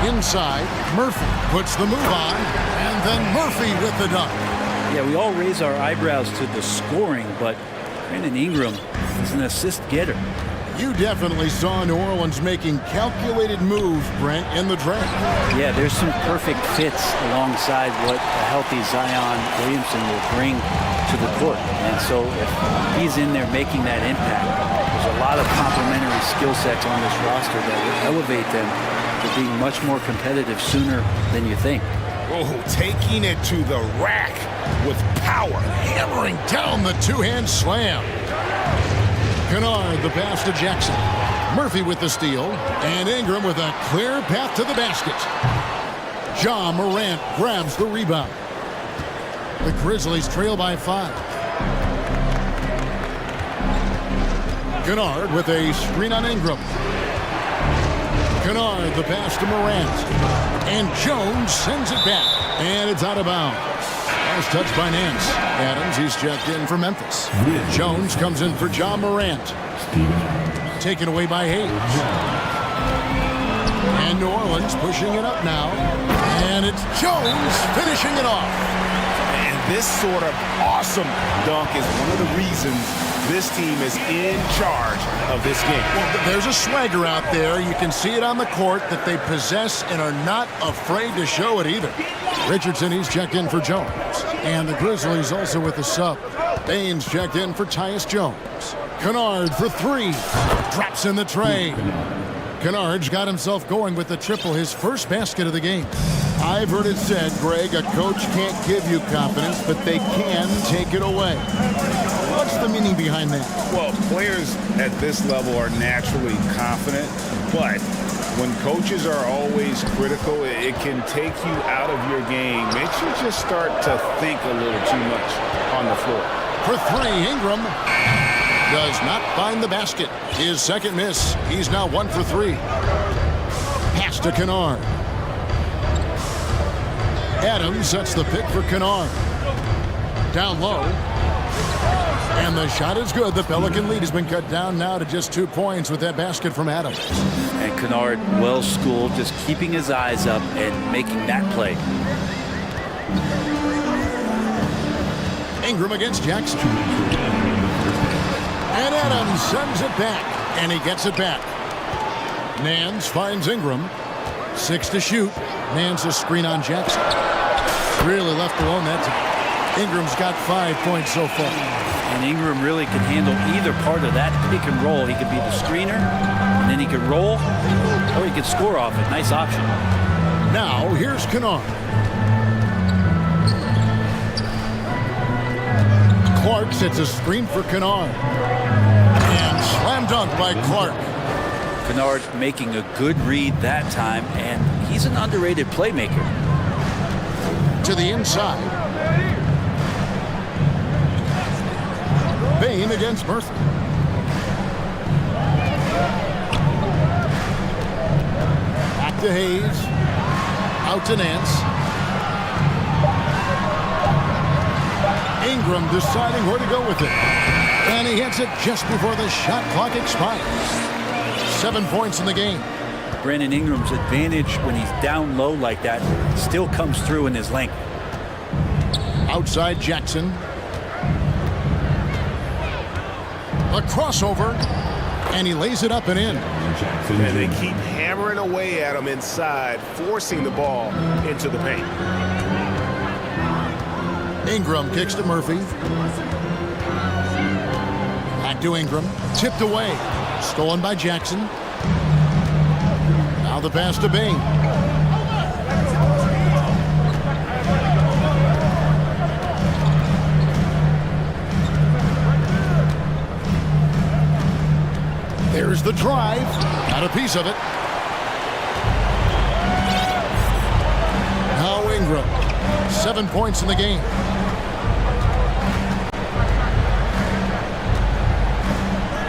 Inside, Murphy puts the move on, and then Murphy with the dunk. Yeah, we all raise our eyebrows to the scoring, but Brandon Ingram is an assist getter. You definitely saw New Orleans making calculated moves, Brent, in the draft. Yeah, there's some perfect fits alongside what a healthy Zion Williamson will bring to the court. And so if he's in there making that impact, there's a lot of complementary skill sets on this roster that will elevate them to being much more competitive sooner than you think. Oh, taking it to the rack with power. Hammering down the two-hand slam. Kennard the pass to Jackson. Murphy with the steal. And Ingram with a clear path to the basket. Ja Morant grabs the rebound. The Grizzlies trail by 5. Kennard with a screen on Ingram. Kennard the pass to Morant. And Jones sends it back. And it's out of bounds. Last touch by Nance. Adams, he's checked in for Memphis. Jones comes in for Ja Morant. Taken away by Hayes. And New Orleans pushing it up now. And it's Jones finishing it off. And this sort of awesome dunk is one of the reasons this team is in charge of this game. Well, there's a swagger out there. You can see it on the court that they possess and are not afraid to show it either. Richardson, he's checked in for Jones. And the Grizzlies also with the sub. Baines checked in for Tyus Jones. Kennard for 3. Drops in the tray. Kennard's got himself going with the triple, his first basket of the game. I've heard it said, Greg, a coach can't give you confidence, but they can take it away. What's the meaning behind that? Well, players at this level are naturally confident, but when coaches are always critical, it can take you out of your game. Makes you just start to think a little too much on the floor. For three, Ingram does not find the basket. His second miss. He's now 1 for 3. Pass to Kennard. Adams sets the pick for Kennard. Down low. And the shot is good. The Pelican lead has been cut down now to just 2 points with that basket from Adams. And Kennard, well schooled, just keeping his eyes up and making that play. Ingram against Jackson. And Adams sends it back. And he gets it back. Nance finds Ingram. 6 to shoot. Nance a screen on Jackson. Really left alone that time. Ingram's got 5 points so far. And Ingram really can handle either part of that pick and roll. He could be the screener, and then he could roll, or he could score off it. Nice option. Now, here's Kennard. Clark sets a screen for Kennard. And slam dunk by Clark. Kennard making a good read that time, and he's an underrated playmaker. To the inside. Bain against Murphy. Back to Hayes. Out to Nance. Ingram deciding where to go with it. And he hits it just before the shot clock expires. 7 points in the game. Brandon Ingram's advantage when he's down low like that still comes through in his length. Outside Jackson. A crossover, and he lays it up and in. And they keep hammering away at him inside, forcing the ball into the paint. Ingram kicks to Murphy. Back to Ingram. Tipped away. Stolen by Jackson. Now the pass to Bain. There's the drive. Got a piece of it. Now Ingram. 7 points in the game.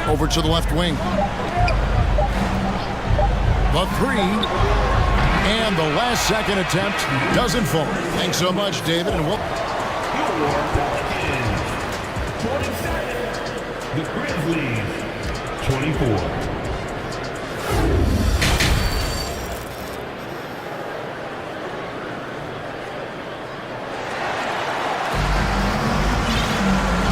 Over to the left wing. The 3. And the last second attempt doesn't fall. Thanks so much, David. And we'll... The Grizzlies, 24.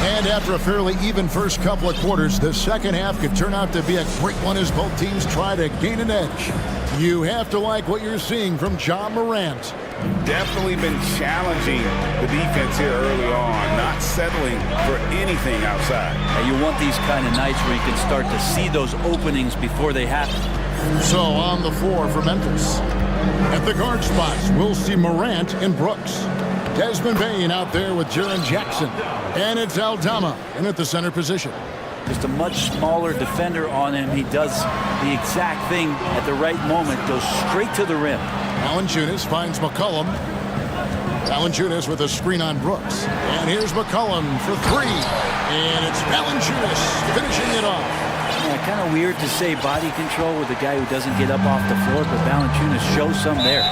And after a fairly even first couple of quarters, the second half could turn out to be a great one as both teams try to gain an edge. You have to like what you're seeing from Ja Morant. Definitely been challenging the defense here early on, not settling for anything outside. Now you want these kind of nights where you can start to see those openings before they happen. So on the floor for Memphis. At the guard spots, we'll see Morant and Brooks. Desmond Bain out there with Jaren Jackson. And it's Aldama in at the center position. Just a much smaller defender on him. He does the exact thing at the right moment, goes straight to the rim. Valanciunas finds McCollum. Valanciunas with a screen on Brooks. And here's McCollum for 3. And it's Valanciunas finishing it off. Yeah, kind of weird to say body control with a guy who doesn't get up off the floor, but Valanciunas shows some there.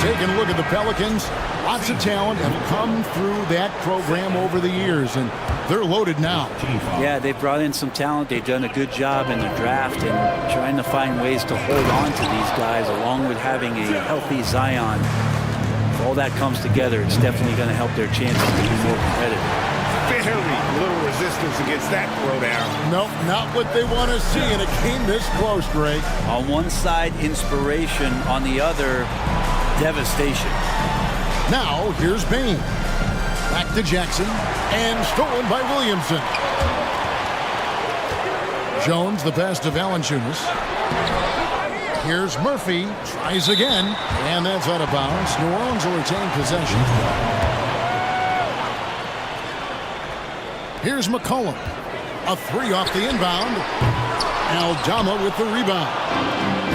Taking a look at the Pelicans, lots of talent have come through that program over the years, and they're loaded now. Yeah, they've brought in some talent. They've done a good job in the draft and trying to find ways to hold on to these guys, along with having a healthy Zion. If all that comes together, it's definitely going to help their chances to be more competitive. Very little resistance against that throwdown. Nope, not what they want to see in a game this close, Greg. On one side, inspiration. On the other, devastation. Now, here's Bain. Back to Jackson. And stolen by Williamson. Jones, the pass to Valanciunas. Here's Murphy, tries again, and that's out of bounds. New Orleans will retain possession. Here's McCollum, a three off the inbound. Aldama with the rebound.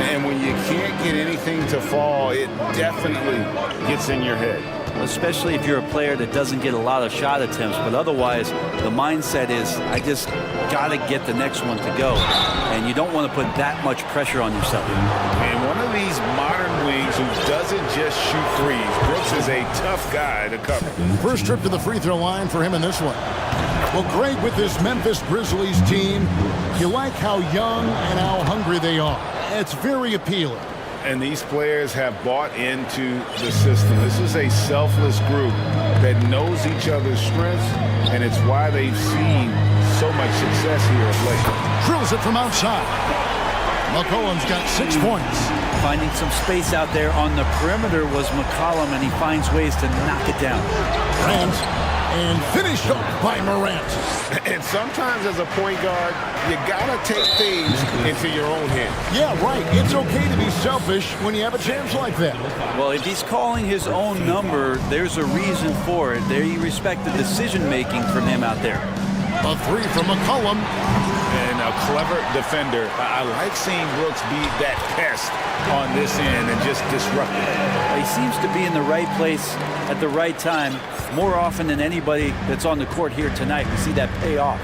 And when you can't get anything to fall, it definitely gets in your head. Especially if you're a player that doesn't get a lot of shot attempts, but otherwise the mindset is, I just got to get the next one to go. And you don't want to put that much pressure on yourself. And one of these modern wings who doesn't just shoot threes. Brooks is a tough guy to cover. First trip to the free throw line for him in this one. Well, great with this Memphis Grizzlies team. You like how young and how hungry they are. It's very appealing. And these players have bought into the system. This is a selfless group that knows each other's strengths, and it's why they've seen so much success here of late. Drills it from outside. McCollum's got 6 points. Finding some space out there on the perimeter was McCollum, and he finds ways to knock it down. Morant, and finished up by Morant. And sometimes as a point guard, you gotta take things into your own hands. Yeah, right. It's okay to be selfish when you have a chance like that. Well, if he's calling his own number, there's a reason for it. They respect the decision-making from him out there. A three from McCollum. And a clever defender. I like seeing Brooks be that pest on this end and just disrupt it. He seems to be in the right place at the right time more often than anybody that's on the court here tonight. We see that pay off.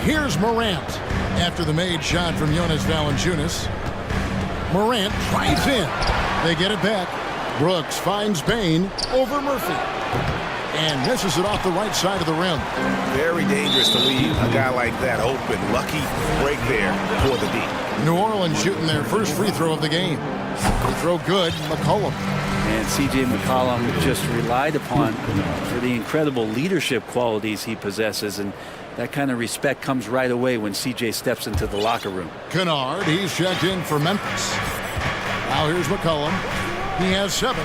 Here's Morant after the made shot from Jonas Valanciunas. Morant drives in. They get it back. Brooks finds Bain over Murphy. And misses it off the right side of the rim. Very dangerous to leave a guy like that open. Lucky break there for the D. New Orleans shooting their first free throw of the game. Free throw good, McCollum. And C.J. McCollum just relied upon for the incredible leadership qualities he possesses. And that kind of respect comes right away when C.J. steps into the locker room. Kennard, he's checked in for Memphis. Now here's McCollum. He has 7.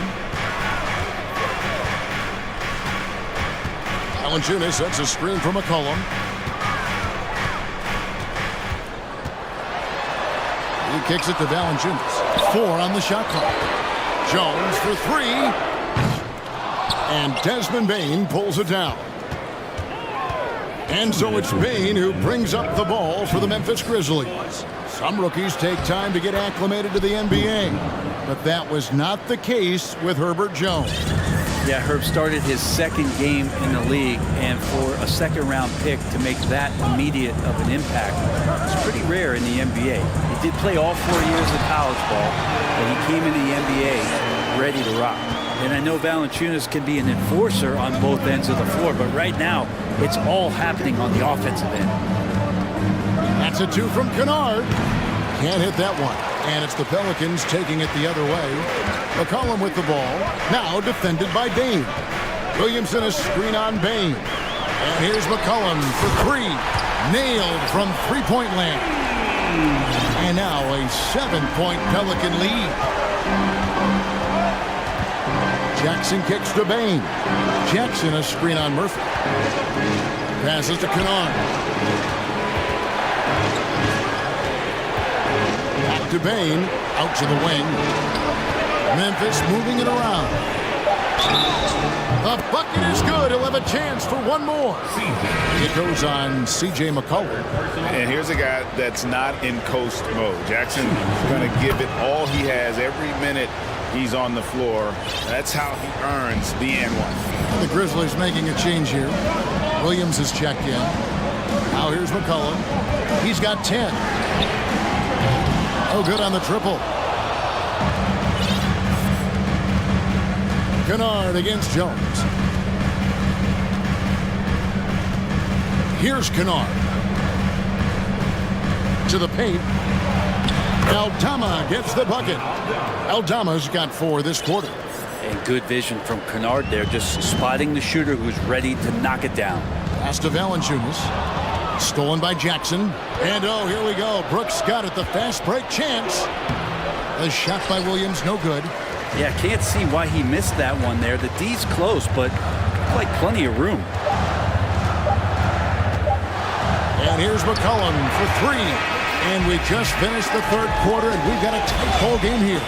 Valanciunas sets a screen for McCollum. He kicks it to Valanciunas. 4 on the shot clock. Jones for 3. And Desmond Bain pulls it down. And so it's Bain who brings up the ball for the Memphis Grizzlies. Some rookies take time to get acclimated to the NBA, but that was not the case with Herbert Jones. Yeah, Herb started his second game in the league, and for a second-round pick to make that immediate of an impact, it's pretty rare in the NBA. He did play all 4 years of college ball, but he came into the NBA ready to rock. And I know Valanciunas can be an enforcer on both ends of the floor, but right now, it's all happening on the offensive end. That's a 2 from Kennard. Can't hit that one. And it's the Pelicans taking it the other way. McCollum with the ball. Now defended by Bain. Williamson a screen on Bain. And here's McCollum for 3. Nailed from three-point land. And now a 7-point Pelican lead. Jackson kicks to Bain. Jackson a screen on Murphy. Passes to Kennard. To Bain, out to the wing. Memphis moving it around. The bucket is good. He'll have a chance for one more. It goes on C.J. McCollum. And here's a guy that's not in coast mode. Jackson's going to give it all he has every minute he's on the floor. That's how he earns the and-one. The Grizzlies making a change here. Williams is checked in. Now here's McCollum. He's got 10. Oh, good on the triple. Kennard against Jones. Here's Kennard. To the paint. Aldama gets the bucket. Aldama's got 4 this quarter. And good vision from Kennard there, just spotting the shooter who's ready to knock it down. Pass to Valanciunas. Stolen by Jackson. And oh, here we go. Brooks got it. The fast break chance. The shot by Williams, no good. Yeah, can't see why he missed that one there. The D's close, but like plenty of room. And here's McCollum for 3. And we just finished the third quarter, and we've got a tight ball game here.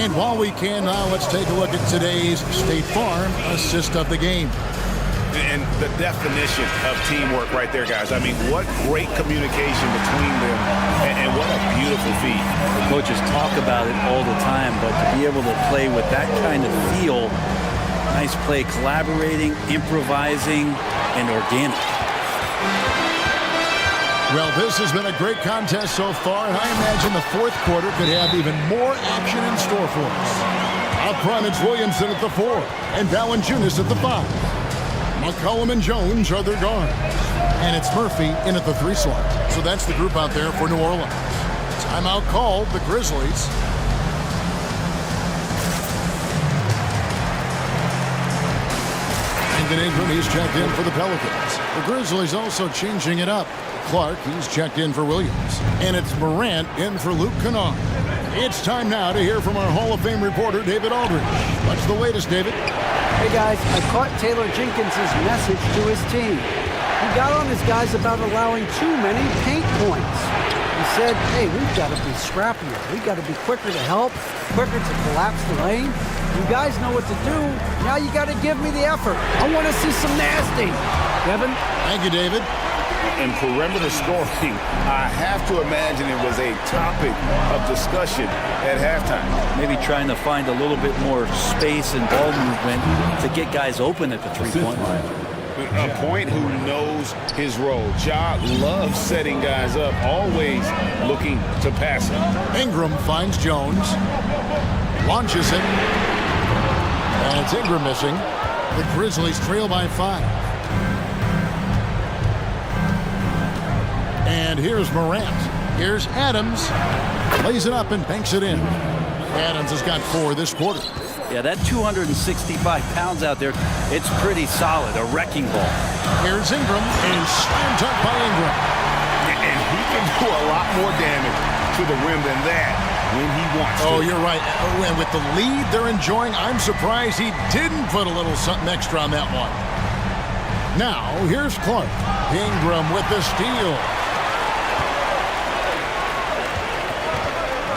And while we can now, let's take a look at today's State Farm assist of the game. And the definition of teamwork right there, guys. I mean, what great communication between them, and what a beautiful feat. The coaches talk about it all the time, but to be able to play with that kind of feel, nice play, collaborating, improvising, and organic. Well, this has been a great contest so far, and I imagine the fourth quarter could have even more action in store for us. Up front, it's Williamson at the 4, and Valanciunas at the 5. McCollum and Jones are their guards. And it's Murphy in at the 3 slot. So that's the group out there for New Orleans. Timeout called, the Grizzlies. Brandon Ingram, he's checked in for the Pelicans. The Grizzlies also changing it up. Clark, he's checked in for Williams. And it's Morant in for Luke Kennard. It's time now to hear from our Hall of Fame reporter, David Aldridge. What's the latest, David? Hey guys, I caught Taylor Jenkins' message to his team. He got on his guys about allowing too many paint points. He said, hey, we've got to be scrappier. We've got to be quicker to help, quicker to collapse the lane. You guys know what to do. Now you got to give me the effort. I want to see some nasty. Kevin? Thank you, David. And perimeter scoring, I have to imagine it was a topic of discussion at halftime. Maybe trying to find a little bit more space and ball movement to get guys open at the three-point line. A point who knows his role. Ja loves setting guys up, always looking to pass it. Ingram finds Jones, launches it, and it's Ingram missing. The Grizzlies trail by 5. And here's Morant. Here's Adams. Lays it up and banks it in. Adams has got 4 this quarter. Yeah, that 265 pounds out there, it's pretty solid, a wrecking ball. Here's Ingram, and slam dunk by Ingram. And he can do a lot more damage to the rim than that when he wants to. Oh, you're right. And with the lead they're enjoying, I'm surprised he didn't put a little something extra on that one. Now, here's Clark. Ingram with the steal.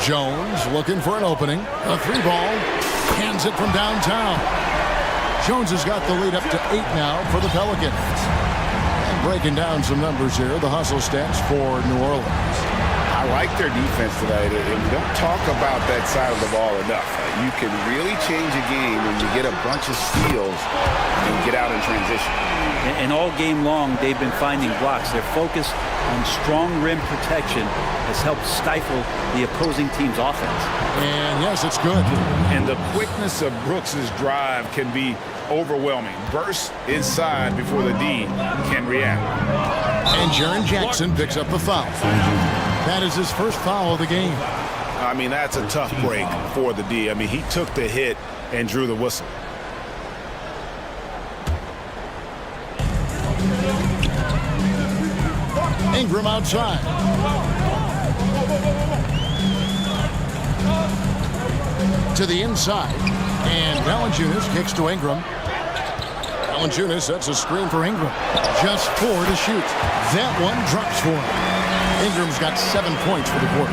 Jones looking for an opening. A 3-ball. Hands it from downtown. Jones has got the lead up to 8 now for the Pelicans. And breaking down some numbers here, the hustle stats for New Orleans. I like their defense tonight, and we don't talk about that side of the ball enough. You can really change a game when you get a bunch of steals and get out in transition. And all game long, they've been finding blocks. Their focus on strong rim protection has helped stifle the opposing team's offense. And yes, it's good. And the quickness of Brooks's drive can be overwhelming. Burst inside before the D can react. And Jaren Jackson picks up the foul. That is his first foul of the game. I mean, that's a tough break for the D. I mean, he took the hit and drew the whistle. Ingram outside. To the inside. And Valanciunas kicks to Ingram. Valanciunas sets a screen for Ingram. Just 4 to shoot. That one drops for him. Ingram's got 7 points for the quarter.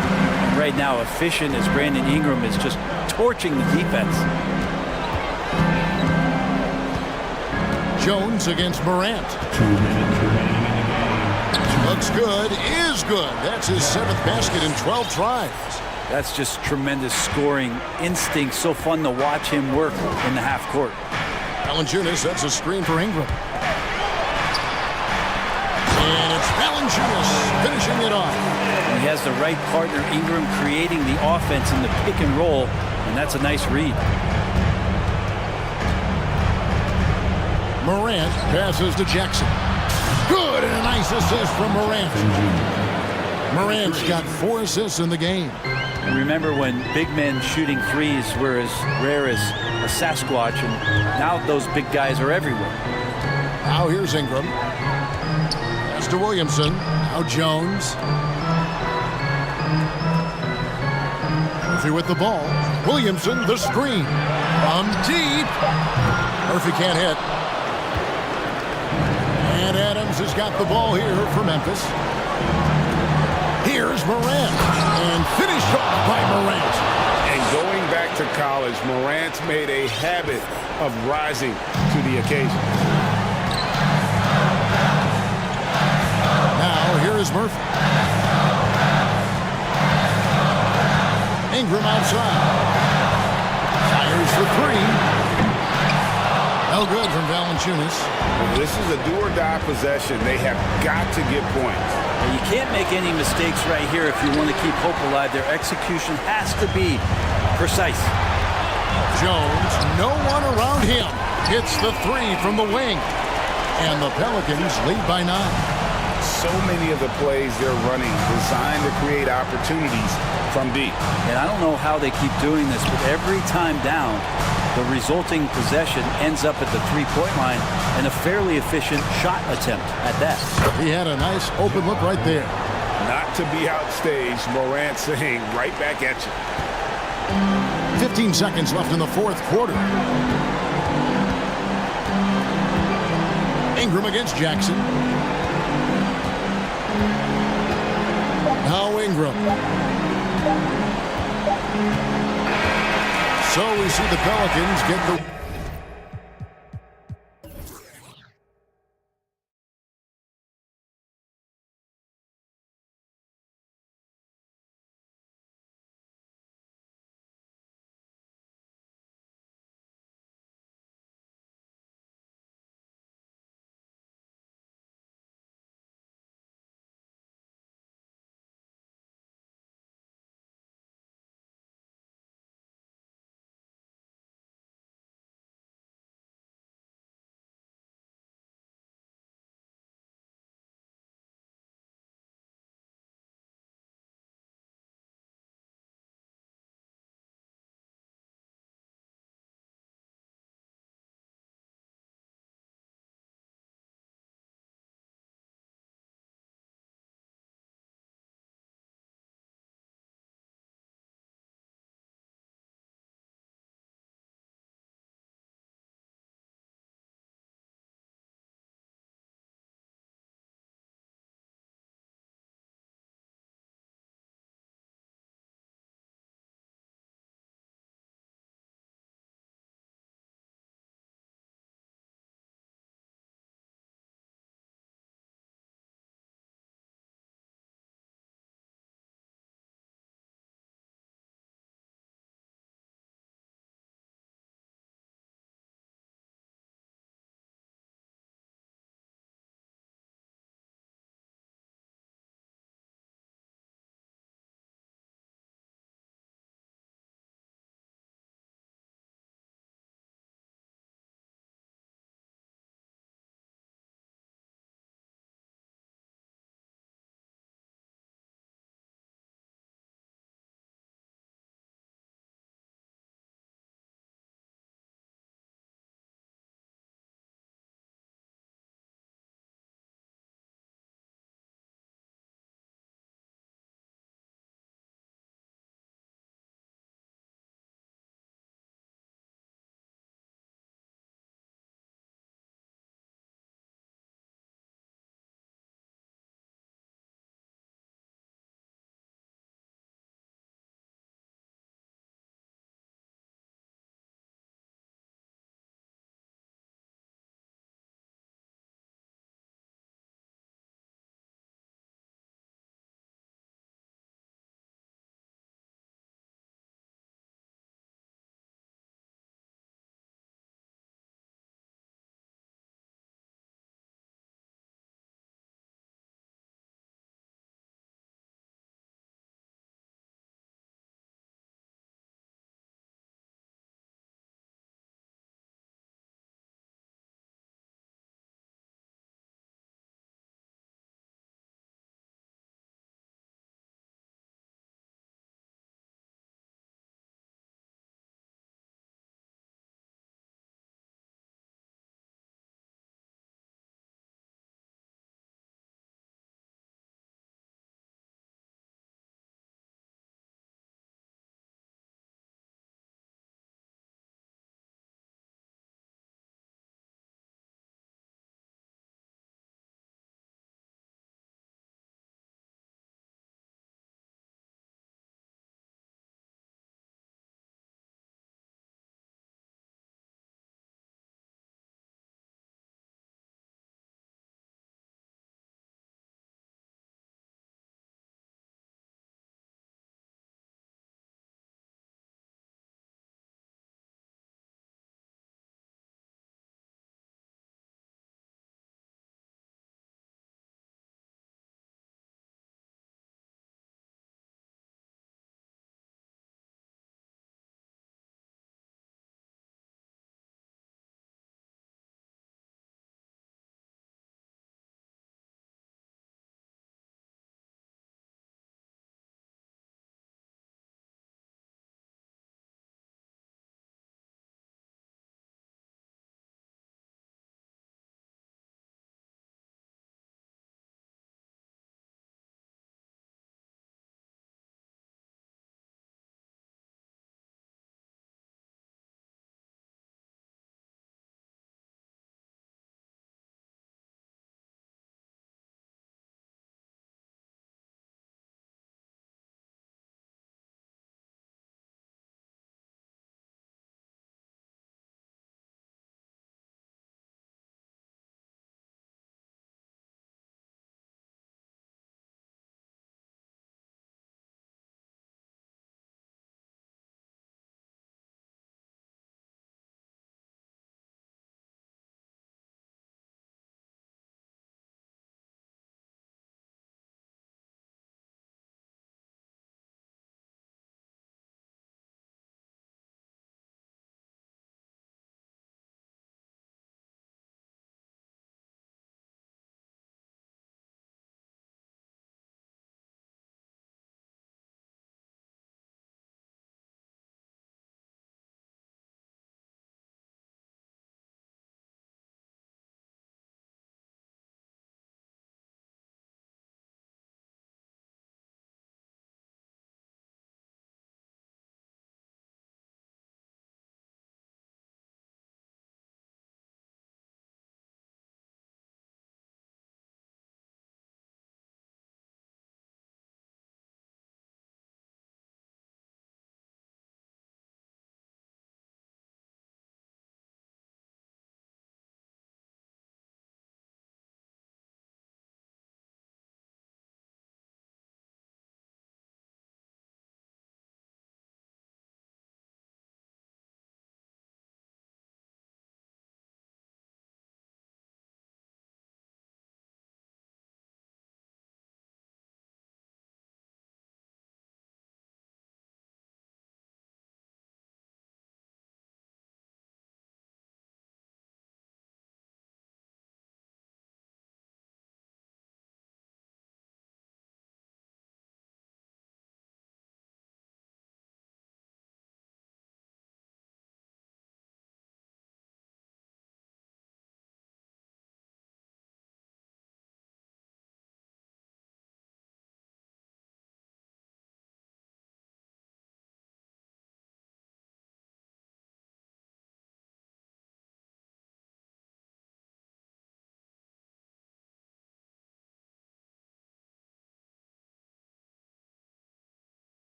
Right now, efficient as Brandon Ingram is just torching the defense. Jones against Morant. Looks good, is good. That's his 7th basket in 12 tries. That's just tremendous scoring instinct. So fun to watch him work in the half court. Valanciunas sets a screen for Ingram. And it's Valanciunas finishing it off. He has the right partner, Ingram, creating the offense in the pick and roll, and that's a nice read. Morant passes to Jackson. Good, and a nice assist from Morant. Morant's got 4 assists in the game. And remember when big men shooting threes were as rare as a Sasquatch, and now those big guys are everywhere. Now here's Ingram. Pass to Williamson. Now Jones. Murphy with the ball. Williamson, the screen. From deep. Murphy can't hit. And Adams has got the ball here for Memphis. Here's Morant, and finished off by Morant. And going back to college, Morant's made a habit of rising to the occasion. Now, here is Murphy. Ingram outside. Fires for three. No good from Valanciunas. This is a do-or-die possession. They have got to get points. You can't make any mistakes right here if you want to keep hope alive. Their execution has to be precise. Jones, no one around him. Hits the three from the wing. And the Pelicans lead by 9. So many of the plays they're running designed to create opportunities from deep. And I don't know how they keep doing this, but every time down, the resulting possession ends up at the three-point line and a fairly efficient shot attempt at that. He had a nice open look right there. Not to be outstaged, Morant saying right back at you. 15 seconds left in the fourth quarter. Ingram against Jackson. Now Ingram. So we see the Pelicans get the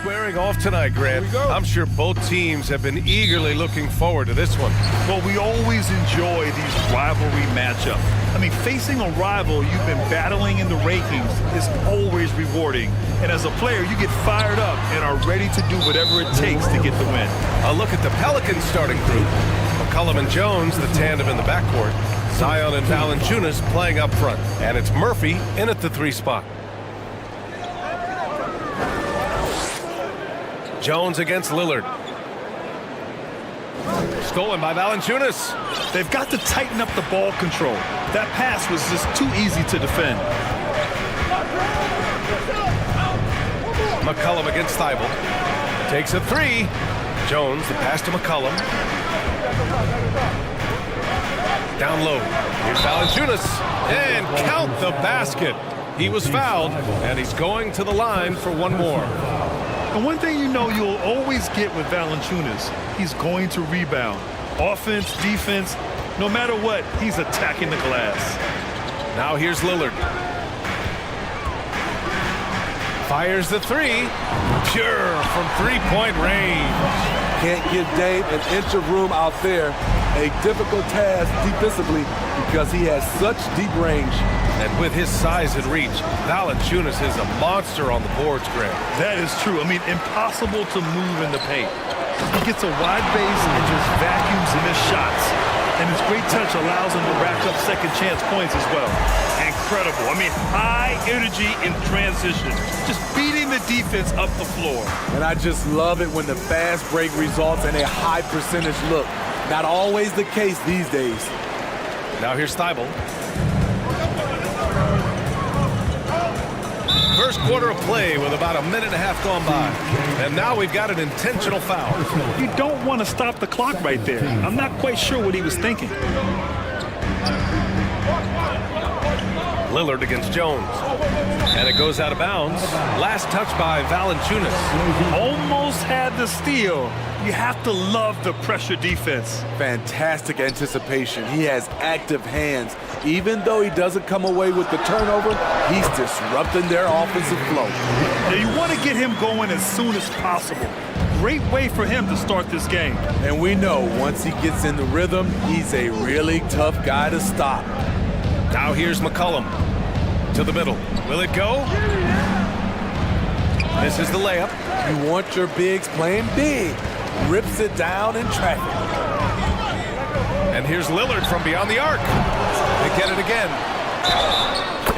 squaring off tonight, Grant. I'm sure both teams have been eagerly looking forward to this one. Well, we always enjoy these rivalry matchups. I mean, facing a rival you've been battling in the rankings is always rewarding. And as a player, you get fired up and are ready to do whatever it takes to get the win. A look at the Pelicans starting group. McCollum and Jones, the tandem in the backcourt. Zion and Valanciunas playing up front. And it's Murphy in at the 3 spot. Jones against Lillard. Stolen by Valanciunas. They've got to tighten up the ball control. That pass was just too easy to defend. McCollum against Thibault. Takes a 3. Jones, the pass to McCollum. Down low. Here's Valanciunas. And count the basket. He was fouled, and he's going to the line for one more. And one thing you know you'll always get with Valanciunas, he's going to rebound. Offense, defense, no matter what, he's attacking the glass. Now here's Lillard. Fires the 3. Pure from three-point range. Can't give Dame an inch of room out there. A difficult task defensively because he has such deep range. And with his size and reach, Valanciunas is a monster on the boards, Grant. That is true. I mean, impossible to move in the paint. He gets a wide base and just vacuums and missed shots. And his great touch allows him to rack up second chance points as well. Incredible. I mean, high energy in transition. Just beating the defense up the floor. And I just love it when the fast break results in a high percentage look. Not always the case these days. Now here's Thibault. First quarter of play with about a minute and a half gone by. And now we've got an intentional foul. You don't want to stop the clock right there. I'm not quite sure what he was thinking. Lillard against Jones. And it goes out of bounds. Last touch by Valanciunas. Almost had the steal. You have to love the pressure defense. Fantastic anticipation. He has active hands. Even though he doesn't come away with the turnover, he's disrupting their offensive flow. Now you want to get him going as soon as possible. Great way for him to start this game. And we know once he gets in the rhythm, he's a really tough guy to stop. Now here's McCollum to the middle. Will it go? This is the layup. You want your bigs playing big. Rips it down in traffic. And here's Lillard from beyond the arc. They get it again.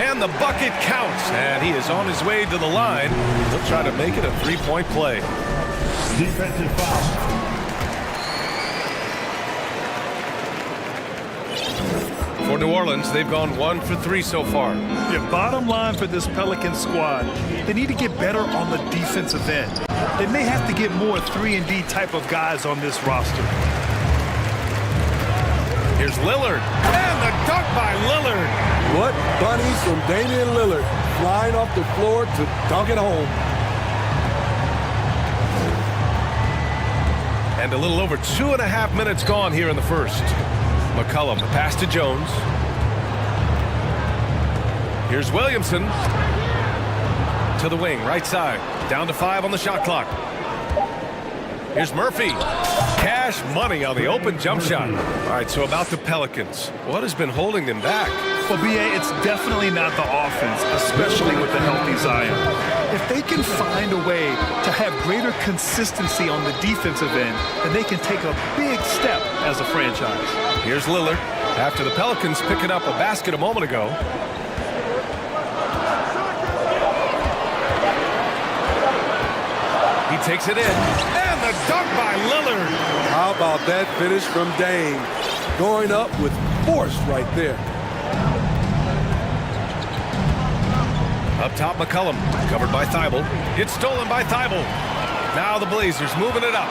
And the bucket counts. And he is on his way to the line. He'll try to make it a three-point play. Defensive foul. For New Orleans, they've gone 1 for 3 so far. Yeah, bottom line for this Pelican squad, they need to get better on the defensive end. They may have to get more 3-and-D type of guys on this roster. Here's Lillard. And the dunk by Lillard. What bunnies from Damian Lillard, flying off the floor to dunk it home. And a little over 2.5 minutes gone here in the first. McCollum, the pass to Jones. Here's Williamson. To the wing, right side. Down to 5 on the shot clock. Here's Murphy. Cash money on the open jump shot. All right, so about the Pelicans. What has been holding them back? Well, B.A., it's definitely not the offense, especially with the healthy Zion. If they can find a way to have greater consistency on the defensive end, then they can take a big step as a franchise. Here's Lillard after the Pelicans picking up a basket a moment ago. He takes it in. And the dunk by Lillard. How about that finish from Dame? Going up with force right there. Up top, McCollum, covered by Thibault. It's stolen by Thibault. Now the Blazers moving it up.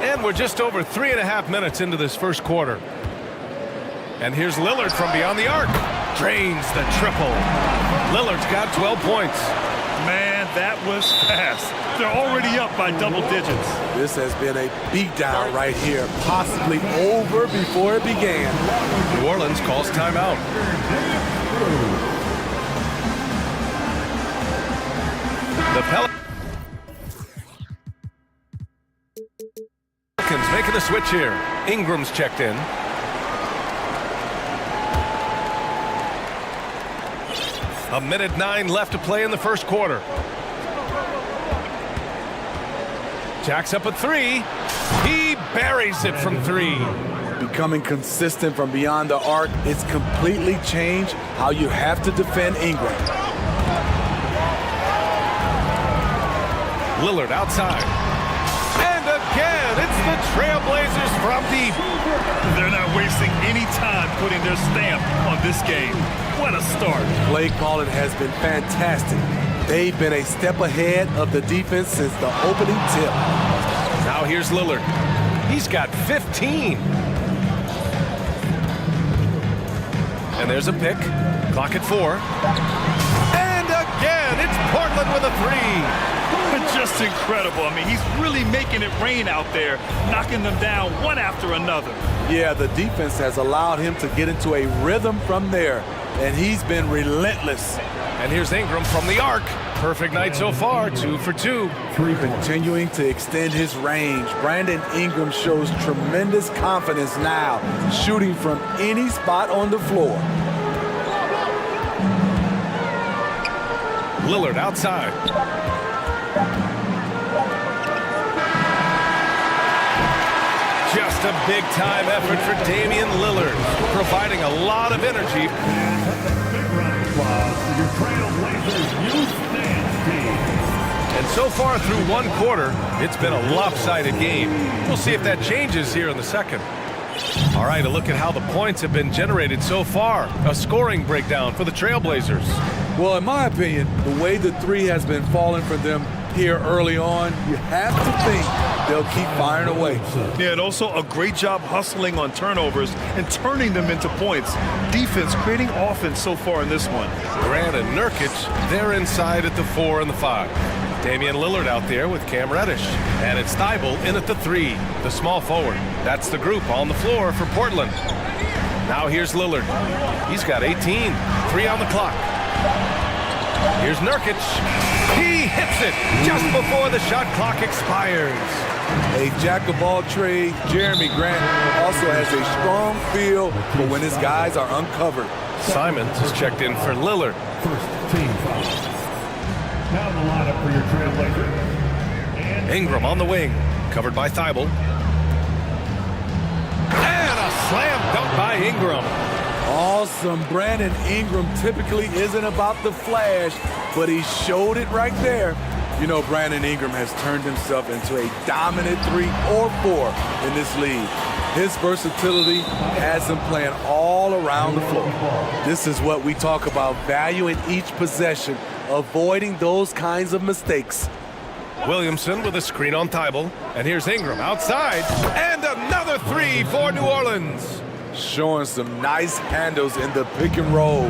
And we're just over 3.5 minutes into this first quarter. And here's Lillard from beyond the arc. Drains the triple. Lillard's got 12 points. Man, that was fast. They're already up by double digits. This has been a beatdown right here, possibly over before it began. New Orleans calls timeout. The Pelicans making a switch here. Ingram's checked in. A minute 9 left to play in the first quarter. Jacks up a 3. He buries it from 3. Becoming consistent from beyond the arc, it's completely changed how you have to defend Ingram. Lillard outside. And again, it's the Trailblazers from deep. They're not wasting any time putting their stamp on this game. What a start. Play calling has been fantastic. They've been a step ahead of the defense since the opening tip. Now here's Lillard. He's got 15. And there's a pick. Clock at 4. And again, it's Portland with a 3. Just incredible. I mean, he's really making it rain out there, knocking them down one after another. Yeah, the defense has allowed him to get into a rhythm from there, and he's been relentless. And here's Ingram from the arc. Perfect night so far, 2 for 2. Continuing to extend his range, Brandon Ingram shows tremendous confidence now, shooting from any spot on the floor. Lillard outside. Just a big-time effort for Damian Lillard, providing a lot of energy. Big round of applause for your Trailblazers Youth Dance Team. And so far through one quarter, it's been a lopsided game. We'll see if that changes here in the second. All right, a look at how the points have been generated so far. A scoring breakdown for the Trailblazers. Well, in my opinion, the way the 3 has been falling for them here early on, you have to think they'll keep firing away. Yeah, and also a great job hustling on turnovers and turning them into points. Defense creating offense so far in this one. Grant and Nurkic, they're inside at the 4 and the 5. Damian Lillard out there with Cam Reddish. And it's Thibault in at the 3, the small forward. That's the group on the floor for Portland. Now here's Lillard. He's got 18, 3 on the clock. Here's Nurkic. He hits it just before the shot clock expires. A jack-of-all trade, Jeremy Grant also has a strong feel for when his guys are uncovered. Simons is checked in for Lillard. First team foul. Now the lineup for your Trailblazers. Ingram on the wing, covered by Thibault. And a slam dunk by Ingram. Awesome. Brandon Ingram typically isn't about the flash, but he showed it right there. You know, Brandon Ingram has turned himself into a dominant 3 or 4 in this league. His versatility has him playing all around the floor. This is what we talk about, value in each possession, avoiding those kinds of mistakes. Williamson with a screen on Thibault. And here's Ingram outside. And another 3 for New Orleans. Showing some nice handles in the pick and roll.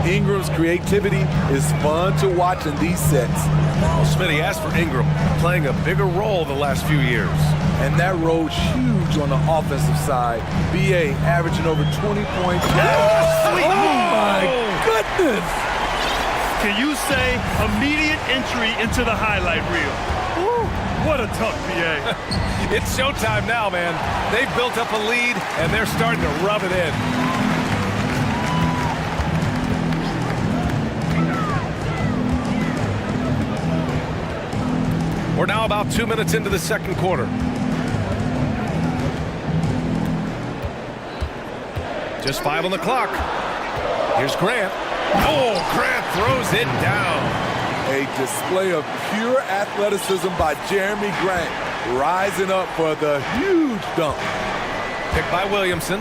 Ingram's creativity is fun to watch in these sets. Well, Smitty asked for Ingram, playing a bigger role the last few years. And that role's huge on the offensive side. BA averaging over 20 points. Oh my goodness! Can you say immediate entry into the highlight reel? Woo, what a tough BA. It's showtime now, man. They've built up a lead, and they're starting to rub it in. We're now about 2 minutes into the second quarter. Just 5 on the clock. Here's Grant. Oh, Grant throws it down. A display of pure athleticism by Jeremy Grant, rising up for the huge dunk. Picked by Williamson.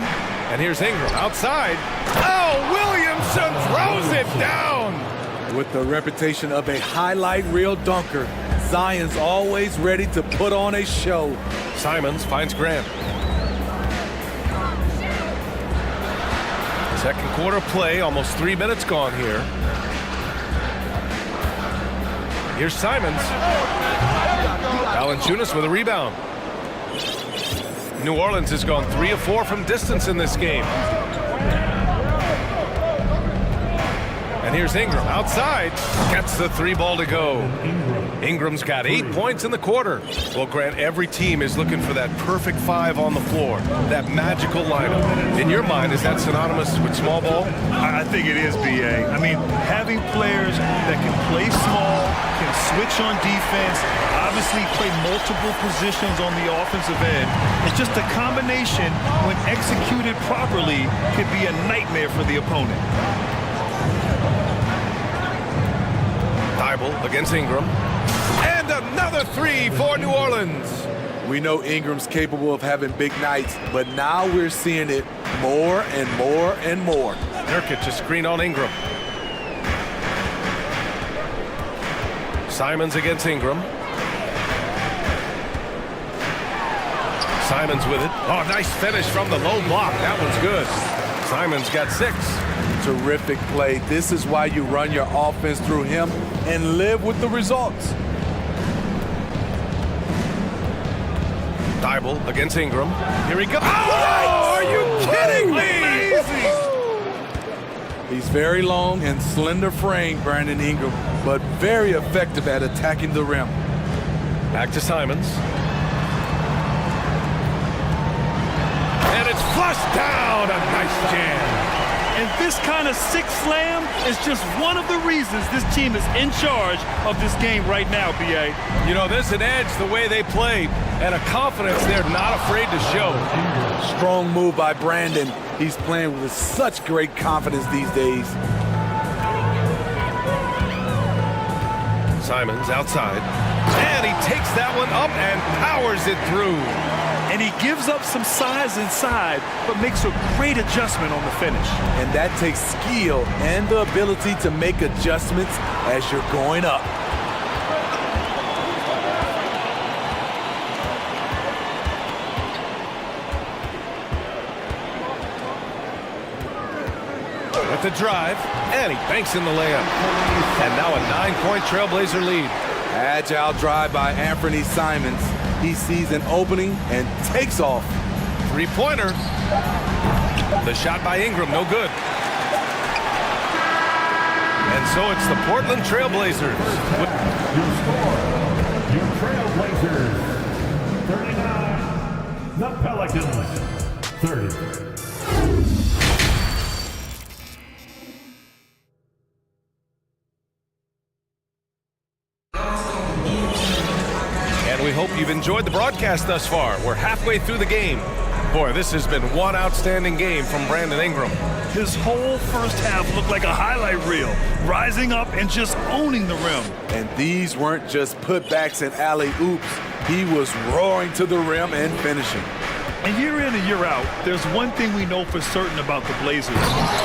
And here's Ingram outside. Oh, Williamson throws it down. With the reputation of a highlight reel dunker, Zion's always ready to put on a show. Simons finds Grant. Second quarter play, almost 3 minutes gone here. Here's Simons. Valanciunas with a rebound. New Orleans has gone 3 of 4 from distance in this game. And here's Ingram outside. Gets the 3 ball to go. Ingram's got 8 points in the quarter. Well, Grant, every team is looking for that perfect 5 on the floor, that magical lineup. In your mind, is that synonymous with small ball? I think it is, B.A. I mean, having players that can play small, can switch on defense, obviously play multiple positions on the offensive end. It's just a combination, when executed properly, could be a nightmare for the opponent. Thibault against Ingram. And another 3 for New Orleans. We know Ingram's capable of having big nights, but now we're seeing it more and more and more. Nurkic to screen on Ingram. Simons against Ingram. Simons with it. Oh, nice finish from the low block. That one's good. Simons got 6. Terrific play. This is why you run your offense through him and live with the results. Thibault against Ingram. Here he goes. Oh, are you kidding me? Amazing. He's very long and slender frame, Brandon Ingram, but very effective at attacking the rim. Back to Simons. And it's flushed down. A nice jam. And this kind of sick slam is just one of the reasons this team is in charge of this game right now, B.A. You know, there's an edge the way they play and a confidence they're not afraid to show. Strong move by Brandon. He's playing with such great confidence these days. Simons outside. And he takes that one up and powers it through. And he gives up some size inside, but makes a great adjustment on the finish. And that takes skill and the ability to make adjustments as you're going up. With the drive, and he banks in the layup. And now a 9-point Trailblazer lead. Agile drive by Anthony Simons. He sees an opening and takes off. 3-pointer. The shot by Ingram, no good. And so it's the Portland Trailblazers. Your score, your Trailblazers, 39. The Pelicans, 30. We hope you've enjoyed the broadcast thus far. We're halfway through the game. Boy, this has been one outstanding game from Brandon Ingram. His whole first half looked like a highlight reel, rising up and just owning the rim. And these weren't just putbacks and alley-oops. He was roaring to the rim and finishing. And year in and year out, there's one thing we know for certain about the Blazers.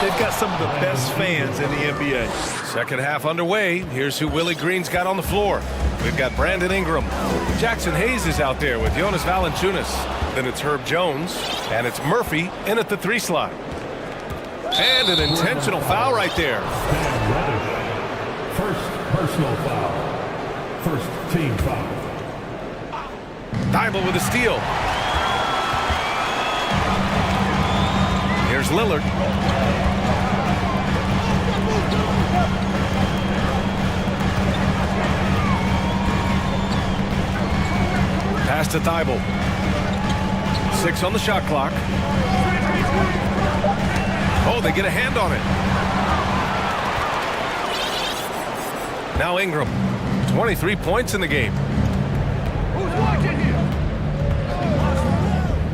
They've got some of the best fans in the NBA. Second half underway. Here's who Willie Green's got on the floor. We've got Brandon Ingram. Jackson Hayes is out there with Jonas Valanciunas. Then it's Herb Jones. And it's Murphy in at the 3 slot. And an intentional foul right there. First personal foul. First team foul. Thibault with a steal. Here's Lillard. Pass to Thibault. 6 on the shot clock. Oh, they get a hand on it. Now Ingram. 23 points in the game.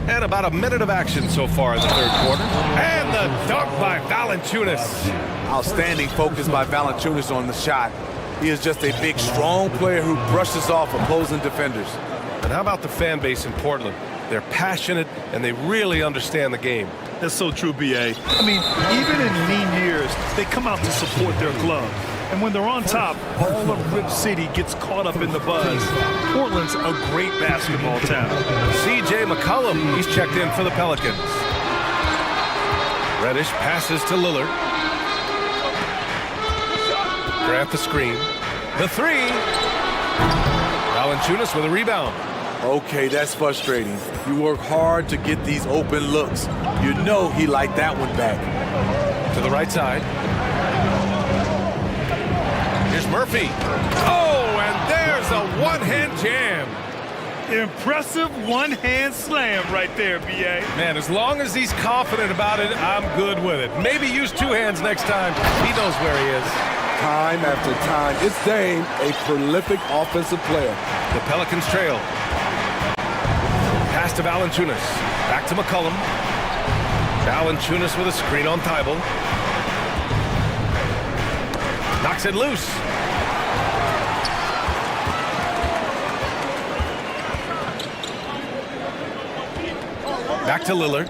And about a minute of action so far in the third quarter. And the dunk by Valanciunas. Outstanding focus by Valanciunas on the shot. He is just a big, strong player who brushes off opposing defenders. And how about the fan base in Portland? They're passionate, and they really understand the game. That's so true, B.A. I mean, even in lean years, they come out to support their club. And when they're on top, all of Rip City gets caught up in the buzz. Portland's a great basketball town. C.J. McCollum, he's checked in for the Pelicans. Reddish passes to Lillard. Grant the screen. The 3. Valanciunas with a rebound. Okay, that's frustrating. You work hard to get these open looks. You know he liked that one back. To the right side. Here's Murphy. Oh, and there's a one-hand jam. Impressive one-hand slam right there, B.A. Man, as long as he's confident about it, I'm good with it. Maybe use two hands next time. He knows where he is. Time after time, it's Dame, a prolific offensive player. The Pelicans trail. Pass to Valanciunas. Back to McCollum. Valanciunas with a screen on Thibault. Knocks it loose. Back to Lillard.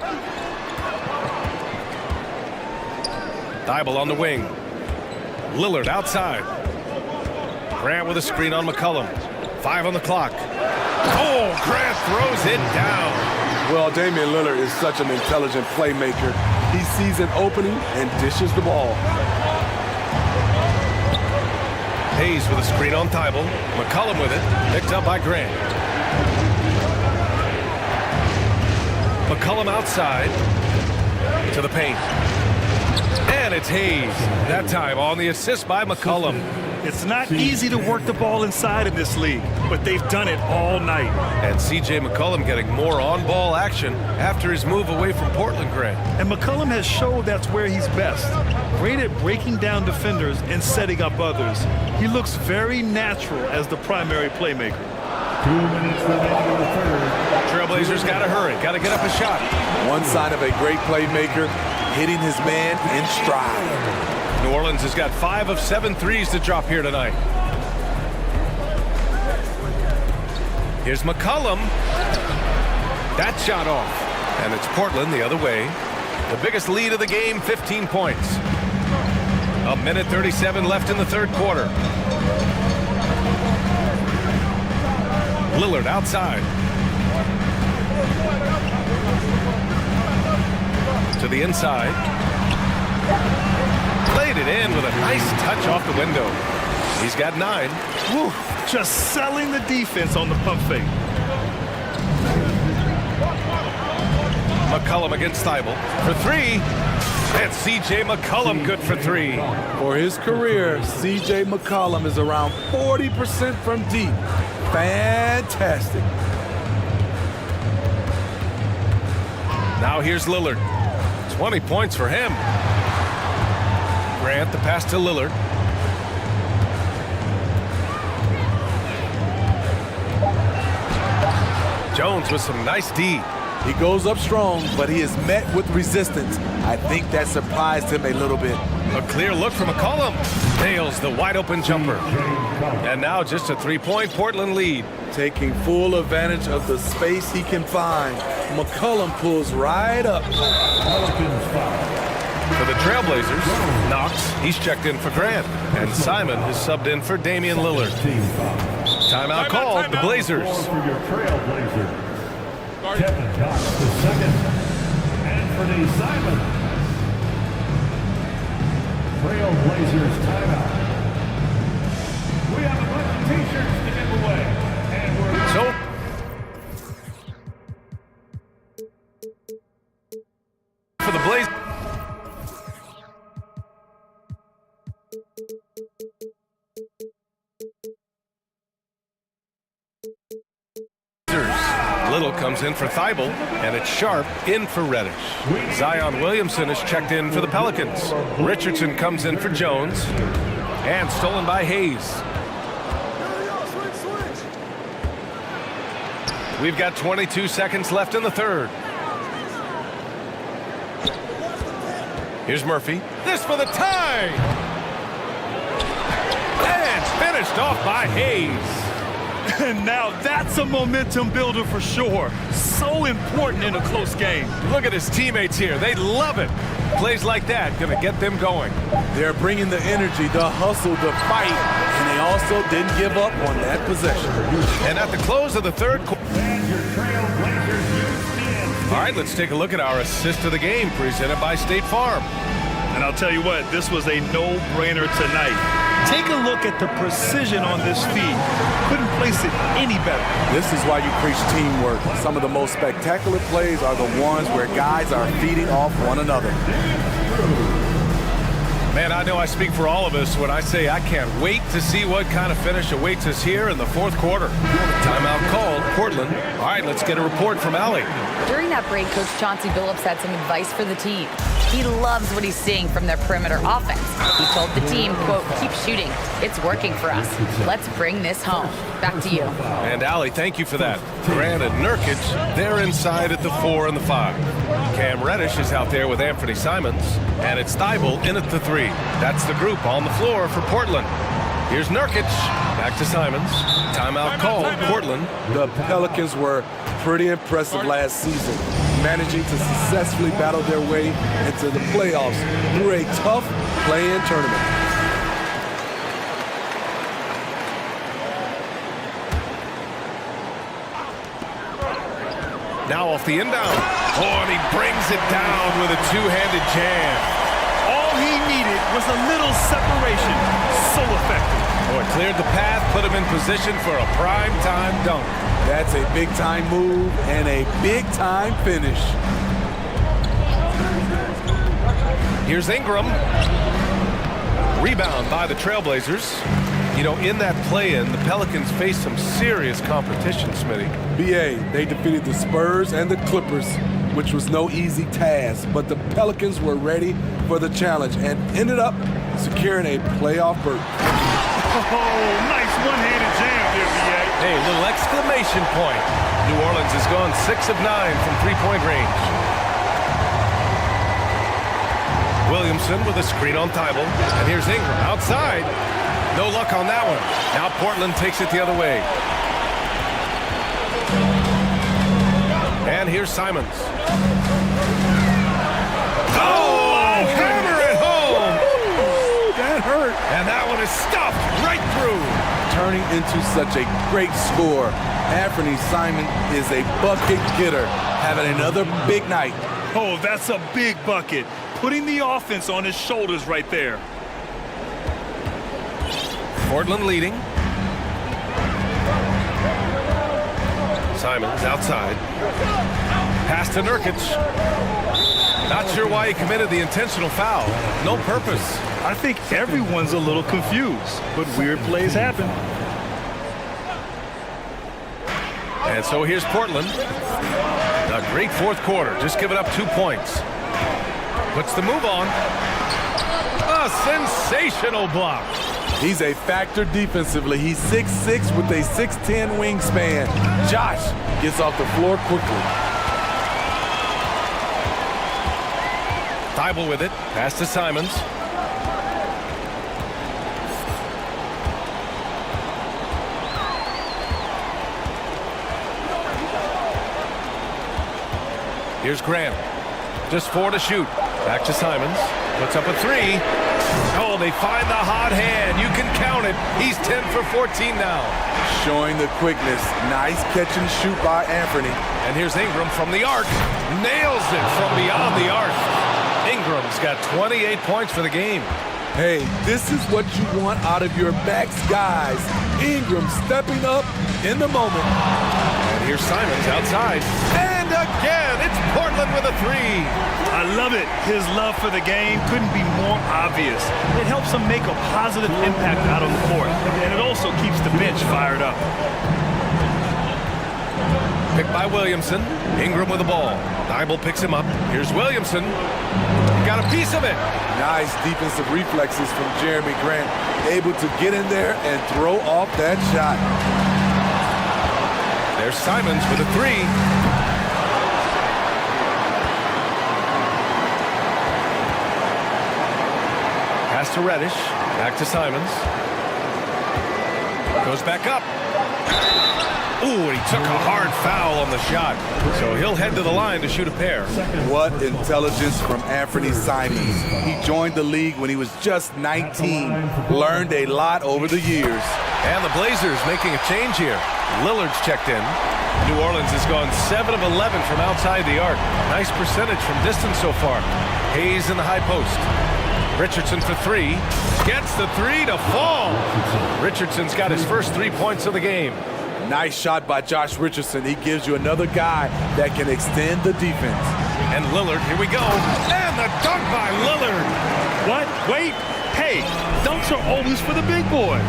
Thibault on the wing. Lillard outside. Grant with a screen on McCollum. 5 on the clock. Oh, Grant throws it down. Well, Damian Lillard is such an intelligent playmaker. He sees an opening and dishes the ball. Hayes with a screen on Thibault. McCollum with it. Picked up by Grant. McCollum outside to the paint. And it's Hayes. That time on the assist by McCollum. It's not easy to work the ball inside in this league, but they've done it all night. And C.J. McCollum getting more on-ball action after his move away from Portland, Grant. And McCollum has showed that's where he's best. Great at breaking down defenders and setting up others. He looks very natural as the primary playmaker. 2 minutes remaining in the third. Trailblazers got to hurry. Got to get up a shot. One sign of a great playmaker, hitting his man in stride. New Orleans has got 5 of 7 threes to drop here tonight. Here's McCollum. That shot off. And it's Portland the other way. The biggest lead of the game, 15 points. A minute 37 left in the third quarter. Lillard outside. To the inside. Played it in with a nice touch off the window. He's got 9. Woo, just selling the defense on the pump fake. McCollum against Thibault for 3. And C.J. McCollum good for 3. For his career, C.J. McCollum is around 40% from deep. Fantastic. Now here's Lillard. 20 points for him. Grant the pass to Lillard. Jones with some nice D. He goes up strong, but he is met with resistance. I think that surprised him a little bit. A clear look from McCollum. Nails the wide open jumper. And now just a 3-point Portland lead. Taking full advantage of the space he can find. McCollum pulls right up. For the Trailblazers, Knox, he's checked in for Grant. And Simon is subbed in for Damian Lillard. Timeout called, the Blazers. For your Trailblazers, Kevin Knox the second. Anthony Simon. Trailblazers timeout. We have a bunch of t-shirts to give away. And we're for the Blazers. Little comes in for Thibault, and it's Sharp in for Reddish. Zion Williamson is checked in for the Pelicans. Richardson comes in for Jones, and stolen by Hayes. We've got 22 seconds left in the third. Here's Murphy. This for the tie! And finished off by Hayes. And now that's a momentum builder for sure. So important in a close game. Look at his teammates here. They love it. Plays like that gonna get them going. They're bringing the energy, the hustle, the fight, and they also didn't give up on that possession. And at the close of the third quarter. All right, let's take a look at our assist of the game presented by State Farm. And I'll tell you what, this was a no-brainer tonight. Take a look at the precision on this feed. Couldn't place it any better. This is why you preach teamwork. Some of the most spectacular plays are the ones where guys are feeding off one another. Man, I know I speak for all of us when I say I can't wait to see what kind of finish awaits us here in the fourth quarter. Timeout called, Portland. All right, let's get a report from Allie. During that break, Coach Chauncey Billups had some advice for the team. He loves what he's seeing from their perimeter offense. He told the team, quote, keep shooting. It's working for us. Let's bring this home. Back to you. And Allie, thank you for that. Grant and Nurkic, they're inside at the 4 and the 5. Cam Reddish is out there with Anthony Simons. And it's Thibault in at the 3. That's the group on the floor for Portland. Here's Nurkic. Back to Simons. Timeout called, Portland. The Pelicans were pretty impressive last season, managing to successfully battle their way into the playoffs through a tough play-in tournament. Now off the inbound. Oh, and he brings it down with a two-handed jam. All he needed was a little separation. So effective. Oh, it cleared the path, put him in position for a prime-time dunk. That's a big-time move and a big-time finish. Here's Ingram. Rebound by the Trailblazers. You know, in that play-in, the Pelicans faced some serious competition, Smitty. BA, they defeated the Spurs and the Clippers, which was no easy task, but the Pelicans were ready for the challenge and ended up securing a playoff berth. Oh, nice one-handed jam here, BA. Hey, a little exclamation point. New Orleans has gone 6 of 9 from three-point range. Williamson with a screen on Thibault. And here's Ingram outside. No luck on that one. Now Portland takes it the other way. And here's Simons. Oh, hammer it home! Ooh, that hurt. And that one is stuffed right through. Turning into such a great score, Anthony Simon is a bucket getter, having another big night. Oh, that's a big bucket. Putting the offense on his shoulders right there. Portland leading. Simons outside. Pass to Nurkic. Not sure why he committed the intentional foul. No purpose. I think everyone's a little confused, but weird plays happen. And so here's Portland. A great fourth quarter. Just giving up 2 points. Puts the move on. A sensational block. He's a factor defensively. He's 6'6" with a 6'10" wingspan. Josh gets off the floor quickly. Thibault with it. Pass to Simons. Here's Grant. Just 4 to shoot. Back to Simons. Puts up a 3. Oh, they find the hot hand. You can count it. He's 10 for 14 now. Showing the quickness. Nice catch and shoot by Anthony. And here's Ingram from the arc. Nails it from beyond the arc. Ingram's got 28 points for the game. Hey, this is what you want out of your backs guys. Ingram stepping up in the moment. And here's Simons outside. And again, it's Portland with a 3. I love it. His love for the game couldn't be more obvious. It helps him make a positive impact out on the court, and it also keeps the bench fired up. Picked by Williamson. Ingram with the ball. Thibault picks him up. Here's Williamson. Got a piece of it. Nice defensive reflexes from Jeremy Grant. Able to get in there and throw off that shot. There's Simons with a 3. Pass to Reddish. Back to Simons. Goes back up. Ooh, he took a hard foul on the shot. So he'll head to the line to shoot a pair. What intelligence from Anthony Simons. He joined the league when he was just 19. Learned a lot over the years. And the Blazers making a change here. Lillard's checked in. New Orleans has gone 7 of 11 from outside the arc. Nice percentage from distance so far. Hayes in the high post. Richardson for 3. Gets the 3 to fall. Richardson's got his first 3 points of the game. Nice shot by Josh Richardson. He gives you another guy that can extend the defense. And Lillard, here we go. And the dunk by Lillard. What? Wait. Hey, dunks are always for the big boys.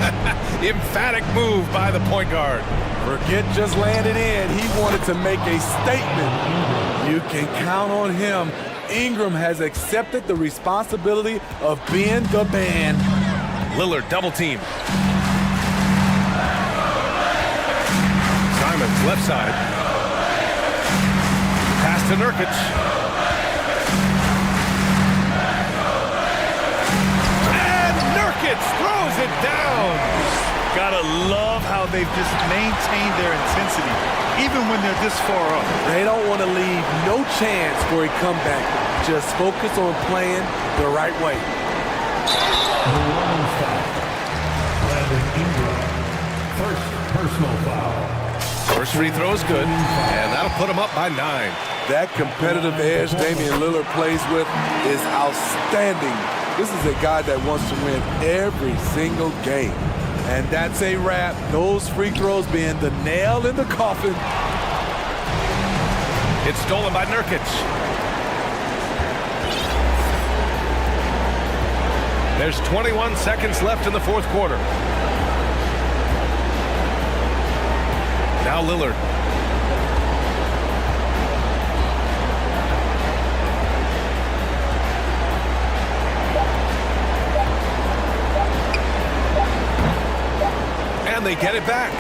Emphatic move by the point guard. Forget just landing in. He wanted to make a statement. You can count on him. Ingram has accepted the responsibility of being the man. Lillard double team. Simons left side. Pass to Nurkic. And Nurkic throws it down. Gotta love how they've just maintained their intensity, even when they're this far up. They don't want to leave no chance for a comeback. Just focus on playing the right way. First personal foul. First free throw is good, and that'll put him up by 9. That competitive edge Damian Lillard plays with is outstanding. This is a guy that wants to win every single game. And that's a wrap. Those free throws being the nail in the coffin. It's stolen by Nurkic. There's 21 seconds left in the fourth quarter. Now Lillard. And they get it back.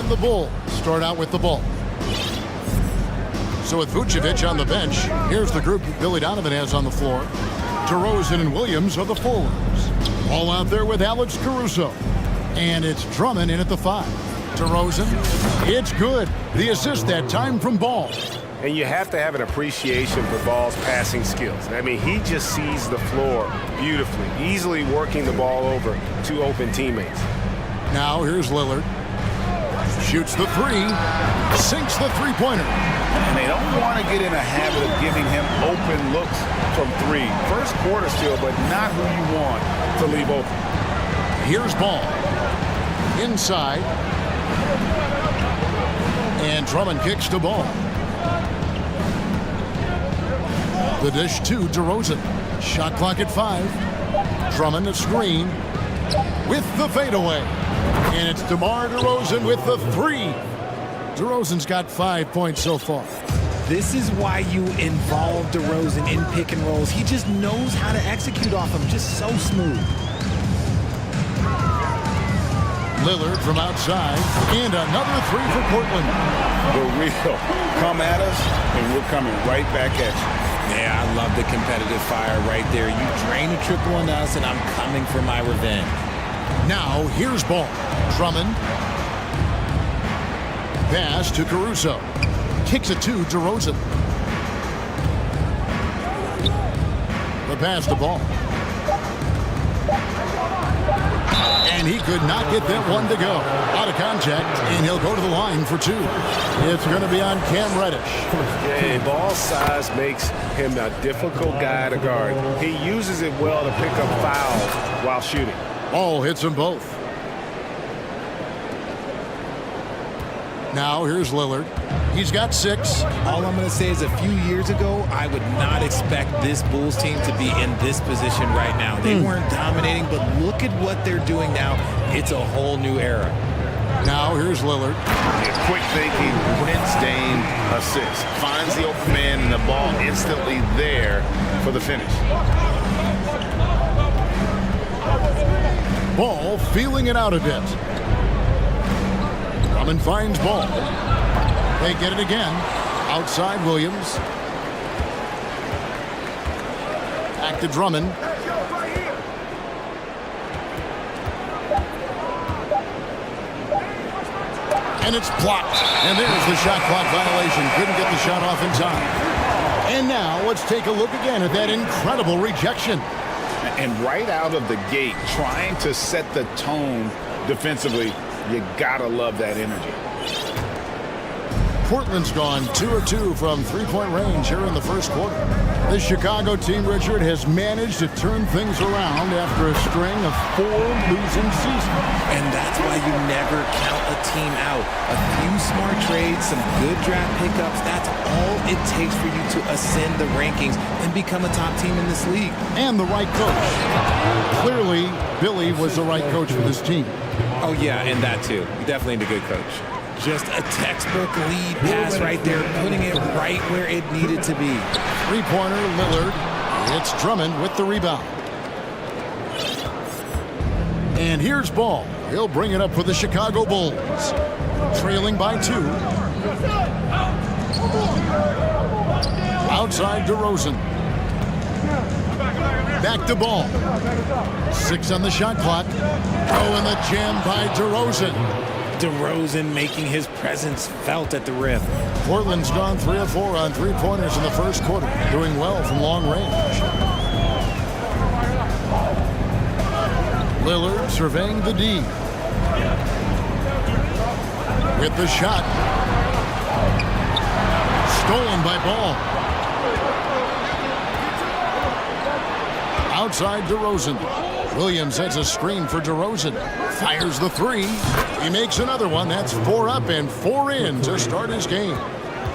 And the Bulls start out with the ball. So with Vucevic on the bench, here's the group Billy Donovan has on the floor. DeRozan and Williams are the forwards. All out there with Alex Caruso. And it's Drummond in at the 5. DeRozan, it's good. The assist that time from Ball. And you have to have an appreciation for Ball's passing skills. I mean, he just sees the floor beautifully, easily working the ball over to open teammates. Now here's Lillard. Shoots the 3, sinks the three-pointer. And they don't want to get in a habit of giving him open looks from 3. First quarter still, but not who you want to leave open. Here's Ball. Inside. And Drummond kicks to Ball. The dish to DeRozan. Shot clock at 5. Drummond a screen with the fadeaway. And it's DeMar DeRozan with the 3. DeRozan's got 5 points so far. This is why you involve DeRozan in pick and rolls. He just knows how to execute off them, just so smooth. Lillard from outside, and another 3 for Portland. The real come at us, and we're coming right back at you. Yeah, I love the competitive fire right there. You drain a triple on us, and I'm coming for my revenge. Now, here's Ball. Drummond. Pass to Caruso. Kicks it to DeRozan. The pass to Ball. And he could not get that one to go. Out of contact, and he'll go to the line for 2. It's going to be on Cam Reddish. Yeah, Ball's size makes him a difficult guy to guard. He uses it well to pick up fouls while shooting. Ball hits them both. Now here's Lillard. He's got 6. All I'm going to say is a few years ago, I would not expect this Bulls team to be in this position right now. They weren't dominating, but look at what they're doing now. It's a whole new era. Now here's Lillard. Quick thinking, wins Dame assist. Finds the open man and the ball instantly there for the finish. Ball feeling it out a bit. Drummond finds Ball. They get it again. Outside Williams. Back to Drummond. And it's blocked. And there's the shot clock violation. Couldn't get the shot off in time. And now let's take a look again at that incredible rejection. And right out of the gate, trying to set the tone defensively, you gotta love that energy. Portland's gone 2 of 2 from three-point range here in the first quarter. The Chicago team, Richard, has managed to turn things around after a string of 4 losing seasons. And that's why you never count a team out. A few smart trades, some good draft pickups, that's all it takes for you to ascend the rankings and become a top team in this league. And the right coach. Clearly, Billy was the right coach for this team. Oh, yeah, and that too. You definitely need a good coach. Just a textbook lead pass right there, putting it right where it needed to be. Three-pointer, Lillard. It's Drummond with the rebound. And here's Ball. He'll bring it up for the Chicago Bulls. Trailing by 2. Outside DeRozan. Back to Ball. 6 on the shot clock. Oh, and the jam by DeRozan. DeRozan making his presence felt at the rim. Portland's gone 3 of 4 on three-pointers in the first quarter, doing well from long range. Lillard surveying the D. With the shot. Stolen by Ball. Outside DeRozan. Williams has a screen for DeRozan. Fires the 3. He makes another one. That's 4 up and 4 in to start his game.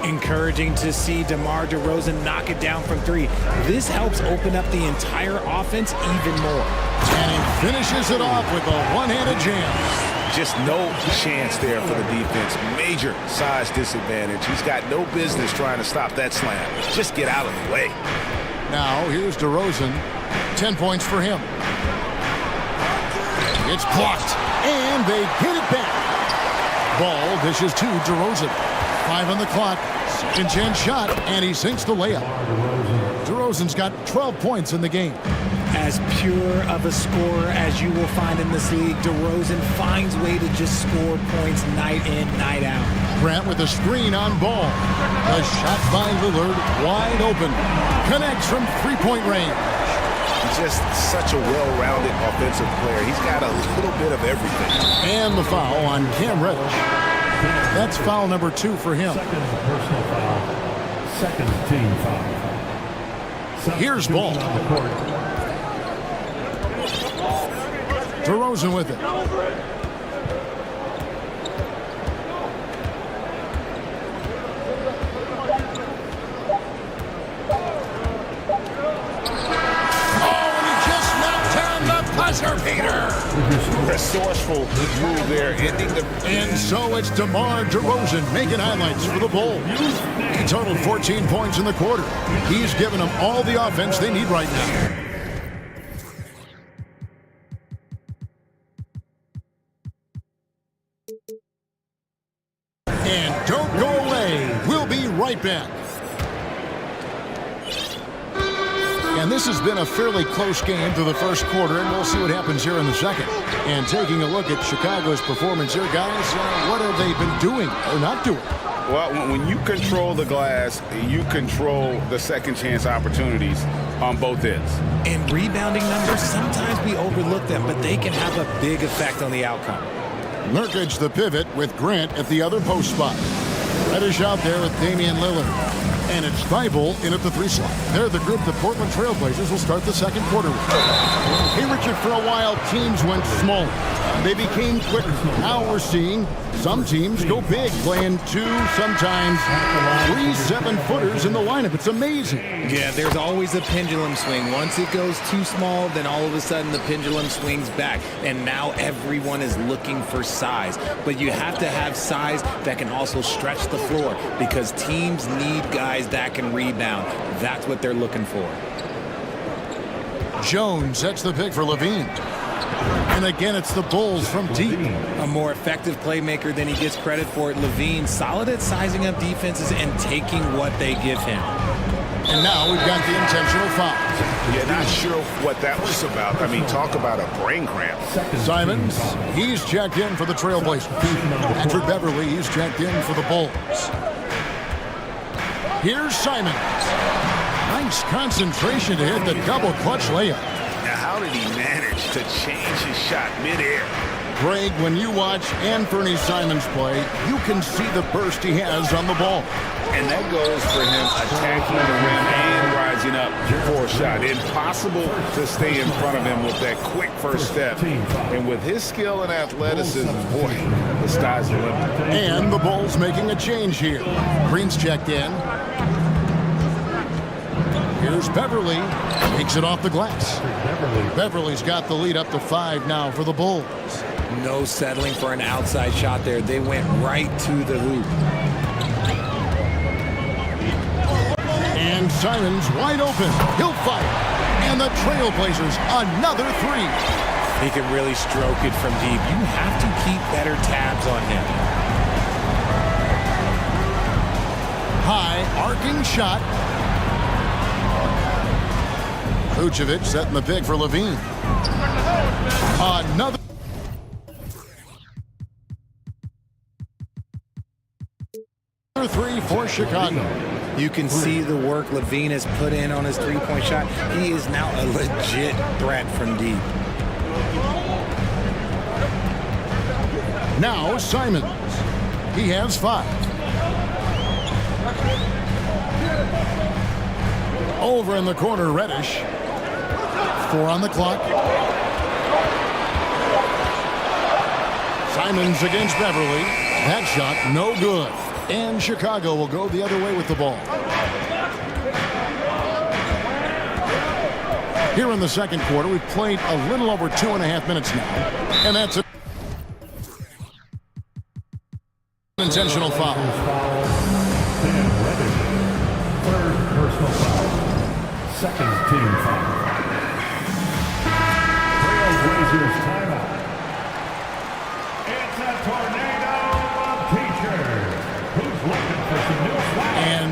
Encouraging to see DeMar DeRozan knock it down from 3. This helps open up the entire offense even more. And he finishes it off with a one-handed jam. Just no chance there for the defense. Major size disadvantage. He's got no business trying to stop that slam. Just get out of the way. Now here's DeRozan. 10 points for him. It's blocked, and they get it back. Ball ball dishes to DeRozan. 5 on the clock. Second chance shot, and he sinks the layup. DeRozan's got 12 points in the game. As pure of a scorer as you will find in this league, DeRozan finds a way to just score points night in, night out. Grant with a screen on ball. The shot by Lillard, wide open. Connects from three-point range. He's just such a well-rounded offensive player. He's got a little bit of everything. And the foul on Cam Reddish. That's foul number 2 for him. Second personal foul. Second team foul. Here's ball. On the court. DeRozan with it. Resourceful move there, ending the... And so it's DeMar DeRozan making highlights for the Bulls. He totaled 14 points in the quarter. He's given them all the offense they need right now. And don't go away. We'll be right back. And this has been a fairly close game through the first quarter, and we'll see what happens here in the second. And taking a look at Chicago's performance here, guys, what have they been doing or not doing? Well, when you control the glass, you control the second chance opportunities on both ends. And rebounding numbers, sometimes we overlook them, but they can have a big effect on the outcome. Nurkic the pivot with Grant at the other post spot. Reddish out there with Damian Lillard. And it's Thibault in at the 3 slot. They're the group the Portland Trailblazers will start the second quarter with. Hey, Richard, for a while, teams went smaller. They became quicker. Now we're seeing some teams go big, playing 2, sometimes 3 7-footers in the lineup. It's amazing. Yeah, there's always a pendulum swing. Once it goes too small, then all of a sudden the pendulum swings back. And now everyone is looking for size. But you have to have size that can also stretch the floor because teams need guys that can rebound. That's what they're looking for. Jones sets the pick for Levine. And again, it's the Bulls from deep. A more effective playmaker than he gets credit for. Levine, solid at sizing up defenses and taking what they give him. And now we've got the intentional foul. Yeah, not sure what that was about. I mean, talk about a brain cramp. Simons, he's checked in for the Trailblazers. Patrick Beverly, he's checked in for the Bulls. Here's Simons. Nice concentration to hit the double clutch layup. Now, how did he manage to change his shot midair? Greg, when you watch Anthony Simons play, you can see the burst he has on the ball. And that goes for him attacking the rim and rising up for a shot. Impossible to stay in front of him with that quick first step. And with his skill and athleticism, boy, the sky's the limit. And the Bulls making a change here. Green's checked in. Here's Beverly. Takes it off the glass. Beverly's got the lead up to 5 now for the Bulls. No settling for an outside shot there. They went right to the hoop. And Simons wide open. He'll fire. And the Trailblazers another 3. He can really stroke it from deep. You have to keep better tabs on him. High arcing shot. Vucevic setting the pick for Levine. Another. Three for Chicago. You can see the work Levine has put in on his three-point shot. He is now a legit threat from deep. Now Simons. He has 5. Over in the corner, Reddish. 4 on the clock. Simons against Beverly. That shot no good. And Chicago will go the other way with the ball. Here in the second quarter, we've played a little over 2.5 minutes now. And that's an intentional foul. Third personal foul. Second team foul. Trailblazers timeout. It's a tornado of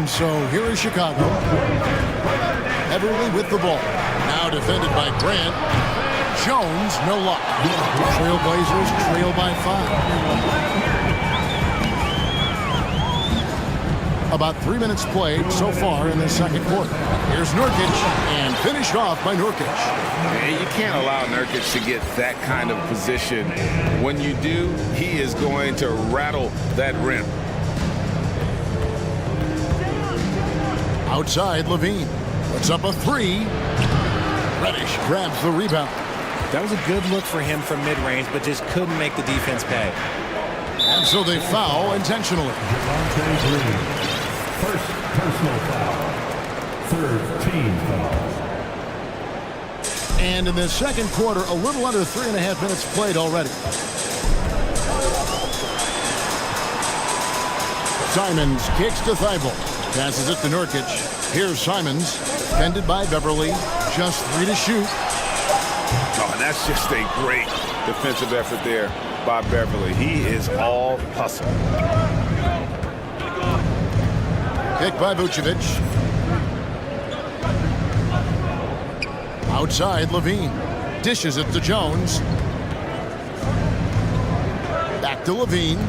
And so here is Chicago. Everly with the ball. Now defended by Grant. Jones, no luck. Trailblazers trail by 5. About 3 minutes played so far in the second quarter. Here's Nurkic, and finished off by Nurkic. Yeah, you can't allow Nurkic to get that kind of position. When you do, he is going to rattle that rim. Outside, Levine puts up a 3. Reddish grabs the rebound. That was a good look for him from mid-range, but just couldn't make the defense pay. And so they foul intentionally. First personal foul. Third team foul. And in the second quarter, a little under 3.5 minutes played already. Simons kicks to Thibault. Passes it to Nurkic. Here's Simons, defended by Beverly. Just 3 to shoot. Oh, and that's just a great defensive effort there by Beverly. He is all hustle. Pick by Vucevic. Outside, Levine. Dishes it to Jones. Back to Levine.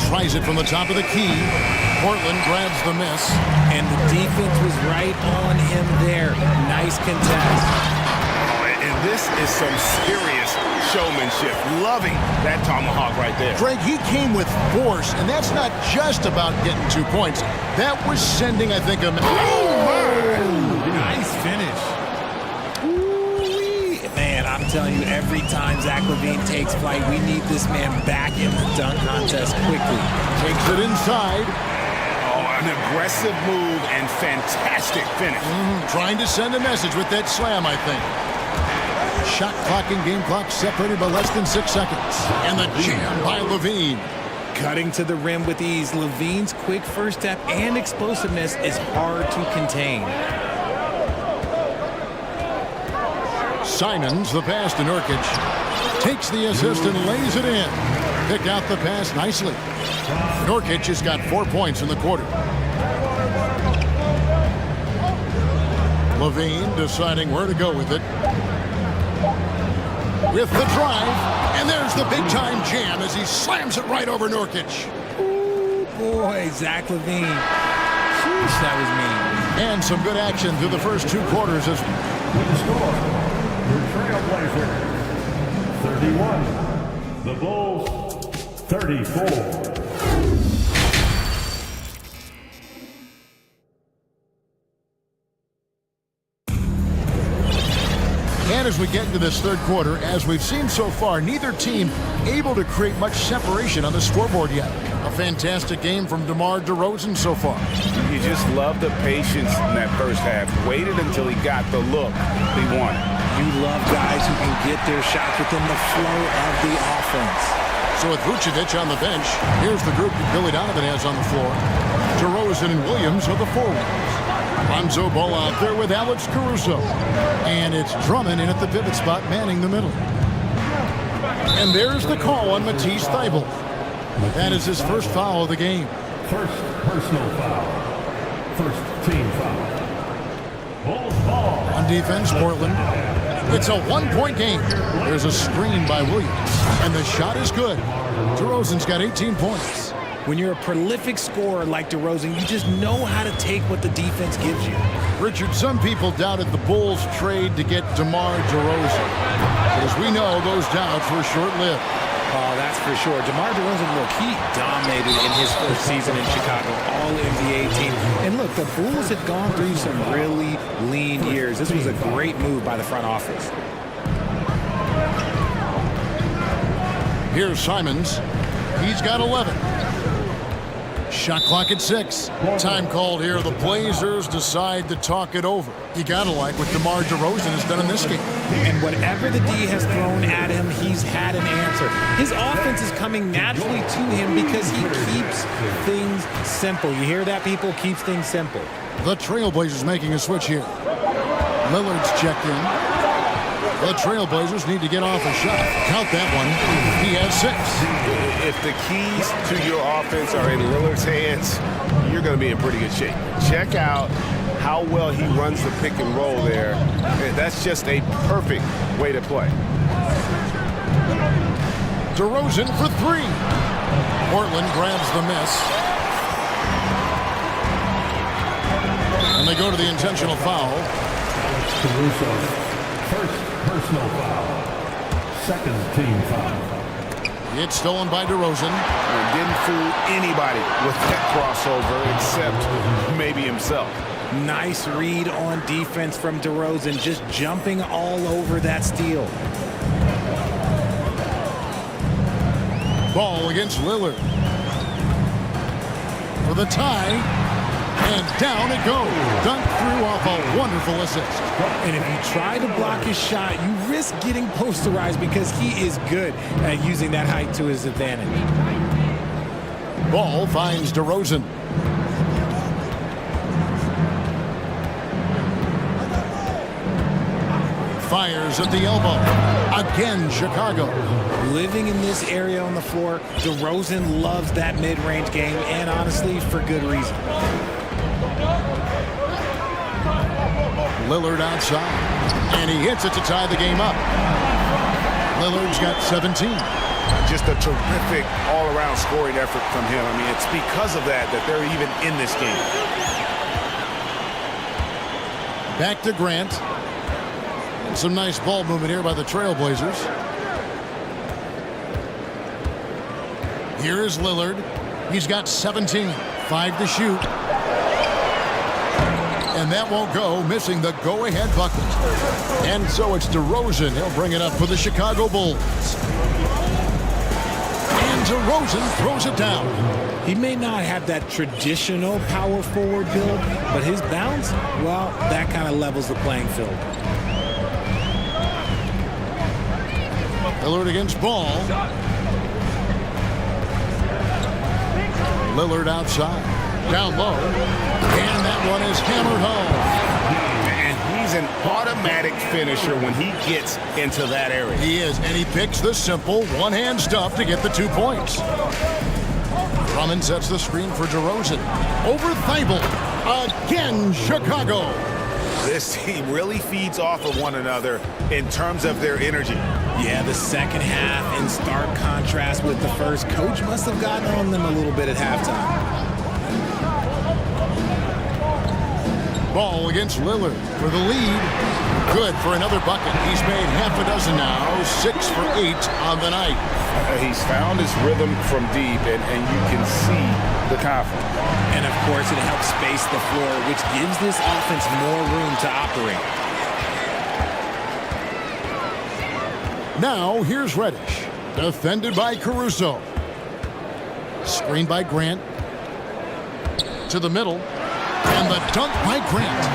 Tries it from the top of the key. Portland grabs the miss. And the defense was right on him there. Nice contest. And this is some serious showmanship. Loving that tomahawk right there. Greg, he came with force, and that's not just about getting 2 points. That was sending, I think, a... Nice finish. Ooh-wee. Man, I'm telling you, every time Zach LaVine takes flight, we need this man back in the dunk contest quickly. Takes it inside. An aggressive move and fantastic finish. Trying to send a message with that slam, I think. Shot clock and game clock separated by less than 6 seconds. And the jam by Levine. Cutting to the rim with ease, Levine's quick first step and explosiveness is hard to contain. Simons, the pass to Nurkic. Takes the assist and lays it in. Picked out the pass nicely. Nurkic has got 4 points in the quarter. Levine deciding where to go with it. With the drive, and there's the big-time jam as he slams it right over Nurkic. Ooh, boy, Zach LaVine. Sheesh, that was mean. And some good action through the first 2 quarters as With the score, your Trailblazers, 31. The Bulls, 34. And as we get into this third quarter, as we've seen so far, neither team able to create much separation on the scoreboard yet. A fantastic game from DeMar DeRozan so far. You just love the patience in that first half. Waited until he got the look he wanted. You love guys who can get their shots within the flow of the offense. So with Vucevic on the bench, here's the group that Billy Donovan has on the floor. DeRozan and Williams are the forwards. Lonzo Ball out there with Alex Caruso. And it's Drummond in at the pivot spot, manning the middle. And there's the call on Matisse Thybulle. That is his first foul of the game. First personal foul. First team foul. Bulls ball. On defense, Portland. It's a 1-point game. There's a screen by Williams. And the shot is good. DeRozan's got 18 points. When you're a prolific scorer like DeRozan, you just know how to take what the defense gives you. Richard, some people doubted the Bulls' trade to get DeMar DeRozan. But as we know, those doubts were short-lived. Oh, that's for sure. DeMar DeRozan, look, he dominated in his first season in Chicago, all-NBA team. And look, the Bulls have gone through some really lean years. This was a great move by the front office. Here's Simons. He's got 11. Shot clock at 6. Time called here. The Blazers decide to talk it over. You gotta like what DeMar DeRozan has done in this game. And whatever the D has thrown at him, he's had an answer. His offense is coming naturally to him because he keeps things simple. You hear that, people? Keeps things simple. The Trailblazers making a switch here. Lillard's checked in. The Trailblazers need to get off a shot. Count that one. He has 6. If the keys to your offense are in Lillard's hands, you're going to be in pretty good shape. Check out how well he runs the pick and roll there. That's just a perfect way to play. DeRozan for 3. Portland grabs the miss. And they go to the intentional foul. Caruso, first personal foul, second team foul. It's stolen by DeRozan. And didn't fool anybody with that crossover except maybe himself. Nice read on defense from DeRozan, just jumping all over that steal. Ball against Lillard. For the tie. And down it goes. Dunked through off a wonderful assist. And if you try to block his shot, you risk getting posterized because he is good at using that height to his advantage. Ball finds DeRozan. Fires at the elbow. Again, Chicago. Living in this area on the floor, DeRozan loves that mid-range game, and honestly, for good reason. Lillard outside. And he hits it to tie the game up. Lillard's got 17. Just a terrific all-around scoring effort from him. I mean, it's because of that that they're even in this game. Back to Grant. And some nice ball movement here by the Trailblazers. Here is Lillard. He's got 17. 5 to shoot. And that won't go, missing the go-ahead bucket. And so it's DeRozan. He'll bring it up for the Chicago Bulls. And DeRozan throws it down. He may not have that traditional power forward build, but his bounce, well, that kind of levels the playing field. Lillard against Ball. Lillard outside. Down low. And that one is hammered home. And he's an automatic finisher when he gets into that area. He is, and he picks the simple one-hand stuff to get the 2 points. Drummond sets the screen for DeRozan. Over Thibault. Again, Chicago. This team really feeds off of one another in terms of their energy. Yeah, the second half in stark contrast with the first. Coach must have gotten on them a little bit at halftime. Ball against Lillard for the lead. Good for another bucket. He's made half a dozen now. 6 for 8 on the night. He's found his rhythm from deep, and you can see the confidence. And, of course, it helps space the floor, which gives this offense more room to operate. Now, here's Reddish. Defended by Caruso. Screened by Grant. To the middle. And the dunk by Grant.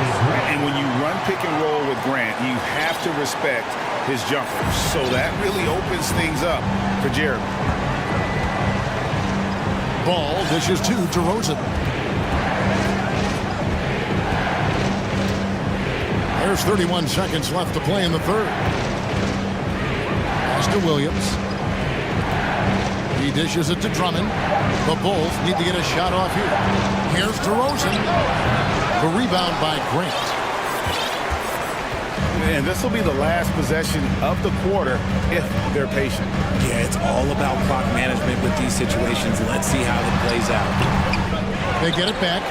And when you run pick and roll with Grant, you have to respect his jumpers. So that really opens things up for Jeremy. Ball dishes to DeRozan. There's 31 seconds left to play in the third. Pass to Williams. He dishes it to Drummond. The Bulls need to get a shot off here. Here's DeRozan. The rebound by Grant. And this will be the last possession of the quarter if they're patient. Yeah, it's all about clock management with these situations. Let's see how it plays out. They get it back.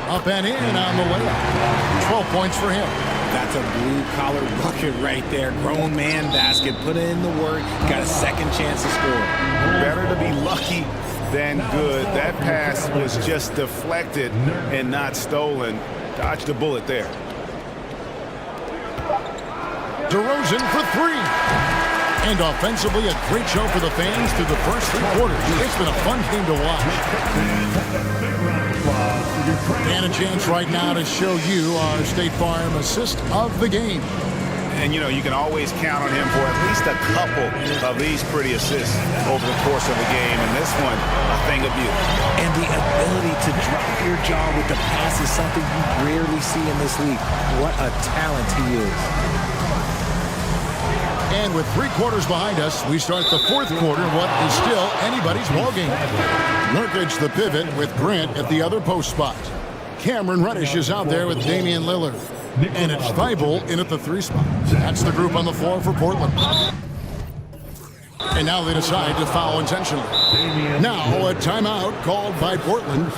Up and in on the layup. 12 points for him. That's a blue-collar bucket right there. Grown man basket. Put in the work. Got a second chance to score. Better to be lucky than good. That pass was just deflected and not stolen. Dodged a bullet there. DeRozan for 3. And offensively, a great show for the fans through the first 3 quarters. It's been a fun game to watch. And a chance right now to show you our State Farm assist of the game. And, you know, you can always count on him for at least a couple of these pretty assists over the course of a game. And this one, a thing of beauty. And the ability to drop your jaw with the pass is something you rarely see in this league. What a talent he is. And with 3 quarters behind us, we start the 4th quarter, what is still anybody's ballgame. Nurkic the pivot with Grant at the other post spot. Cameron Reddish is out there with Damian Lillard. And it's Thibault in at the 3 spot. That's the group on the floor for Portland. And now they decide to foul intentionally. Now a timeout called by Portland.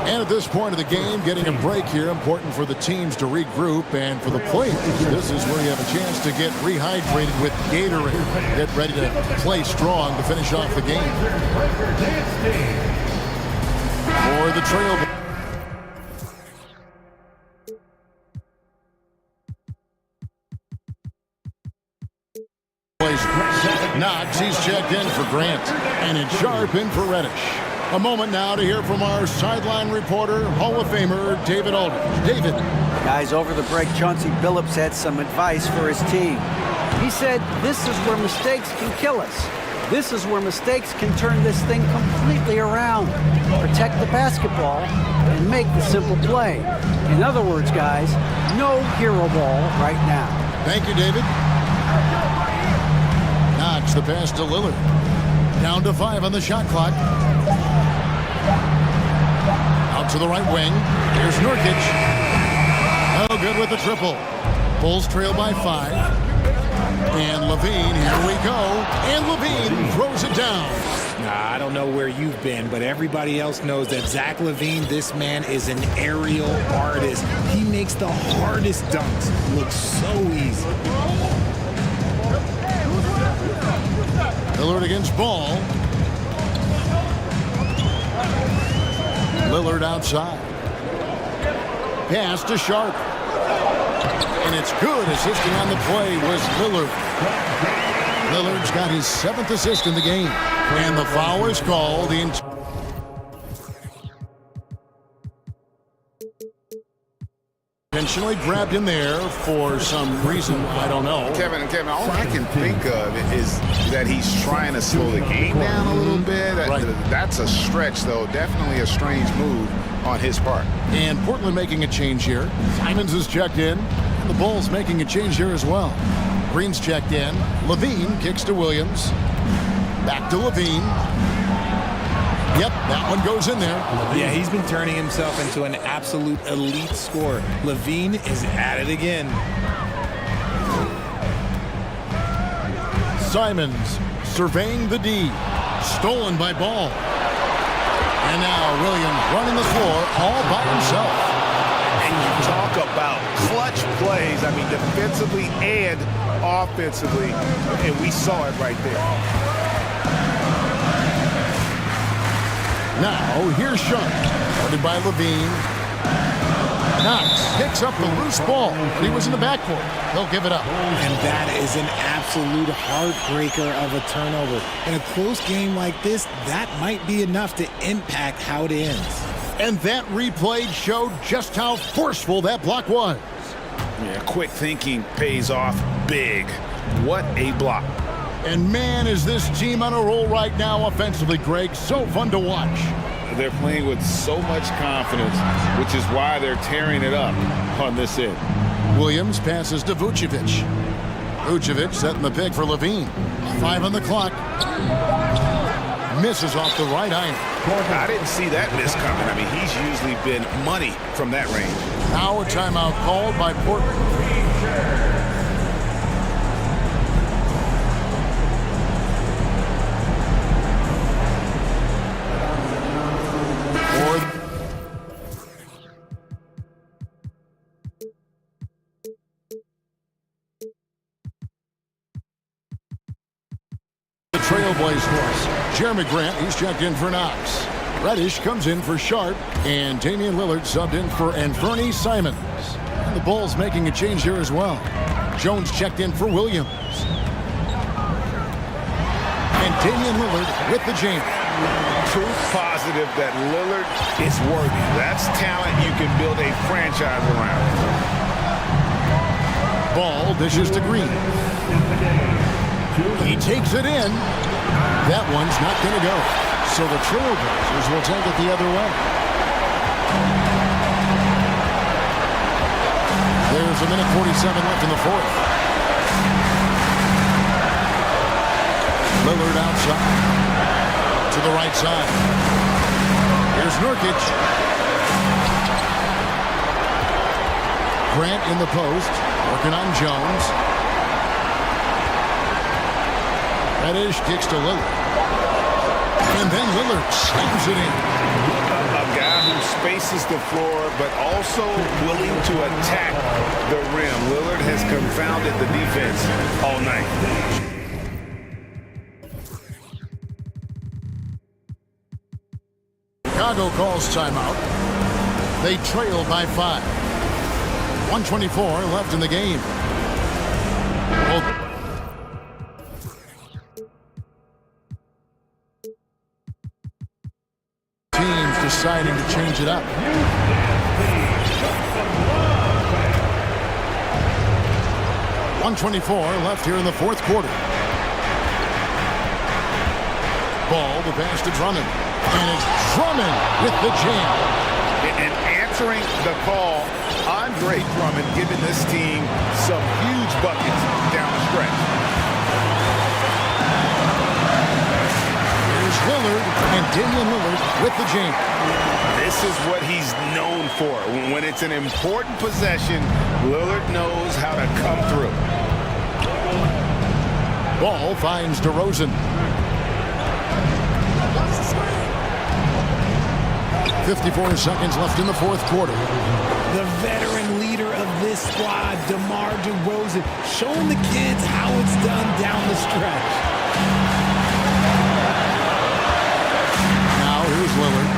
And at this point of the game, getting a break here, important for the teams to regroup. And for the players, this is where you have a chance to get rehydrated with Gatorade. Get ready to play strong to finish off the game. For the trail. Knox, he's checked in for Grant. And it's Sharp in for Reddish. A moment now to hear from our sideline reporter, Hall of Famer David Aldridge. David. Guys, over the break, Chauncey Billups had some advice for his team. He said, this is where mistakes can kill us. This is where mistakes can turn this thing completely around. Protect the basketball and make the simple play. In other words, guys, no hero ball right now. Thank you, David. Knox the pass to Lillard. Down to 5 on the shot clock. Out to the right wing. Here's Nurkic. Oh, good with the triple. Bulls trail by 5. And Levine, here we go. And Levine throws it down. I don't know where you've been, but everybody else knows that Zach LaVine, this man is an aerial artist. He makes the hardest dunks look so easy. Lillard against Ball. Lillard outside. Pass to Sharp. And it's good. Assisting on the play was Lillard. Lillard's got his 7th assist in the game. And the foul is called. Intentionally grabbed in there for some reason, I don't know. Kevin, all I can think of is that he's trying to slow the game down a little bit. Right. That's a stretch, though. Definitely a strange move on his part. And Portland making a change here. Simons is checked in. And the Bulls making a change here as well. Green's checked in. Levine kicks to Williams. Back to Levine. Yep, that one goes in there. Yeah, he's been turning himself into an absolute elite scorer. Levine is at it again. Simons surveying the D. Stolen by Ball. And now Williams running the floor all by himself. And you talk about clutch plays, I mean, defensively and offensively, and we saw it right there. Now, here's Sharp. Guarded by Levine. Knox picks up the loose ball. He was in the backcourt. He'll give it up. And that is an absolute heartbreaker of a turnover. In a close game like this, that might be enough to impact how it ends. And that replay showed just how forceful that block was. Yeah, quick thinking pays off big. What a block. And man, is this team on a roll right now offensively, Greg. So fun to watch. They're playing with so much confidence, which is why they're tearing it up on this end. Williams passes to Vucevic. Vucevic setting the pick for Levine. 5 on the clock. Misses off the right iron. I didn't see that miss coming. I mean, he's usually been money from that range. Now a timeout called by Portland. Trailblazers. Jeremy Grant, he's checked in for Knox. Reddish comes in for Sharp, and Damian Lillard subbed in for Anthony Simons. And the Bulls making a change here as well. Jones checked in for Williams. And Damian Lillard with the jam. Proof positive that Lillard is worthy. That's talent you can build a franchise around. Ball dishes to Green. He takes it in. That one's not going to go. So the Trailblazers will take it the other way. There's a minute 47 left in the fourth. Lillard outside. To the right side. Here's Nurkic. Grant in the post. Working on Jones. Reddish kicks to Lillard. And then Lillard slams it in. A guy who spaces the floor, but also willing to attack the rim. Lillard has confounded the defense all night. Chicago calls timeout. They trail by 5. 124 left in the game. Teams deciding to change it up. .124 left here in the fourth quarter. Ball, the pass to Drummond. And it's Drummond with the jam. And answering the call, Andre Drummond giving this team some huge buckets down the stretch. Here's Lillard, and Damian Lillard with the jam. This is what he's known for. When it's an important possession, Lillard knows how to come through. Ball finds DeRozan. 54 seconds left in the fourth quarter. The veteran leader of this squad, DeMar DeRozan, showing the kids how it's done down the stretch. Now here's Lillard.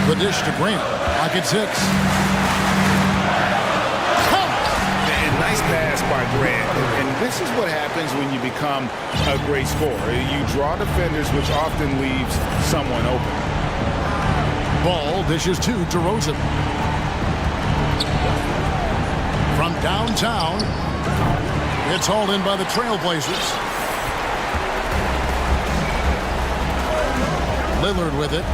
The dish to Grant. Rockets 6. Nice pass by Grant. And this is what happens when you become a great scorer. You draw defenders, which often leaves someone open. Ball dishes to DeRozan. From downtown, it's hauled in by the Trailblazers. Lillard with it.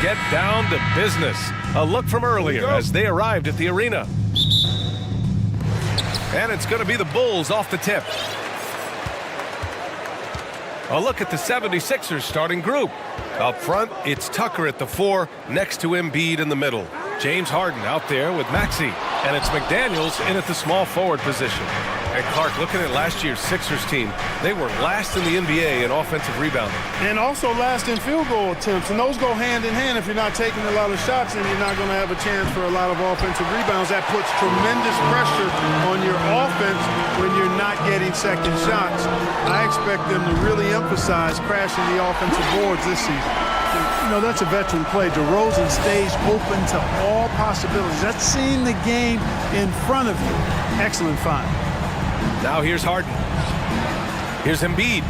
get down to business. A look from earlier as they arrived at the arena. And it's going to be the Bulls off the tip. A look at the 76ers starting group. Up front, it's Tucker at the 4, next to Embiid in the middle. James Harden out there with Maxey. And it's McDaniels in at the small forward position. And Clark, looking at last year's Sixers team, they were last in the NBA in offensive rebounding. And also last in field goal attempts. And those go hand in hand. If you're not taking a lot of shots, then you're not going to have a chance for a lot of offensive rebounds. That puts tremendous pressure on your offense when you're not getting second shots. I expect them to really emphasize crashing the offensive boards this season. You know, that's a veteran play. DeRozan stays open to all possibilities. That's seeing the game in front of you. Excellent find. Now here's Harden. Here's Embiid.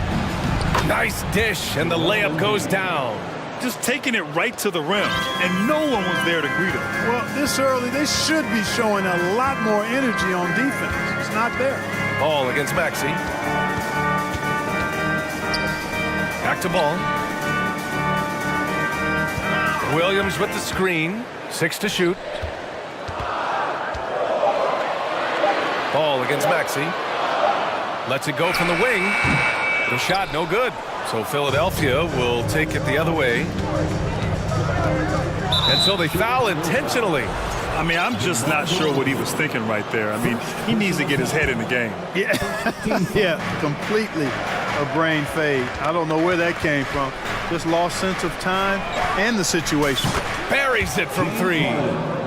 Nice dish, and the layup goes down. Just taking it right to the rim, and no one was there to greet him. Well, this early, they should be showing a lot more energy on defense. It's not there. Ball against Maxey. Back to Ball. Williams with the screen. 6 to shoot. Ball against Maxey. Lets it go from the wing. The shot no good. So Philadelphia will take it the other way. And so they foul intentionally. I mean, I'm just not sure what he was thinking right there. I mean, he needs to get his head in the game. Yeah, yeah, completely a brain fade. I don't know where that came from. Just lost sense of time and the situation. Buries it from 3.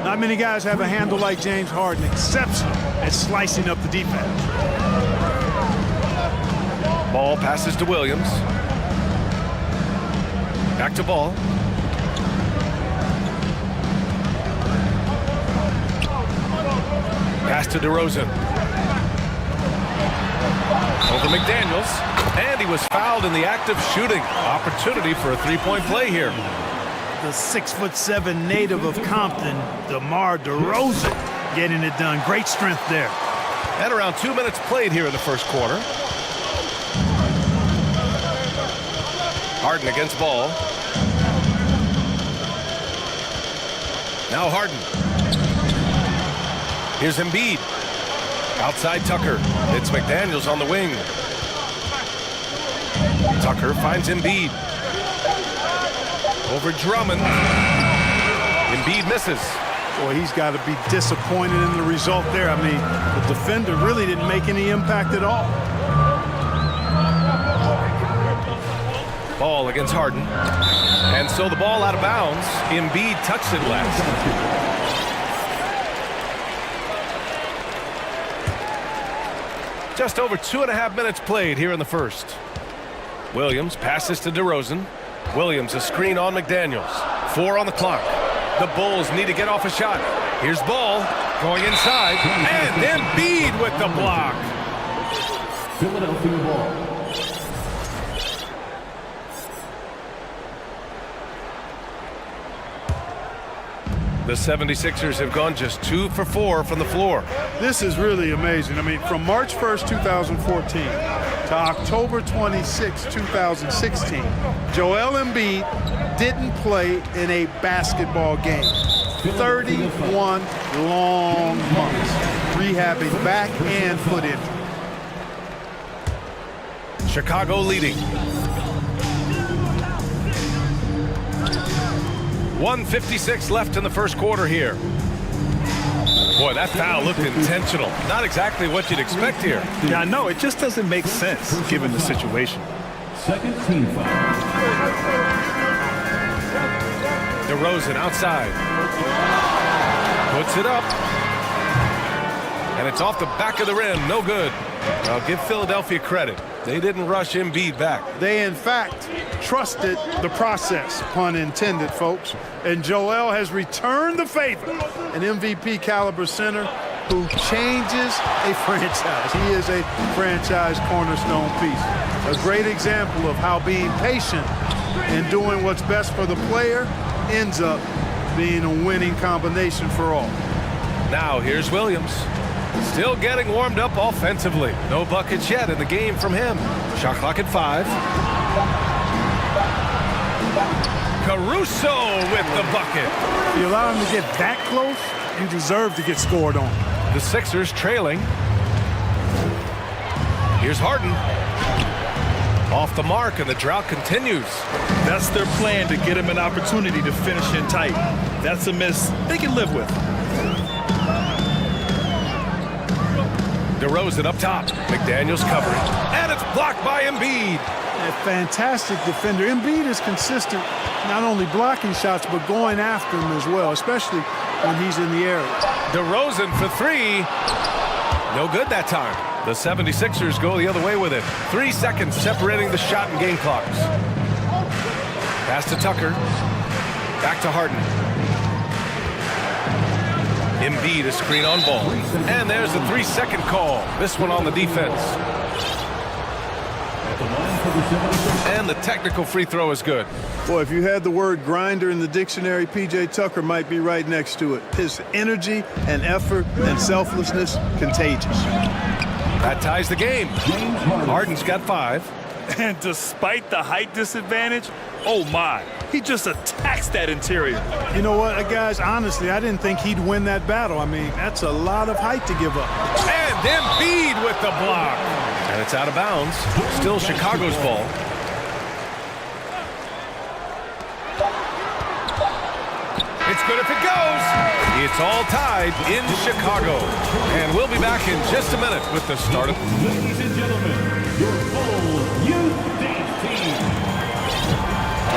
Not many guys have a handle like James Harden, exceptional at slicing up the defense. Ball passes to Williams. Back to Ball. Pass to DeRozan. Over McDaniels. And he was fouled in the act of shooting. Opportunity for a three-point play here. The 6'7" native of Compton, DeMar DeRozan, getting it done. Great strength there. And around 2 minutes played here in the first quarter. Harden against Ball. Now Harden. Here's Embiid. Outside Tucker. It's McDaniels on the wing. Tucker finds Embiid. Over Drummond. Embiid misses. Boy, he's got to be disappointed in the result there. I mean, the defender really didn't make any impact at all. Ball against Harden. And so the ball out of bounds. Embiid touched it last. Just over 2.5 minutes played here in the first. Williams passes to DeRozan. Williams a screen on McDaniels. 4 on the clock. The Bulls need to get off a shot. Here's Ball going inside. And Embiid with the block. Philadelphia ball. The 76ers have gone just 2 for 4 from the floor. This is really amazing. I mean, from March 1st, 2014 to October 26, 2016, Joel Embiid didn't play in a basketball game. 31 long months rehabbing back and foot injury. Chicago leading. 1:56 left in the first quarter here. Boy, that foul looked intentional. Not exactly what you'd expect here. Yeah, I know. It just doesn't make sense given the situation. Second team foul. DeRozan outside. Puts it up. And it's off the back of the rim. No good. I'll give Philadelphia credit. They didn't rush Embiid back. They, in fact, trusted the process, pun intended, folks. And Joel has returned the favor. An MVP caliber center who changes a franchise. He is a franchise cornerstone piece. A great example of how being patient and doing what's best for the player ends up being a winning combination for all. Now here's Williams. Still getting warmed up offensively. No buckets yet in the game from him. Shot clock at 5. Caruso with the bucket. If you allow him to get that close, you deserve to get scored on. The Sixers trailing. Here's Harden. Off the mark, and the drought continues. That's their plan, to get him an opportunity to finish in tight. That's a miss they can live with. DeRozan up top. McDaniels covering. And it's blocked by Embiid. A fantastic defender. Embiid is consistent, not only blocking shots, but going after them as well, especially when he's in the area. DeRozan for three. No good that time. The 76ers go the other way with it. 3 seconds separating the shot and game clocks. Pass to Tucker. Back to Harden. Embiid a screen on ball. And there's the 3-second call. This one on the defense. And the technical free throw is good. Boy, if you had the word grinder in the dictionary, P.J. Tucker might be right next to it. His energy and effort and selflessness, contagious. That ties the game. Harden's got 5. And despite the height disadvantage, oh my, he just attacks that interior. You know what, guys, honestly, I didn't think he'd win that battle. I mean, that's a lot of height to give up. And Embiid with the block. And it's out of bounds. Still Chicago's ball. It's good if it goes. It's all tied in Chicago. And we'll be back in just a minute with the start of... Ladies and gentlemen, your full youth dance team.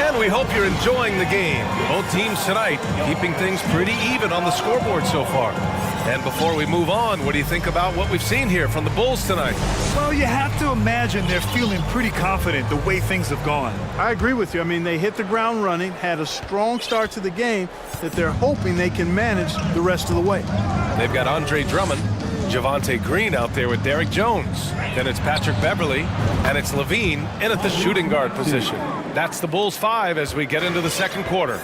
And we hope you're enjoying the game. Both teams tonight keeping things pretty even on the scoreboard so far. And before we move on, what do you think about what we've seen here from the Bulls tonight? Well, you have to imagine they're feeling pretty confident the way things have gone. I agree with you. I mean, they hit the ground running, had a strong start to the game that they're hoping they can manage the rest of the way. They've got Andre Drummond, Javonte Green out there with Derek Jones. Then it's Patrick Beverly, and it's Levine in at the shooting guard position. That's the Bulls 5 as we get into the second quarter.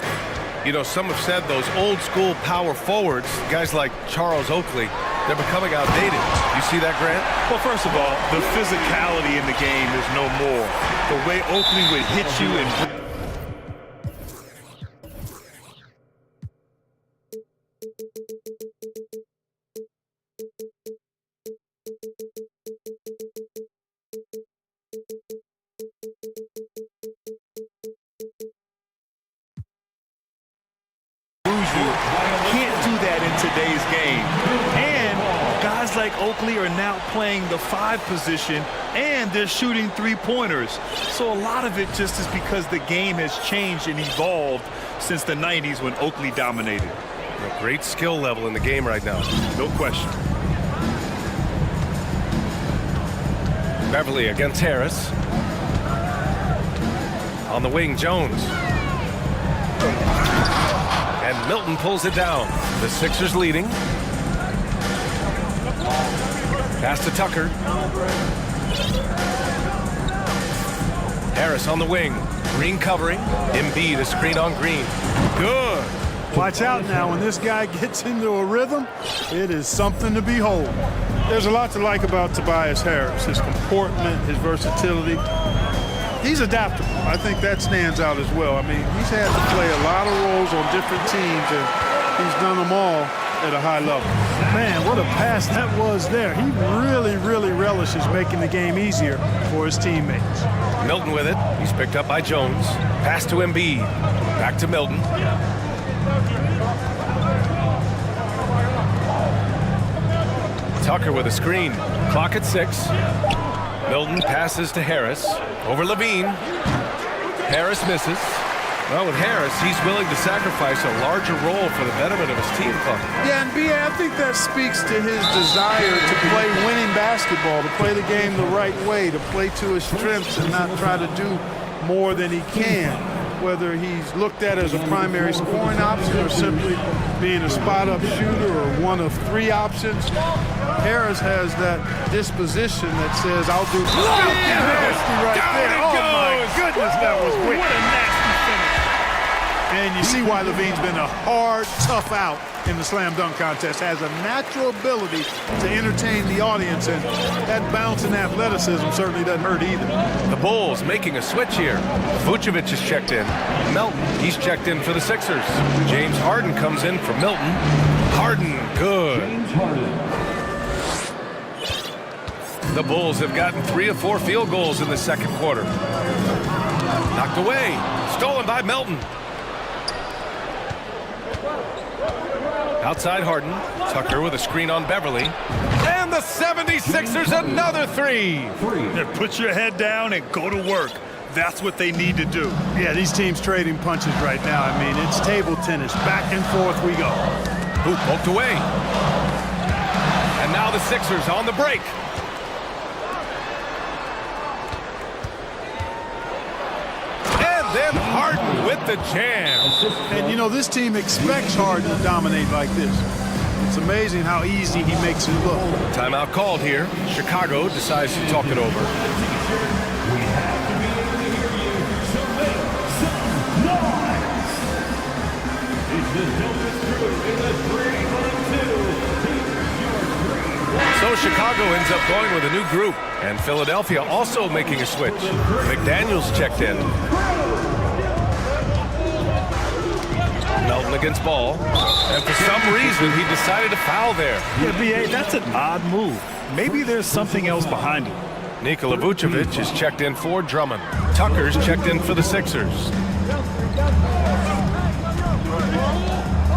You know, some have said those old school power forwards, guys like Charles Oakley, they're becoming outdated. You see that, Grant? Well, first of all, the physicality in the game is no more. The way Oakley would hit you and... Can't do that in today's game. And guys like Oakley are now playing the 5 position, and they're shooting 3-pointers. So a lot of it just is because the game has changed and evolved since the 90s when Oakley dominated. A great skill level in the game right now. No question. Beverly against Harris. On the wing, Jones. And Milton pulls it down. The Sixers leading. Pass to Tucker. Harris on the wing. Green covering. Embiid a screen on Green. Good. Watch out now. When this guy gets into a rhythm, it is something to behold. There's a lot to like about Tobias Harris. His comportment, his versatility. He's adaptable. I think that stands out as well. I mean, he's had to play a lot of roles on different teams, and he's done them all at a high level. Man, what a pass that was there. He really relishes making the game easier for his teammates. Milton with it. He's picked up by Jones. Pass to Embiid. Back to Milton. Tucker with a screen. Clock at 6. Milton passes to Harris. Over Levine. Harris misses. Well, with Harris, he's willing to sacrifice a larger role for the betterment of his team. Yeah, and B.A., I think that speaks to his desire to play winning basketball, to play the game the right way, to play to his strengths and not try to do more than he can. Whether he's looked at as a primary scoring option or simply being a spot-up shooter or one of 3 options, Harris has that disposition that says, I'll do nasty right there. Oh, my goodness, that was wicked. What a nasty finish. And you see why Levine's been a hard, tough out in the slam dunk contest. Has a natural ability to entertain the audience, and that bounce and athleticism certainly doesn't hurt either. The Bulls making a switch here. Vucevic is checked in. Melton He's checked in for the Sixers. James Harden comes in for Milton. Harden, good. James Harden. The Bulls have gotten 3 of 4 field goals in the second quarter. Knocked away. Stolen by Milton. Outside Harden. Tucker with a screen on Beverly. And the 76ers another 3. Put your head down and go to work. That's what they need to do. Yeah, these teams trading punches right now. I mean, it's table tennis. Back and forth we go. Hoop poked away. And now the Sixers on the break. And then Harden with the jam. And, you know, this team expects Harden to dominate like this. It's amazing how easy he makes it look. Timeout called here. Chicago decides to talk it over. We have to be able to hear you, so make some noise. It's the dopest crew in the 3-1-2. So Chicago ends up going with a new group, and Philadelphia also making a switch. McDaniels checked in. Melton against Ball, and for some reason he decided to foul there. Yeah, B.A., that's an odd move. Maybe there's something else behind it. Nikola Vucevic is checked in for Drummond. Tucker's checked in for the Sixers.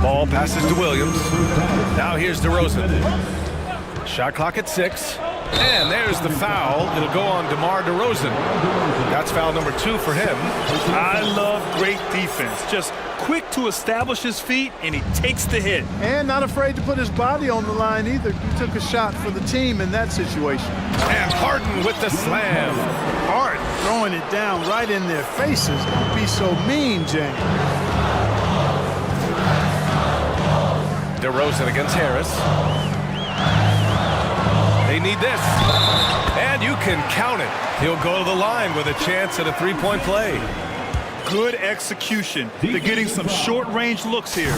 Ball passes to Williams. Now here's DeRozan. Shot clock at 6. And there's the foul. It'll go on DeMar DeRozan. That's foul number 2 for him. I love great defense. Just quick to establish his feet, and he takes the hit. And not afraid to put his body on the line either. He took a shot for the team in that situation. And Harden with the slam. Harden throwing it down right in their faces. Don't be so mean, James. DeRozan against Harris. They need this. And you can count it. He'll go to the line with a chance at a three-point play. Good execution. They're getting some short-range looks here.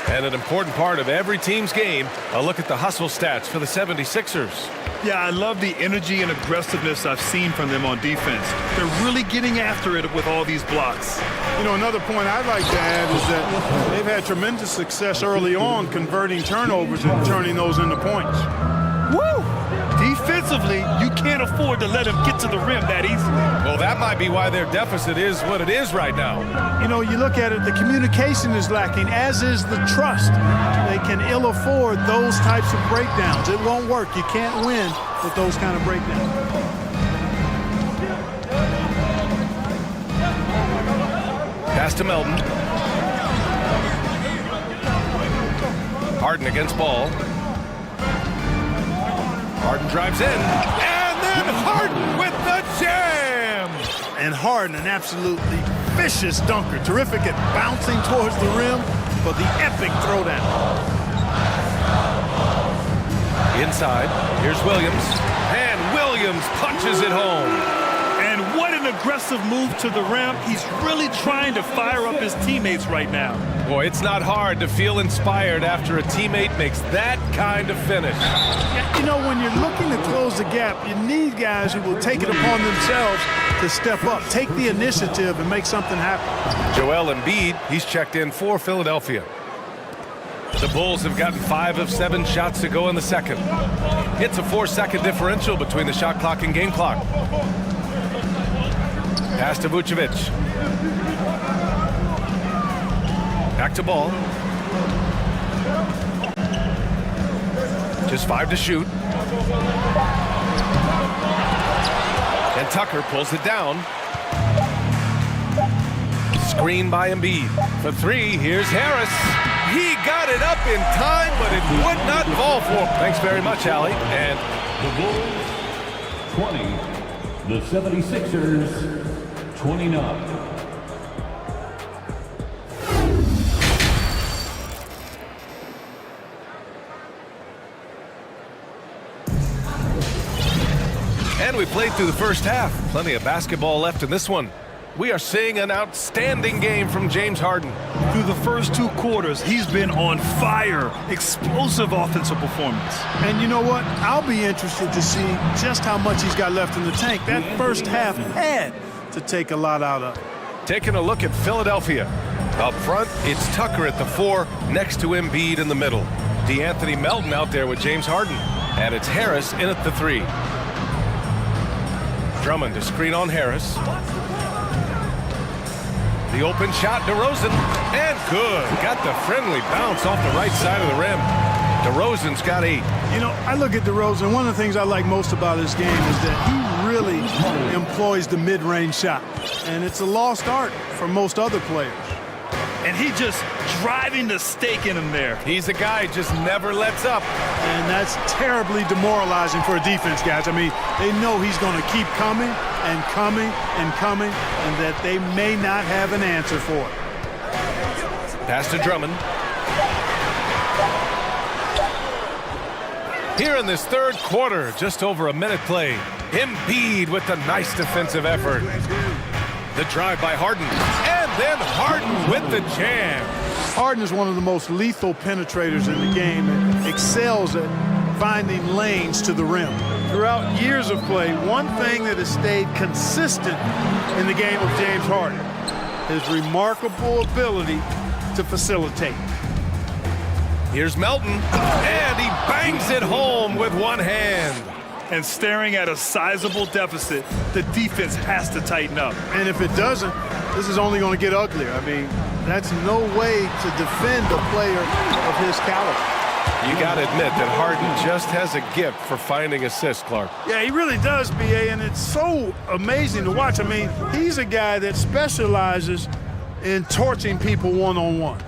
And an important part of every team's game, a look at the hustle stats for the 76ers. Yeah, I love the energy and aggressiveness I've seen from them on defense. They're really getting after it with all these blocks. You know, another point I'd like to add is that they've had tremendous success early on converting turnovers and turning those into points. Woo! Defensively, you can't afford to let them get to the rim that easily. Well, that might be why their deficit is what it is right now. You know, you look at it, the communication is lacking, as is the trust. They can ill afford those types of breakdowns. It won't work. You can't win with those kind of breakdowns. Pass to Melton. Harden against Ball. Harden drives in, and then Harden with the jam! And Harden, an absolutely vicious dunker. Terrific at bouncing towards the rim for the epic throwdown. Inside, here's Williams, and Williams punches it home. And what an aggressive move to the rim. He's really trying to fire up his teammates right now. Boy, it's not hard to feel inspired after a teammate makes that kind of finish. You know, when you're looking to close the gap, you need guys who will take it upon themselves to step up, take the initiative, and make something happen. Joel Embiid, he's checked in for Philadelphia. The Bulls have gotten 5 of 7 shots to go in the second. It's a 4-second differential between the shot clock and game clock. Pass to Vucevic. Back to Ball. Just 5 to shoot. And Tucker pulls it down. Screen by Embiid. For 3, here's Harris. He got it up in time, but it would not fall for him. Thanks very much, Allie. And the Bulls 20, the 76ers 29. And we played through the first half. Plenty of basketball left in this one. We are seeing an outstanding game from James Harden. Through the first 2 quarters, he's been on fire. Explosive offensive performance. And you know what? I'll be interested to see just how much he's got left in the tank. That first half had to take a lot out of it. Taking a look at Philadelphia. Up front, it's Tucker at the 4, next to Embiid in the middle. DeAnthony Melton out there with James Harden. And it's Harris in at the 3. Drummond to screen on Harris. The open shot, DeRozan, and good. Got the friendly bounce off the right side of the rim. DeRozan's got 8. You know, I look at DeRozan, one of the things I like most about his game is that he really employs the mid-range shot. And it's a lost art for most other players. And he just driving the stake in him there. He's a guy who just never lets up. And that's terribly demoralizing for a defense, guys. I mean, they know he's going to keep coming and coming and coming, and that they may not have an answer for it. Pass to Drummond. Here in this third quarter, just over a minute play. Embiid with the nice defensive effort. The drive by Harden, and then Harden with the jam. Harden is one of the most lethal penetrators in the game and excels at finding lanes to the rim. Throughout years of play, one thing that has stayed consistent in the game of James Harden, his remarkable ability to facilitate. Here's Melton, and he bangs it home with one hand. And staring at a sizable deficit, the defense has to tighten up. And if it doesn't, this is only going to get uglier. I mean, that's no way to defend a player of his caliber. You got to admit that Harden just has a gift for finding assists, Clark. Yeah, he really does, B.A., and it's so amazing to watch. I mean, he's a guy that specializes in torching people one-on-one.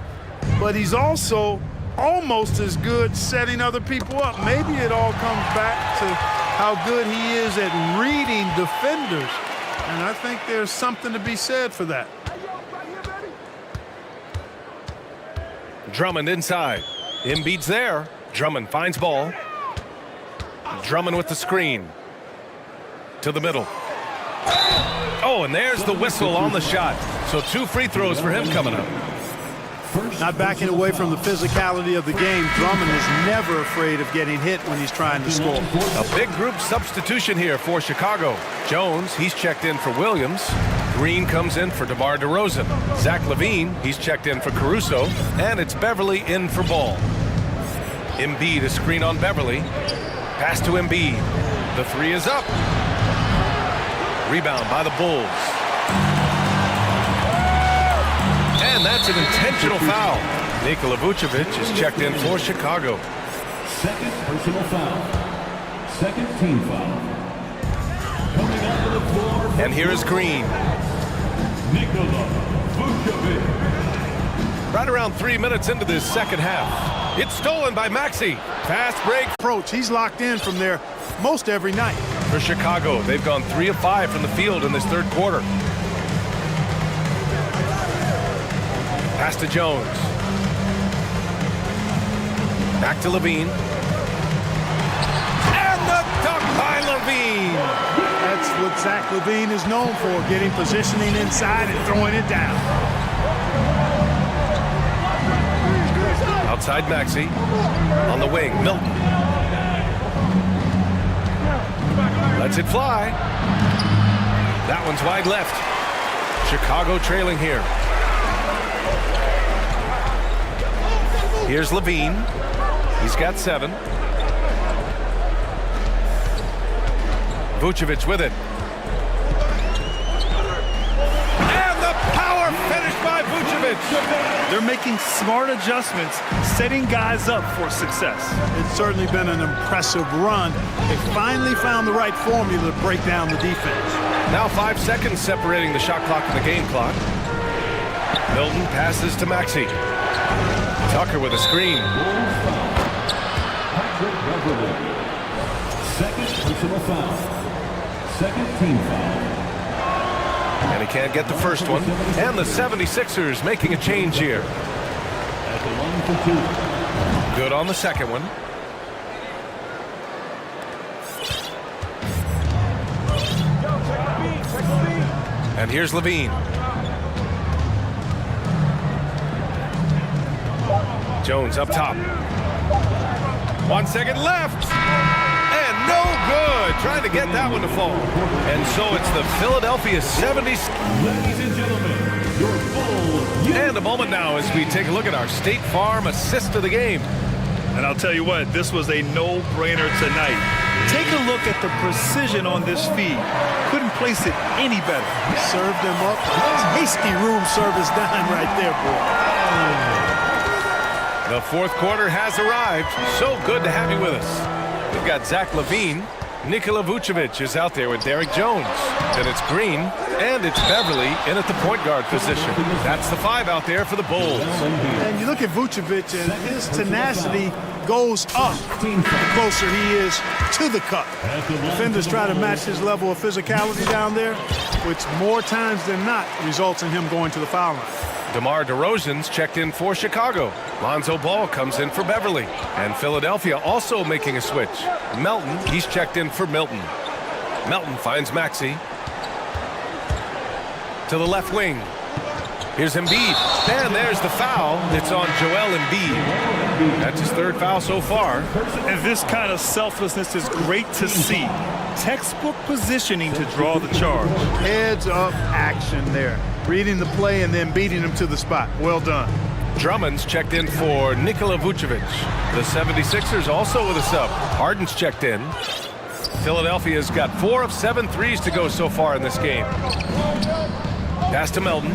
But he's also almost as good setting other people up. Maybe it all comes back to how good he is at reading defenders. And I think there's something to be said for that. Drummond inside. Embiid's there. Drummond finds ball. Drummond with the screen. To the middle. Oh, and there's the whistle on the shot. So 2 free throws for him coming up. Not backing away from the physicality of the game, Drummond is never afraid of getting hit when he's trying to score. A big group substitution here for Chicago. Jones, he's checked in for Williams. Green comes in for DeMar DeRozan. Zach LaVine, he's checked in for Caruso. And it's Beverly in for Ball. Embiid is screen on Beverly. Pass to Embiid. The 3 is up. Rebound by the Bulls. And that's an intentional foul. Nikola Vucevic is checked in for Chicago. Second personal foul. Second team foul. Coming up to the floor. And here is Green. Nikola Vucevic. Right around 3 minutes into this second half. It's stolen by Maxey. Fast break. Approach. He's locked in from there most every night. For Chicago, they've gone 3 of 5 from the field in this third quarter. Pass to Jones. Back to LaVine. And the dunk by LaVine. That's what Zach LaVine is known for, getting positioning inside and throwing it down. Outside Maxey. On the wing, Milton. Lets it fly. That one's wide left. Chicago trailing here. Here's LaVine. He's got 7. Vucevic with it. And the power finish by Vucevic. They're making smart adjustments, setting guys up for success. It's certainly been an impressive run. They finally found the right formula to break down the defense. Now 5 seconds separating the shot clock and the game clock. Milton passes to Maxey. Tucker with a screen. Second personal foul. Second team foul. And he can't get the first one. And the 76ers making a change here. At the line for 2. Good on the second one. And here's LaVine. Jones up top. 1 second left. And no good. trying to get that one to fall. And so it's the Philadelphia 70s. Ladies and gentlemen, your full... And a moment now as we take a look at our State Farm assist of the game. And I'll tell you what, this was a no-brainer tonight. Take a look at the precision on this feed. Couldn't place it any better. Served him up. Hasty room service dime right there, boy. The fourth quarter has arrived. So good to have you with us. We've got Zach LaVine. Nikola Vucevic is out there with Derek Jones. Then it's Green, and it's Beverly in at the point guard position. That's the five out there for the Bulls. And you look at Vucevic, and his tenacity goes up the closer he is to the cup. Defenders try to match his level of physicality down there, which more times than not results in him going to the foul line. DeMar DeRozan's checked in for Chicago. Lonzo Ball comes in for Beverly. And Philadelphia also making a switch. Melton, he's checked in for Milton. Melton finds Maxey. To the left wing. Here's Embiid. And there's the foul. It's on Joel Embiid. That's his third foul so far. And this kind of selflessness is great to see. Textbook positioning to draw the charge. Heads-up action there. Reading the play and then beating him to the spot. Well done. Drummond's checked in for Nikola Vucevic. The 76ers also with a sub. Harden's checked in. Philadelphia's got 4 of 7 threes to go so far in this game. Pass to Melton.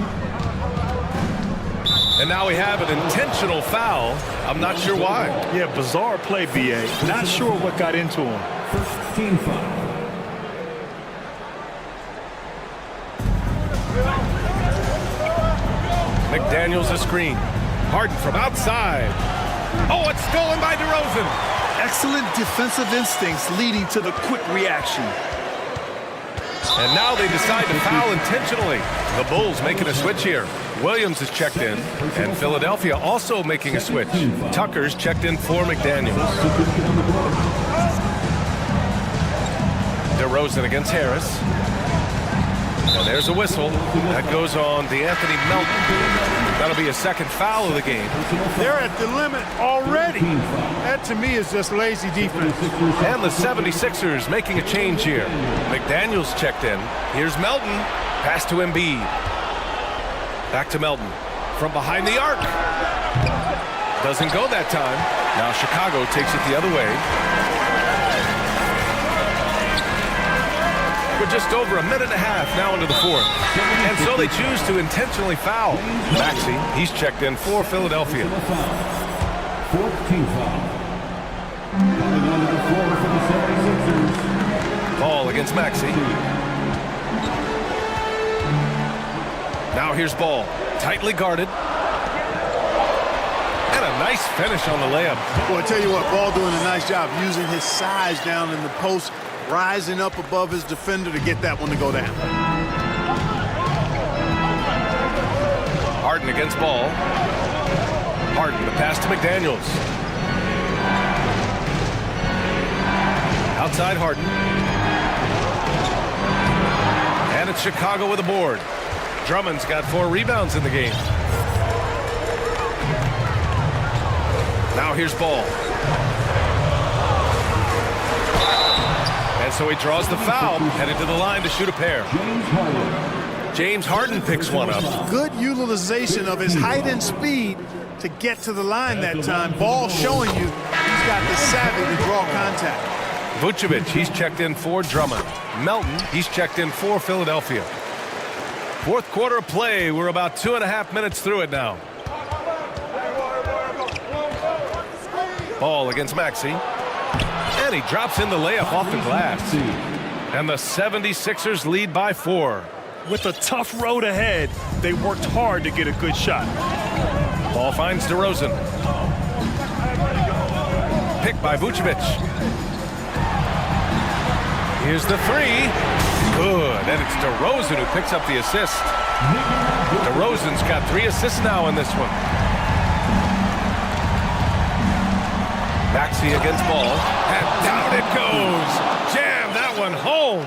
And now we have an intentional foul. I'm not sure why. Yeah, bizarre play, B.A. Not sure what got into him. First team foul. McDaniels a screen. Harden from outside. Oh, it's stolen by DeRozan. Excellent defensive instincts leading to the quick reaction. And now they decide to foul intentionally. The Bulls making a switch here. Williams is checked in. And Philadelphia also making a switch. Tucker's checked in for McDaniels. DeRozan against Harris. And there's a whistle. That goes on DeAnthony Melton. That'll be a second foul of the game. They're at the limit already. That, to me, is just lazy defense. And the 76ers making a change here. McDaniels checked in. Here's Melton. Pass to Embiid. Back to Melton. From behind the arc. Doesn't go that time. Now Chicago takes it the other way. We're just over a minute and a half now into the fourth. And so they choose to intentionally foul. Maxey, he's checked in for Philadelphia. Fourth team foul. Coming onto the floor for the 76ers. Ball against Maxey. Now here's Ball. Tightly guarded. And a nice finish on the layup. Well, I tell you what, Ball doing a nice job using his size down in the post, rising up above his defender to get that one to go down. Harden against Ball. Harden, the pass to McDaniels. Outside Harden. And it's Chicago with a board. Drummond's got 4 rebounds in the game. Now here's Ball. And so he draws the foul, headed to the line to shoot a pair. James Harden picks one up. Good utilization of his height and speed to get to the line that time. Ball showing you he's got the savvy to draw contact. Vucevic, he's checked in for Drummond. Melton, he's checked in for Philadelphia. Fourth quarter of play. We're about 2.5 minutes through it now. Ball against Maxey. And he drops in the layup off the glass. And the 76ers lead by 4. With a tough road ahead, they worked hard to get a good shot. Ball finds DeRozan. Picked by Vucevic. Here's the 3. Good. And it's DeRozan who picks up the assist. DeRozan's got 3 assists now in this one. Maxey against Ball. And down it goes. Jam that one home.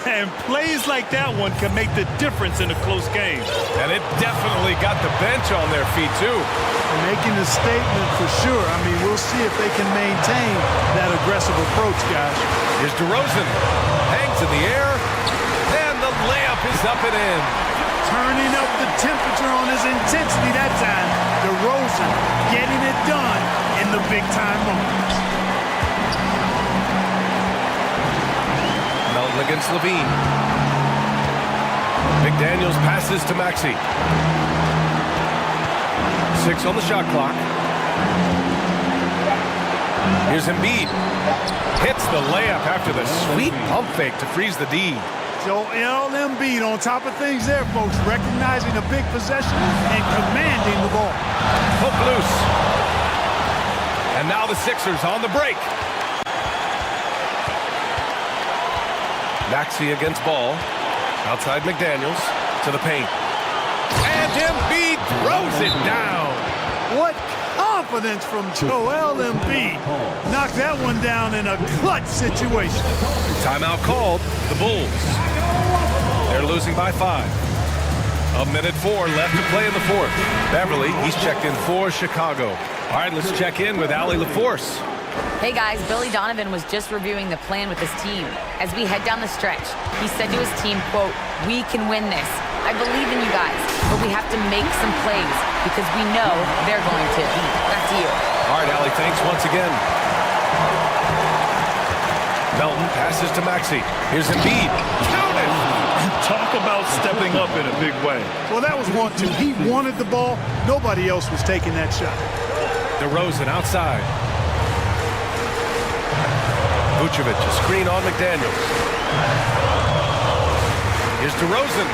And plays like that one can make the difference in a close game. And it definitely got the bench on their feet, too. Making a statement for sure. I mean, we'll see if they can maintain that aggressive approach, guys. Here's DeRozan. Hangs in the air. And the layup is up and in. Turning up the temperature on his intensity that time. DeRozan getting it done in the big-time moments. Melton against Levine. McDaniels passes to Maxey. 6 on the shot clock. Here's Embiid. Hits the layup after the sweet pump fake to freeze the D. Joel Embiid on top of things there, folks. Recognizing a big possession and commanding the ball. Hook loose. And now the Sixers on the break. Maxey against Ball. Outside McDaniels to the paint. And Embiid throws it down. What confidence from Joel Embiid. Knocked that one down in a clutch situation. Timeout called. The Bulls. They're losing by 5. 1:04 left to play in the fourth. Beverly, he's checked in for Chicago. All right, let's check in with Allie LaForce. Hey guys, Billy Donovan was just reviewing the plan with his team. As we head down the stretch, he said to his team, quote, "We can win this. I believe in you guys, but we have to make some plays because we know they're going to." Back to you. All right, Allie, thanks once again. Melton passes to Maxey. Here's Embiid. Count it! Talk about stepping up in a big way. Well, that was 1-2. He wanted the ball. Nobody else was taking that shot. DeRozan outside. Vucevic, a screen on McDaniels. Here's DeRozan.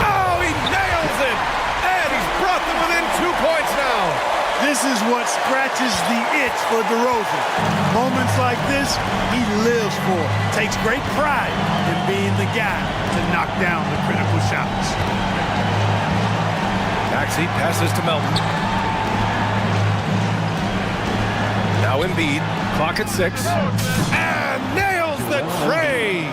Oh, he nails it! And he's brought them within 2 points now. This is what scratches the itch for DeRozan. Moments like this, he lives for. Takes great pride in being the guy to knock down the critical shots. Maxey passes to Melton. Now Embiid, clock at 6. And nails the tray!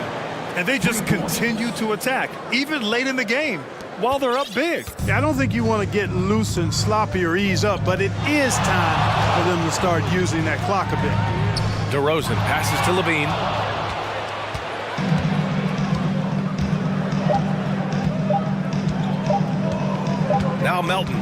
And they just continue to attack, even late in the game, while they're up big. I don't think you want to get loose and sloppy or ease up, but it is time for them to start using that clock a bit. DeRozan passes to Levine. Now Melton.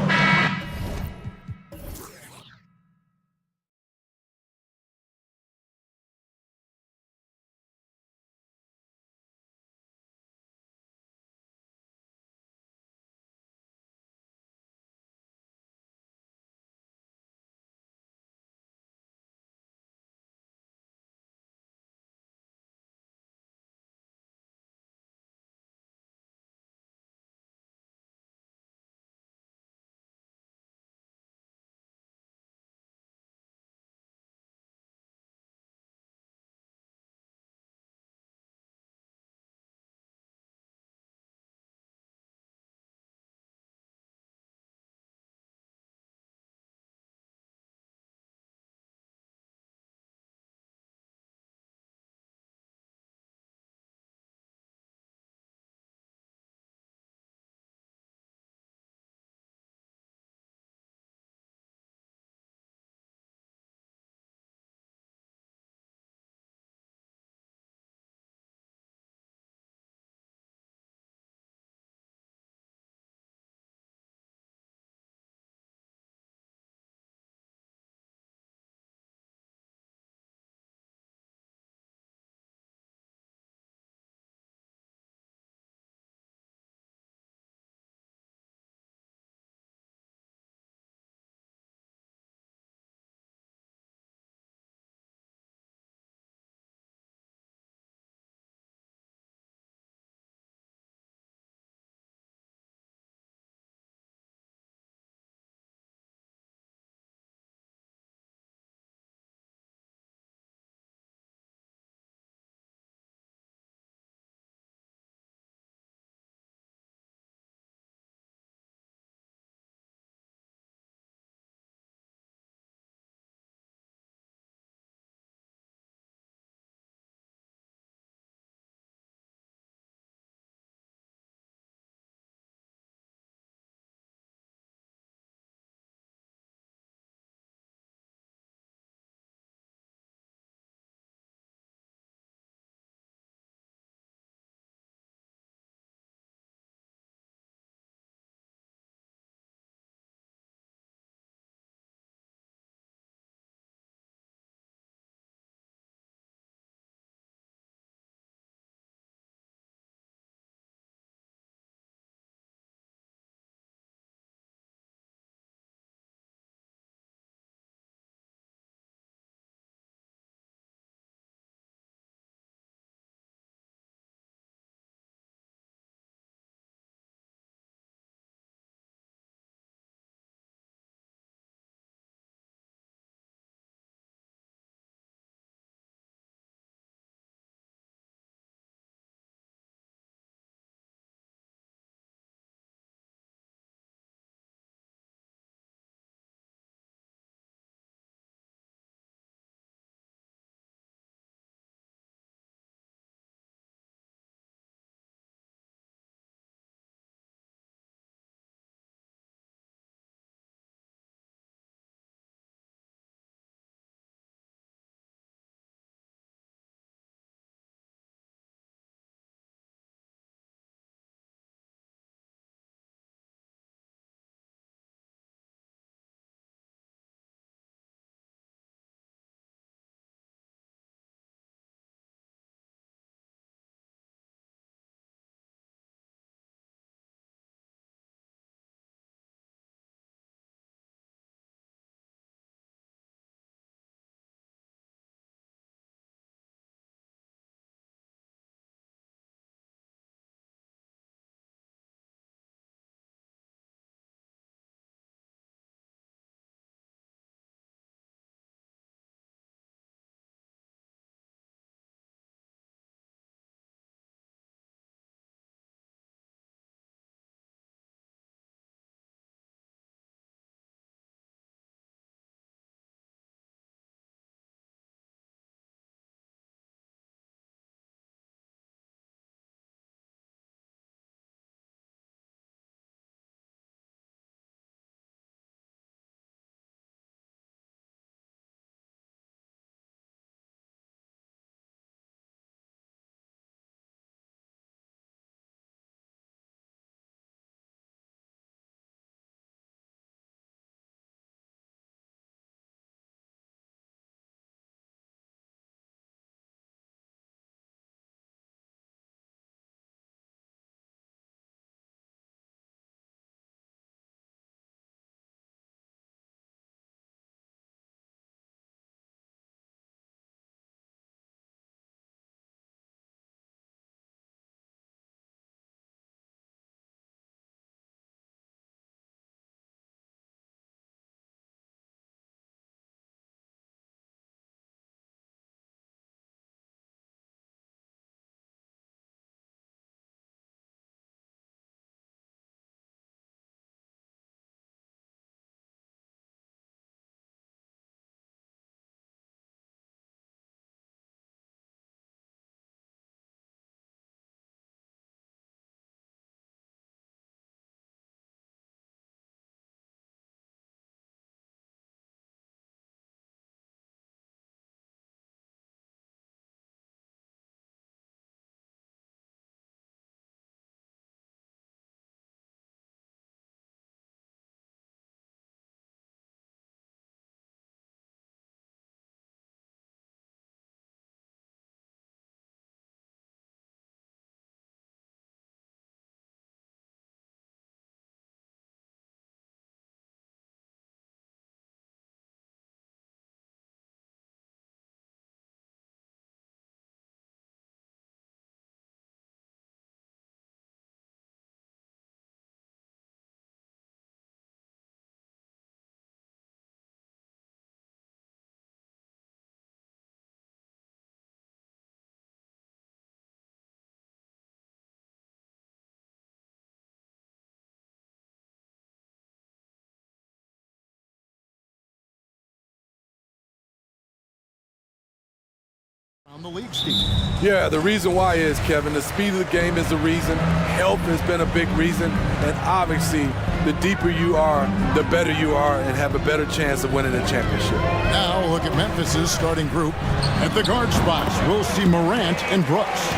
from the league, Steve. Yeah, the reason why is, Kevin, the speed of the game is the reason. Health has been a big reason. And obviously, the deeper you are, the better you are and have a better chance of winning a championship. Now look at Memphis's starting group. At the guard spots, we'll see Morant and Brooks.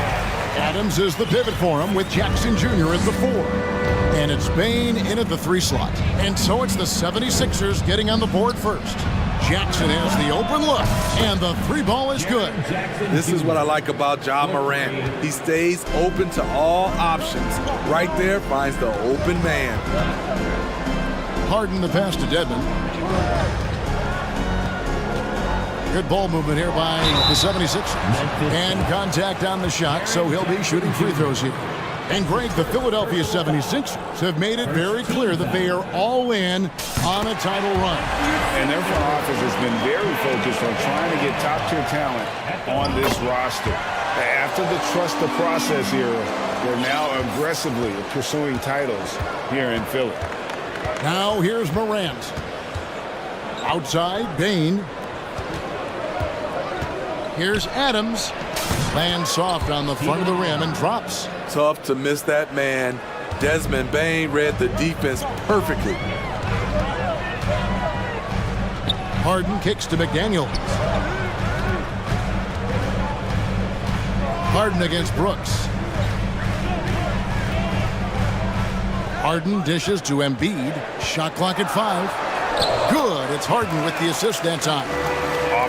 Adams is the pivot for him with Jackson Jr. at the 4. And it's Bain in at the 3 slot. And so it's the 76ers getting on the board first. Jackson has the open look, and the 3 ball is good. This is what I like about Ja Morant. He stays open to all options. Right there finds the open man. Harden the pass to Dedmon. Good ball movement here by the 76ers. And contact on the shot, so he'll be shooting free throws here. And Greg, the Philadelphia 76ers have made it very clear that they are all in on a title run. And their front office has been very focused on trying to get top-tier talent on this roster. After the trust the process era, they're now aggressively pursuing titles here in Philly. Now here's Morant. Outside, Bain. Here's Adams. Lands soft on the front of the rim and drops. Tough to miss that man. Desmond Bain read the defense perfectly. Harden kicks to McDaniel. Harden against Brooks. Harden dishes to Embiid. Shot clock at 5. Good. It's Harden with the assist that time.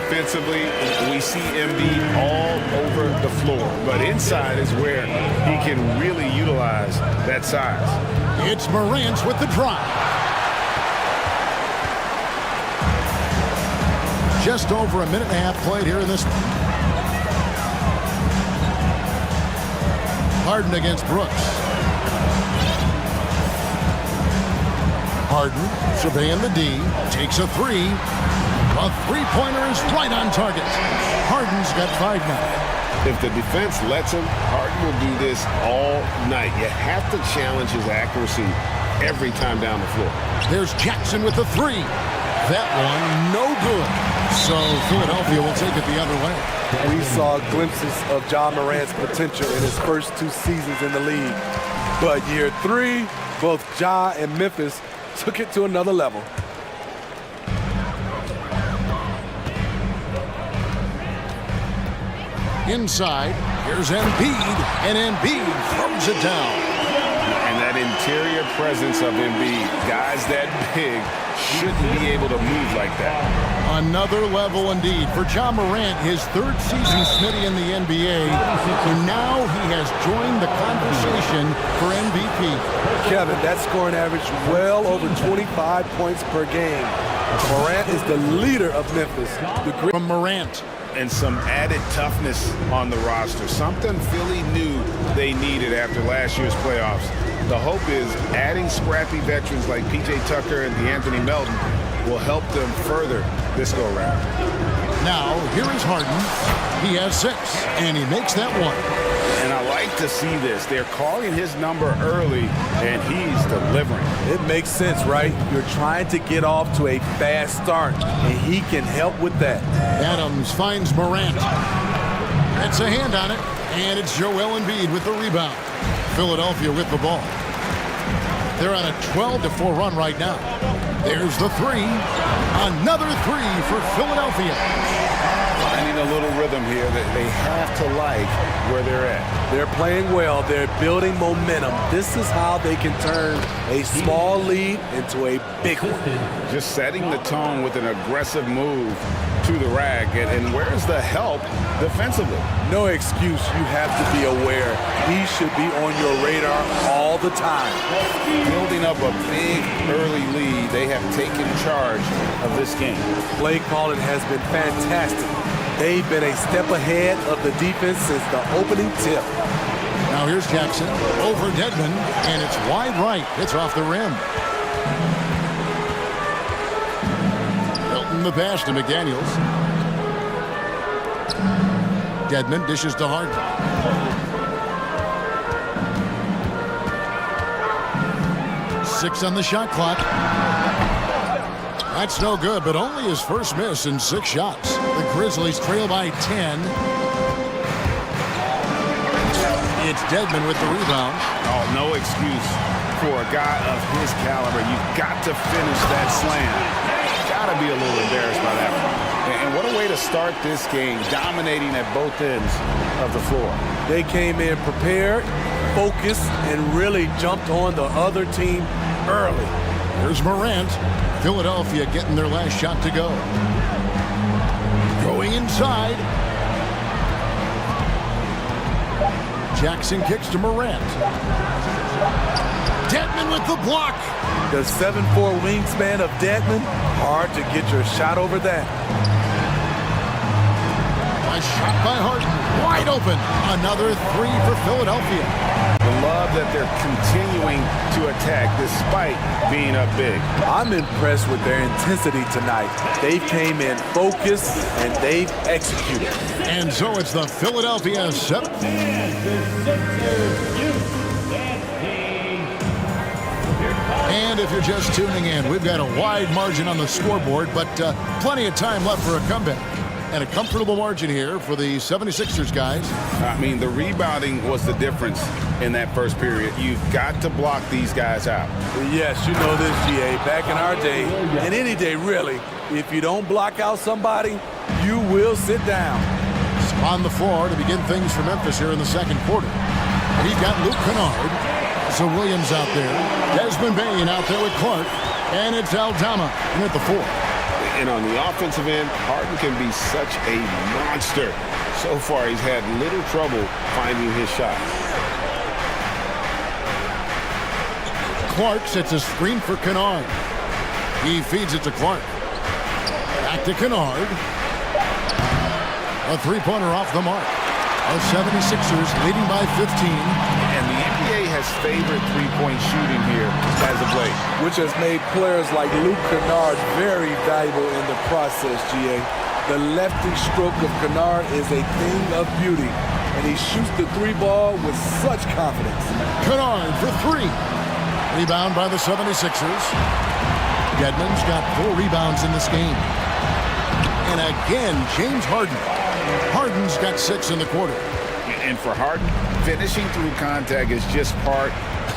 Offensively, we see Embiid all over the floor, but inside is where he can really utilize that size. It's Morant with the drive. Just over a minute and a half played here in this one. Harden against Brooks. Harden surveying the D, takes a 3. A 3-pointer is right on target. Harden's got 5 now. If the defense lets him, Harden will do this all night. You have to challenge his accuracy every time down the floor. There's Jackson with the 3. That one, no good. So Philadelphia will take it the other way. We saw glimpses of Ja Morant's potential in his first 2 seasons in the league. But year 3, both Ja and Memphis took it to another level. Inside, here's Embiid, and Embiid throws it down. And that interior presence of Embiid, guys that big shouldn't be able to move like that. Another level indeed for Ja Morant, his 3rd season Smitty in the NBA, and now he has joined the conversation for MVP. Kevin, that scoring average well over 25 points per game. Morant is the leader of Memphis. From Morant. And some added toughness on the roster, something Philly knew they needed after last year's playoffs. The hope is adding scrappy veterans like P.J. Tucker and DeAnthony Melton will help them further this go-round. Now, here is Harden. He has 6, and he makes that 1. And I like to see this. They're calling his number early, and he's delivering. It makes sense, right? You're trying to get off to a fast start, and he can help with that. Adams finds Morant. That's a hand on it, and it's Joel Embiid with the rebound. Philadelphia with the ball. They're on a 12-4 run right now. There's the 3. Another 3 for Philadelphia. Finding a little rhythm here that they have to like where they're at. They're playing well. They're building momentum. This is how they can turn a small lead into a big one. Just setting the tone with an aggressive move to the rack. And where's the help defensively? No excuse. You have to be aware. He should be on your radar all the time. Building up a big early lead, they have taken charge of this game. Play calling has been fantastic. They've been a step ahead of the defense since the opening tip. Now here's Jackson over Dedmon, and it's wide right. It's off the rim. Hilton the pass to McDaniels. Dedmon dishes to Harden. Six on the shot clock. That's no good, but only his first miss in 6 shots. The Grizzlies trail by 10. It's Dedmon with the rebound. Oh, no excuse for a guy of his caliber. You've got to finish that slam. Got to be a little embarrassed by that one. And what a way to start this game, dominating at both ends of the floor. They came in prepared, focused, and really jumped on the other team early. Here's Morant. Philadelphia getting their last shot to go. Going inside. Jackson kicks to Morant. Dedmon with the block. The 7'4" wingspan of Dedmon, hard to get your shot over that. A shot by Harden, wide open. Another three for Philadelphia. I love that they're continuing to attack despite being up big. I'm impressed with their intensity tonight. They came in focused and they've executed. And so it's the Philadelphia 7. And if you're just tuning in, we've got a wide margin on the scoreboard, but plenty of time left for a comeback. And a comfortable margin here for the 76ers guys. I mean, the rebounding was the difference in that first period. You've got to block these guys out. Yes, you know this, GA. Back in our day, and any day really, if you don't block out somebody, you will sit down. On the floor to begin things for Memphis here in the second quarter. We've got Luke Kennard. So Williams out there. Desmond Bain out there with Clark. And it's Aldama in at the 4. And on the offensive end, Harden can be such a monster. So far, he's had little trouble finding his shot. Clark sets a screen for Kennard. He feeds it to Clark. Back to Kennard. A three-pointer off the mark. The 76ers leading by 15. And the NBA has favored three-point shooting here as of late, which has made players like Luke Kennard very valuable in the process, GA. The lefty stroke of Kennard is a thing of beauty, and he shoots the three ball with such confidence. Kennard for 3. Rebound by the 76ers. Dedmon's got 4 rebounds in this game. And again, James Harden. Harden's got 6 in the quarter. And for Harden, finishing through contact is just part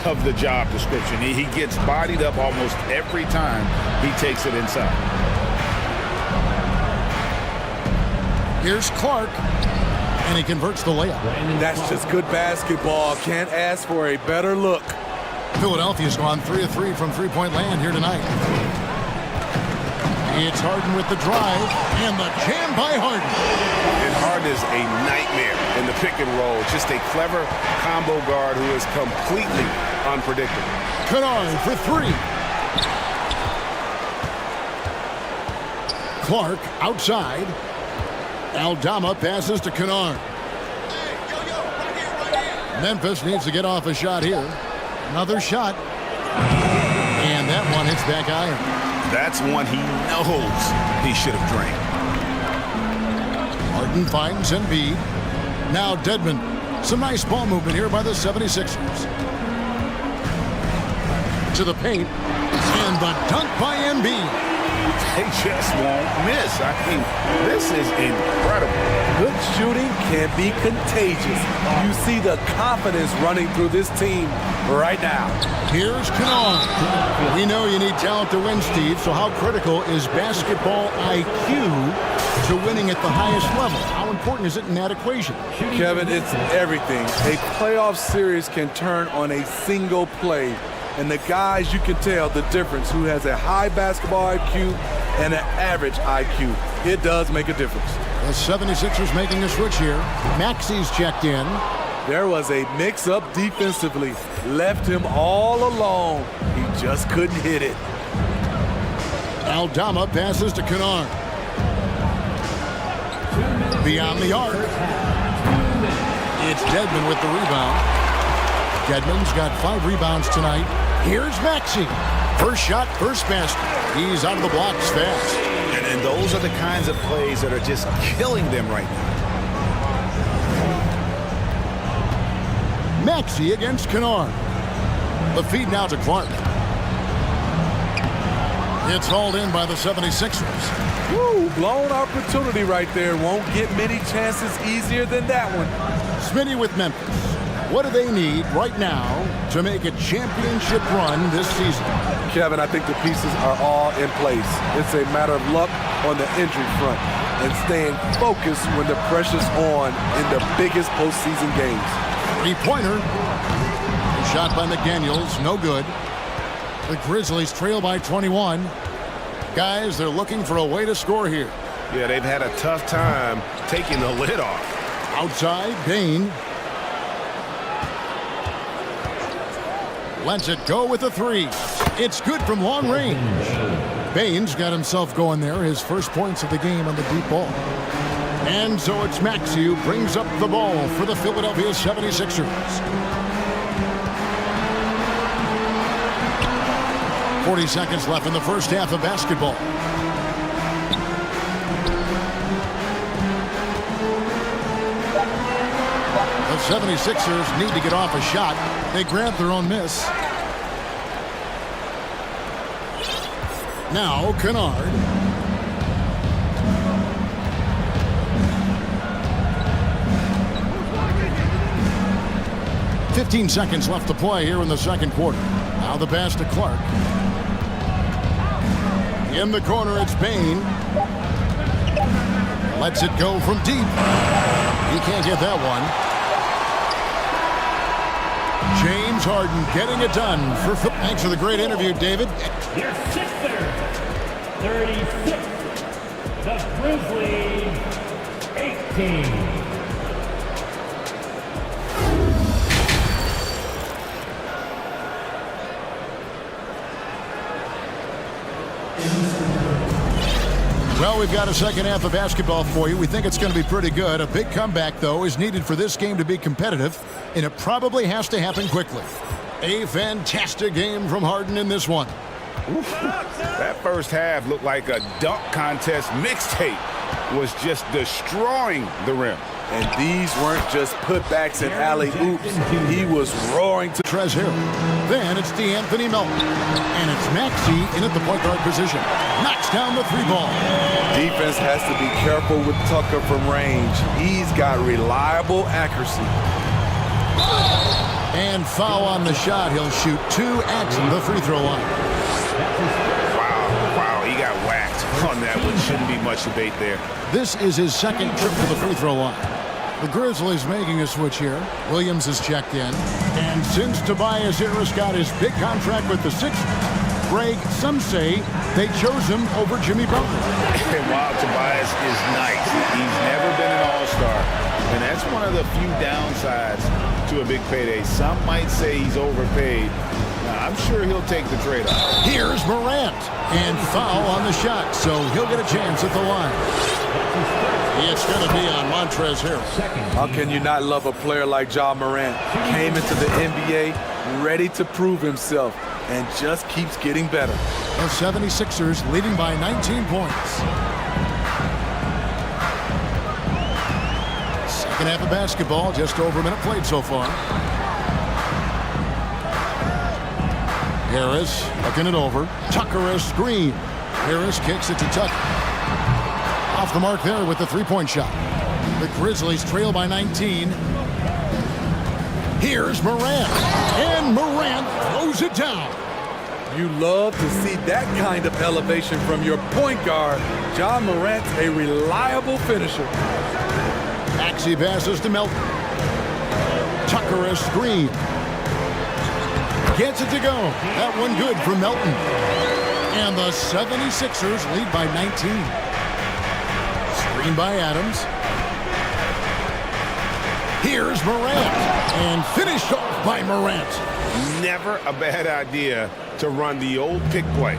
of the job description. He gets bodied up almost every time he takes it inside. Here's Clark, and he converts the layup. That's just good basketball. Can't ask for a better look. Philadelphia's gone 3 of 3 from three-point land here tonight. It's Harden with the drive, and the jam by Harden. And Harden is a nightmare in the pick and roll. Just a clever combo guard who is completely unpredictable. Kennard for 3. Clark outside. Aldama passes to Kennard. Memphis needs to get off a shot here. Another shot. And that one hits back iron. That's one he knows he should have drained. Harden finds Embiid. Now Dedmon. Some nice ball movement here by the 76ers. To the paint. And the dunk by Embiid. They just won't miss. I mean, this is incredible. Good shooting can be contagious. You see the confidence running through this team right now. Here's Kennard. We know you need talent to win, Steve, so how critical is basketball IQ to winning at the highest level? How important is it in that equation? Kevin, it's everything. A playoff series can turn on a single play. And the guys, you can tell the difference who has a high basketball IQ and an average IQ. It does make a difference. The 76ers making a switch here. Maxi's checked in. There was a mix-up defensively. Left him all alone. He just couldn't hit it. Aldama passes to Kennard. Beyond the arc. It's Dedmon with the rebound. Dedmon's got 5 rebounds tonight. Here's Maxey. First shot, first basket. He's out of the blocks fast. And those are the kinds of plays that are just killing them right now. Maxey against Kennard. The feed now to Clark. It's hauled in by the 76ers. Woo, blown opportunity right there. Won't get many chances easier than that one. Smitty with Memphis. What do they need right now to make a championship run this season? Kevin, I think the pieces are all in place. It's a matter of luck on the injury front and staying focused when the pressure's on in the biggest postseason games. Three-pointer. Shot by McDaniels, no good. The Grizzlies trail by 21. Guys, they're looking for a way to score here. Yeah, they've had a tough time taking the lid off. Outside, Bain. Lets it go with a three. It's good from long range. Bain's got himself going there, his first points of the game on the deep ball. And so it's Maxey who brings up the ball for the Philadelphia 76ers. 40 seconds left in the first half of basketball. The 76ers need to get off a shot. They grab their own miss. Now Kennard. "15 seconds left to play here in the second quarter. Now the pass to Clark. In the corner, it's Bain. Lets it go from deep. He can't get that one. James Harden getting it done. Thanks for the great interview, David. Your Sixers, 36. The Grizzlies, 18. Well, we've got a second half of basketball for you. We think it's going to be pretty good. A big comeback, though, is needed for this game to be competitive, and it probably has to happen quickly. A fantastic game from Harden in this one. Oof. That first half looked like a dunk contest mixtape. Was just destroying the rim. And these weren't just putbacks and alley-oops. He was roaring to Trez Hill. Then it's DeAnthony Melton. And it's Maxey in at the point guard position. Knocks down the three ball. Defense has to be careful with Tucker from range. He's got reliable accuracy. And foul on the shot. He'll shoot two at the free throw line. Wow, he got whacked on that one. Shouldn't be much debate there. This is his second trip to the free throw line. The Grizzlies making a switch here. Williams has checked in. And since Tobias Harris got his big contract with the Sixers, Greg, some say they chose him over Jimmy Butler. And while Tobias is nice, he's never been an all-star. And that's one of the few downsides to a big payday. Some might say he's overpaid. I'm sure he'll take the trade-off. Here's Morant. And foul on the shot, so he'll get a chance at the line. It's going to be on Montrezl Harrell. How can you not love a player like Ja Morant? Came into the NBA ready to prove himself and just keeps getting better. The 76ers leading by 19 points. Second half of basketball, just over a minute played so far. Harris looking it over. Tucker a screen. Harris kicks it to Tucker. Off the mark there with the three-point shot. The Grizzlies trail by 19. Here's Morant. And Morant throws it down. You love to see that kind of elevation from your point guard. Ja Morant's a reliable finisher. Maxey passes to Melton. Tucker a screen. Gets it to go. That one good for Melton. And the 76ers lead by 19. Screen by Adams. Here's Morant. And finished off by Morant. Never a bad idea to run the old pick play.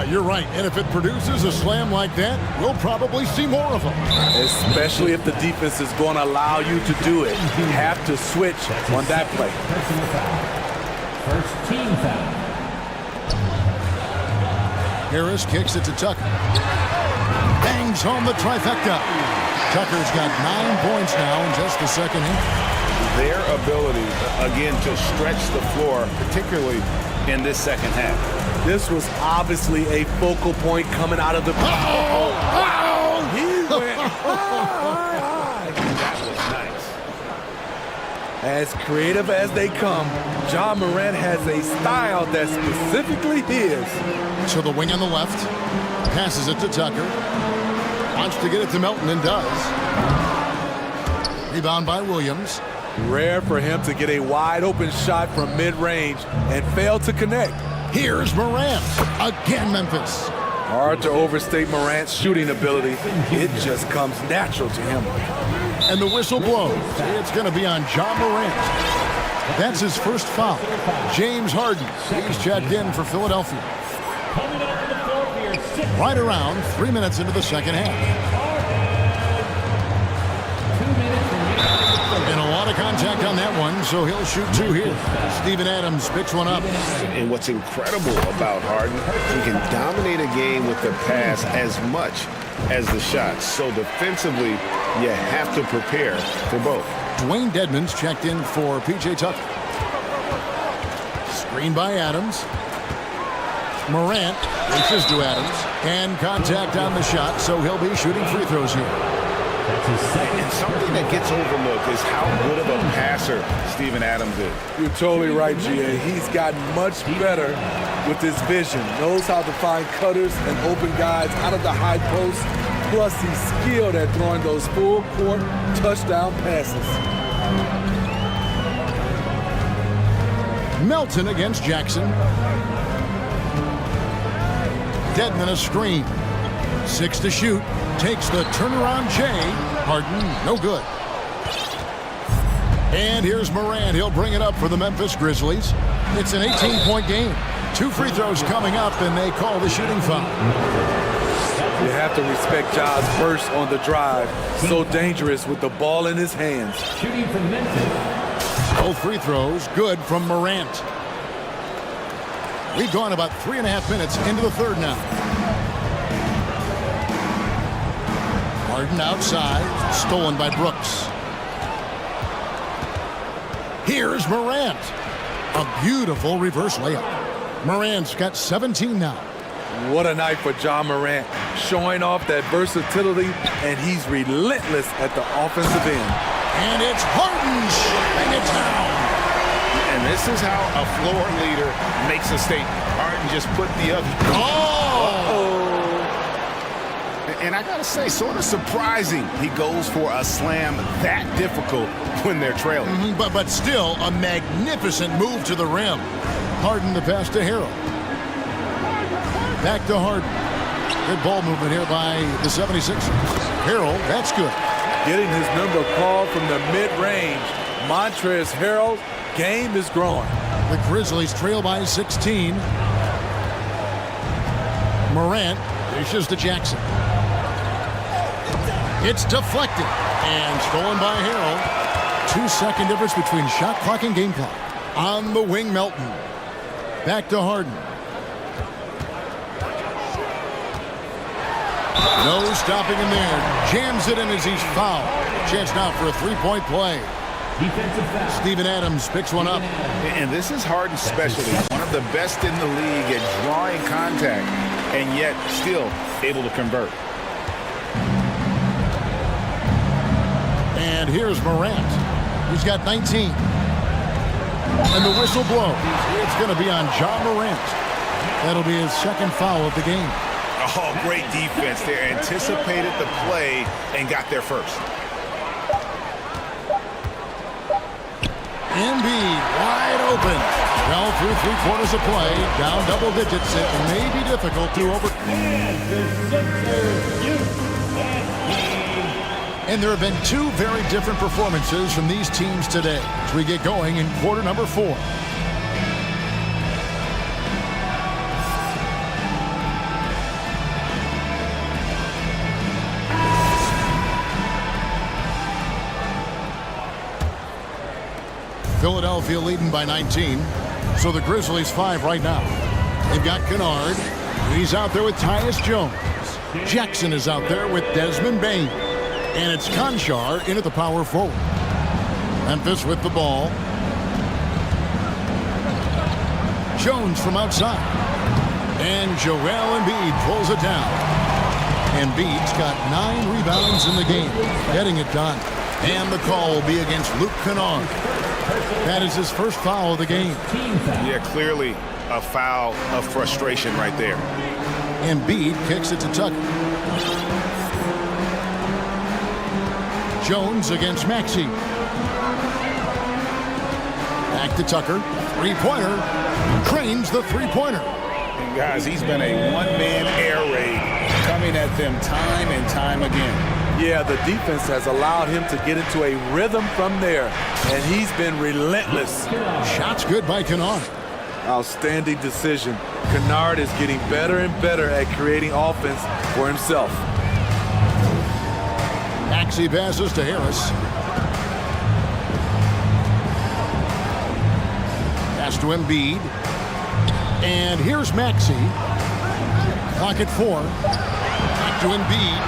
You're right. And if it produces a slam like that, we'll probably see more of them. Especially if the defense is going to allow you to do it. You have to switch on that play. First team foul. Harris kicks it to Tucker. Bangs home the trifecta. Tucker's got 9 points now in just the second half. Their ability, again, to stretch the floor, particularly in this second half. This was obviously a focal point coming out of the... He went high. That was nice. As creative as they come, Ja Morant has a style that's specifically his. To the wing on the left. Passes it to Tucker. Wants to get it to Melton and does. Rebound by Williams. Rare for him to get a wide open shot from mid-range and fail to connect. Here's Morant. Again, Memphis. Hard to overstate Morant's shooting ability. It just comes natural to him. And the whistle blows. It's going to be on Ja Morant. That's his first foul. James Harden. He's checked in for Philadelphia. Right around 3 minutes into the second half. And a lot of contact on that one, so he'll shoot two here. Steven Adams picks one up. And what's incredible about Harden, he can dominate a game with the pass as much as the shots. So defensively, you have to prepare for both. Dwayne Dedmon's checked in for P.J. Tucker. Screen by Adams. Morant reaches to Adams. And contact on the shot, so he'll be shooting free throws here. And something that gets overlooked is how good of a passer Steven Adams is. You're totally right, G.A. He's gotten much better with his vision. Knows how to find cutters and open guys out of the high post. Plus, he's skilled at throwing those full-court touchdown passes. Melton against Jackson. Dedmon a screen. 6 to shoot. Takes the turnaround J. Harden, no good. And here's Morant. He'll bring it up for the Memphis Grizzlies. It's an 18-point game. 2 free throws coming up, and they call the shooting foul. You have to respect Ja's burst on the drive. So dangerous with the ball in his hands. Shooting from Memphis. Both free throws good from Morant. We've gone about 3.5 minutes into the third now. Harden outside, stolen by Brooks. Here's Morant. A beautiful reverse layup. Morant's got 17 now. What a night for Ja Morant, showing off that versatility, and he's relentless at the offensive end. And it's Harden shutting it down. And this is how a floor leader makes a statement. Harden just put the other. Oh! And I gotta say, sort of surprising he goes for a slam that difficult when they're trailing. But still a magnificent move to the rim. Harden the pass to Harrell. Back to Harden. Good ball movement here by the 76ers. Harrell, that's good. Getting his number called from the mid-range. Montrezl Harrell, game is growing. The Grizzlies trail by 16. Morant dishes to Jackson. It's deflected and stolen by Harrell. 2-second difference between shot clock and game clock. On the wing, Melton. Back to Harden. No stopping him there. Jams it in as he's fouled. Chance now for a three-point play. Defensive foul. Steven Adams picks one up. And this is Harden's specialty. One of the best in the league at drawing contact, and yet still able to convert. And here's Morant. He's got 19. And the whistle blows. It's going to be on Ja Morant. That'll be his second foul of the game. Oh, great defense there. Anticipated the play and got there first. Embiid wide open. Well, through 3/4 of play, down double digits. It may be difficult to And there have been 2 very different performances from these teams today as we get going in quarter number 4. Philadelphia leading by 19. So the Grizzlies 5 right now. They've got Kennard. He's out there with Tyus Jones. Jackson is out there with Desmond Bane. And it's Conchar in at the power forward. Memphis with the ball. Jones from outside. And Joel Embiid pulls it down. Embiid's got 9 rebounds in the game. Getting it done. And the call will be against Luke Kennard. That is his first foul of the game. Yeah, clearly a foul of frustration right there. Embiid kicks it to Tucker. Jones against Maxey. Back to Tucker. Three-pointer. Cranes the three-pointer. And guys, he's been a one-man air raid coming at them time and time again. Yeah, the defense has allowed him to get into a rhythm from there, and he's been relentless. Shots good by Kennard. Outstanding decision. Kennard is getting better and better at creating offense for himself. Maxey passes to Harris. Pass to Embiid. And here's Maxey. Clock at 4. Back to Embiid.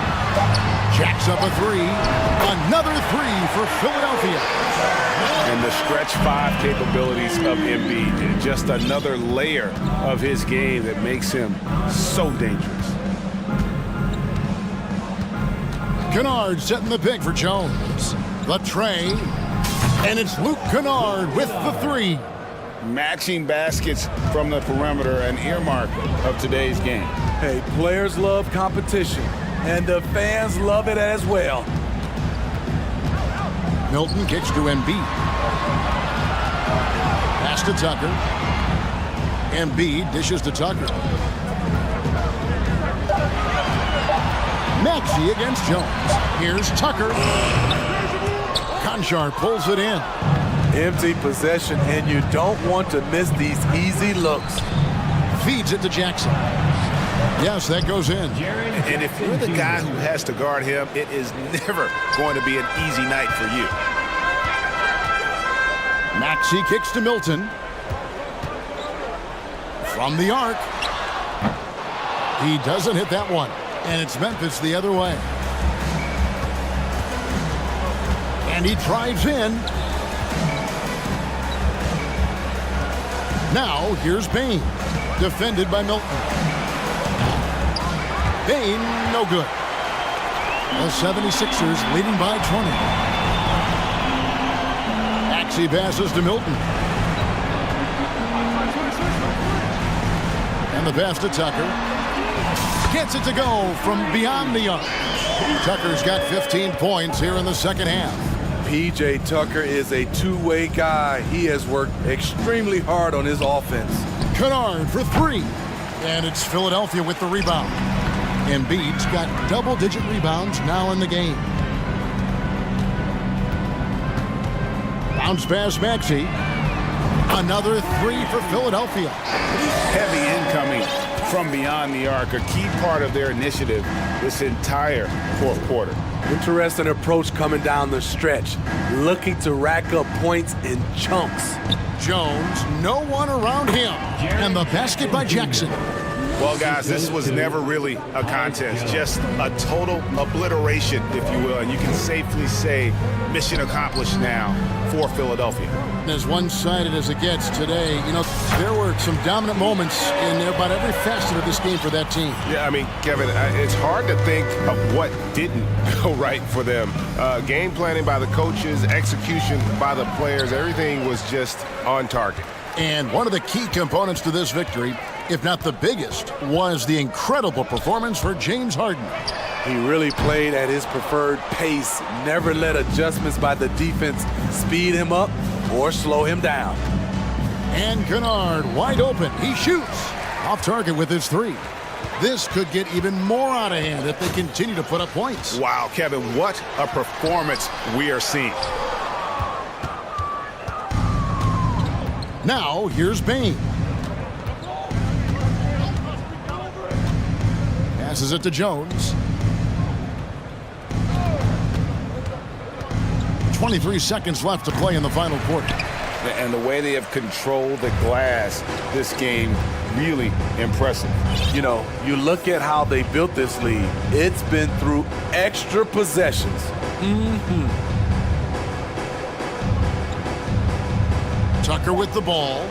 Jacks up a three. Another three for Philadelphia. And the stretch five capabilities of Embiid. Just another layer of his game that makes him so dangerous. Kennard setting the pick for Jones. The tray. And it's Luke Kennard with the three. Matching baskets from the perimeter, an earmark of today's game. Hey, players love competition, and the fans love it as well. Milton kicks to Embiid. Pass to Tucker. Embiid dishes to Tucker. Maxey against Jones. Here's Tucker. Conchar pulls it in. Empty possession, and you don't want to miss these easy looks. Feeds it to Jackson. Yes, that goes in. And if you're the guy who has to guard him, it is never going to be an easy night for you. Maxey kicks to Milton. From the arc. He doesn't hit that one. And it's Memphis the other way. And he drives in. Now, here's Bain. Defended by Milton. Bain, no good. The 76ers leading by 20. Maxey passes to Milton. And the pass to Tucker. Gets it to go from beyond the arc. Tucker's got 15 points here in the second half. P.J. Tucker is a two-way guy. He has worked extremely hard on his offense. Kennard for three. And it's Philadelphia with the rebound. Embiid's got double-digit rebounds now in the game. Bounce pass Maxey. Another three for Philadelphia. Heavy incoming from beyond the arc, a key part of their initiative this entire fourth quarter. Interesting approach coming down the stretch, looking to rack up points in chunks. Jones, no one around him. And the basket by Jackson. Well, guys, this was never really a contest, just a total obliteration, if you will. And you can safely say mission accomplished now for Philadelphia. As one-sided as it gets today, you know, there were some dominant moments in about every facet of this game for that team. Yeah, I mean, Kevin, it's hard to think of what didn't go right for them. Game planning by the coaches, execution by the players, everything was just on target. And one of the key components to this victory, if not the biggest, was the incredible performance for James Harden. He really played at his preferred pace, never let adjustments by the defense speed him up or slow him down. And Kennard wide open. He shoots. Off target with his three. This could get even more out of hand if they continue to put up points. Wow, Kevin, what a performance we are seeing. Now, here's Bain. Passes it to Jones. 23 seconds left to play in the final quarter. And the way they have controlled the glass this game, really impressive. You know, you look at how they built this lead. It's been through extra possessions. Tucker with the ball.